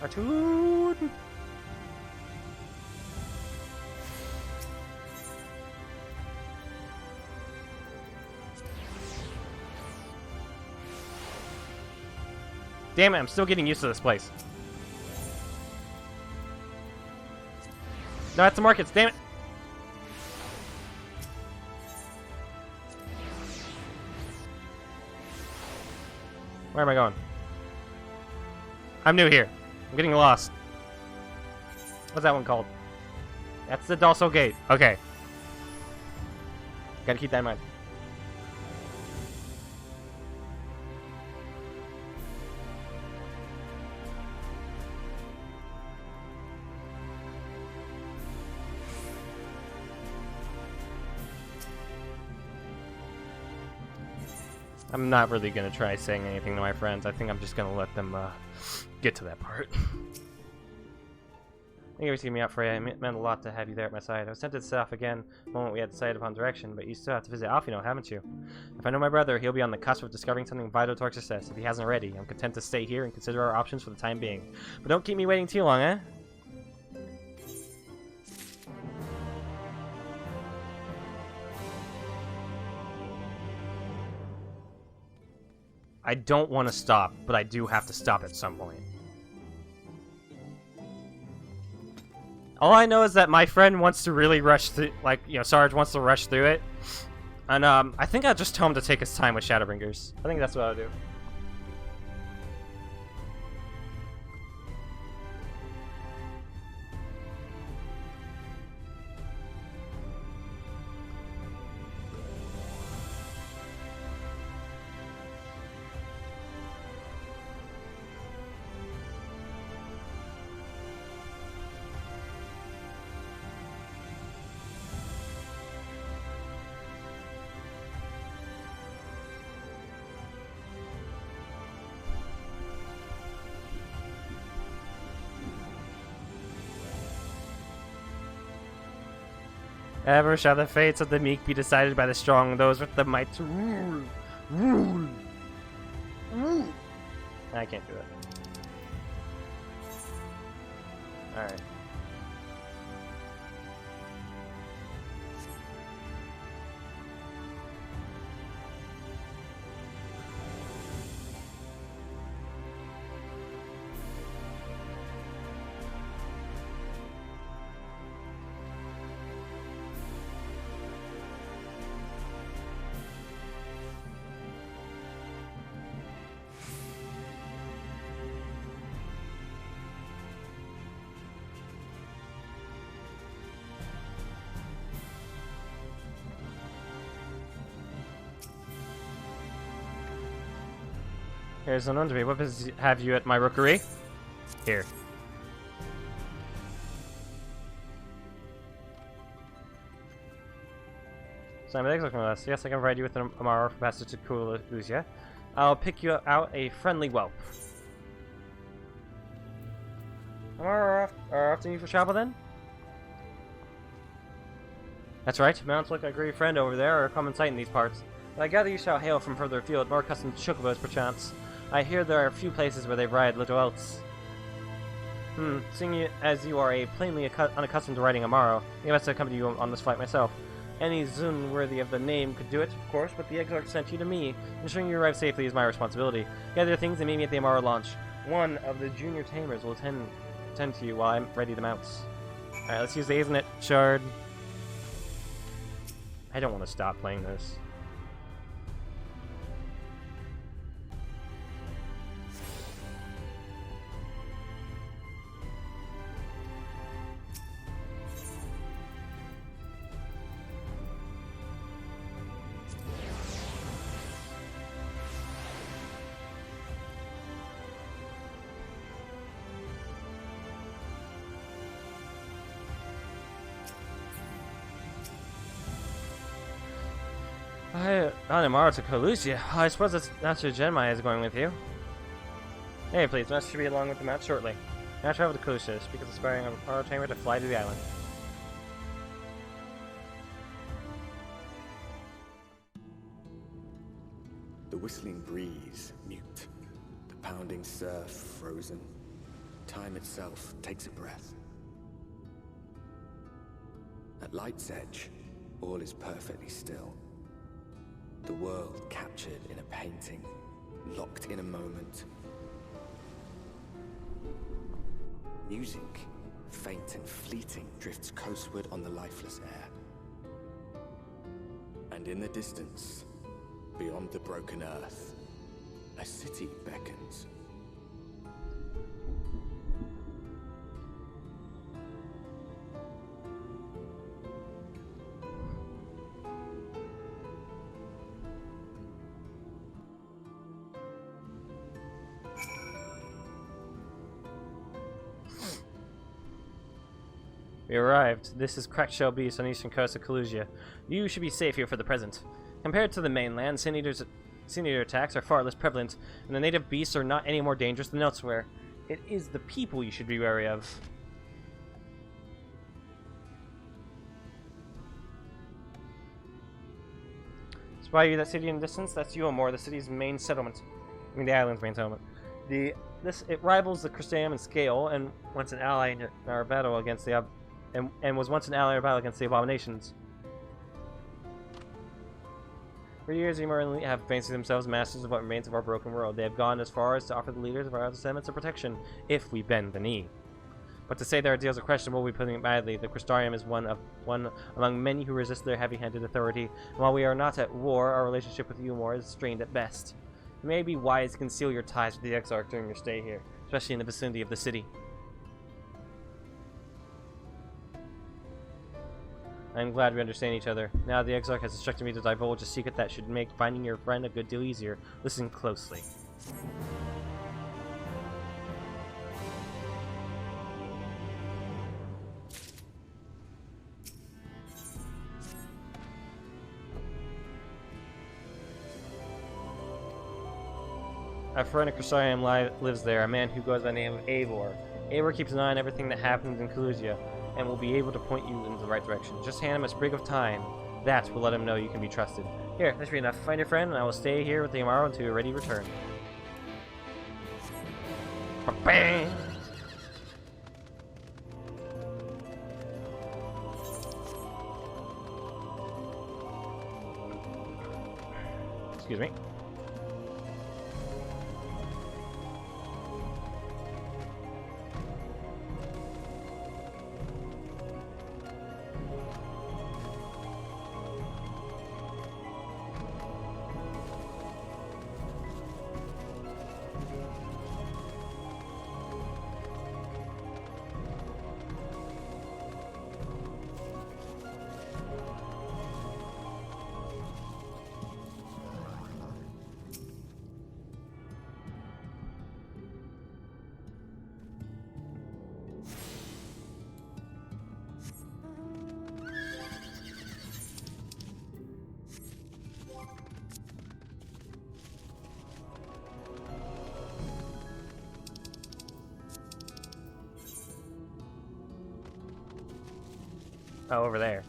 Artoon! Damn it, I'm still getting used to this place. No, that's the markets, damn it! Where am I going? I'm new here. I'm getting lost. What's that one called? That's the Dalso Gate. Okay. Gotta keep that in mind. I'm not really going to try saying anything to my friends. I think I'm just going to let them get to that part. Thank you for seeing me out, Freya. It meant a lot to have you there at my side. I was tempted to set off again the moment we had decided upon direction, but you still have to visit Alfino, haven't you? If I know my brother, he'll be on the cusp of discovering something vital to our success. If he hasn't already, I'm content to stay here and consider our options for the time being. But don't keep me waiting too long, eh? I don't want to stop, but I do have to stop at some point. All I know is that my friend wants to really rush through, like, you know, Sarge wants to rush through it. And, I think I'll just tell him to take his time with Shadowbringers. I think that's what I'll do. Ever shall the fates of the meek be decided by the strong, those with the might to rule. Rule. Rule. I can't do it. Alright. Here's an under me. What business have you at my rookery? Here. So I'm looking at us. Yes, I can provide you with an Amaro for passage to Kulusia. I'll pick you out a friendly whelp. Amaro are often used for travel then? That's right. Mounts look like a great friend over there are a common sight in these parts. But I gather you shall hail from further afield, more accustomed to chocobos perchance. I hear there are a few places where they ride little else. Seeing as you are plainly unaccustomed to riding Amaro, I must accompany you on this flight myself. Any Zun worthy of the name could do it, of course, but the Exarch sent you to me. Ensuring you arrive safely is my responsibility. Gather your things and meet me at the Amaro launch. One of the junior tamers will tend to you while I'm ready to mount. Alright, let's use the Isn't It Shard. I don't want to stop playing this. On Amaro to Kulusia. I suppose that's Master Genmai is going with you. Hey, please, Master should be along with the mount shortly. Now travel to Kulusia. Speak of aspiring a Amaro tamer to fly to the island. The whistling breeze, mute. The pounding surf, frozen. Time itself takes a breath. At light's edge, all is perfectly still. The world captured in a painting, locked in a moment. Music, faint and fleeting, drifts coastward on the lifeless air. And in the distance, beyond the broken earth, a city beckons. We arrived. This is Cracked Shell Beast on the eastern coast of Kulusia. You should be safe here for the present. Compared to the mainland, Sin Eater attacks are far less prevalent, and the native beasts are not any more dangerous than elsewhere. It is the people you should be wary of. Spy you that city in the distance? That's Yuamore, the city's main settlement. I mean, the island's main settlement. It rivals the Crystarium in scale, and once an ally in our battle against the was once an ally in our battle against the abominations. For years, Yuamore have fancied themselves masters of what remains of our broken world. They have gone as far as to offer the leaders of our other settlements of protection, if we bend the knee. But to say their ideals are questionable would be putting it mildly. The Crystarium is one among many who resist their heavy-handed authority, and while we are not at war, our relationship with Yuamore is strained at best. It may be wise to conceal your ties with the Exarch during your stay here, especially in the vicinity of the city. I am glad we understand each other. Now the Exarch has instructed me to divulge a secret that should make finding your friend a good deal easier. Listen closely. A friend of Crystarium lives there, a man who goes by the name of Eivor. Eivor keeps an eye on everything that happens in Kulusia, and will be able to point you in the right direction. Just hand him a sprig of thyme. That will let him know you can be trusted. Here, that should be enough. Find your friend, and I will stay here with the Amaro until you're ready to return. Bang! Excuse me. Oh, over there.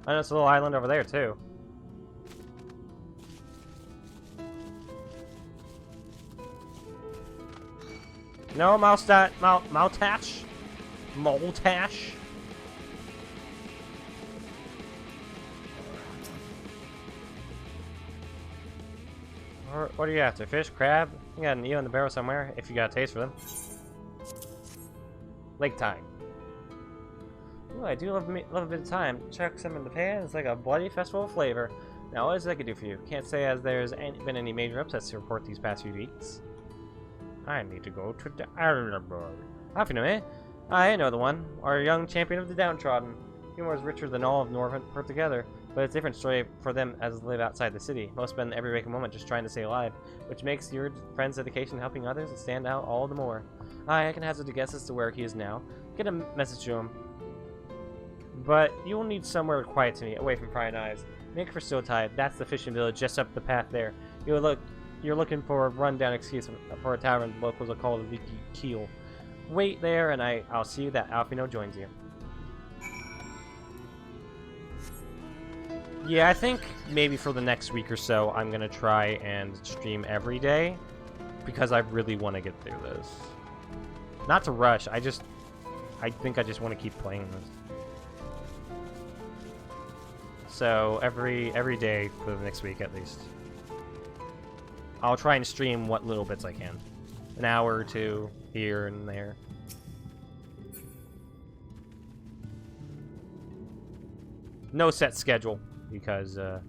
I know it's a little island over there, too. No, Moutash. Moltash. What are you after? Fish? Crab? You got an eel in the barrel somewhere, if you got a taste for them. Lake time. Ooh, I do love a bit of time. Chuck some in the pan. It's like a bloody festival of flavor. Now, what is it I can do for you? Can't say as there's been any major upsets to report these past few weeks. I need to go to the Alfino, eh? I know the one. Our young champion of the downtrodden. Humor is richer than all of Northern put together, but it's a different story for them as they live outside the city. Most spend every waking moment just trying to stay alive, which makes your friend's dedication to helping others stand out all the more. I can hazard a guess as to where he is now. Get a message to him. But you will need somewhere quiet to meet, away from prying eyes. Make for Stowtide. That's the fishing village just up the path there. You're looking for a rundown excuse for a tavern the locals will call the Vicky Keel. Wait there, and I'll see you that Alfino joins you. Yeah, I think maybe for the next week or so, I'm gonna try and stream every day, because I really want to get through this. Not to rush, I think I just want to keep playing this. So every day for the next week at least. I'll try and stream what little bits I can. An hour or two here and there. No set schedule, because I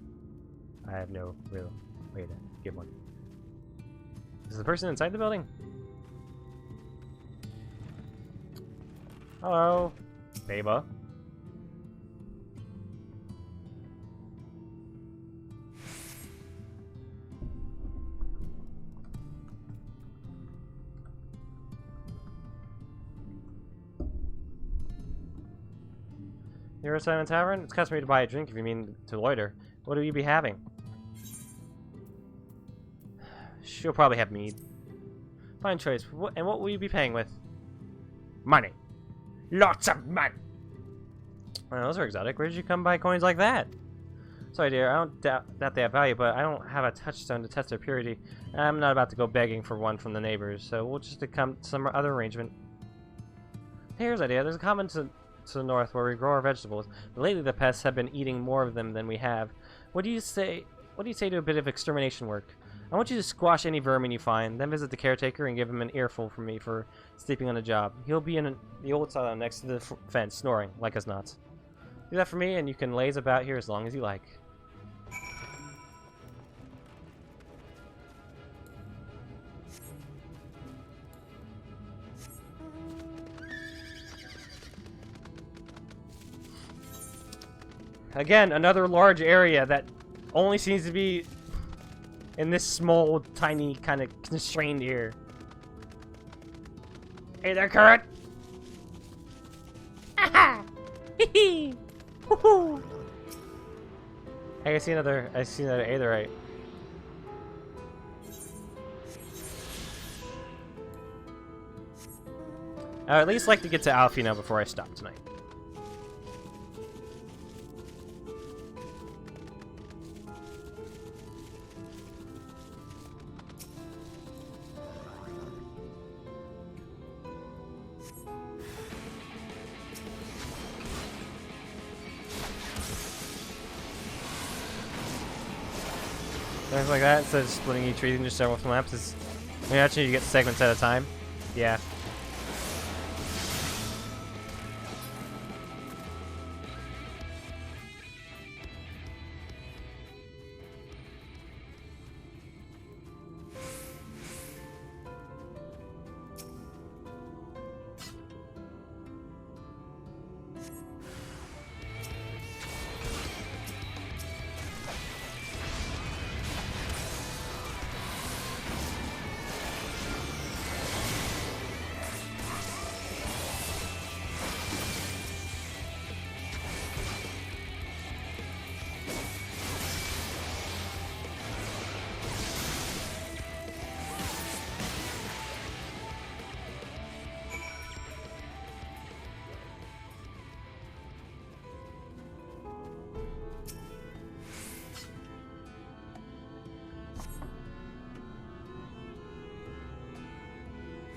have no real way to give one. Is the person inside the building? Hello, Baba. You're a Simon Tavern? It's customary to buy a drink if you mean to loiter. What will you be having? She'll probably have mead. Fine choice. And what will you be paying with? Money. Lots of money! Oh, those are exotic. Where did you come by coins like that? Sorry, dear. I don't doubt that they have value, but I don't have a touchstone to test their purity. I'm not about to go begging for one from the neighbors, so we'll just come to some other arrangement. Here's an idea. There's a common to the north where we grow our vegetables, but lately the pests have been eating more of them than we have. What do you say to a bit of extermination work? I want you to squash any vermin you find, then visit the caretaker and give him an earful from me for sleeping on the job. He'll be in the old silo next to the fence, snoring like us knots. Do that for me, and you can laze about here as long as you like. Again, another large area that only seems to be in this small, tiny, kind of constrained area. Hey there, Current! Aha! Hee hoo! Hey, I see another Aetherite. I would at least like to get to Alfino before I stop tonight. Things like that, instead of splitting each region into several maps, is actually you get segments at a time. Yeah.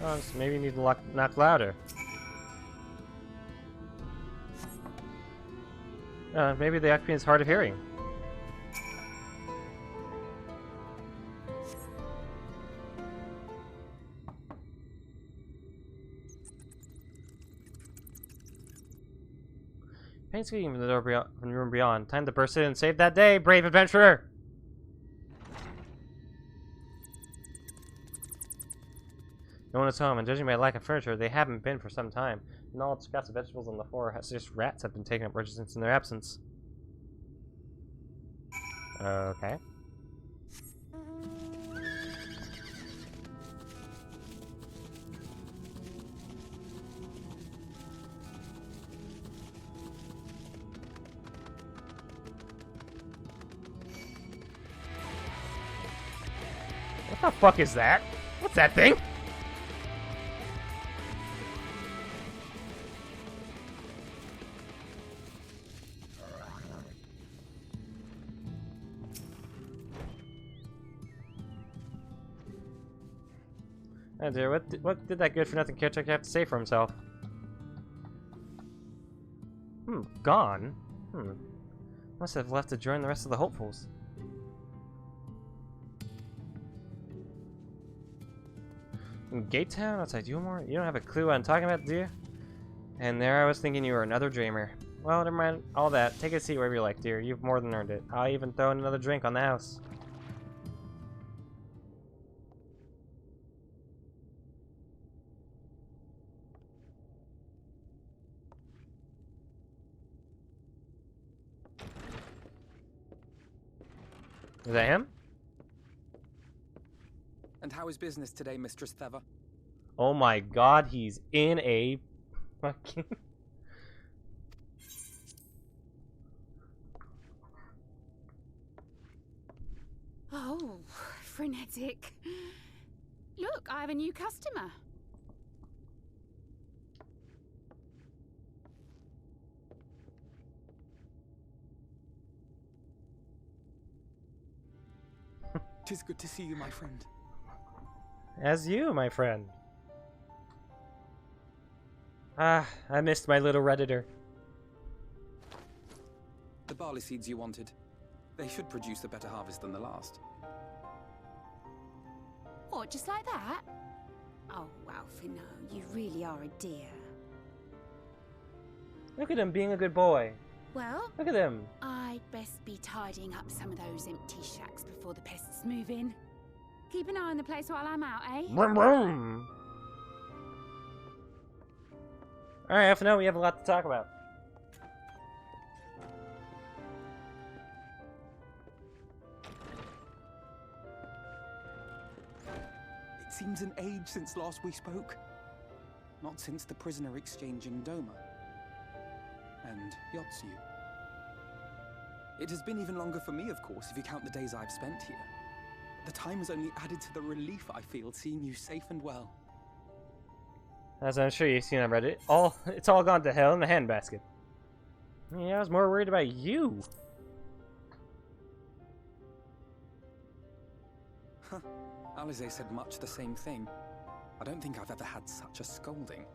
Oh, so maybe you need to knock louder. Maybe the Equine is hard of hearing. Pain squeaking from the door from the room beyond. Time to burst in and save that day, brave adventurer! No one is home, and judging by lack of furniture, they haven't been for some time. And all the scraps of vegetables on the floor suggest rats have been taking up residence in their absence. Okay. What the fuck is that? What's that thing? Oh dear, what did that good-for-nothing caretaker have to say for himself? Gone? Must have left to join the rest of the hopefuls. In Gate Town, outside Yulmore? You don't have a clue what I'm talking about, do you? And there I was thinking you were another dreamer. Well, never mind all that. Take a seat wherever you like, dear. You've more than earned it. I'll even throw in another drink on the house. Is that him? And how is business today, Mistress Theva? Oh my god, he's in a fucking... Oh, frenetic. Look, I have a new customer. Tis good to see you, my friend. As you, my friend. Ah, I missed my little redditor. The barley seeds you wanted. They should produce a better harvest than the last. What, just like that? Oh, wow, Finno, you really are a dear. Look at him being a good boy. Well, look at him. I'd best be tidying up some of those empty shacks before the pests move in. Keep an eye on the place while I'm out, eh? Vroom, vroom. Alright, Finno, we have a lot to talk about. It seems an age since last we spoke. Not since the prisoner exchange in Doma. And Yotsu. It has been even longer for me, of course, if you count the days I've spent here. The time has only added to the relief I feel seeing you safe and well. As I'm sure you've seen on Reddit, it's all gone to hell in the handbasket. Yeah, I was more worried about you. Huh. Alize said much the same thing. I don't think I've ever had such a scolding.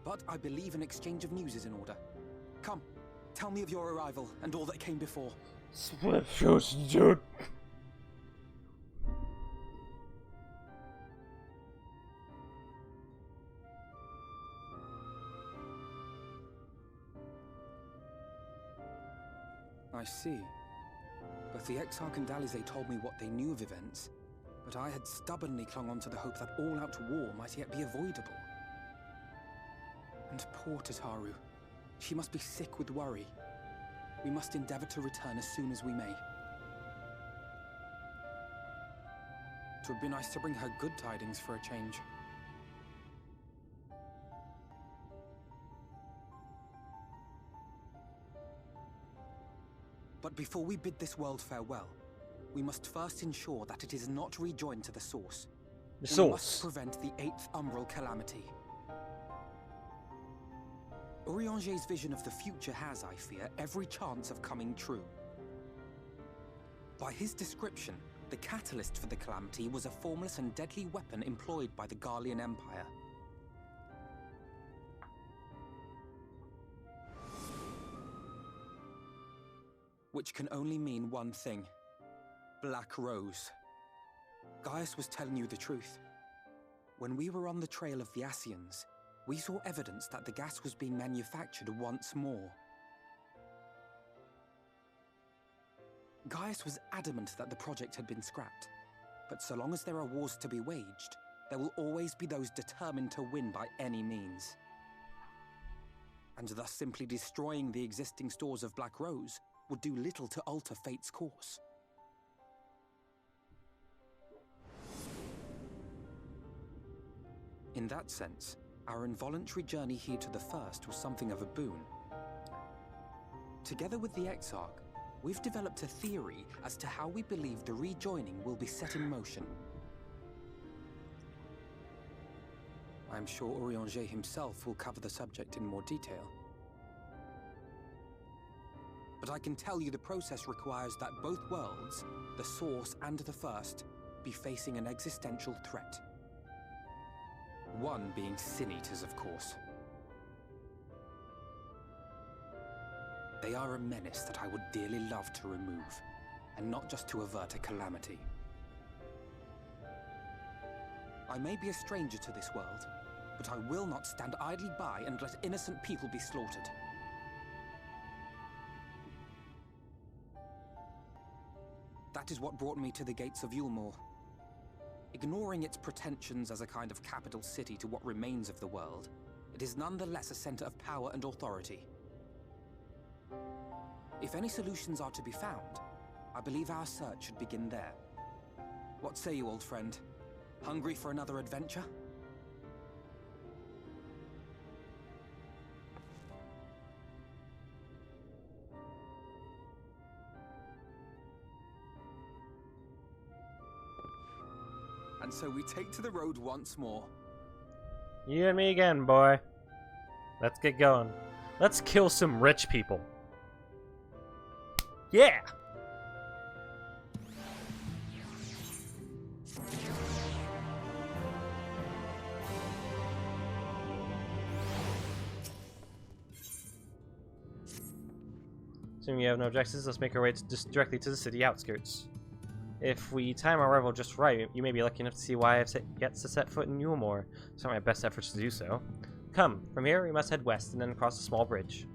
But I believe an exchange of news is in order. Come, tell me of your arrival and all that came before. Dude. I see. Both the Exarch and Alize told me what they knew of events, but I had stubbornly clung on to the hope that all-out war might yet be avoidable. And poor Tataru. She must be sick with worry. We must endeavor to return as soon as we may. It would be nice to bring her good tidings for a change. But before we bid this world farewell, we must first ensure that it is not rejoined to the Source. The Source. We must prevent the 8th Umbral calamity. Urianger's vision of the future has, I fear, every chance of coming true. By his description, The catalyst for the calamity was a formless and deadly weapon employed by the Garlean Empire. Which can only mean one thing. Black Rose. Gaius was telling you the truth. When we were on the trail of the Ascians, we saw evidence that the gas was being manufactured once more. Gaius was adamant that the project had been scrapped, but so long as there are wars to be waged, there will always be those determined to win by any means. And thus simply destroying the existing stores of Black Rose would do little to alter fate's course. In that sense, our involuntary journey here to the First was something of a boon. Together with the Exarch, we've developed a theory as to how we believe the rejoining will be set in motion. I'm sure Urianger himself will cover the subject in more detail. But I can tell you the process requires that both worlds, the Source and the First, be facing an existential threat. One being Sin Eaters, of course. They are a menace that I would dearly love to remove, and not just to avert a calamity. I may be a stranger to this world, but I will not stand idly by and let innocent people be slaughtered. That is what brought me to the gates of Yulmore. Ignoring its pretensions as a kind of capital city to what remains of the world, it is nonetheless a center of power and authority. If any solutions are to be found, I believe our search should begin there. What say you, old friend? Hungry for another adventure? And so we take to the road once more. You and me again, boy. Let's get going. Let's kill some rich people. Yeah! Assuming you have no objectives, let's make our way just directly to the city outskirts. If we time our arrival just right, you may be lucky enough to see why I've yet to set foot in Yulmore. It's not my best efforts to do so. Come, from here we must head west and then cross a small bridge.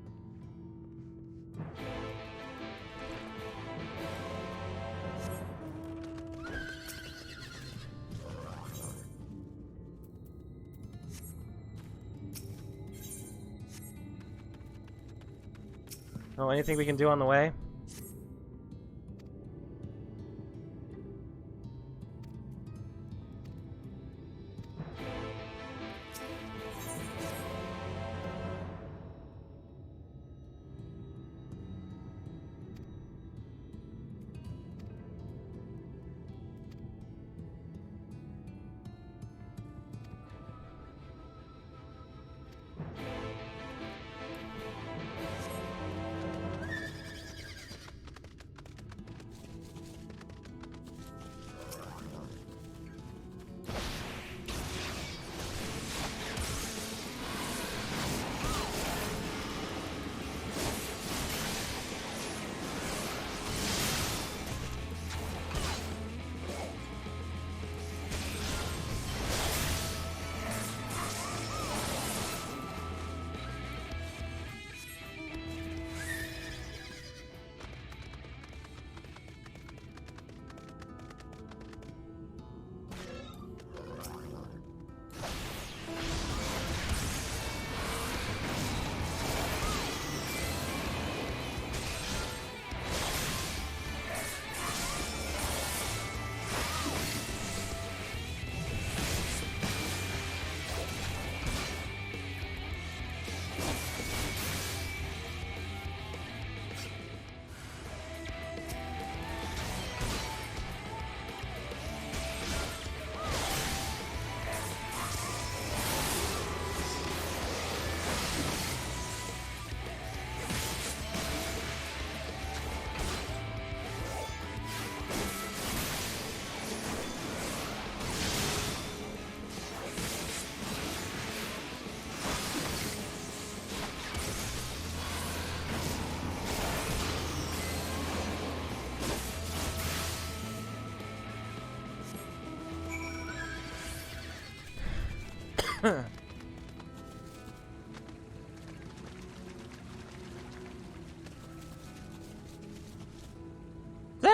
Oh, anything we can do on the way?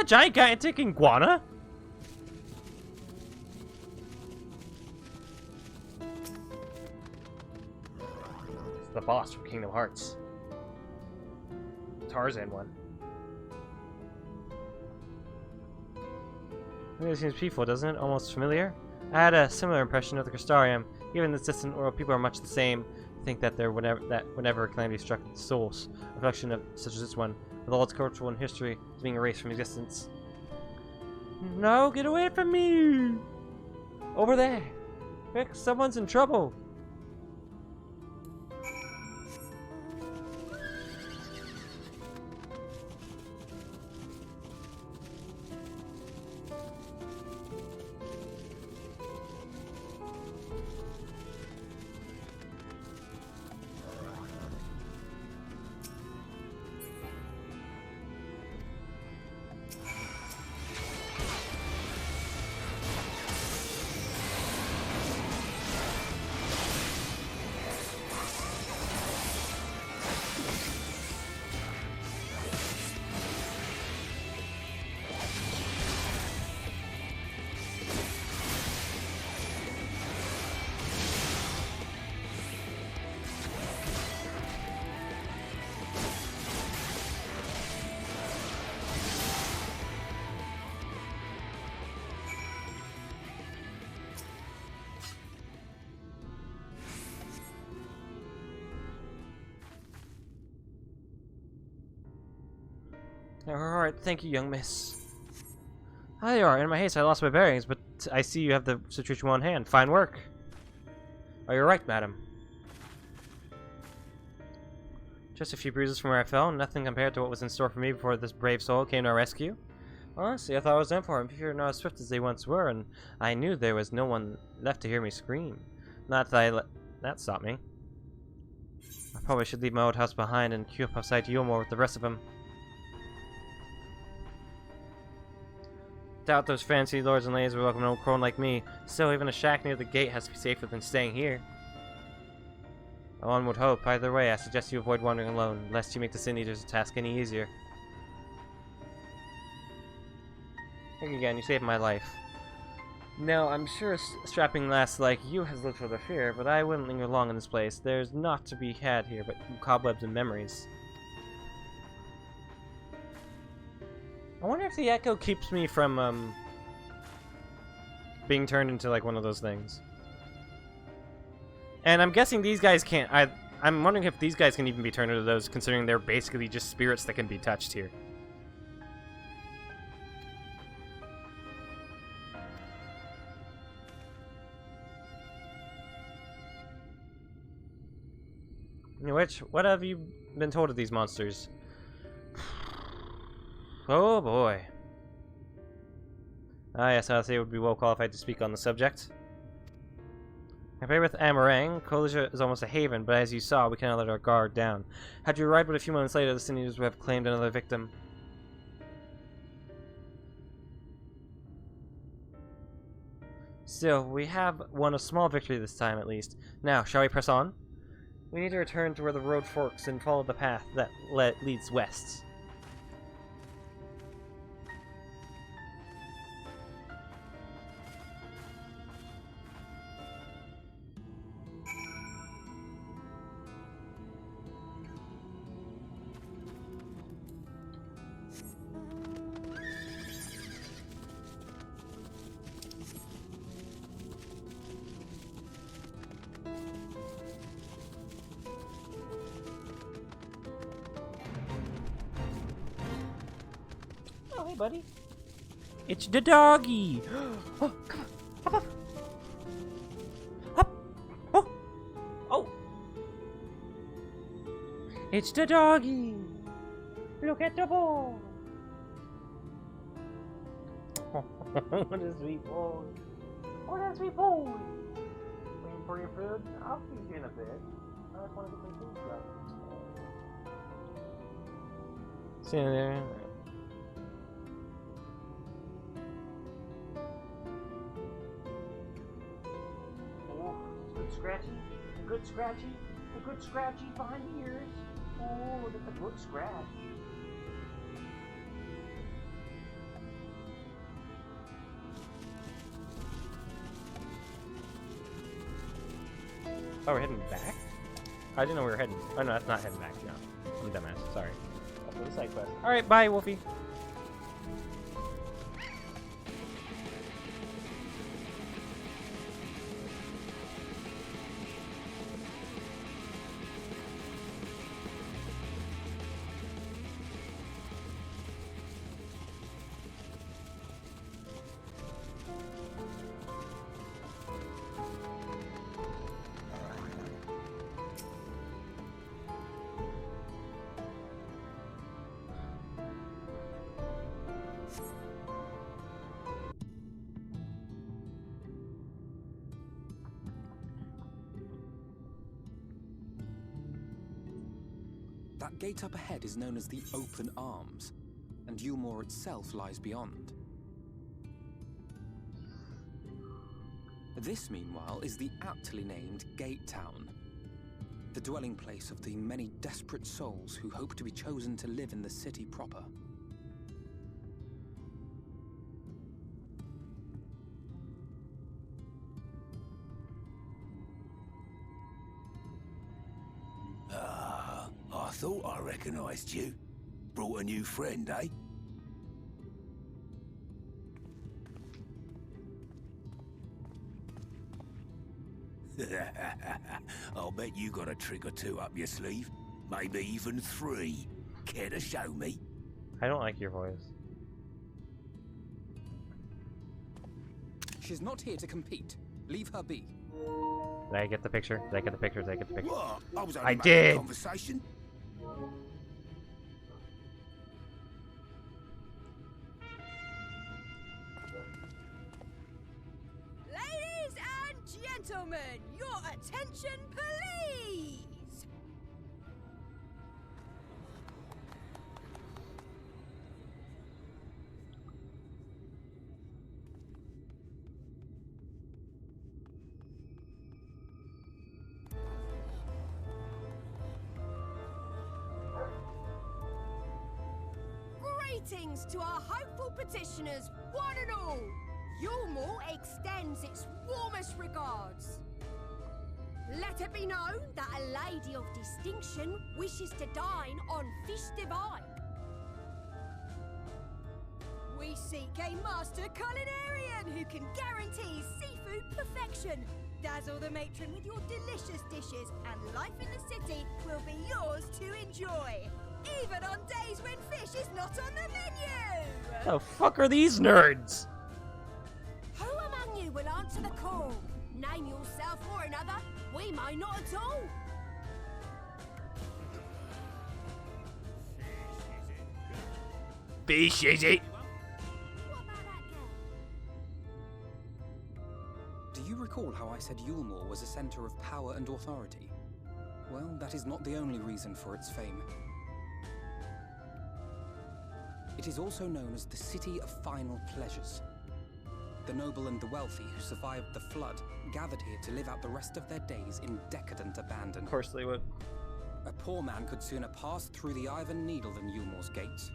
that gigantic iguana? It's the boss from Kingdom Hearts. Tarzan one. It seems peaceful, doesn't it? Almost familiar? I had a similar impression of the Crystarium. Even in this distant world, people are much the same. I think that whenever calamity struck the souls, a reflection of such as this one, with all its cultural and history, is being erased from existence. No, get away from me! Over there! Quick, someone's in trouble! Alright, thank you, young miss. Hi there, in my haste I lost my bearings, but I see you have the situation well in hand. Fine work. Oh, you're right, madam. Just a few bruises from where I fell, nothing compared to what was in store for me before this brave soul came to our rescue. Honestly, I thought I was done for, and people are not as swift as they once were, and I knew there was no one left to hear me scream. Not that that stopped me. I probably should leave my old house behind and queue up outside Yulmore with the rest of them. Doubt those fancy lords and ladies will welcome an old crone like me. Still, even a shack near the gate has to be safer than staying here. One would hope. Either way, I suggest you avoid wandering alone, lest you make the Sin Eater's task any easier. Thank you again, you saved my life. Now, I'm sure a strapping lass like you has little to fear, but I wouldn't linger long in this place. There's naught to be had here but cobwebs and memories. I wonder if the echo keeps me from, being turned into, like, one of those things. And I'm guessing these guys can't... I'm wondering if these guys can even be turned into those, considering they're basically just spirits that can be touched here. What have you been told of these monsters? Oh boy. Ah yes, I'd say it would be well qualified to speak on the subject. Compared with Amarang, Coalition is almost a haven, but as you saw, we cannot let our guard down. Had you arrived but a few moments later, the Sin Eaters would have claimed another victim. Still, we have won a small victory this time at least. Now, shall we press on? We need to return to where the road forks and follow the path that leads west. Oh, hey, buddy. It's the doggy. Oh, come on. Up. Up. Oh. Oh. It's the doggy. Look at the ball. What a sweet boy. What a sweet boy. Waiting for your food? I'll feed you in a bit. I just want to get my food done. See you there. scratchy, a good scratchy, a good scratchy behind the ears. Oh, look at the good scratch. Oh, we're heading back? I didn't know we were heading. Oh no, that's not heading back. No, I'm a dumbass. Sorry. That's for the side quest. All right, bye, Wolfie. That gate up ahead is known as the Open Arms, and Yulmore itself lies beyond. This, meanwhile, is the aptly named Gate Town, the dwelling place of the many desperate souls who hope to be chosen to live in the city proper. I thought I recognized you. Brought a new friend, eh? I'll bet you got a trick or two up your sleeve. Maybe even 3. Care to show me? I don't like your voice. She's not here to compete. Leave her be. Did I get the picture? Did I get the picture? Did I get the picture? What? I was only I making did! conversation. Ladies and gentlemen, your attention, please! Greetings to our hopeful petitioners, one and all! Yulmore extends its warmest regards. Let it be known that a lady of distinction wishes to dine on fish divine. We seek a master culinarian who can guarantee seafood perfection. Dazzle the matron with your delicious dishes, and life in the city will be yours to enjoy. Even on days when fish is not on the menu! The fuck are these nerds? Who among you will answer the call? Name yourself or another. We may not at all. Fish, is it? Do you recall how I said Yulmore was a center of power and authority? Well, that is not the only reason for its fame. It is also known as the City of Final Pleasures. The noble and the wealthy who survived the flood gathered here to live out the rest of their days in decadent abandon. Of course they would. A poor man could sooner pass through the Iron Needle than Yulmore's gates.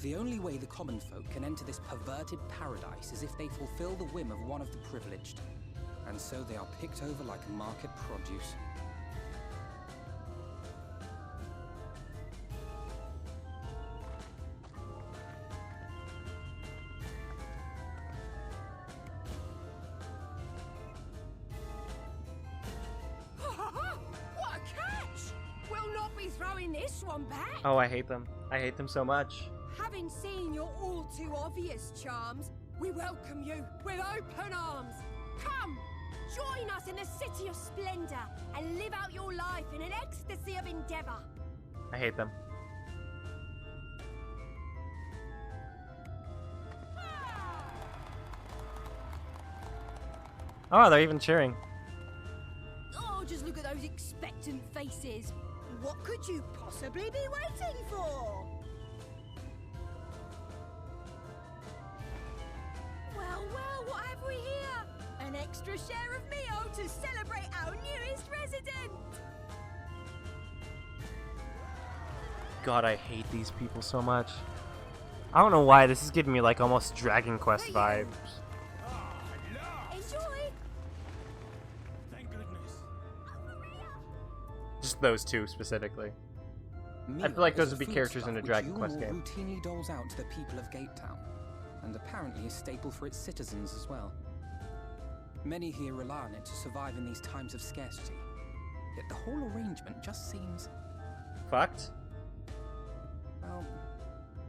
The only way the common folk can enter this perverted paradise is if they fulfill the whim of one of the privileged. And so they are picked over like market produce. What a catch! We'll not be throwing this one back. Oh, I hate them. I hate them so much. Having seen your all too obvious charms, we welcome you with open arms. Come, join us in the City of Splendor and live out your life in an ecstasy of endeavor. I hate them. Oh, they're even cheering. Oh, just look at those expectant faces. What could you possibly be waiting for? Well, well, what have we here? A An extra share of meal to celebrate our newest resident! God, I hate these people so much. I don't know why, this is giving me like almost Dragon Quest vibes. Enjoy! Thank goodness. Just those two specifically. I Meal feel like those is would be food characters stuff in a which Dragon you Quest all game. routinely doles out to the people of Gate Town, and apparently a staple for its citizens as well. Many here rely on it to survive in these times of scarcity, yet the whole arrangement just seems... fucked? Well,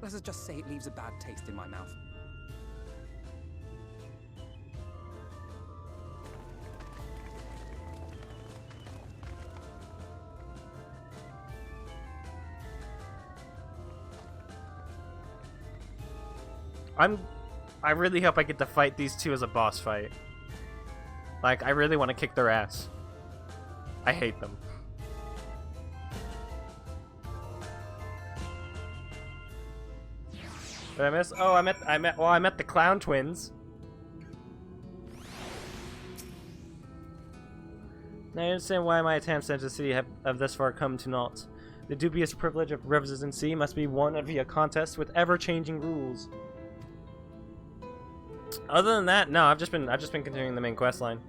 let's just say it leaves a bad taste in my mouth. I really hope I get to fight these two as a boss fight. Like, I really want to kick their ass. I hate them. Did I miss? Oh, I met the clown twins. Now I understand why my attempts to enter the city have thus far come to naught. The dubious privilege of residency must be won via contest with ever-changing rules. Other than that, no, I've just been continuing the main quest line.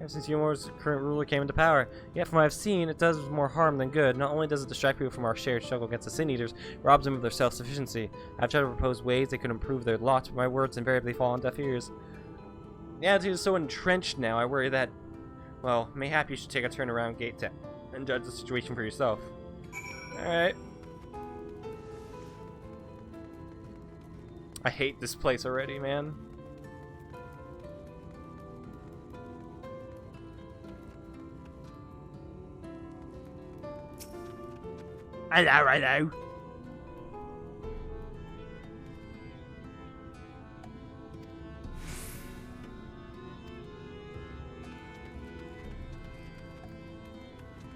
Ever since Yumor's current ruler came into power. Yet from what I've seen, it does more harm than good. Not only does it distract people from our shared struggle against the Sin Eaters, robs them of their self-sufficiency. I've tried to propose ways they could improve their lot, but my words invariably fall on deaf ears. The attitude is so entrenched now, I worry that, well, mayhap you should take a turn around Gate Town and judge the situation for yourself. Alright. I hate this place already, man. Hello.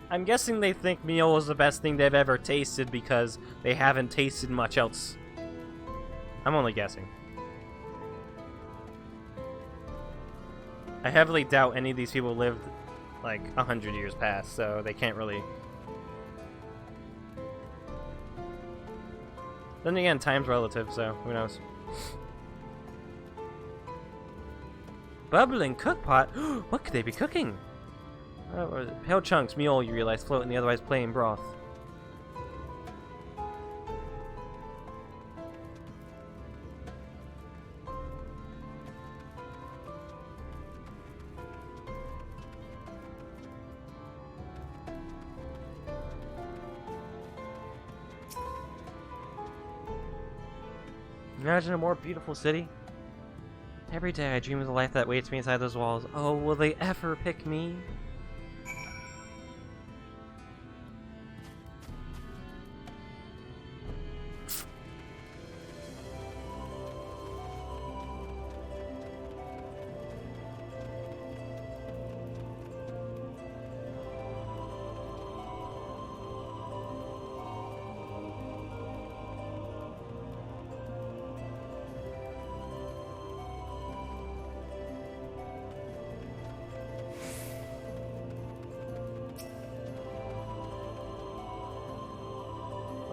I'm guessing they think meal is the best thing they've ever tasted because they haven't tasted much else. I'm only guessing. I heavily doubt any of these people lived like 100 years past, so they can't really... Then again, time's relative, so who knows. Bubbling cookpot? What could they be cooking? Pale chunks, meal, you realize, float in the otherwise plain broth. Imagine a more beautiful city. Every day I dream of the life that waits me inside those walls. Oh, will they ever pick me?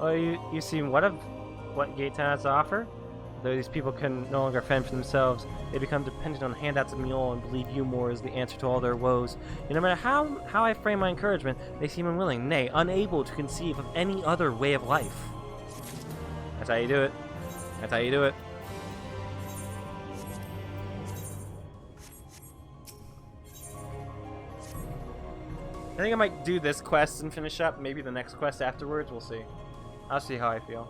Oh, you see what Gate Town has to offer? Though these people can no longer fend for themselves, they become dependent on handouts of Mule and believe Umor is the answer to all their woes. And no matter how I frame my encouragement, they seem unwilling, nay, unable to conceive of any other way of life. That's how you do it. That's how you do it. I think I might do this quest and finish up. Maybe the next quest afterwards. We'll see. I'll see how I feel.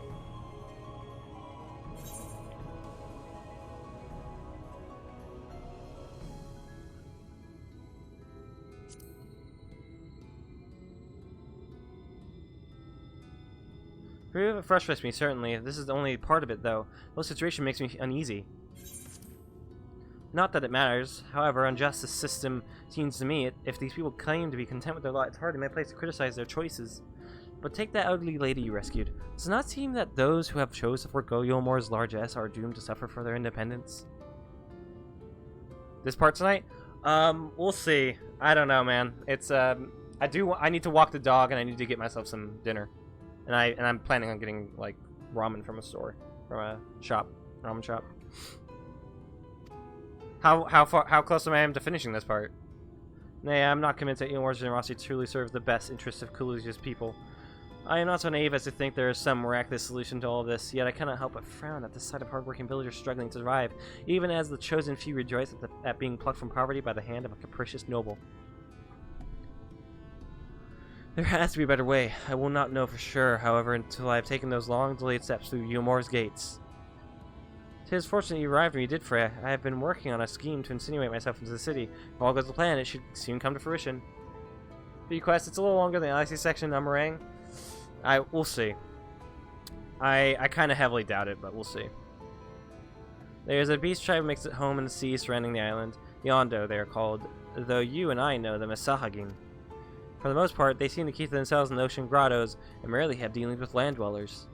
It frustrates me, certainly. This is the only part of it, though. The whole situation makes me uneasy. Not that it matters. However, unjust the system seems to me. If these people claim to be content with their lot, it's hard in my place to criticize their choices. But take that elderly lady you rescued. Does it not seem that those who have chosen to forego Yulmor's largesse are doomed to suffer for their independence? this part tonight. We'll see. I don't know, man. It's I need to walk the dog and I need to get myself some dinner, and I'm planning on getting like ramen from a store, from a shop, ramen shop. How close am I to finishing this part? Nay, I'm not convinced that Eomore's generosity truly serves the best interests of Kalusia's people. I am not so naive as to think there is some miraculous solution to all of this, yet I cannot help but frown at the sight of hardworking villagers struggling to survive, even as the chosen few rejoice at being plucked from poverty by the hand of a capricious noble. There has to be a better way. I will not know for sure, however, until I have taken those long delayed steps through Eomore's gates. 'Tis fortunate you arrived when you did, Freya. I have been working on a scheme to insinuate myself into the city. If all goes to plan, it should soon come to fruition. The quest, it's a little longer than the Alexei section in Amarang. We'll see. I kind of heavily doubt it, but we'll see. There's a beast tribe that makes it home in the sea surrounding the island. The Ondo, they are called, though you and I know them as Sahagin. For the most part, they seem to keep to themselves in the ocean grottos and rarely have dealings with land dwellers.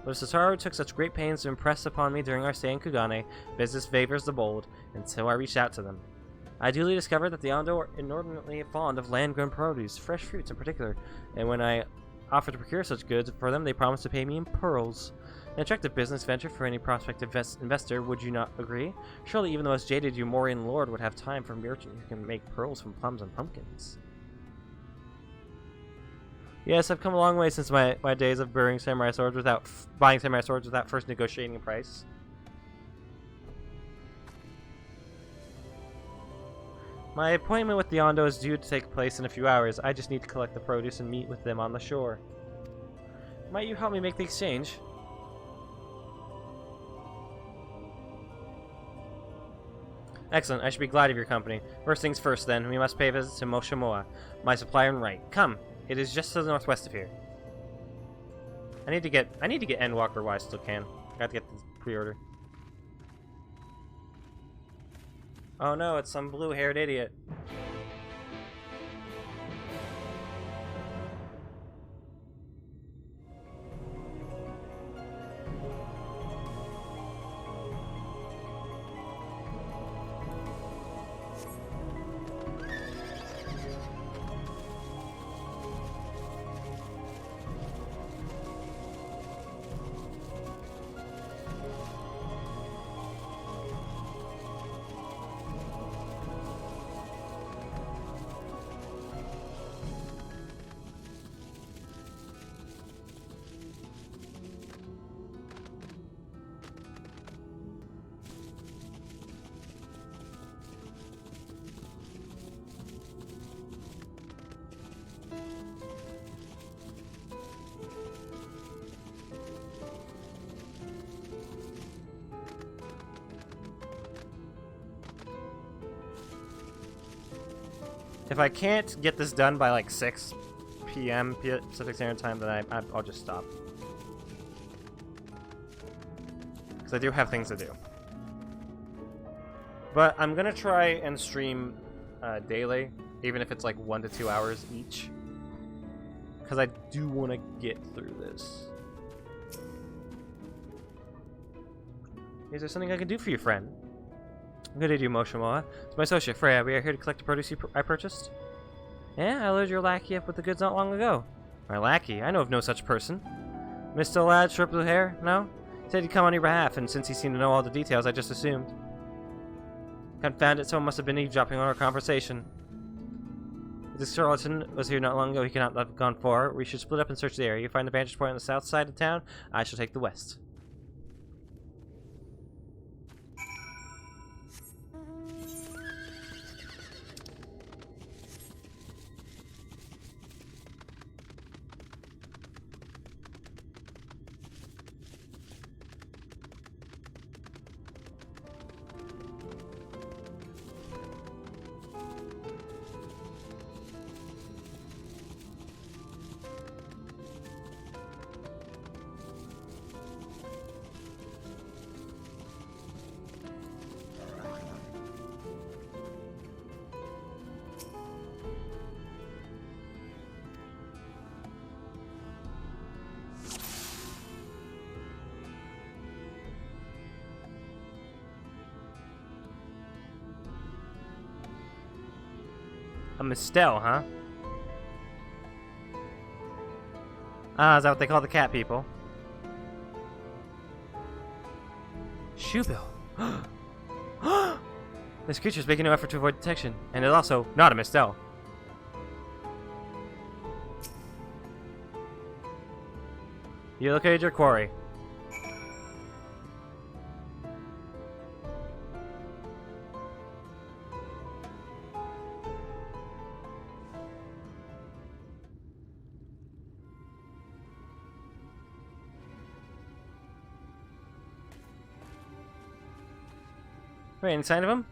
But if Sasaro took such great pains to impress upon me during our stay in Kugane, business favors the bold, and so I reached out to them. I duly discovered that the Ondo are inordinately fond of land-grown produce, fresh fruits in particular, and when I offered to procure such goods for them, they promised to pay me in pearls. An attractive business venture for any prospective investor, would you not agree? Surely even the most jaded Eomorian lord would have time for a merchant who can make pearls from plums and pumpkins. Yes, I've come a long way since my days of buying samurai swords without first negotiating a price. My appointment with the Ondo is due to take place in a few hours. I just need to collect the produce and meet with them on the shore. Might you help me make the exchange? Excellent, I should be glad of your company. First things first then, we must pay a visit to Moshamoa, my supplier in right. Come, it is just to the northwest of here. I need to get Endwalker while I still can. I have to get the pre-order. Oh no, it's some blue-haired idiot. If I can't get this done by like 6 p.m. Pacific Standard Time, then I'll just stop. Because I do have things to do. But I'm gonna try and stream daily, even if it's like 1 to 2 hours each. Because I do want to get through this. Is there something I can do for you, friend? Good day to you, Moshamoa. It's my associate, Freya. We are here to collect the produce I purchased. Yeah, I loaded your lackey up with the goods not long ago. My lackey? I know of no such person. Mr. Lad, short blue hair? No? He said he'd come on your behalf, and since he seemed to know all the details, I just assumed. Confound it, someone must have been eavesdropping on our conversation. If this charlatan was here not long ago, he cannot have gone far. We should split up and search the area. You find the vantage point on the south side of town. I shall take the west. A mistel, huh? Ah, is that what they call the cat people? Shoebill. This creature's making no effort to avoid detection, and it's also not a mistel. You located your quarry. Wait, any sign of him?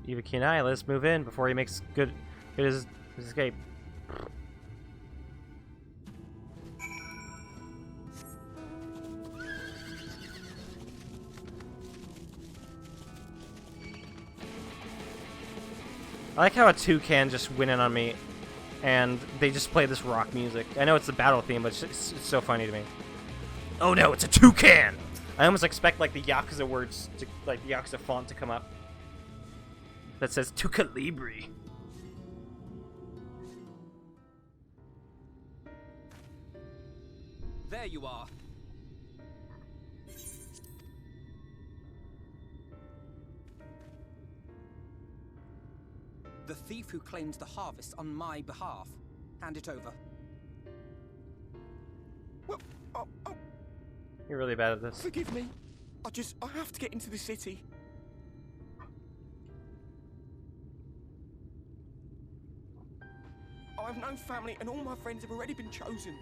Eva and I, let's move in before he makes good his escape. I like how a toucan just went in on me, and they just play this rock music. I know it's the battle theme, but it's so funny to me. Oh no, it's a toucan! I almost expect like the Yakuza words, to, like the Yakuza font to come up. That says Tucalibri. There you are. The thief who claims the harvest on my behalf. Hand it over. Well, You're really bad at this. forgive me. I have to get into the city. I have no family and all my friends have already been chosen.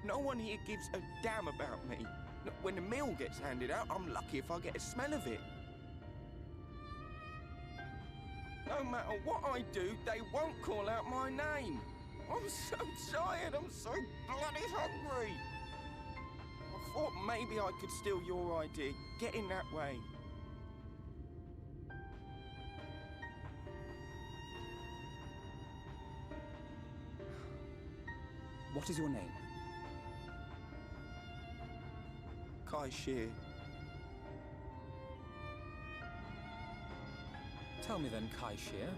No one here gives a damn about me. When the meal gets handed out, I'm lucky if I get a smell of it. No matter what I do, they won't call out my name. I'm so tired, I'm so bloody hungry. I thought maybe I could steal your idea, get in that way. What is your name? Kai Shear. Tell me then, Kai Shear,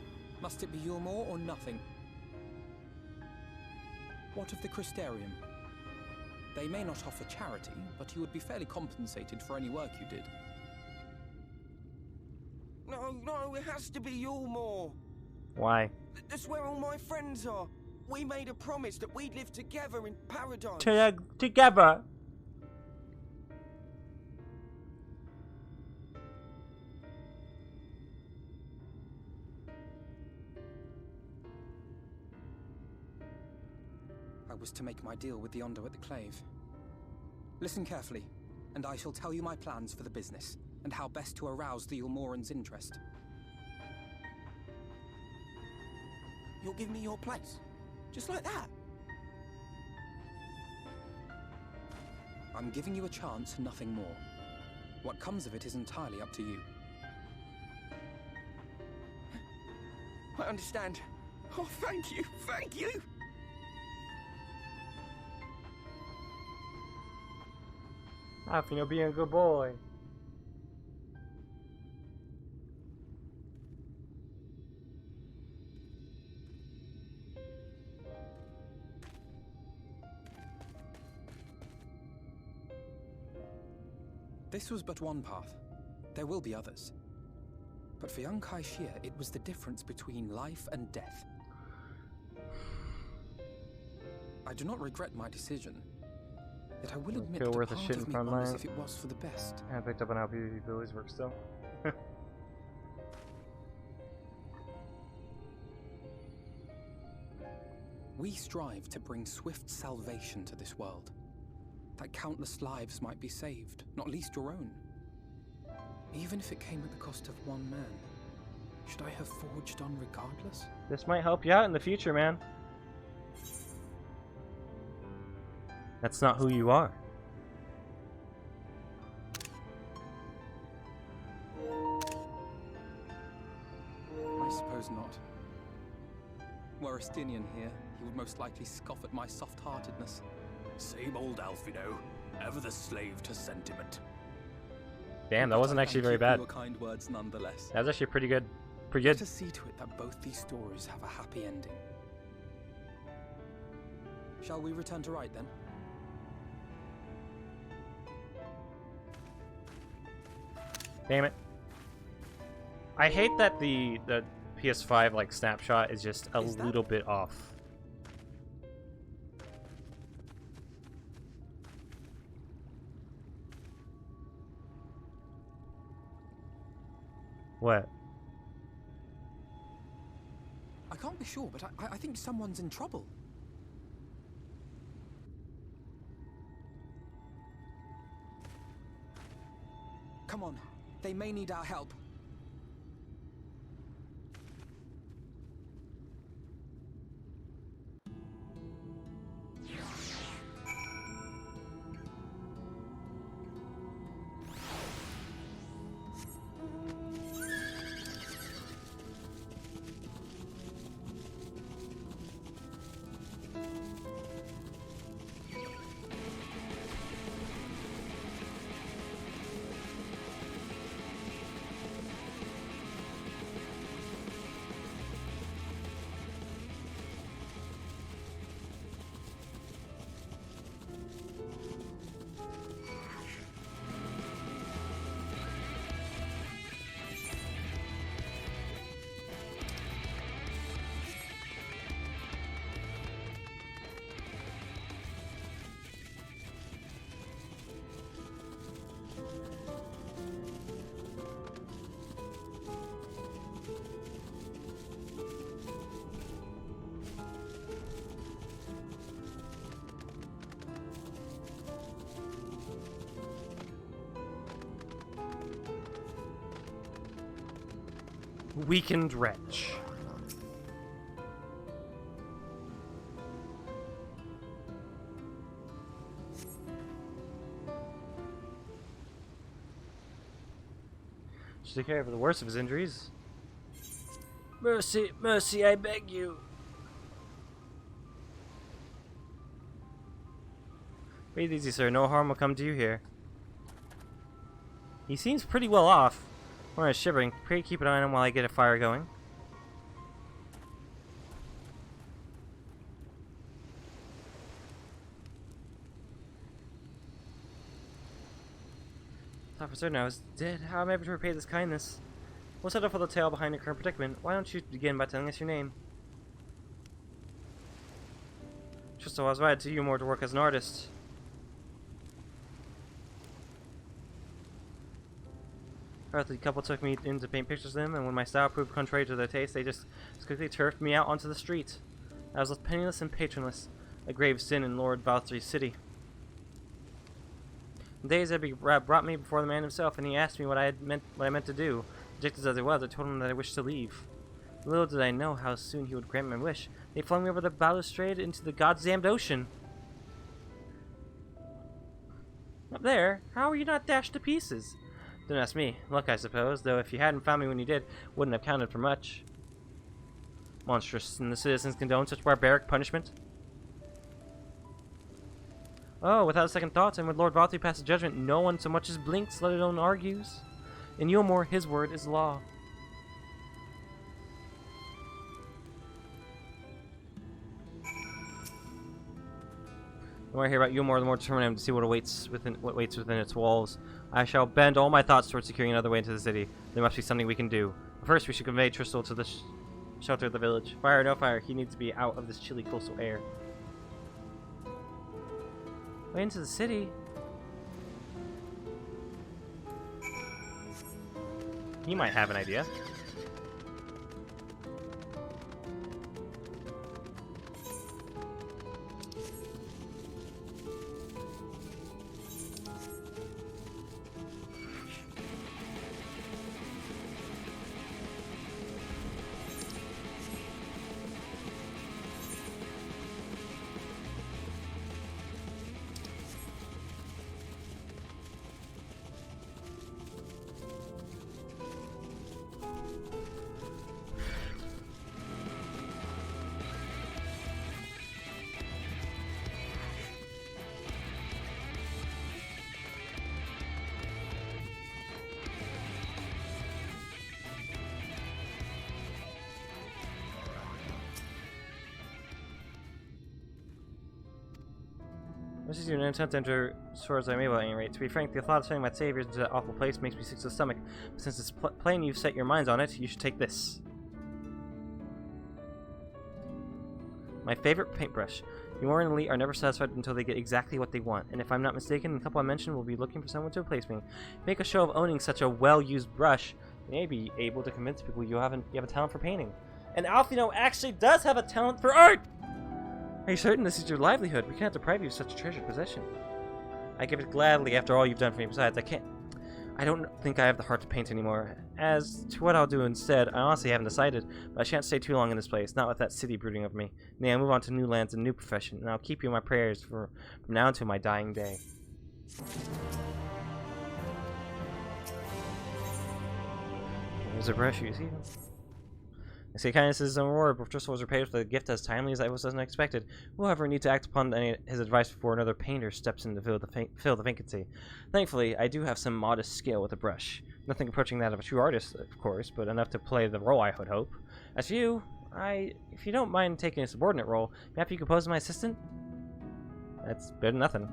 must it be Yulmore or nothing? What of the Crystarium? They may not offer charity, but you would be fairly compensated for any work you did. No, it has to be Yulmore. Why? That's where all my friends are. We made a promise that we'd live together in paradise. Together. I was to make my deal with the Ondo at the Clave. Listen carefully, and I shall tell you my plans for the business, and how best to arouse the Yulmoran's interest. You'll give me your place? Just like that? I'm giving you a chance, nothing more. What comes of it is entirely up to you. I understand. Oh, thank you, thank you! You're being a good boy. This was but one path. There will be others. But for young Kai Shear, it was the difference between life and death. I do not regret my decision. Yet I will admit that worth a part shit of in me front wonders line. if it was for the best. I picked up on how PvP abilities work still. We strive to bring swift salvation to this world. That countless lives might be saved, not least your own. Even if it came at the cost of one man, should I have forged on regardless? This might help you out in the future, man. That's not who you are. I suppose not. Were Estinian here, he would most likely scoff at my soft-heartedness. Same old Alfino. ever the slave to sentiment. Damn, that wasn't actually very bad. Your kind words nonetheless. That was actually pretty good. Pretty Let good. us see to it that both these stories have a happy ending. Shall we return to Rite then? Damn it. I hate that the PS5 like snapshot is just a little bit off. What? I can't be sure, but I think someone's in trouble. Come on, they may need our help. Weakened wretch. Should take care of the worst of his injuries. Mercy, mercy, I beg you. Breathe easy, sir. No harm will come to you here. He seems pretty well off. Laura is shivering. Pray keep an eye on him while I get a fire going. This officer now is dead. How am I able to repay this kindness? We'll settle for the tale behind your current predicament. Why don't you begin by telling us your name? Just so I was invited to Umor to work as an artist. The couple took me in to paint pictures of them, and when my style proved contrary to their taste, they just quickly turfed me out onto the street. I was left penniless and patronless, a grave sin in Lord Valtry's city. In days had brought me before the man himself, and he asked me what I meant to do. Rejected as I was, I told him that I wished to leave. Little did I know how soon he would grant my wish. They flung me over the balustrade into the goddamned ocean. Up there? How were you not dashed to pieces? Don't ask me. Luck, I suppose, though if you hadn't found me when you did, wouldn't have counted for much. Monstrous, and the citizens condone such barbaric punishment? Oh, without a second thought, and with Lord Valtry pass a judgment, no one so much as blinks, let alone argues. In Umor, his word is law. The more I hear about Umor, the more determined I am to see what waits within its walls. I shall bend all my thoughts towards securing another way into the city. There must be something we can do. First, we should convey Tristal to the shelter of the village. Fire or no fire, he needs to be out of this chilly coastal air. Way into the city? He might have an idea. This is your attempt to enter as far as I'm able at any rate. To be frank, the thought of sending my saviors into that awful place makes me sick to the stomach. But since it's plain you've set your minds on it, you should take this. My favorite paintbrush. The Warren elite are never satisfied until they get exactly what they want, and if I'm not mistaken, the couple I mentioned will be looking for someone to replace me. Make a show of owning such a well-used brush, you may be able to convince people you have a talent for painting. And Alfino actually does have a talent for art! Are you certain this is your livelihood? We cannot deprive you of such a treasured possession. I give it gladly after all you've done for me. Besides, I don't think I have the heart to paint anymore. As to what I'll do instead, I honestly haven't decided, but I shan't stay too long in this place, not with that city brooding over me. Nay, I'll move on to new lands and new profession, and I'll keep you in my prayers from now until my dying day. There's a brush, you see? I say kindness is his own reward, but Driscoll was repaid with a gift as timely as I was unexpected. We'll, however, need to act upon his advice before another painter steps in to fill the vacancy. Thankfully, I do have some modest skill with a brush. Nothing approaching that of a true artist, of course, but enough to play the role, I would hope. As for you, if you don't mind taking a subordinate role, maybe you could pose as my assistant? That's better than nothing.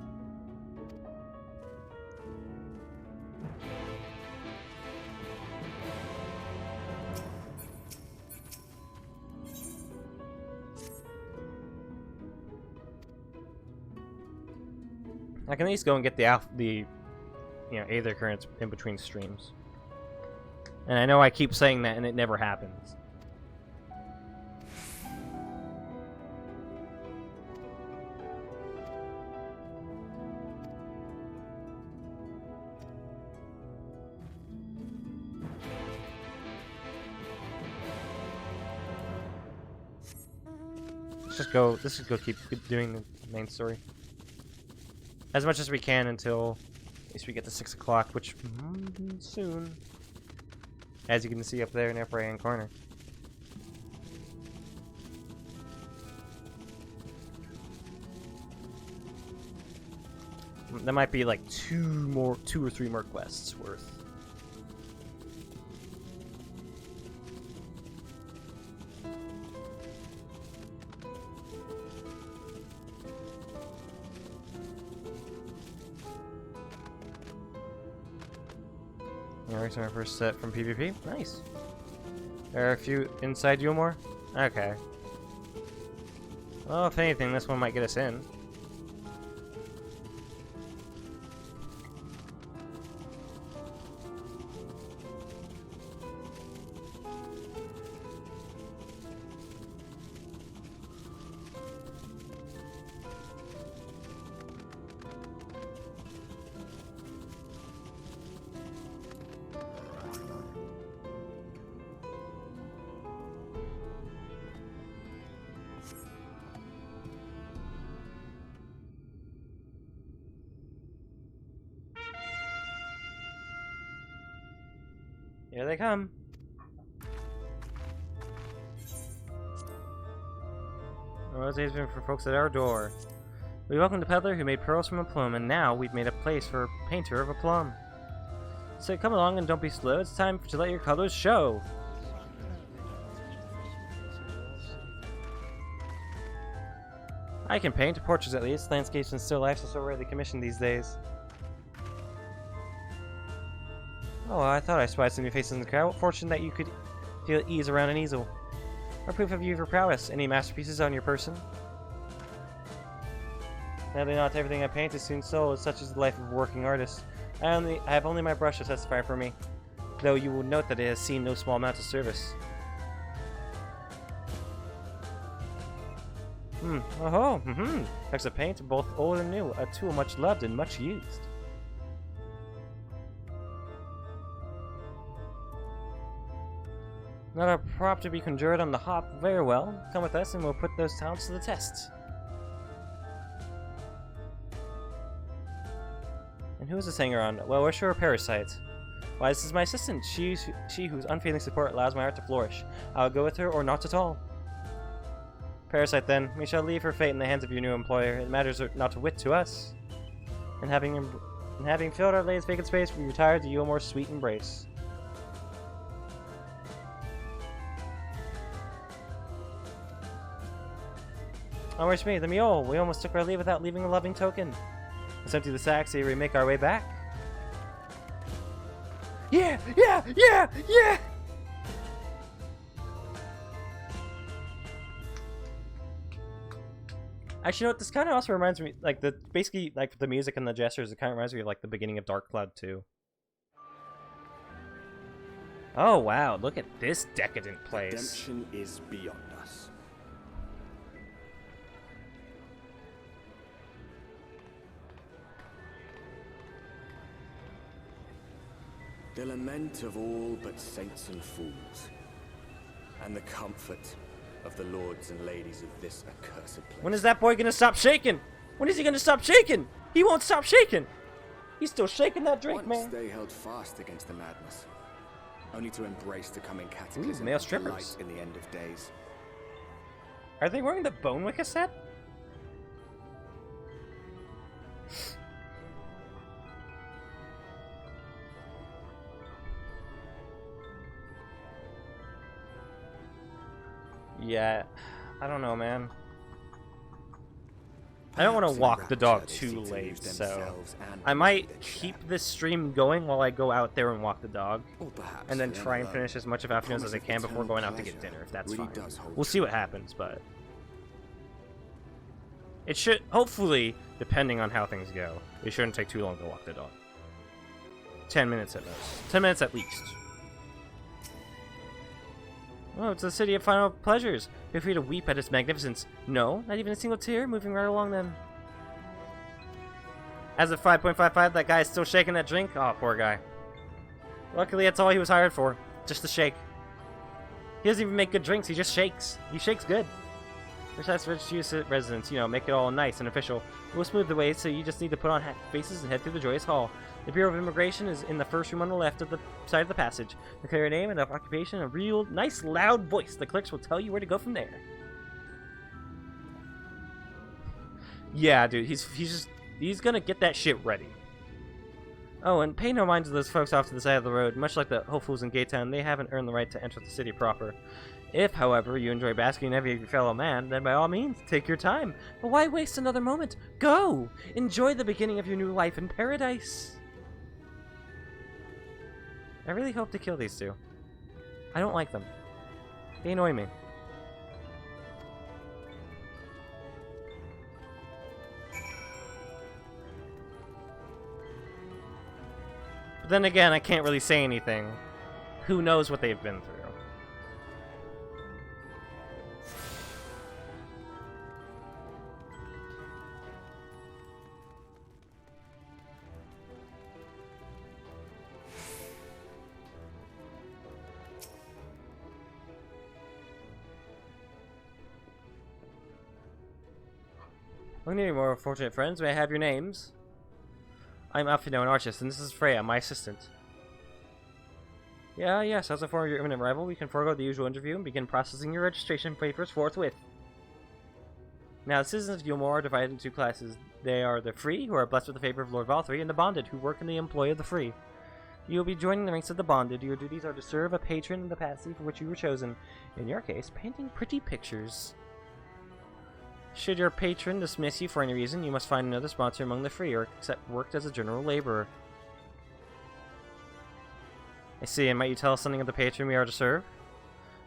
I can at least go and get the Aether currents in between streams. And I know I keep saying that and it never happens. Let's just go keep doing the main story. As much as we can until at least we get to 6 o'clock, which soon. As you can see up there in the upper right hand corner. That might be like 2 or 3 more quests worth. Alright, so our first set from PvP. Nice. There are a few inside Yulmore? Okay. Well, if anything, this one might get us in. Here they come. Well, today's been for folks at our door. We welcomed a peddler who made pearls from a plum, and now we've made a place for a painter of a plum. So come along and don't be slow. It's time to let your colors show. I can paint portraits at least. Landscapes and still lifes are so rarely commissioned these days. Oh, I thought I spied some new faces in the crowd. What fortune that you could feel at ease around an easel. Or proof of your prowess. Any masterpieces on your person? Sadly, not everything I paint is soon sold. Such is the life of a working artist. I have only my brush to testify for me. Though you will note that it has seen no small amount of service. Packs of paint, both old and new. A tool much loved and much used. Not a prop to be conjured on the hop. Very well. Come with us and we'll put those talents to the test. And who is this hanger on? Well, we're sure a parasite. Why, this is my assistant. She whose unfailing support allows my art to flourish. I'll go with her or not at all. Parasite then. We shall leave her fate in the hands of your new employer. It matters not a whit to us. And having filled our latest vacant space, we retire to Yulmore's sweet embrace. Oh, where's me? The mule. We almost took our leave without leaving a loving token. Let's empty the sack so we make our way back. Yeah! Yeah! Yeah! Yeah! Actually, you know what? This kind of also reminds me, like, basically, like, the music and the gestures, it kind of reminds me of, like, the beginning of Dark Cloud 2. Oh, wow, look at this decadent place. Redemption is beyond us. The lament of all but saints and fools, and the comfort of the lords and ladies of this accursed place. When is that boy gonna stop shaking? When is he gonna stop shaking? He won't stop shaking! He's still shaking that drink, Once man. they held fast against the madness, only to embrace the coming cataclysm male of strippers. light in the end of days. Are they wearing the Bone Wicca set? Yeah, I don't know, man. I don't want to walk the dog too late, so I might keep this stream going while I go out there and walk the dog, and then try and finish as much of Afternoons as I can before going out to get dinner, if that's fine. We'll see what happens, but it should, hopefully, depending on how things go, it shouldn't take too long to walk the dog. 10 minutes at most. 10 minutes at least. Oh, it's the city of final pleasures. Feel free to weep at its magnificence. No, not even a single tear. Moving right along then. As of 5.55, that guy is still shaking that drink. Oh, poor guy. Luckily, that's all he was hired for. Just to shake. He doesn't even make good drinks. He just shakes. He shakes good. Besides residents, you know, make it all nice and official. We'll smooth the way, so you just need to put on faces and head through the joyous hall. The Bureau of Immigration is in the first room on the left of the side of the passage. Declare your name and occupation in a real, nice, loud voice. The clerks will tell you where to go from there. Yeah, dude, he's gonna get that shit ready. Oh, and pay no mind to those folks off to the side of the road. Much like the hopefuls in Gaytown, they haven't earned the right to enter the city proper. If, however, you enjoy basking in envy of your fellow man, then by all means, take your time. But why waste another moment? Go! Enjoy the beginning of your new life in paradise! I really hope to kill these two. I don't like them. They annoy me. But then again, I can't really say anything. Who knows what they've been through? Looking at you more fortunate friends, may I have your names? I'm Alfino, an artist, and this is Freya, my assistant. Yes, as a form of your imminent rival, we can forego the usual interview and begin processing your registration papers forthwith. Now, the citizens of Gilmore are divided into two classes. They are the free, who are blessed with the favor of Lord Valthree, and the bonded, who work in the employ of the free. You will be joining the ranks of the bonded. Your duties are to serve a patron in the capacity for which you were chosen. In your case, painting pretty pictures. Should your patron dismiss you for any reason, you must find another sponsor among the free, or accept work as a general laborer. I see, and might you tell us something of the patron we are to serve?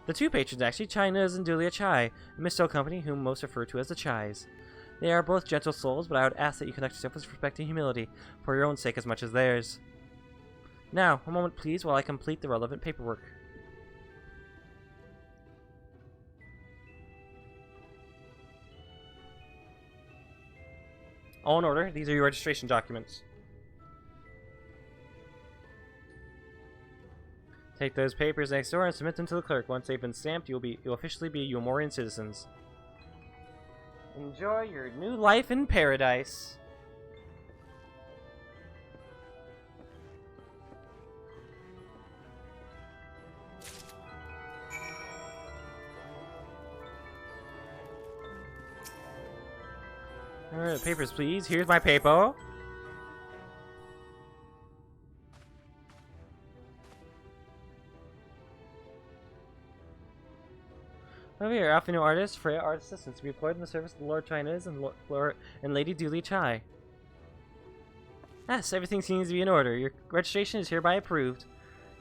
The two patrons, actually, China's and Dulia Chai, a Misto company whom most refer to as the Chais. They are both gentle souls, but I would ask that you conduct yourself with respect and humility, for your own sake as much as theirs. Now, a moment please, while I complete the relevant paperwork. All in order. These are your registration documents. Take those papers next door and submit them to the clerk. Once they've been stamped, you'll officially be Yomorian citizens. Enjoy your new life in paradise. Alright, papers please. Here's my paper. Over here, Alphino artist, Freya art assistant to be employed in the service of Lord Chinese and Lady Dooley Chai. Yes, everything seems to be in order. Your registration is hereby approved.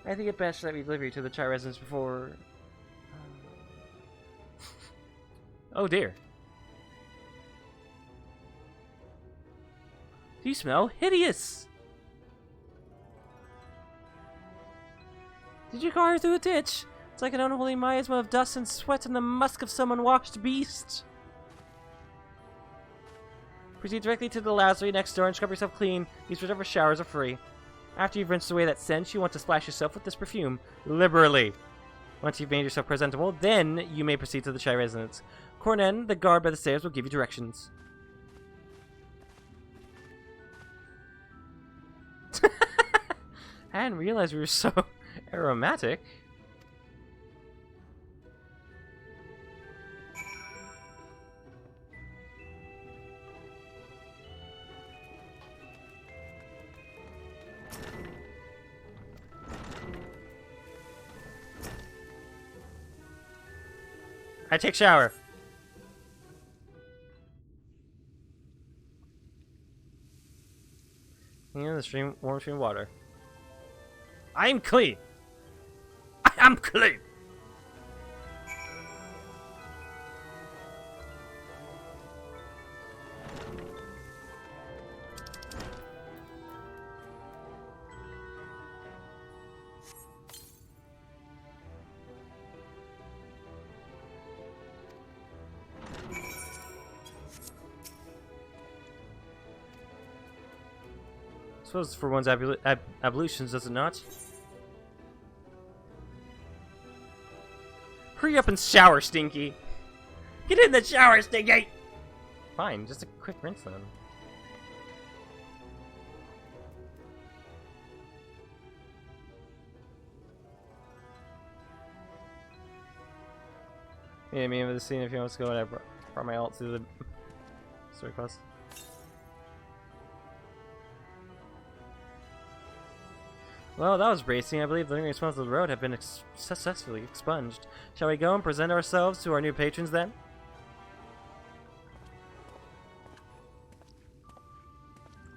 I think it best that we deliver you to the Chai residence before... Oh dear. Do you smell hideous? Did you car through a ditch? It's like an unholy miasma of dust and sweat and the musk of some unwashed beast. Proceed directly to the lavatory next door and scrub yourself clean. These whatever showers are free. After you've rinsed away that stench, you want to splash yourself with this perfume liberally. Once you've made yourself presentable, then you may proceed to the Chai residence. Cornen, the guard by the stairs, will give you directions. I didn't realize we were so aromatic. I take shower. In the stream, warm stream water. I'm clean. I am clean. I suppose for one's ablutions, does it not? Hurry up and shower, Stinky! Get in the shower, Stinky! Fine, just a quick rinse then. Yeah, me over the scene if you want to go, and I brought my alt to the story quest. Well, that was bracing. I believe the lingering smells of the road have been successfully expunged. Shall we go and present ourselves to our new patrons then?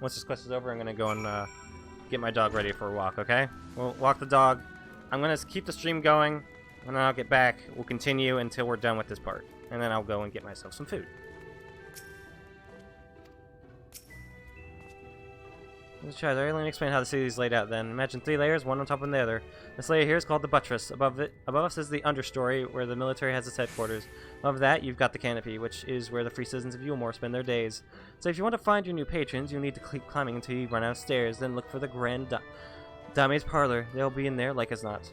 Once this quest is over, I'm going to go and get my dog ready for a walk, okay? We'll walk the dog. I'm going to keep the stream going, and then I'll get back. We'll continue until we're done with this part. And then I'll go and get myself some food. Let's try. Let me explain how the city is laid out then. Imagine 3 layers, one on top of the other. This layer here is called the buttress. Above us is the understory, where the military has its headquarters. Above that, you've got the canopy, which is where the free citizens of Yulmore spend their days. So if you want to find your new patrons, you'll need to keep climbing until you run out of stairs, then look for the Grand Dame's Parlor. They'll be in there like as not.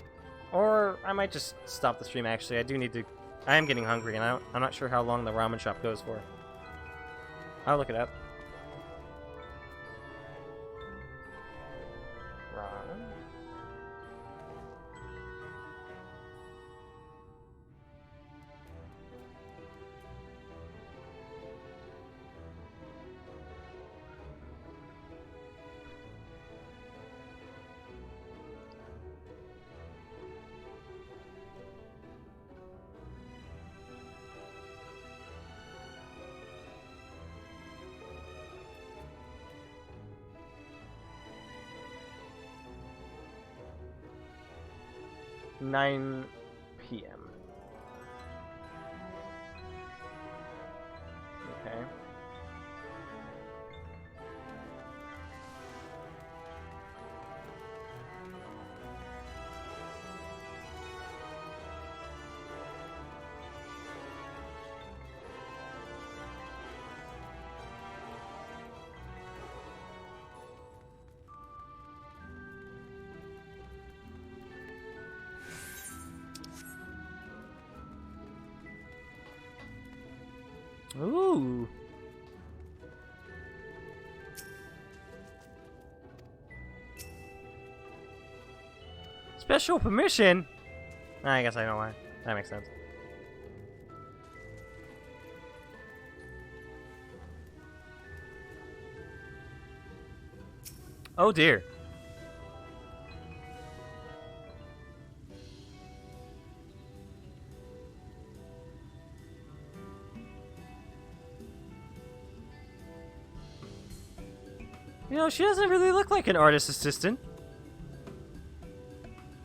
Or I might just stop the stream, actually. I am getting hungry, and I'm not sure how long the ramen shop goes for. I'll look it up. $9 p.m. Okay. Ooh. Special permission? I guess I know why. That makes sense. Oh dear. You know, she doesn't really look like an artist assistant.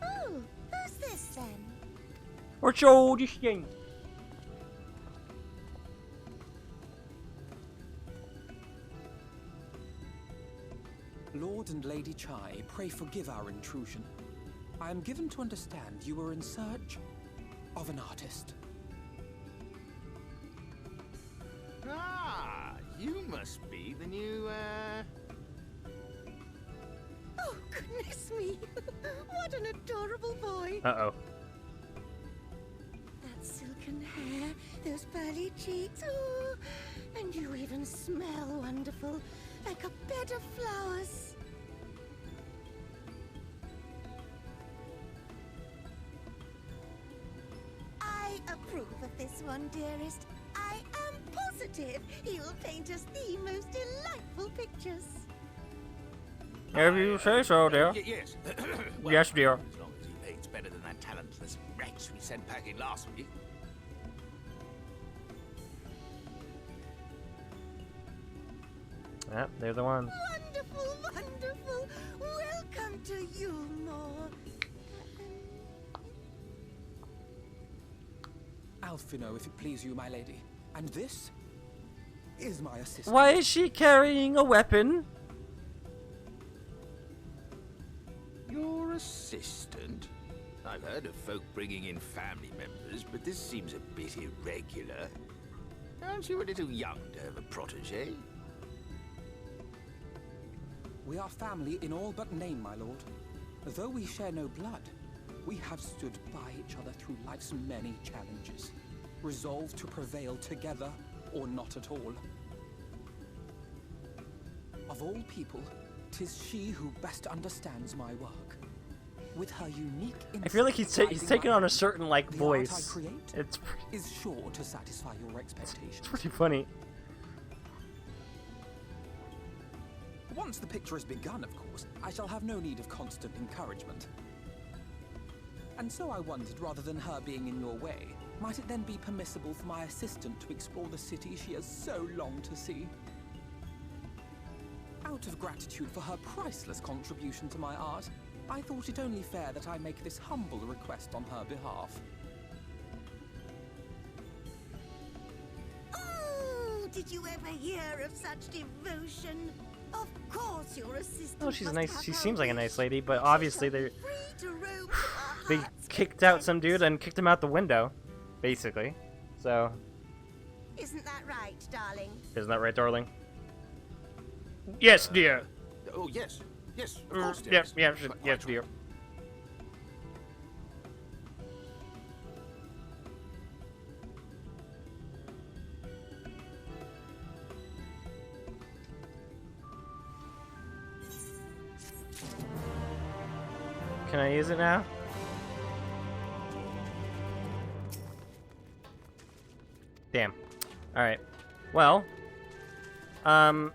Oh, who's this then? Or Jodie Sting. Lord and Lady Chai, pray forgive our intrusion. I am given to understand you were in search of an artist. Ah, you must be the new, Oh, goodness me. What an adorable boy. Uh-oh. That silken hair, those pearly cheeks, oh, and you even smell wonderful, like a bed of flowers. I approve of this one, dearest. I am positive he'll paint us the most delightful pictures. If you say so, dear. Yes. Yes, dear. As long as he paints better than that talentless wretch we sent packing last week. Yep, they're the ones. Wonderful, wonderful. Welcome to Yulmore. Alphino, if it please you, my lady. And this is my assistant. Why is she carrying a weapon? Your assistant? I've heard of folk bringing in family members, but this seems a bit irregular. Aren't you a little young to have a protege? We are family in all but name, my lord. Though we share no blood, we have stood by each other through life's many challenges, resolved to prevail together or not at all. Of all people, 'tis she who best understands my work. With her unique I feel like he's taking on a certain like voice. art I create It's is sure to satisfy your expectations. pretty funny. Once the picture is begun, of course, I shall have no need of constant encouragement. And so I wondered, rather than her being in your way, might it then be permissible for my assistant to explore the city she has so longed to see? Out of gratitude for her priceless contribution to my art, I thought it only fair that I make this humble request on her behalf. Oh, did you ever hear of such devotion? Of course your assistant. Oh, she's must nice. have She her seems like a wish. nice lady, but obviously they Free to roam to our they hearts. kicked out some dude and kicked him out the window, basically. So, Isn't that right, darling? isn't that right, darling? Yes, dear. Oh, yes. Yes, of course, Yes, dearest. yes, Quite yes, dear. Can I use it now? Damn. Alright. Well. Would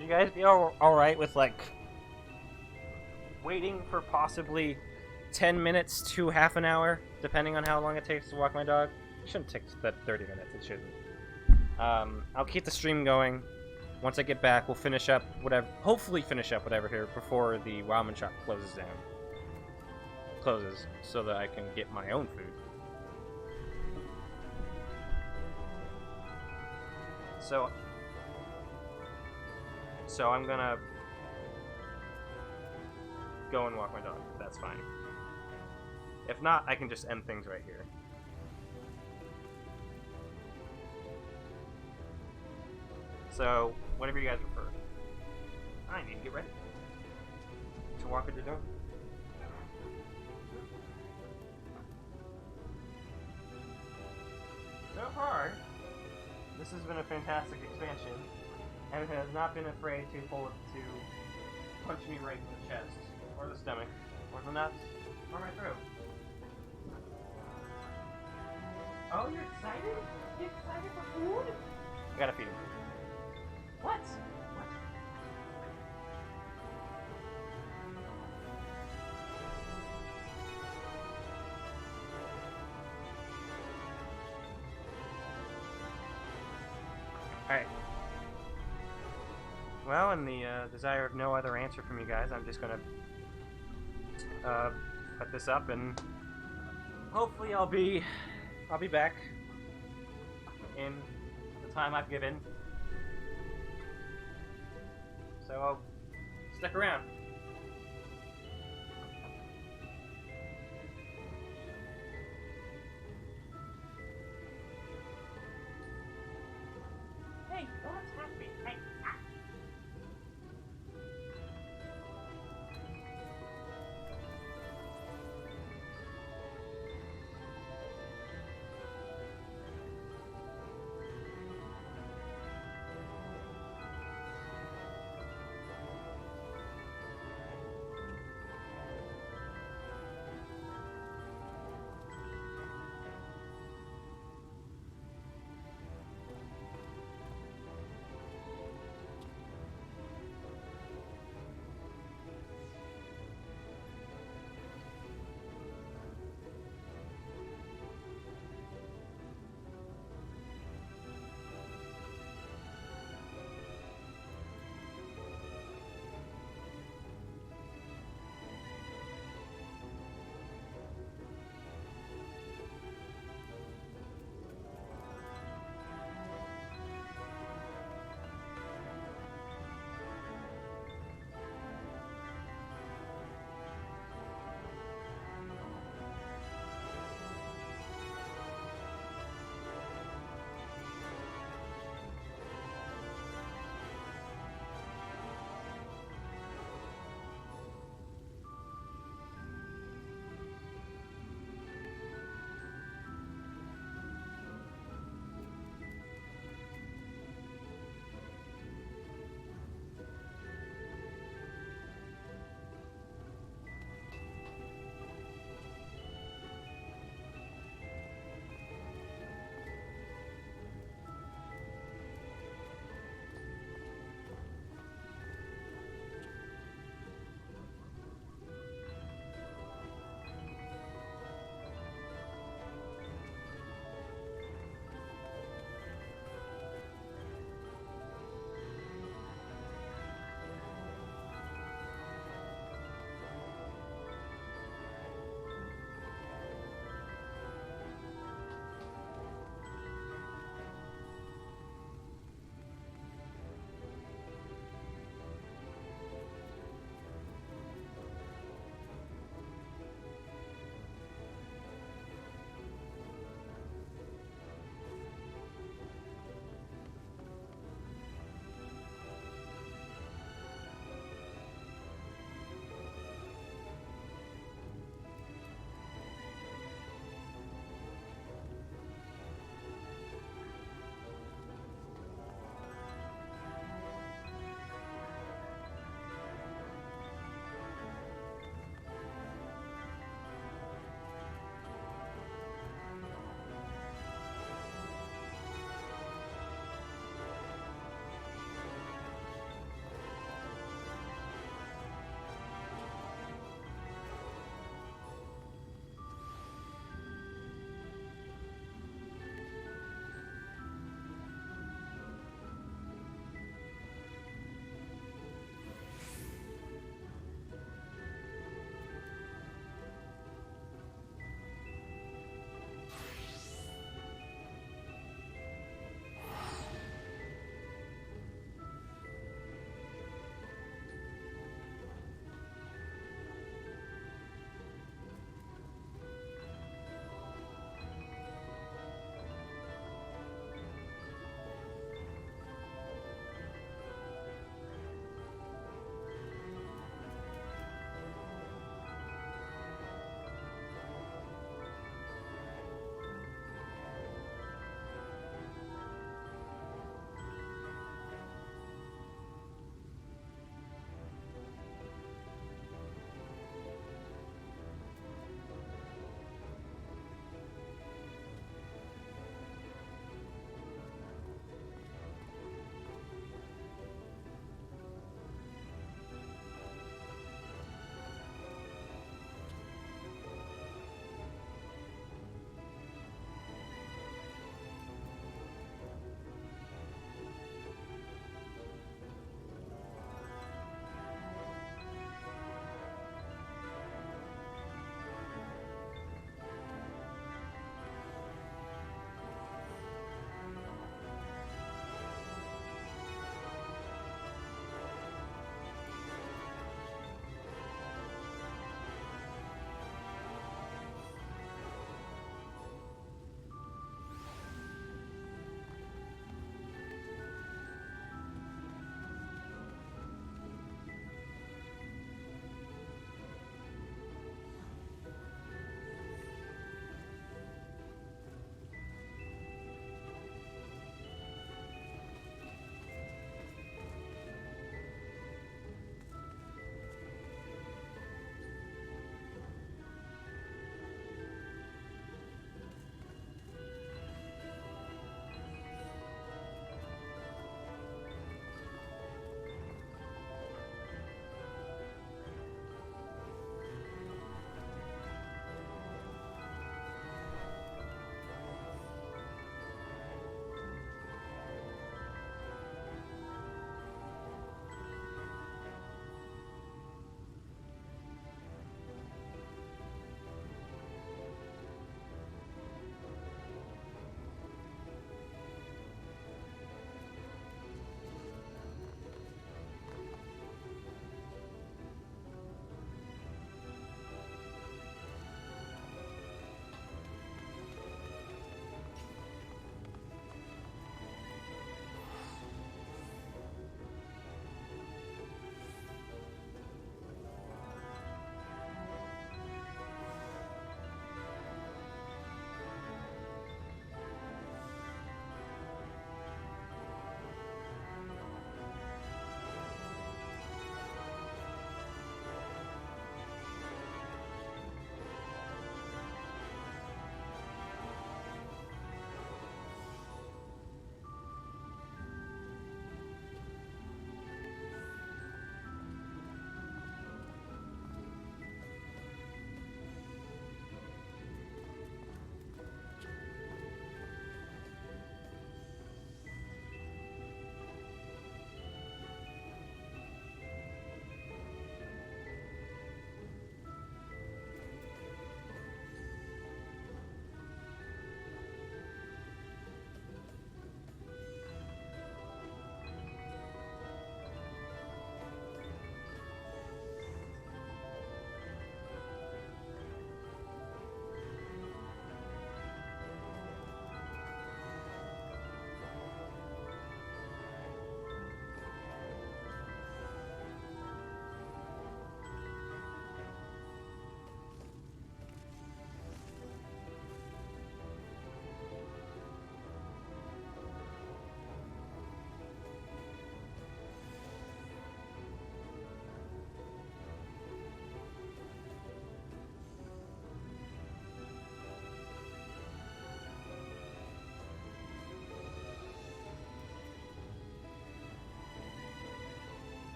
you guys be alright with, like, waiting for possibly 10 minutes to half an hour, depending on how long it takes to walk my dog? It shouldn't take that 30 minutes, it shouldn't. I'll keep the stream going. Once I get back, we'll finish up whatever, hopefully finish up whatever here before the ramen shop closes, so that I can get my own food. So I'm gonna go and walk my dog. That's fine. If not, I can just end things right here. So, whatever you guys prefer. I need to get ready to walk with your dog. So far, this has been a fantastic expansion, and it has not been afraid to punch me right in the chest, or the stomach, or the nuts, or my throat. Oh, you're excited? You excited for food? I gotta feed him. What? What? Alright. Well, in the desire of no other answer from you guys, I'm just gonna put this up, and hopefully I'll be back in the time I've given. So stick around. Hey, don't attack me. Hey.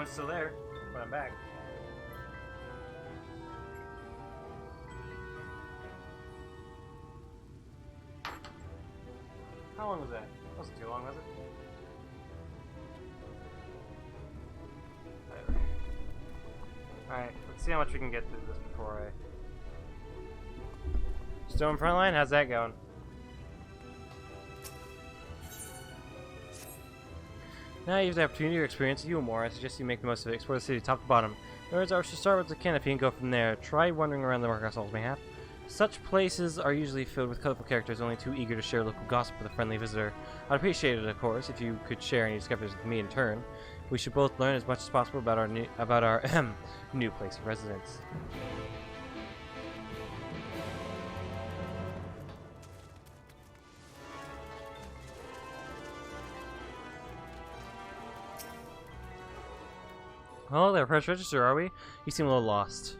it's still there when I'm back. How long was that? Wasn't too long, was it? Alright, let's see how much we can get through this before I... Stone Frontline, how's that going? Now you have the opportunity to experience you more. I suggest you make the most of it. Explore the city top to bottom. In other words, I should start with the canopy and go from there. Try wandering around the market halls, mayhap. Such places are usually filled with colorful characters, only too eager to share local gossip with a friendly visitor. I'd appreciate it, of course, if you could share any discoveries with me in turn. We should both learn as much as possible about our new place of residence. Oh, they're press register, are we? You seem a little lost.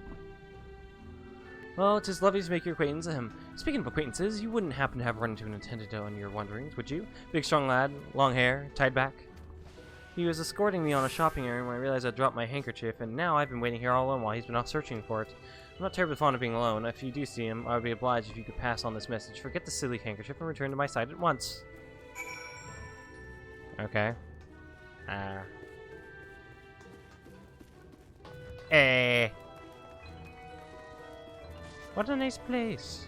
Well, it is lovely to make your acquaintance. Speaking of acquaintances, you wouldn't happen to have run into an attendant on your wanderings, would you? Big, strong lad, long hair, tied back. He was escorting me on a shopping errand when I realized I'd dropped my handkerchief, and now I've been waiting here all alone while he's been off searching for it. I'm not terribly fond of being alone. If you do see him, I would be obliged if you could pass on this message. Forget the silly handkerchief and return to my side at once. Okay. What a nice place.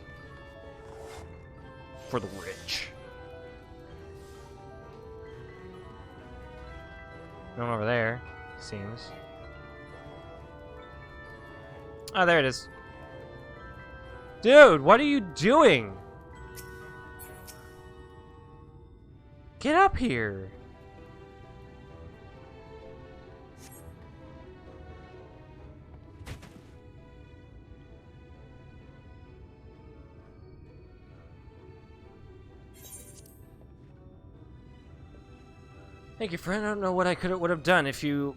For the rich. No one over there, seems. Oh, there it is. Dude, what are you doing? Get up here. Thank you, friend. I don't know what I would have done if you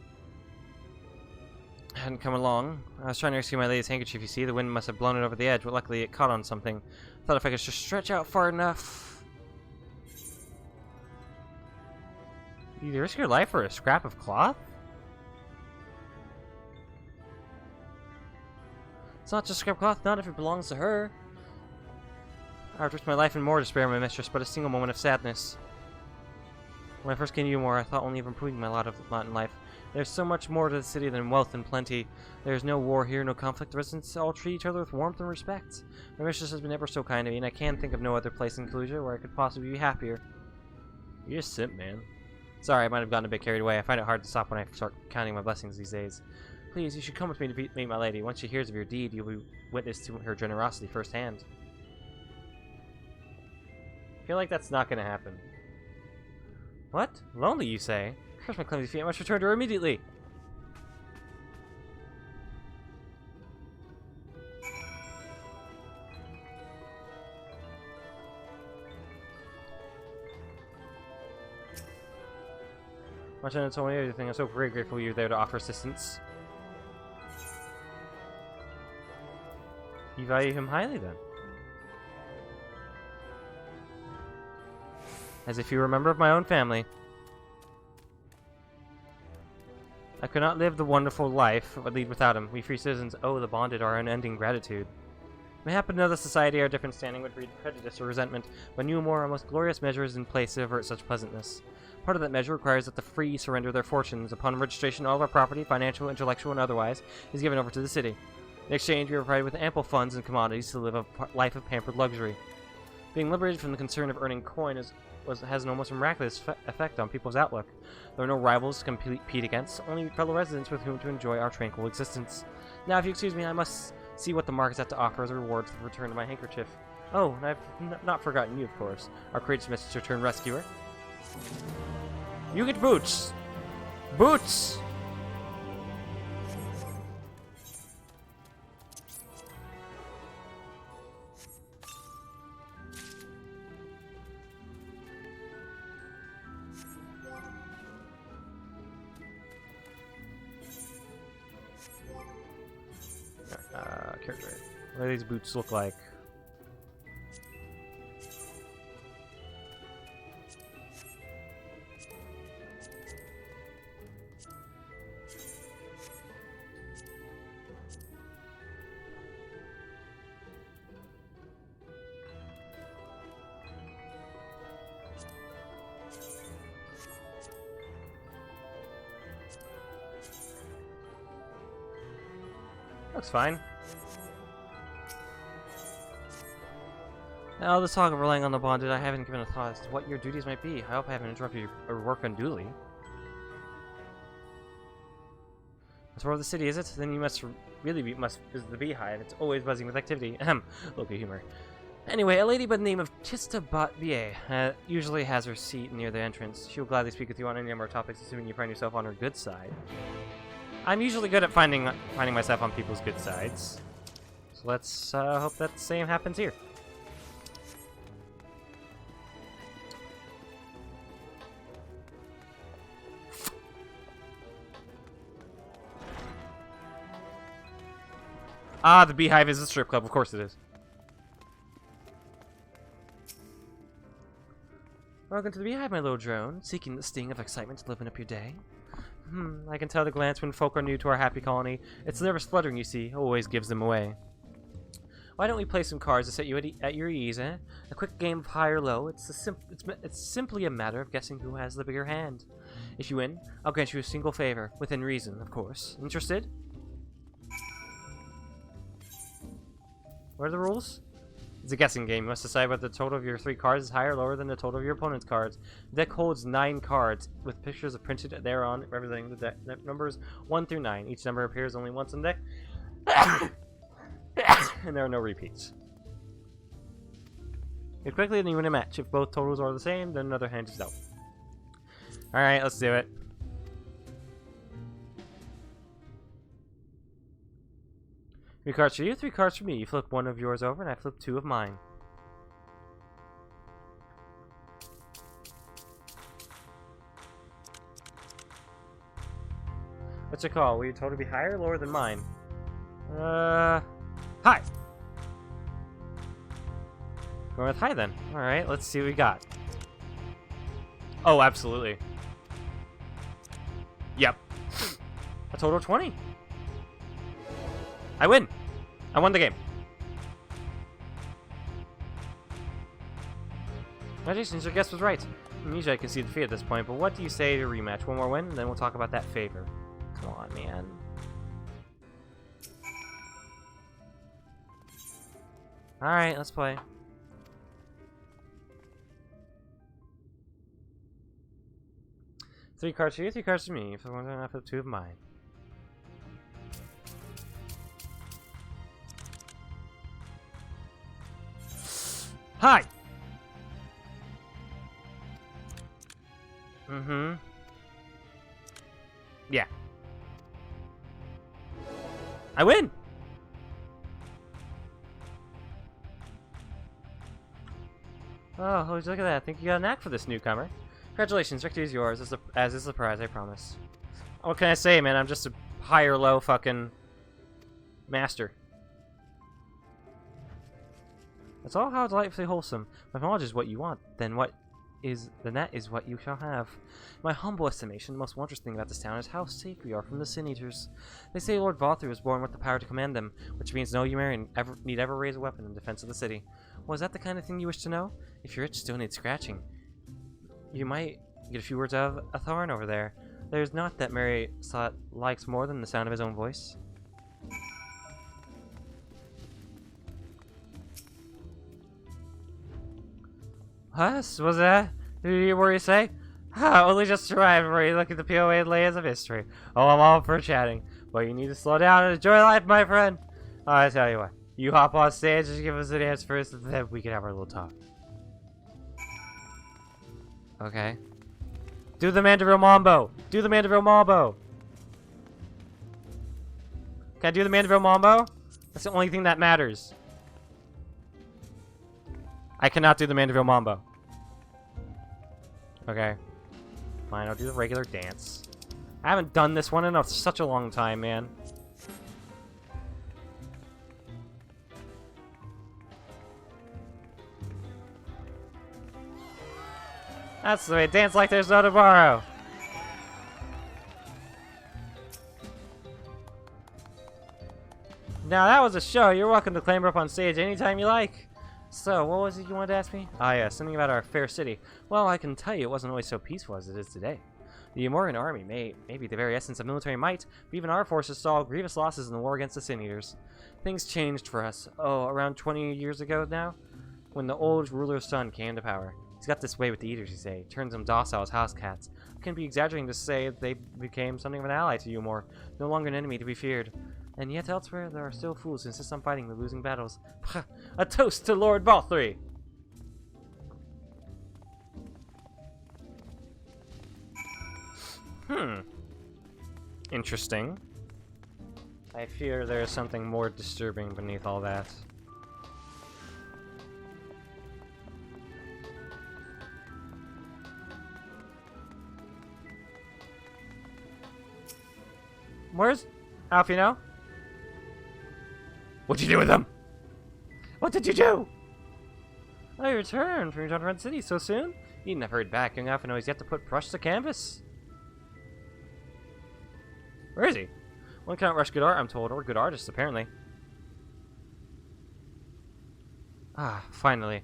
hadn't come along. I was trying to rescue my lady's handkerchief, you see. The wind must have blown it over the edge, but luckily it caught on something. I thought if I could just stretch out far enough... You risk your life for a scrap of cloth? It's not just scrap cloth, not if it belongs to her. I would risk my life and more to spare my mistress, but a single moment of sadness. When I first came to Umor, I thought only of improving my lot in life. There's so much more to the city than wealth and plenty. There's no war here, no conflict. The residents all treat each other with warmth and respect. My mistress has been ever so kind to me, and I can't think of no other place in Kalusia where I could possibly be happier. You're a simp, man. Sorry, I might have gotten a bit carried away. I find it hard to stop when I start counting my blessings these days. Please, you should come with me to meet my lady. Once she hears of your deed, you'll be witness to her generosity firsthand. I feel like that's not going to happen. What? Lonely, you say? Curse my clumsy feet, I must return to her immediately! Much and so many other things. I'm so very grateful you're there to offer assistance. You value him highly, then? As if you were a member of my own family. I could not live the wonderful life I lead without him. We free citizens owe the bonded our unending gratitude. Mayhap in another society our different standing would breed prejudice or resentment, but new more, our most glorious measure is in place to avert such pleasantness. Part of that measure requires that the free surrender their fortunes. Upon registration, all of our property, financial, intellectual, and otherwise, is given over to the city. In exchange, we are provided with ample funds and commodities to live a life of pampered luxury. Being liberated from the concern of earning coin has an almost miraculous effect on people's outlook. There are no rivals to compete against, only fellow residents with whom to enjoy our tranquil existence. Now, if you excuse me, I must see what the market's have to offer as a reward for the return of my handkerchief. Oh, and I've not forgotten you, of course, our courageous Mr. Turn Rescuer. You get boots! Boots! Character. What do these boots look like? Looks fine. Now, all this talk of relying on the bonded, I haven't given a thought as to what your duties might be. I hope I haven't interrupted your work unduly. That's where the city, is it? Then you must visit the beehive. It's always buzzing with activity. Ahem. Local humor. Anyway, a lady by the name of Tista Botbier usually has her seat near the entrance. She will gladly speak with you on any number of topics, assuming you find yourself on her good side. I'm usually good at finding myself on people's good sides. So let's hope that the same happens here. Ah, the beehive is a strip club. Of course it is. Welcome to the beehive, my little drone. Seeking the sting of excitement to liven up your day. I can tell at a glance when folk are new to our happy colony. It's nervous fluttering, you see, always gives them away. Why don't we play some cards to set you at your ease, eh? A quick game of high or low. It's simply a matter of guessing who has the bigger hand. If you win, I'll grant you a single favor, within reason, of course. Interested? What are the rules? It's a guessing game. You must decide whether the total of your 3 cards is higher or lower than the total of your opponent's cards. The deck holds 9 cards, with pictures printed thereon representing the deck numbers 1 through 9. Each number appears only once on deck, and there are no repeats. Get quickly and you win a match. If both totals are the same, then another hand is dealt. Alright, let's do it. Three cards for you, 3 cards for me. You flip 1 of yours over, and I flip 2 of mine. What's your call? Will your total be higher or lower than mine? High! Going with high then. Alright, let's see what we got. Oh, absolutely. Yep. A total of 20. I win! I won the game. Congratulations, your guess was right. Usually I can see defeat at this point, but what do you say to rematch? 1 more win, and then we'll talk about that favor. Come on, man. Alright, let's play. Three cards for you, 3 cards for me. If I want to, I flip 2 of mine. Hi! Yeah. I win! Oh, look at that. I think you got a knack for this, newcomer. Congratulations, victory is yours, as is the prize, I promise. What can I say, man? I'm just a high or low fucking master. That's all how delightfully wholesome. My knowledge is what you want, then that is what you shall have. In my humble estimation, the most wondrous thing about this town is how safe we are from the Sin Eaters. They say Lord Valther was born with the power to command them, which means no human need ever raise a weapon in defense of the city. Well, is that the kind of thing you wish to know? If your itch still needs scratching, you might get a few words out of a thorn over there. There's not that Mary likes more than the sound of his own voice. What was that? Did you hear what you say? Only just arrived where you look at the POA layers of history. Oh, I'm all for chatting, but you need to slow down and enjoy life, my friend. Oh, I tell you what, you hop on stage and give us an answer first, and then we can have our little talk. Okay. Do the Mandeville Mambo! Do the Mandeville Mambo! Can I do the Mandeville Mambo? That's the only thing that matters. I cannot do the Mandeville Mambo. Okay. Fine, I'll do the regular dance. I haven't done this one in such a long time, man. That's the way. Dance like there's no tomorrow. Now that was a show. You're welcome to clamber up on stage anytime you like. So, what was it you wanted to ask me? Ah, yeah, something about our fair city. Well, I can tell you it wasn't always so peaceful as it is today. The Amorian army may be the very essence of military might, but even our forces saw grievous losses in the war against the Sin Eaters. Things changed for us, around 20 years ago now, when the old ruler's son came to power. He's got this way with the Eaters, you say, turns them docile as house cats. I couldn't be exaggerating to say that they became something of an ally to you more, no longer an enemy to be feared. And yet elsewhere, there are still fools who insist on fighting the losing battles. A toast to Lord Balthury! Interesting. I fear there is something more disturbing beneath all that. Where's Alfie now? What'd you do with him? What did you do? I returned from your Red City so soon? You never heard back. Young Alfie knows yet to put brush to canvas. Where is he? One cannot rush good art, I'm told, or good artists, apparently. Ah, finally.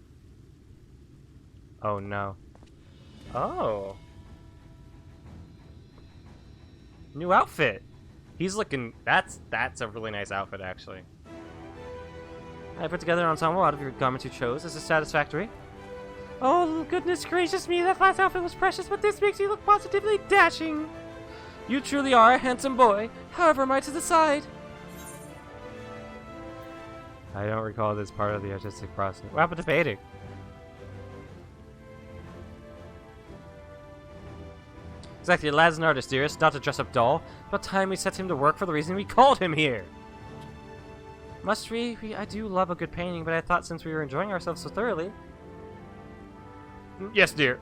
Oh no. Oh. New outfit. He's looking. That's a really nice outfit, actually. I put together an ensemble out of your garments you chose. Is this satisfactory? Oh goodness gracious me! That last outfit was precious, but this makes you look positively dashing. You truly are a handsome boy. However, am I to decide? I don't recall this part of the artistic process. What happened to painting? Exactly, the lad's an artist, dearest, not to dress up doll. About time we set him to work for the reason we called him here. Must we? I do love a good painting, but I thought since we were enjoying ourselves so thoroughly... Yes, dear.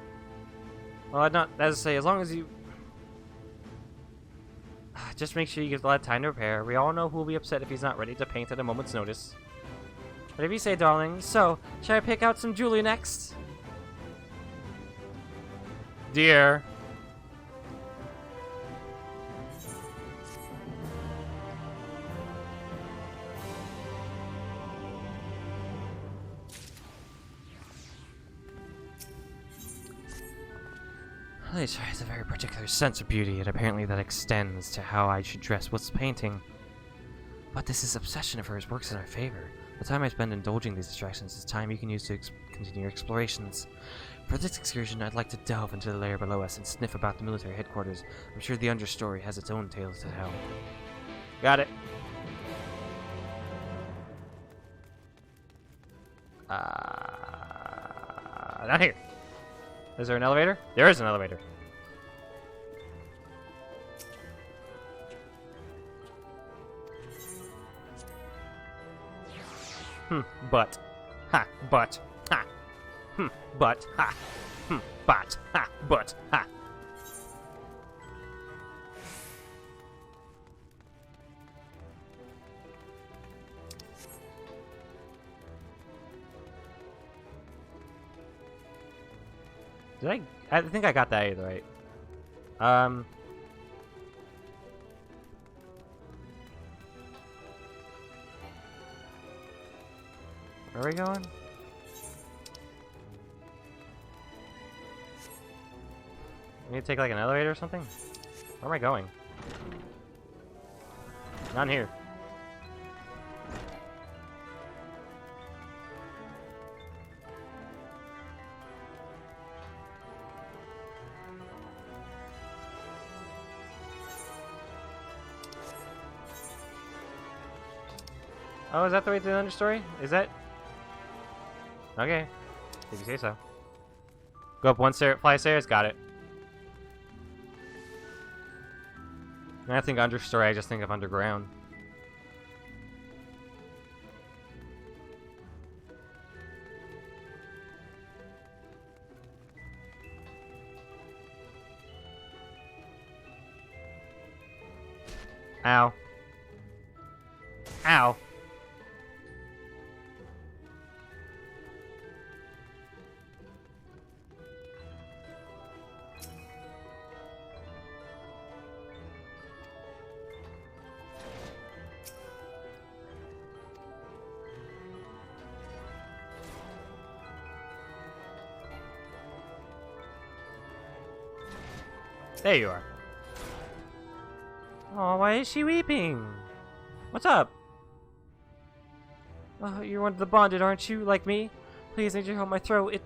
Well, I'd not, as I say, as long as you... Just make sure you give the lad time to prepare. We all know who will be upset if he's not ready to paint at a moment's notice. Whatever you say, darling. So, shall I pick out some jewelry next? Dear. Literature has a very particular sense of beauty, and apparently that extends to how I should dress whilst painting. But this obsession of hers works in our favor. The time I spend indulging these distractions is time you can use to continue your explorations. For this excursion, I'd like to delve into the layer below us and sniff about the military headquarters. I'm sure the understory has its own tales to tell. Got it. Not here. Is there an elevator? There is an elevator. But. Ha, but. Ha. But. Ha. But. Ha, but. Ha. I think I got that either right. Where are we going? We need to take like an elevator or something? Where am I going? Not in here. Oh, is that the way to the understory? Is that? Okay. If you say so. Go up one stair, fly stairs, got it. When I think understory, I just think of underground. Ow. Ow. There you are. Oh, why is she weeping? What's up? Oh, you're one of the bonded, aren't you? Like me? Please, I need you to hold my throat.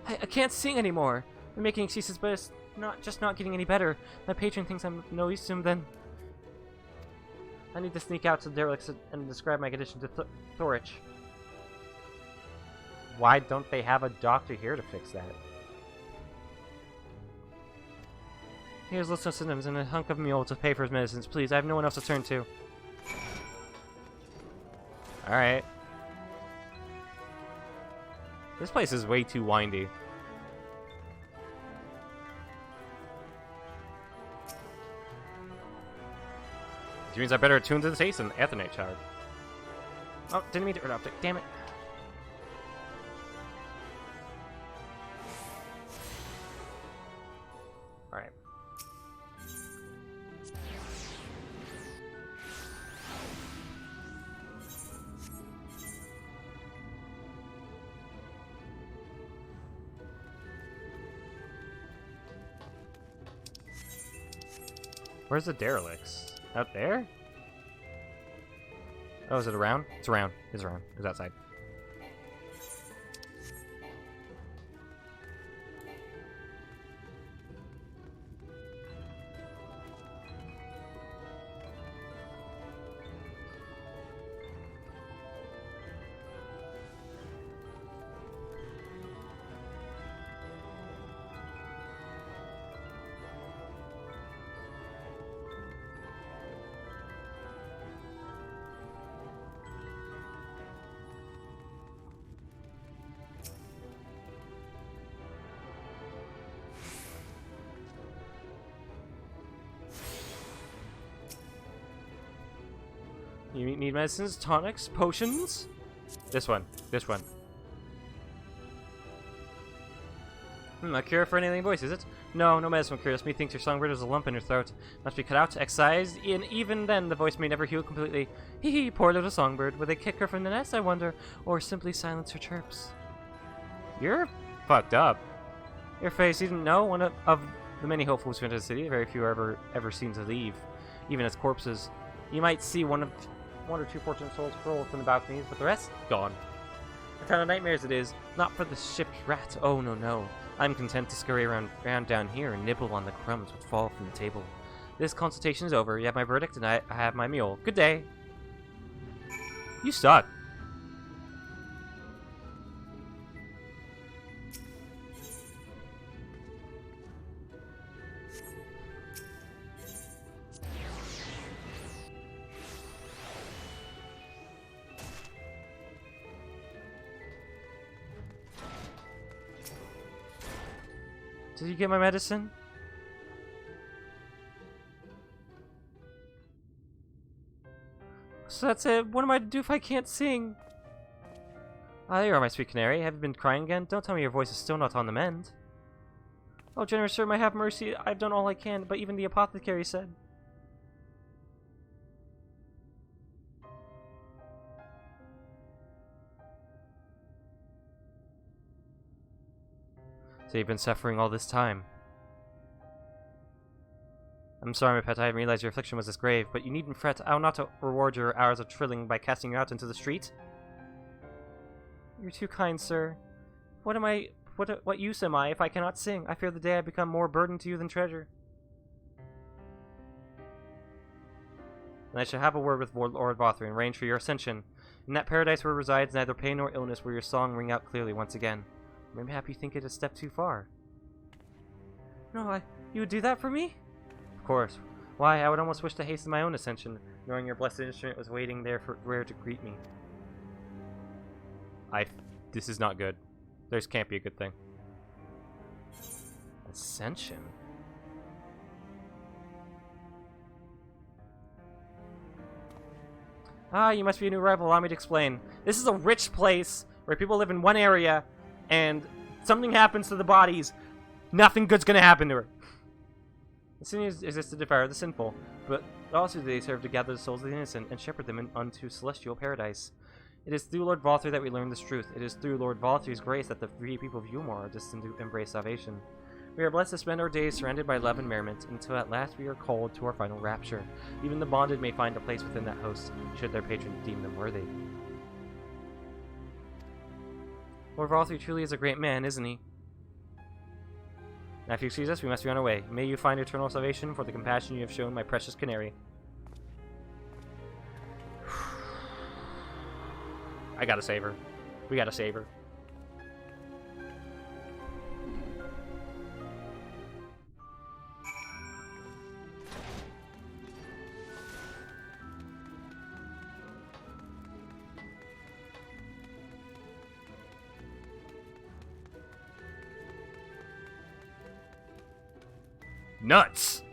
I can't sing anymore. I'm making excuses, but it's not getting any better. My patron thinks I'm no use to him, then I need to sneak out to the derelicts and describe my condition to Thorich. Why don't they have a doctor here to fix that? Here's list of symptoms and a hunk of mule to pay for his medicines. Please, I have no one else to turn to. Alright. This place is way too windy. Which means I better attune to the taste and Athonite shard. Oh, didn't mean to interrupt it. Damn it. Alright. Where's the derelicts? Out there? Oh, is it around? It's around. It's around. It's outside. You need medicines, tonics, potions? This one. This one. A cure for an alien voice, is it? No, no medicine will cure this. Methinks your songbird is a lump in your throat. Must be cut out, excised, and even then the voice may never heal completely. Hee hee, poor little songbird. Will they kick her from the nest, I wonder? Or simply silence her chirps? You're fucked up. Your face, you didn't know? One of the many hopefuls who enter the city, very few are ever seen to leave, even as corpses. You might see one or two fortunate souls crawl from the balconies, but the rest, gone. A town of nightmares it is, not for the ship's rat. Oh, no, no. I'm content to scurry around down here and nibble on the crumbs which fall from the table. This consultation is over. You have my verdict, and I have my meal. Good day. You suck. Did you get my medicine? So that's it. What am I to do if I can't sing? Ah, there you are, my sweet canary. Have you been crying again? Don't tell me your voice is still not on the mend. Oh, generous sir, may have mercy. I've done all I can, but even the apothecary said. So you've been suffering all this time. I'm sorry, my pet, I didn't realize your affliction was this grave, but you needn't fret. I will not reward your hours of trilling by casting you out into the street. You're too kind, sir. What use am I if I cannot sing? I fear the day I become more burden to you than treasure. And I shall have a word with Lord Vothry and arrange for your ascension. In that paradise where resides neither pain nor illness, will your song ring out clearly once again. Maybe happy you think it a step too far. No, you would do that for me? Of course. Why, I would almost wish to hasten my own ascension, knowing your blessed instrument was waiting there to greet me. This is not good. This can't be a good thing. Ascension? Ah, you must be a new arrival. Allow me to explain. This is a rich place where people live in one area, and something happens to the bodies. Nothing good's gonna happen to her. The sin exists to devour the sinful, but also they serve to gather the souls of the innocent and shepherd them unto celestial paradise. It is through Lord Vothry that we learn this truth. It is through Lord Vothry's grace that the free people of Umar are destined to embrace salvation. We are blessed to spend our days surrounded by love and merriment, until at last we are called to our final rapture. Even the bonded may find a place within that host, should their patron deem them worthy. Lord Valthree truly is a great man, isn't he? Now if you excuse us, we must be on our way. May you find eternal salvation for the compassion you have shown my precious canary. I gotta save her. We gotta save her. Nuts!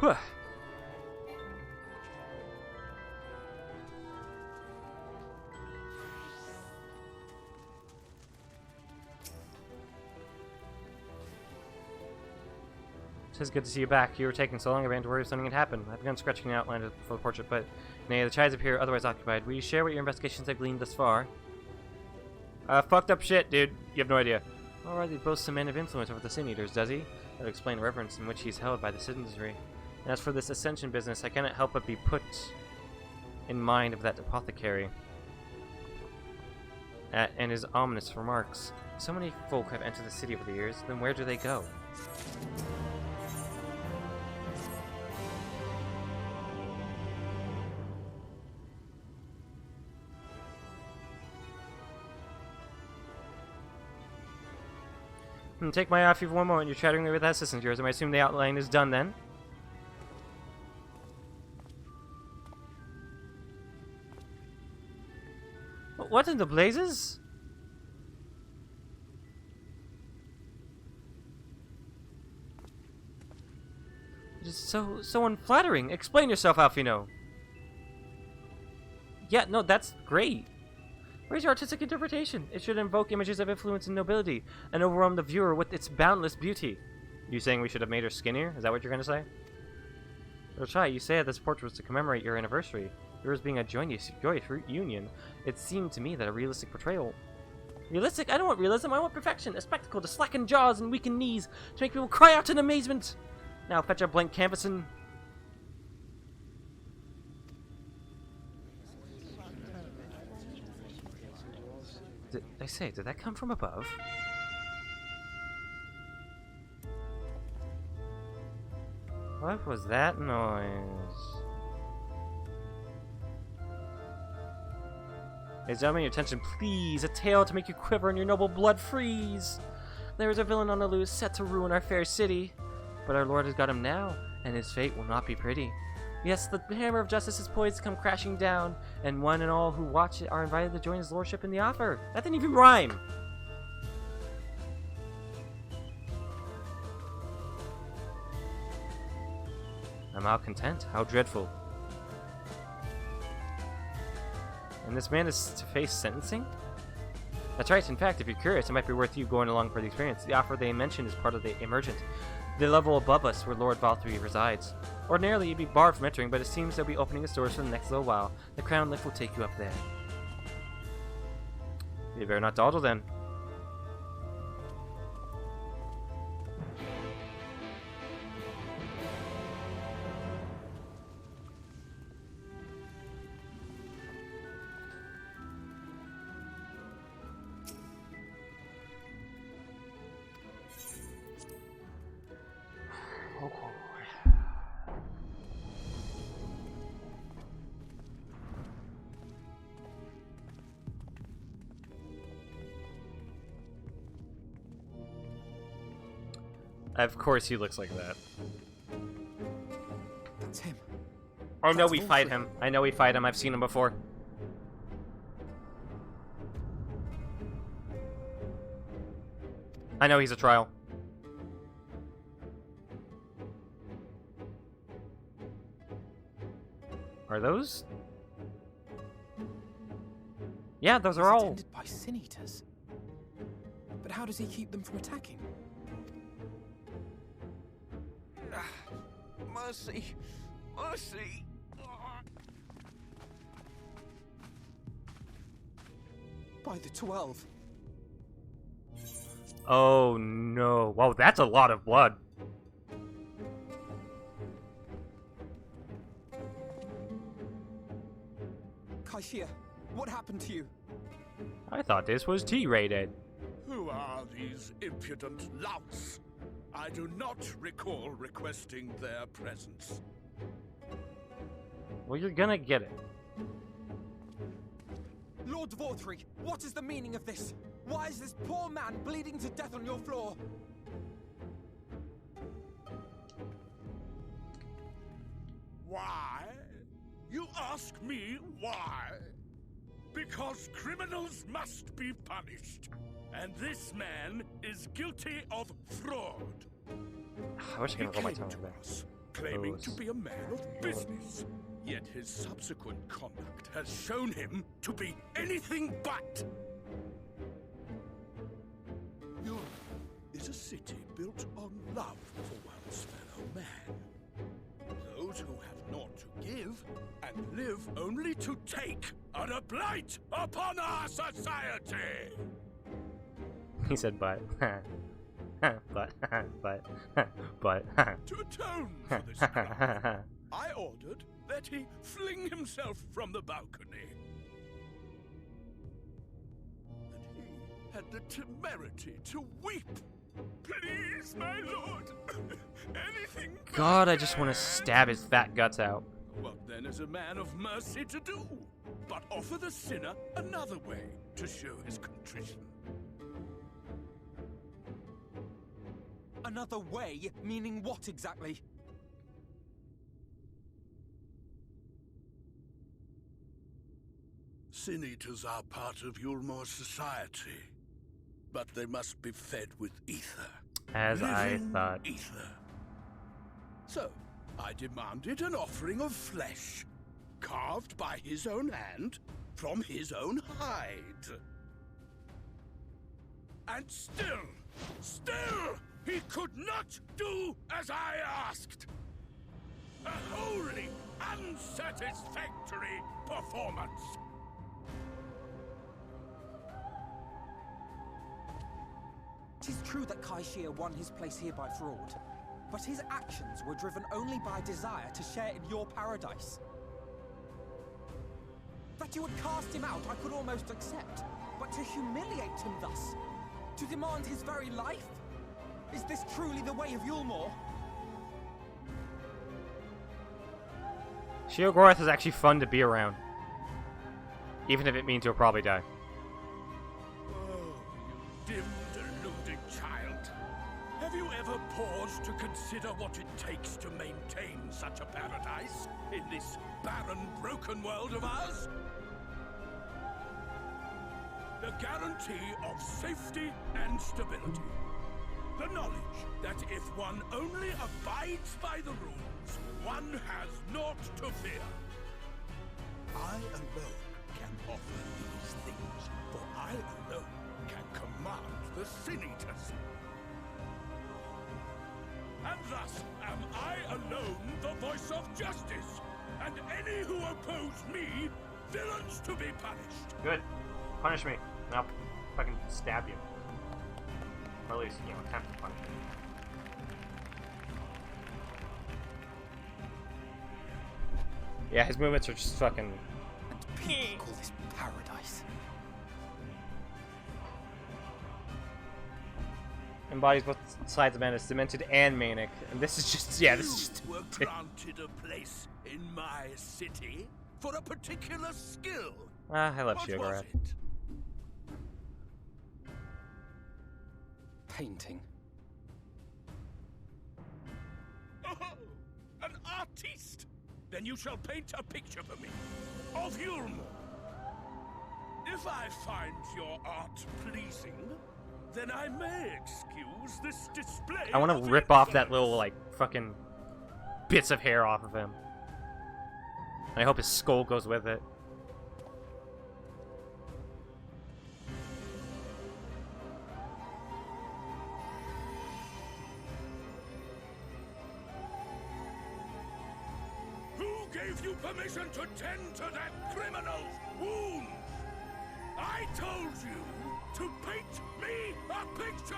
Whew. It's good to see you back. You were taking so long, I began to worry if something had happened. I've begun scratching the outline for the portrait, but nay, the chides appear otherwise occupied. Will you share what your investigations have gleaned thus far? Fucked up shit, dude. You have no idea. Alright, he boasts a man of influence over the Sin Eaters, does he? That would explain the reverence in which he's held by the citizenry. And as for this ascension business, I cannot help but be put in mind of that apothecary and his ominous remarks. So many folk have entered the city over the years, then where do they go? Take my eye off you for one moment. You're chattering with that assistant of yours. I assume the outline is done then? What in the blazes? It is so unflattering. Explain yourself, Alfino. Yeah, no, that's great. Where's your artistic interpretation? It should invoke images of influence and nobility, and overwhelm the viewer with its boundless beauty. You saying we should have made her skinnier? Is that what you're going to say? Little child, you say that this portrait was to commemorate your anniversary. Yours being a joyous union. It seemed to me that a realistic portrayal... Realistic? I don't want realism, I want perfection. A spectacle to slacken jaws and weaken knees, to make people cry out in amazement. Now fetch a blank canvas and... I say, did that come from above? What was that noise? Examine your attention, please. A tale to make you quiver and your noble blood freeze. There is a villain on the loose, set to ruin our fair city. But our lord has got him now, and his fate will not be pretty. Yes, the hammer of justice is poised to come crashing down, and one and all who watch it are invited to join his lordship in the offer. That didn't even rhyme! I'm malcontent. How dreadful. And this man is to face sentencing? That's right. In fact, if you're curious, it might be worth you going along for the experience. The offer they mentioned is part of the emergent, the level above us where Lord Valthree resides. Ordinarily, you'd be barred from entering, but it seems they'll be opening its doors for the next little while. The crown lift will take you up there. You better not dawdle then. Of course he looks like that. That's him. Oh no, we fight him. I know we fight him. I've seen him before. I know he's a trial. Are those? Yeah, those are all. Attended by sin eaters. But how does he keep them from attacking? Mercy! Mercy! By the 12. Oh no! Wow, that's a lot of blood. Kaishia, what happened to you? I thought this was T-rated. Who are these impudent louts? I do not recall requesting their presence. Well, you're gonna get it. Lord Vortri, what is the meaning of this? Why is this poor man bleeding to death on your floor? Why? You ask me why? Because criminals must be punished. And this man is guilty of fraud. I wish I could roll my tongue to like that. us, claiming to be a man of business. Yet his subsequent conduct has shown him to be anything but. Europe is a city built on love for one's fellow man. Those who have naught to give and live only to take are a blight upon our society. He said, but. but. To atone for this crime, I ordered that he fling himself from the balcony. And he had the temerity to weep. Please, my lord, anything. God, I just want to stab his fat guts out. What then is a man of mercy to do? But offer the sinner another way to show his contrition. Another way? Meaning what exactly? Sin eaters are part of Yulmor's society, but they must be fed with ether. As I thought. Ether. So, I demanded an offering of flesh, carved by his own hand, from his own hide. And still, he could not do as I asked. A wholly unsatisfactory performance. It is true that Kaishia won his place here by fraud, but his actions were driven only by desire to share in your paradise. That you would cast him out, I could almost accept, but to humiliate him thus, to demand his very life? Is this truly the way of Yulmor? Sheogorath is actually fun to be around. Even if it means he'll probably die. Oh, you dim, deluded child. Have you ever paused to consider what it takes to maintain such a paradise in this barren, broken world of ours? The guarantee of safety and stability. The knowledge that if one only abides by the rules, one has naught to fear. I alone can offer these things, for I alone can command the Sin Eaters. And thus am I alone the voice of justice, and any who oppose me, villains to be punished. Good. Punish me, and I'll fucking stab you. Or at least, you know, attempt to punish me. Yeah, his movements are just fucking... People call this paradise. Embodies both sides of madness, demented and manic. And this is just, yeah, this is just... You were granted a place in my city for a particular skill. I love What Sheogorath. was it? Painting. Oh, an artiste! Then you shall paint a picture for me of Yulmor. If I find your art pleasing, then I may excuse this display. I want to rip off that little, like, fucking bits of hair off of him. And I hope his skull goes with it. Who gave you permission to tend to that criminal's wounds? I told you to paint me a picture!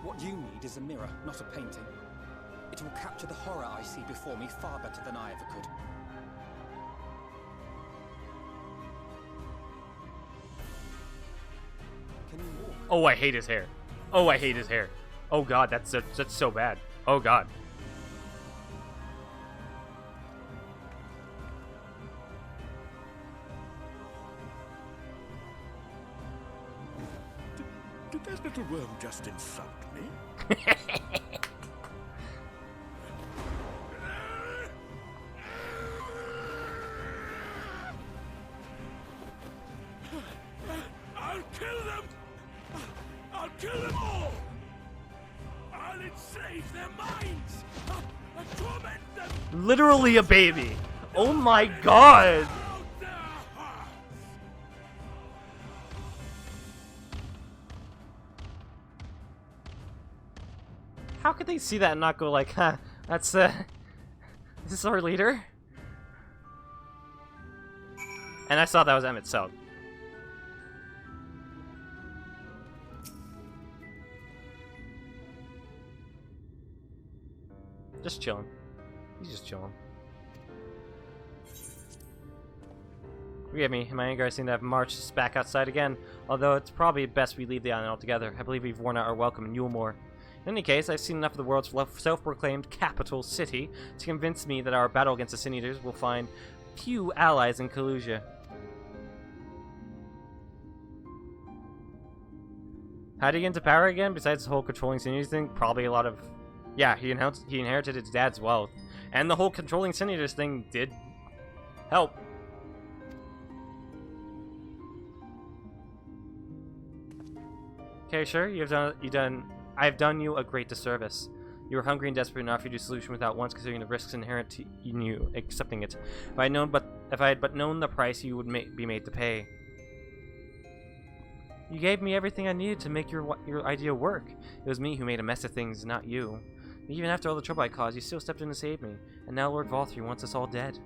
What you need is a mirror, not a painting. It will capture the horror I see before me far better than I ever could. Can you walk? Oh, I hate his hair. Oh, I hate his hair. Oh god, that's so bad. Oh god. Did that little worm just insult me? I'll kill them! I'll kill them all! I'll enslave their minds! I'll torment them! Literally a baby. Oh my god. How could they see that and not go like, huh, that's, is this our leader? And I saw that was Emmett Selk. Just chilling. He's just chilling. Forgive me, in my anger I seem to have marched us back outside again, although it's probably best we leave the island altogether. I believe we've worn out our welcome in Yulmore. In any case, I've seen enough of the world's self-proclaimed capital city to convince me that our battle against the Sin Eaters will find few allies in Kalusia. How did he get into power again, besides the whole controlling Sin Eaters thing? Probably a lot of... Yeah, he inherited his dad's wealth. And the whole controlling Sin Eaters thing did help. Okay, sure, I've done you a great disservice. You were hungry and desperate enough to do a solution without once considering the risks inherent in you accepting it. If I had but known the price you would be made to pay. You gave me everything I needed to make your idea work. It was me who made a mess of things, not you. Even after all the trouble I caused, you still stepped in to save me. And now Lord Valthree wants us all dead.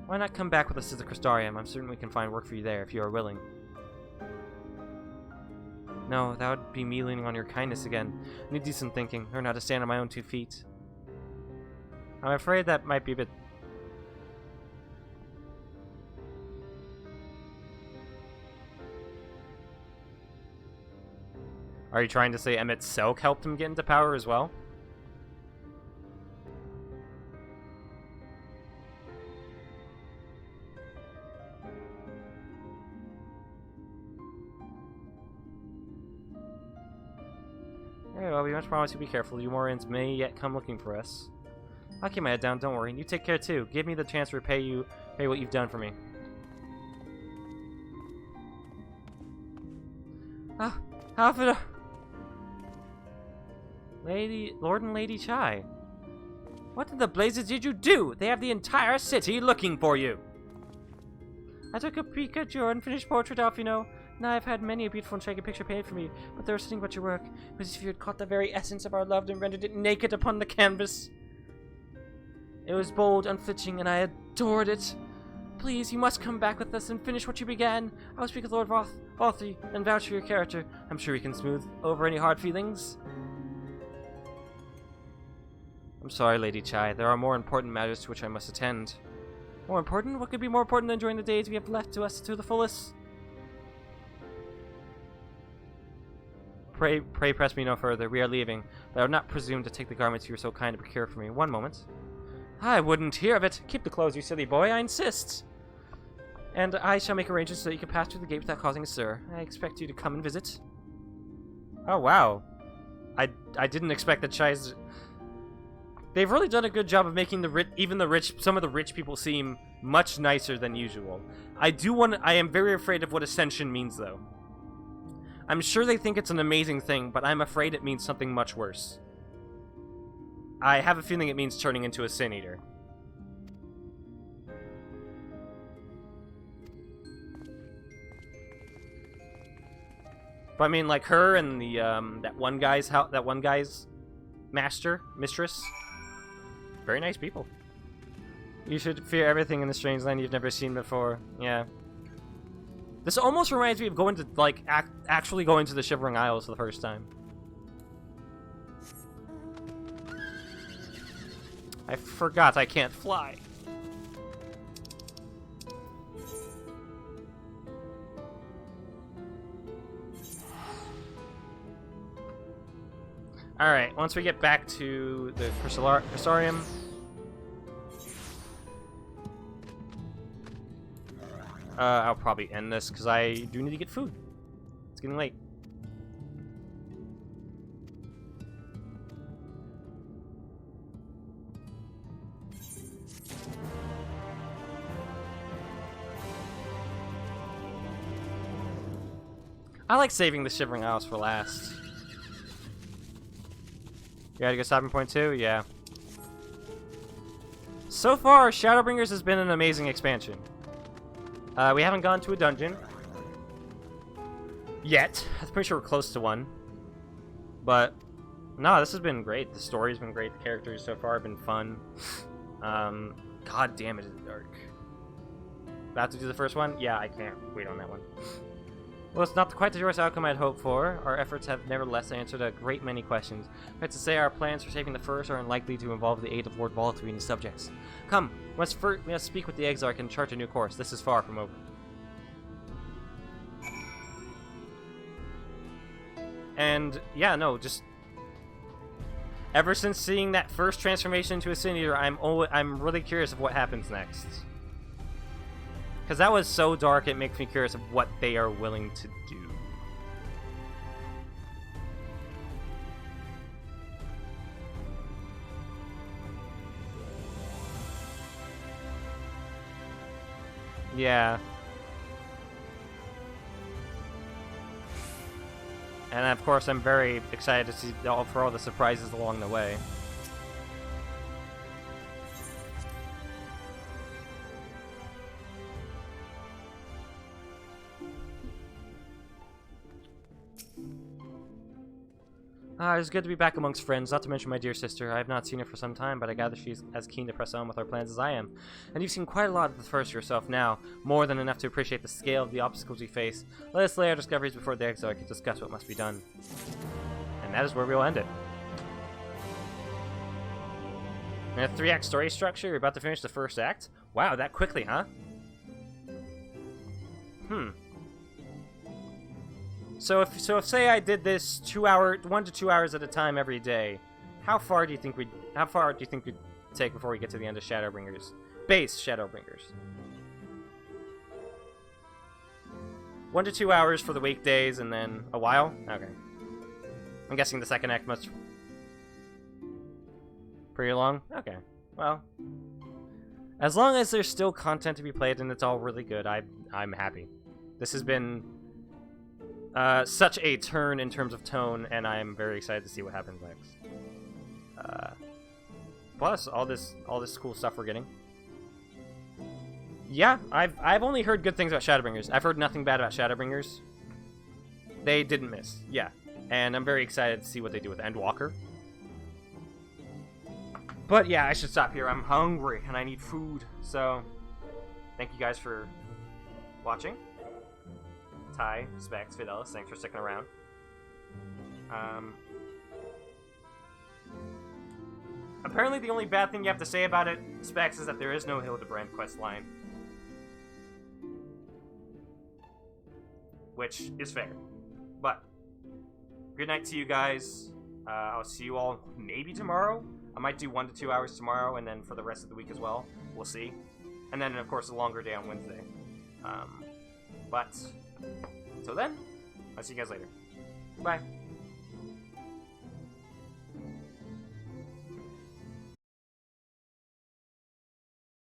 Why not come back with us to the Crystarium? I'm certain we can find work for you there if you are willing. No, that would be me leaning on your kindness again. I need decent thinking, learn how to stand on my own 2 feet. I'm afraid that might be a bit... Are you trying to say Emmett Selk helped him get into power as well? Very well, we must promise you be careful. You Morans may yet come looking for us. I'll keep my head down, don't worry. You take care too. Give me the chance to repay what you've done for me. Ah, Alfredo! Lord and Lady Chai. What in the blazes did you do? They have the entire city looking for you. I took a peek at your unfinished portrait, Alfino. Now I've had many a beautiful and striking picture painted for me, but there was something about your work. It was as if you had caught the very essence of our love and rendered it naked upon the canvas. It was bold, unflinching, and I adored it. Please, you must come back with us and finish what you began. I will speak with Lord Valthree and vouch for your character. I'm sure he can smooth over any hard feelings. I'm sorry, Lady Chai. There are more important matters to which I must attend. More important? What could be more important than enjoying the days we have left to us to the fullest? Pray press me no further. We are leaving, but I would not presume to take the garments you were so kind to procure for me. One moment. I wouldn't hear of it. Keep the clothes, you silly boy. I insist. And I shall make arrangements so that you can pass through the gate without causing a stir. I expect you to come and visit. Oh, wow. I didn't expect the Chai's... They've really done a good job of making some of the rich people seem much nicer than usual. I am very afraid of what Ascension means, though. I'm sure they think it's an amazing thing, but I'm afraid it means something much worse. I have a feeling it means turning into a Sin Eater. But I mean, like her and the that one guy's mistress, very nice people. You should fear everything in the strange land you've never seen before. Yeah. This almost reminds me of going to like actually going to the Shivering Isles for the first time. I forgot I can't fly. Alright, once we get back to the Crystarium. I'll probably end this because I do need to get food. It's getting late. I like saving the Shivering Isles for last. You gotta go stopping point 2? Yeah. So far, Shadowbringers has been an amazing expansion. We haven't gone to a dungeon. Yet. I'm pretty sure we're close to one. But, no, this has been great. The story's been great. The characters so far have been fun. God damn it, it's dark. About to do the first one? Yeah, I can't wait on that one. Well, it's not quite the joyous outcome I'd hoped for. Our efforts have nevertheless answered a great many questions. I have to say our plans for saving the First are unlikely to involve the aid of Lord Volturi and his subjects. Come, we must speak with the Exarch and chart a new course. This is far from over. And, yeah, no, just... Ever since seeing that first transformation into a Sin Eater, I'm really curious of what happens next. Because that was so dark, it makes me curious of what they are willing to do. Yeah. And of course, I'm very excited to see for all the surprises along the way. It's good to be back amongst friends, not to mention my dear sister. I have not seen her for some time, but I gather she's as keen to press on with our plans as I am. And you've seen quite a lot of the First yourself now, more than enough to appreciate the scale of the obstacles we face. Let us lay our discoveries before the Exarch can discuss what must be done. And that is where we'll end it. In a 3-act story structure, you're about to finish the first act? Wow, that quickly, huh? So if say I did this 1 to 2 hours at a time every day, how far do you think we'd take before we get to the end of Shadowbringers? Base Shadowbringers. 1 to 2 hours for the weekdays and then a while? Okay. I'm guessing the second act must pretty long? Okay. Well, as long as there's still content to be played and it's all really good, I'm happy. This has been such a turn in terms of tone, and I'm very excited to see what happens next. Plus, all this cool stuff we're getting. Yeah, I've only heard good things about Shadowbringers. I've heard nothing bad about Shadowbringers. They didn't miss, yeah. And I'm very excited to see what they do with Endwalker. But yeah, I should stop here. I'm hungry, and I need food. So, thank you guys for watching. Ty, Specs, Fidelis, thanks for sticking around. Apparently the only bad thing you have to say about it, Specs, is that there is no Hildebrand quest line. Which is fair. But, good night to you guys. I'll see you all maybe tomorrow. I might do 1 to 2 hours tomorrow, and then for the rest of the week as well. We'll see. And then, of course, a longer day on Wednesday. But... until then, I'll see you guys later. Bye.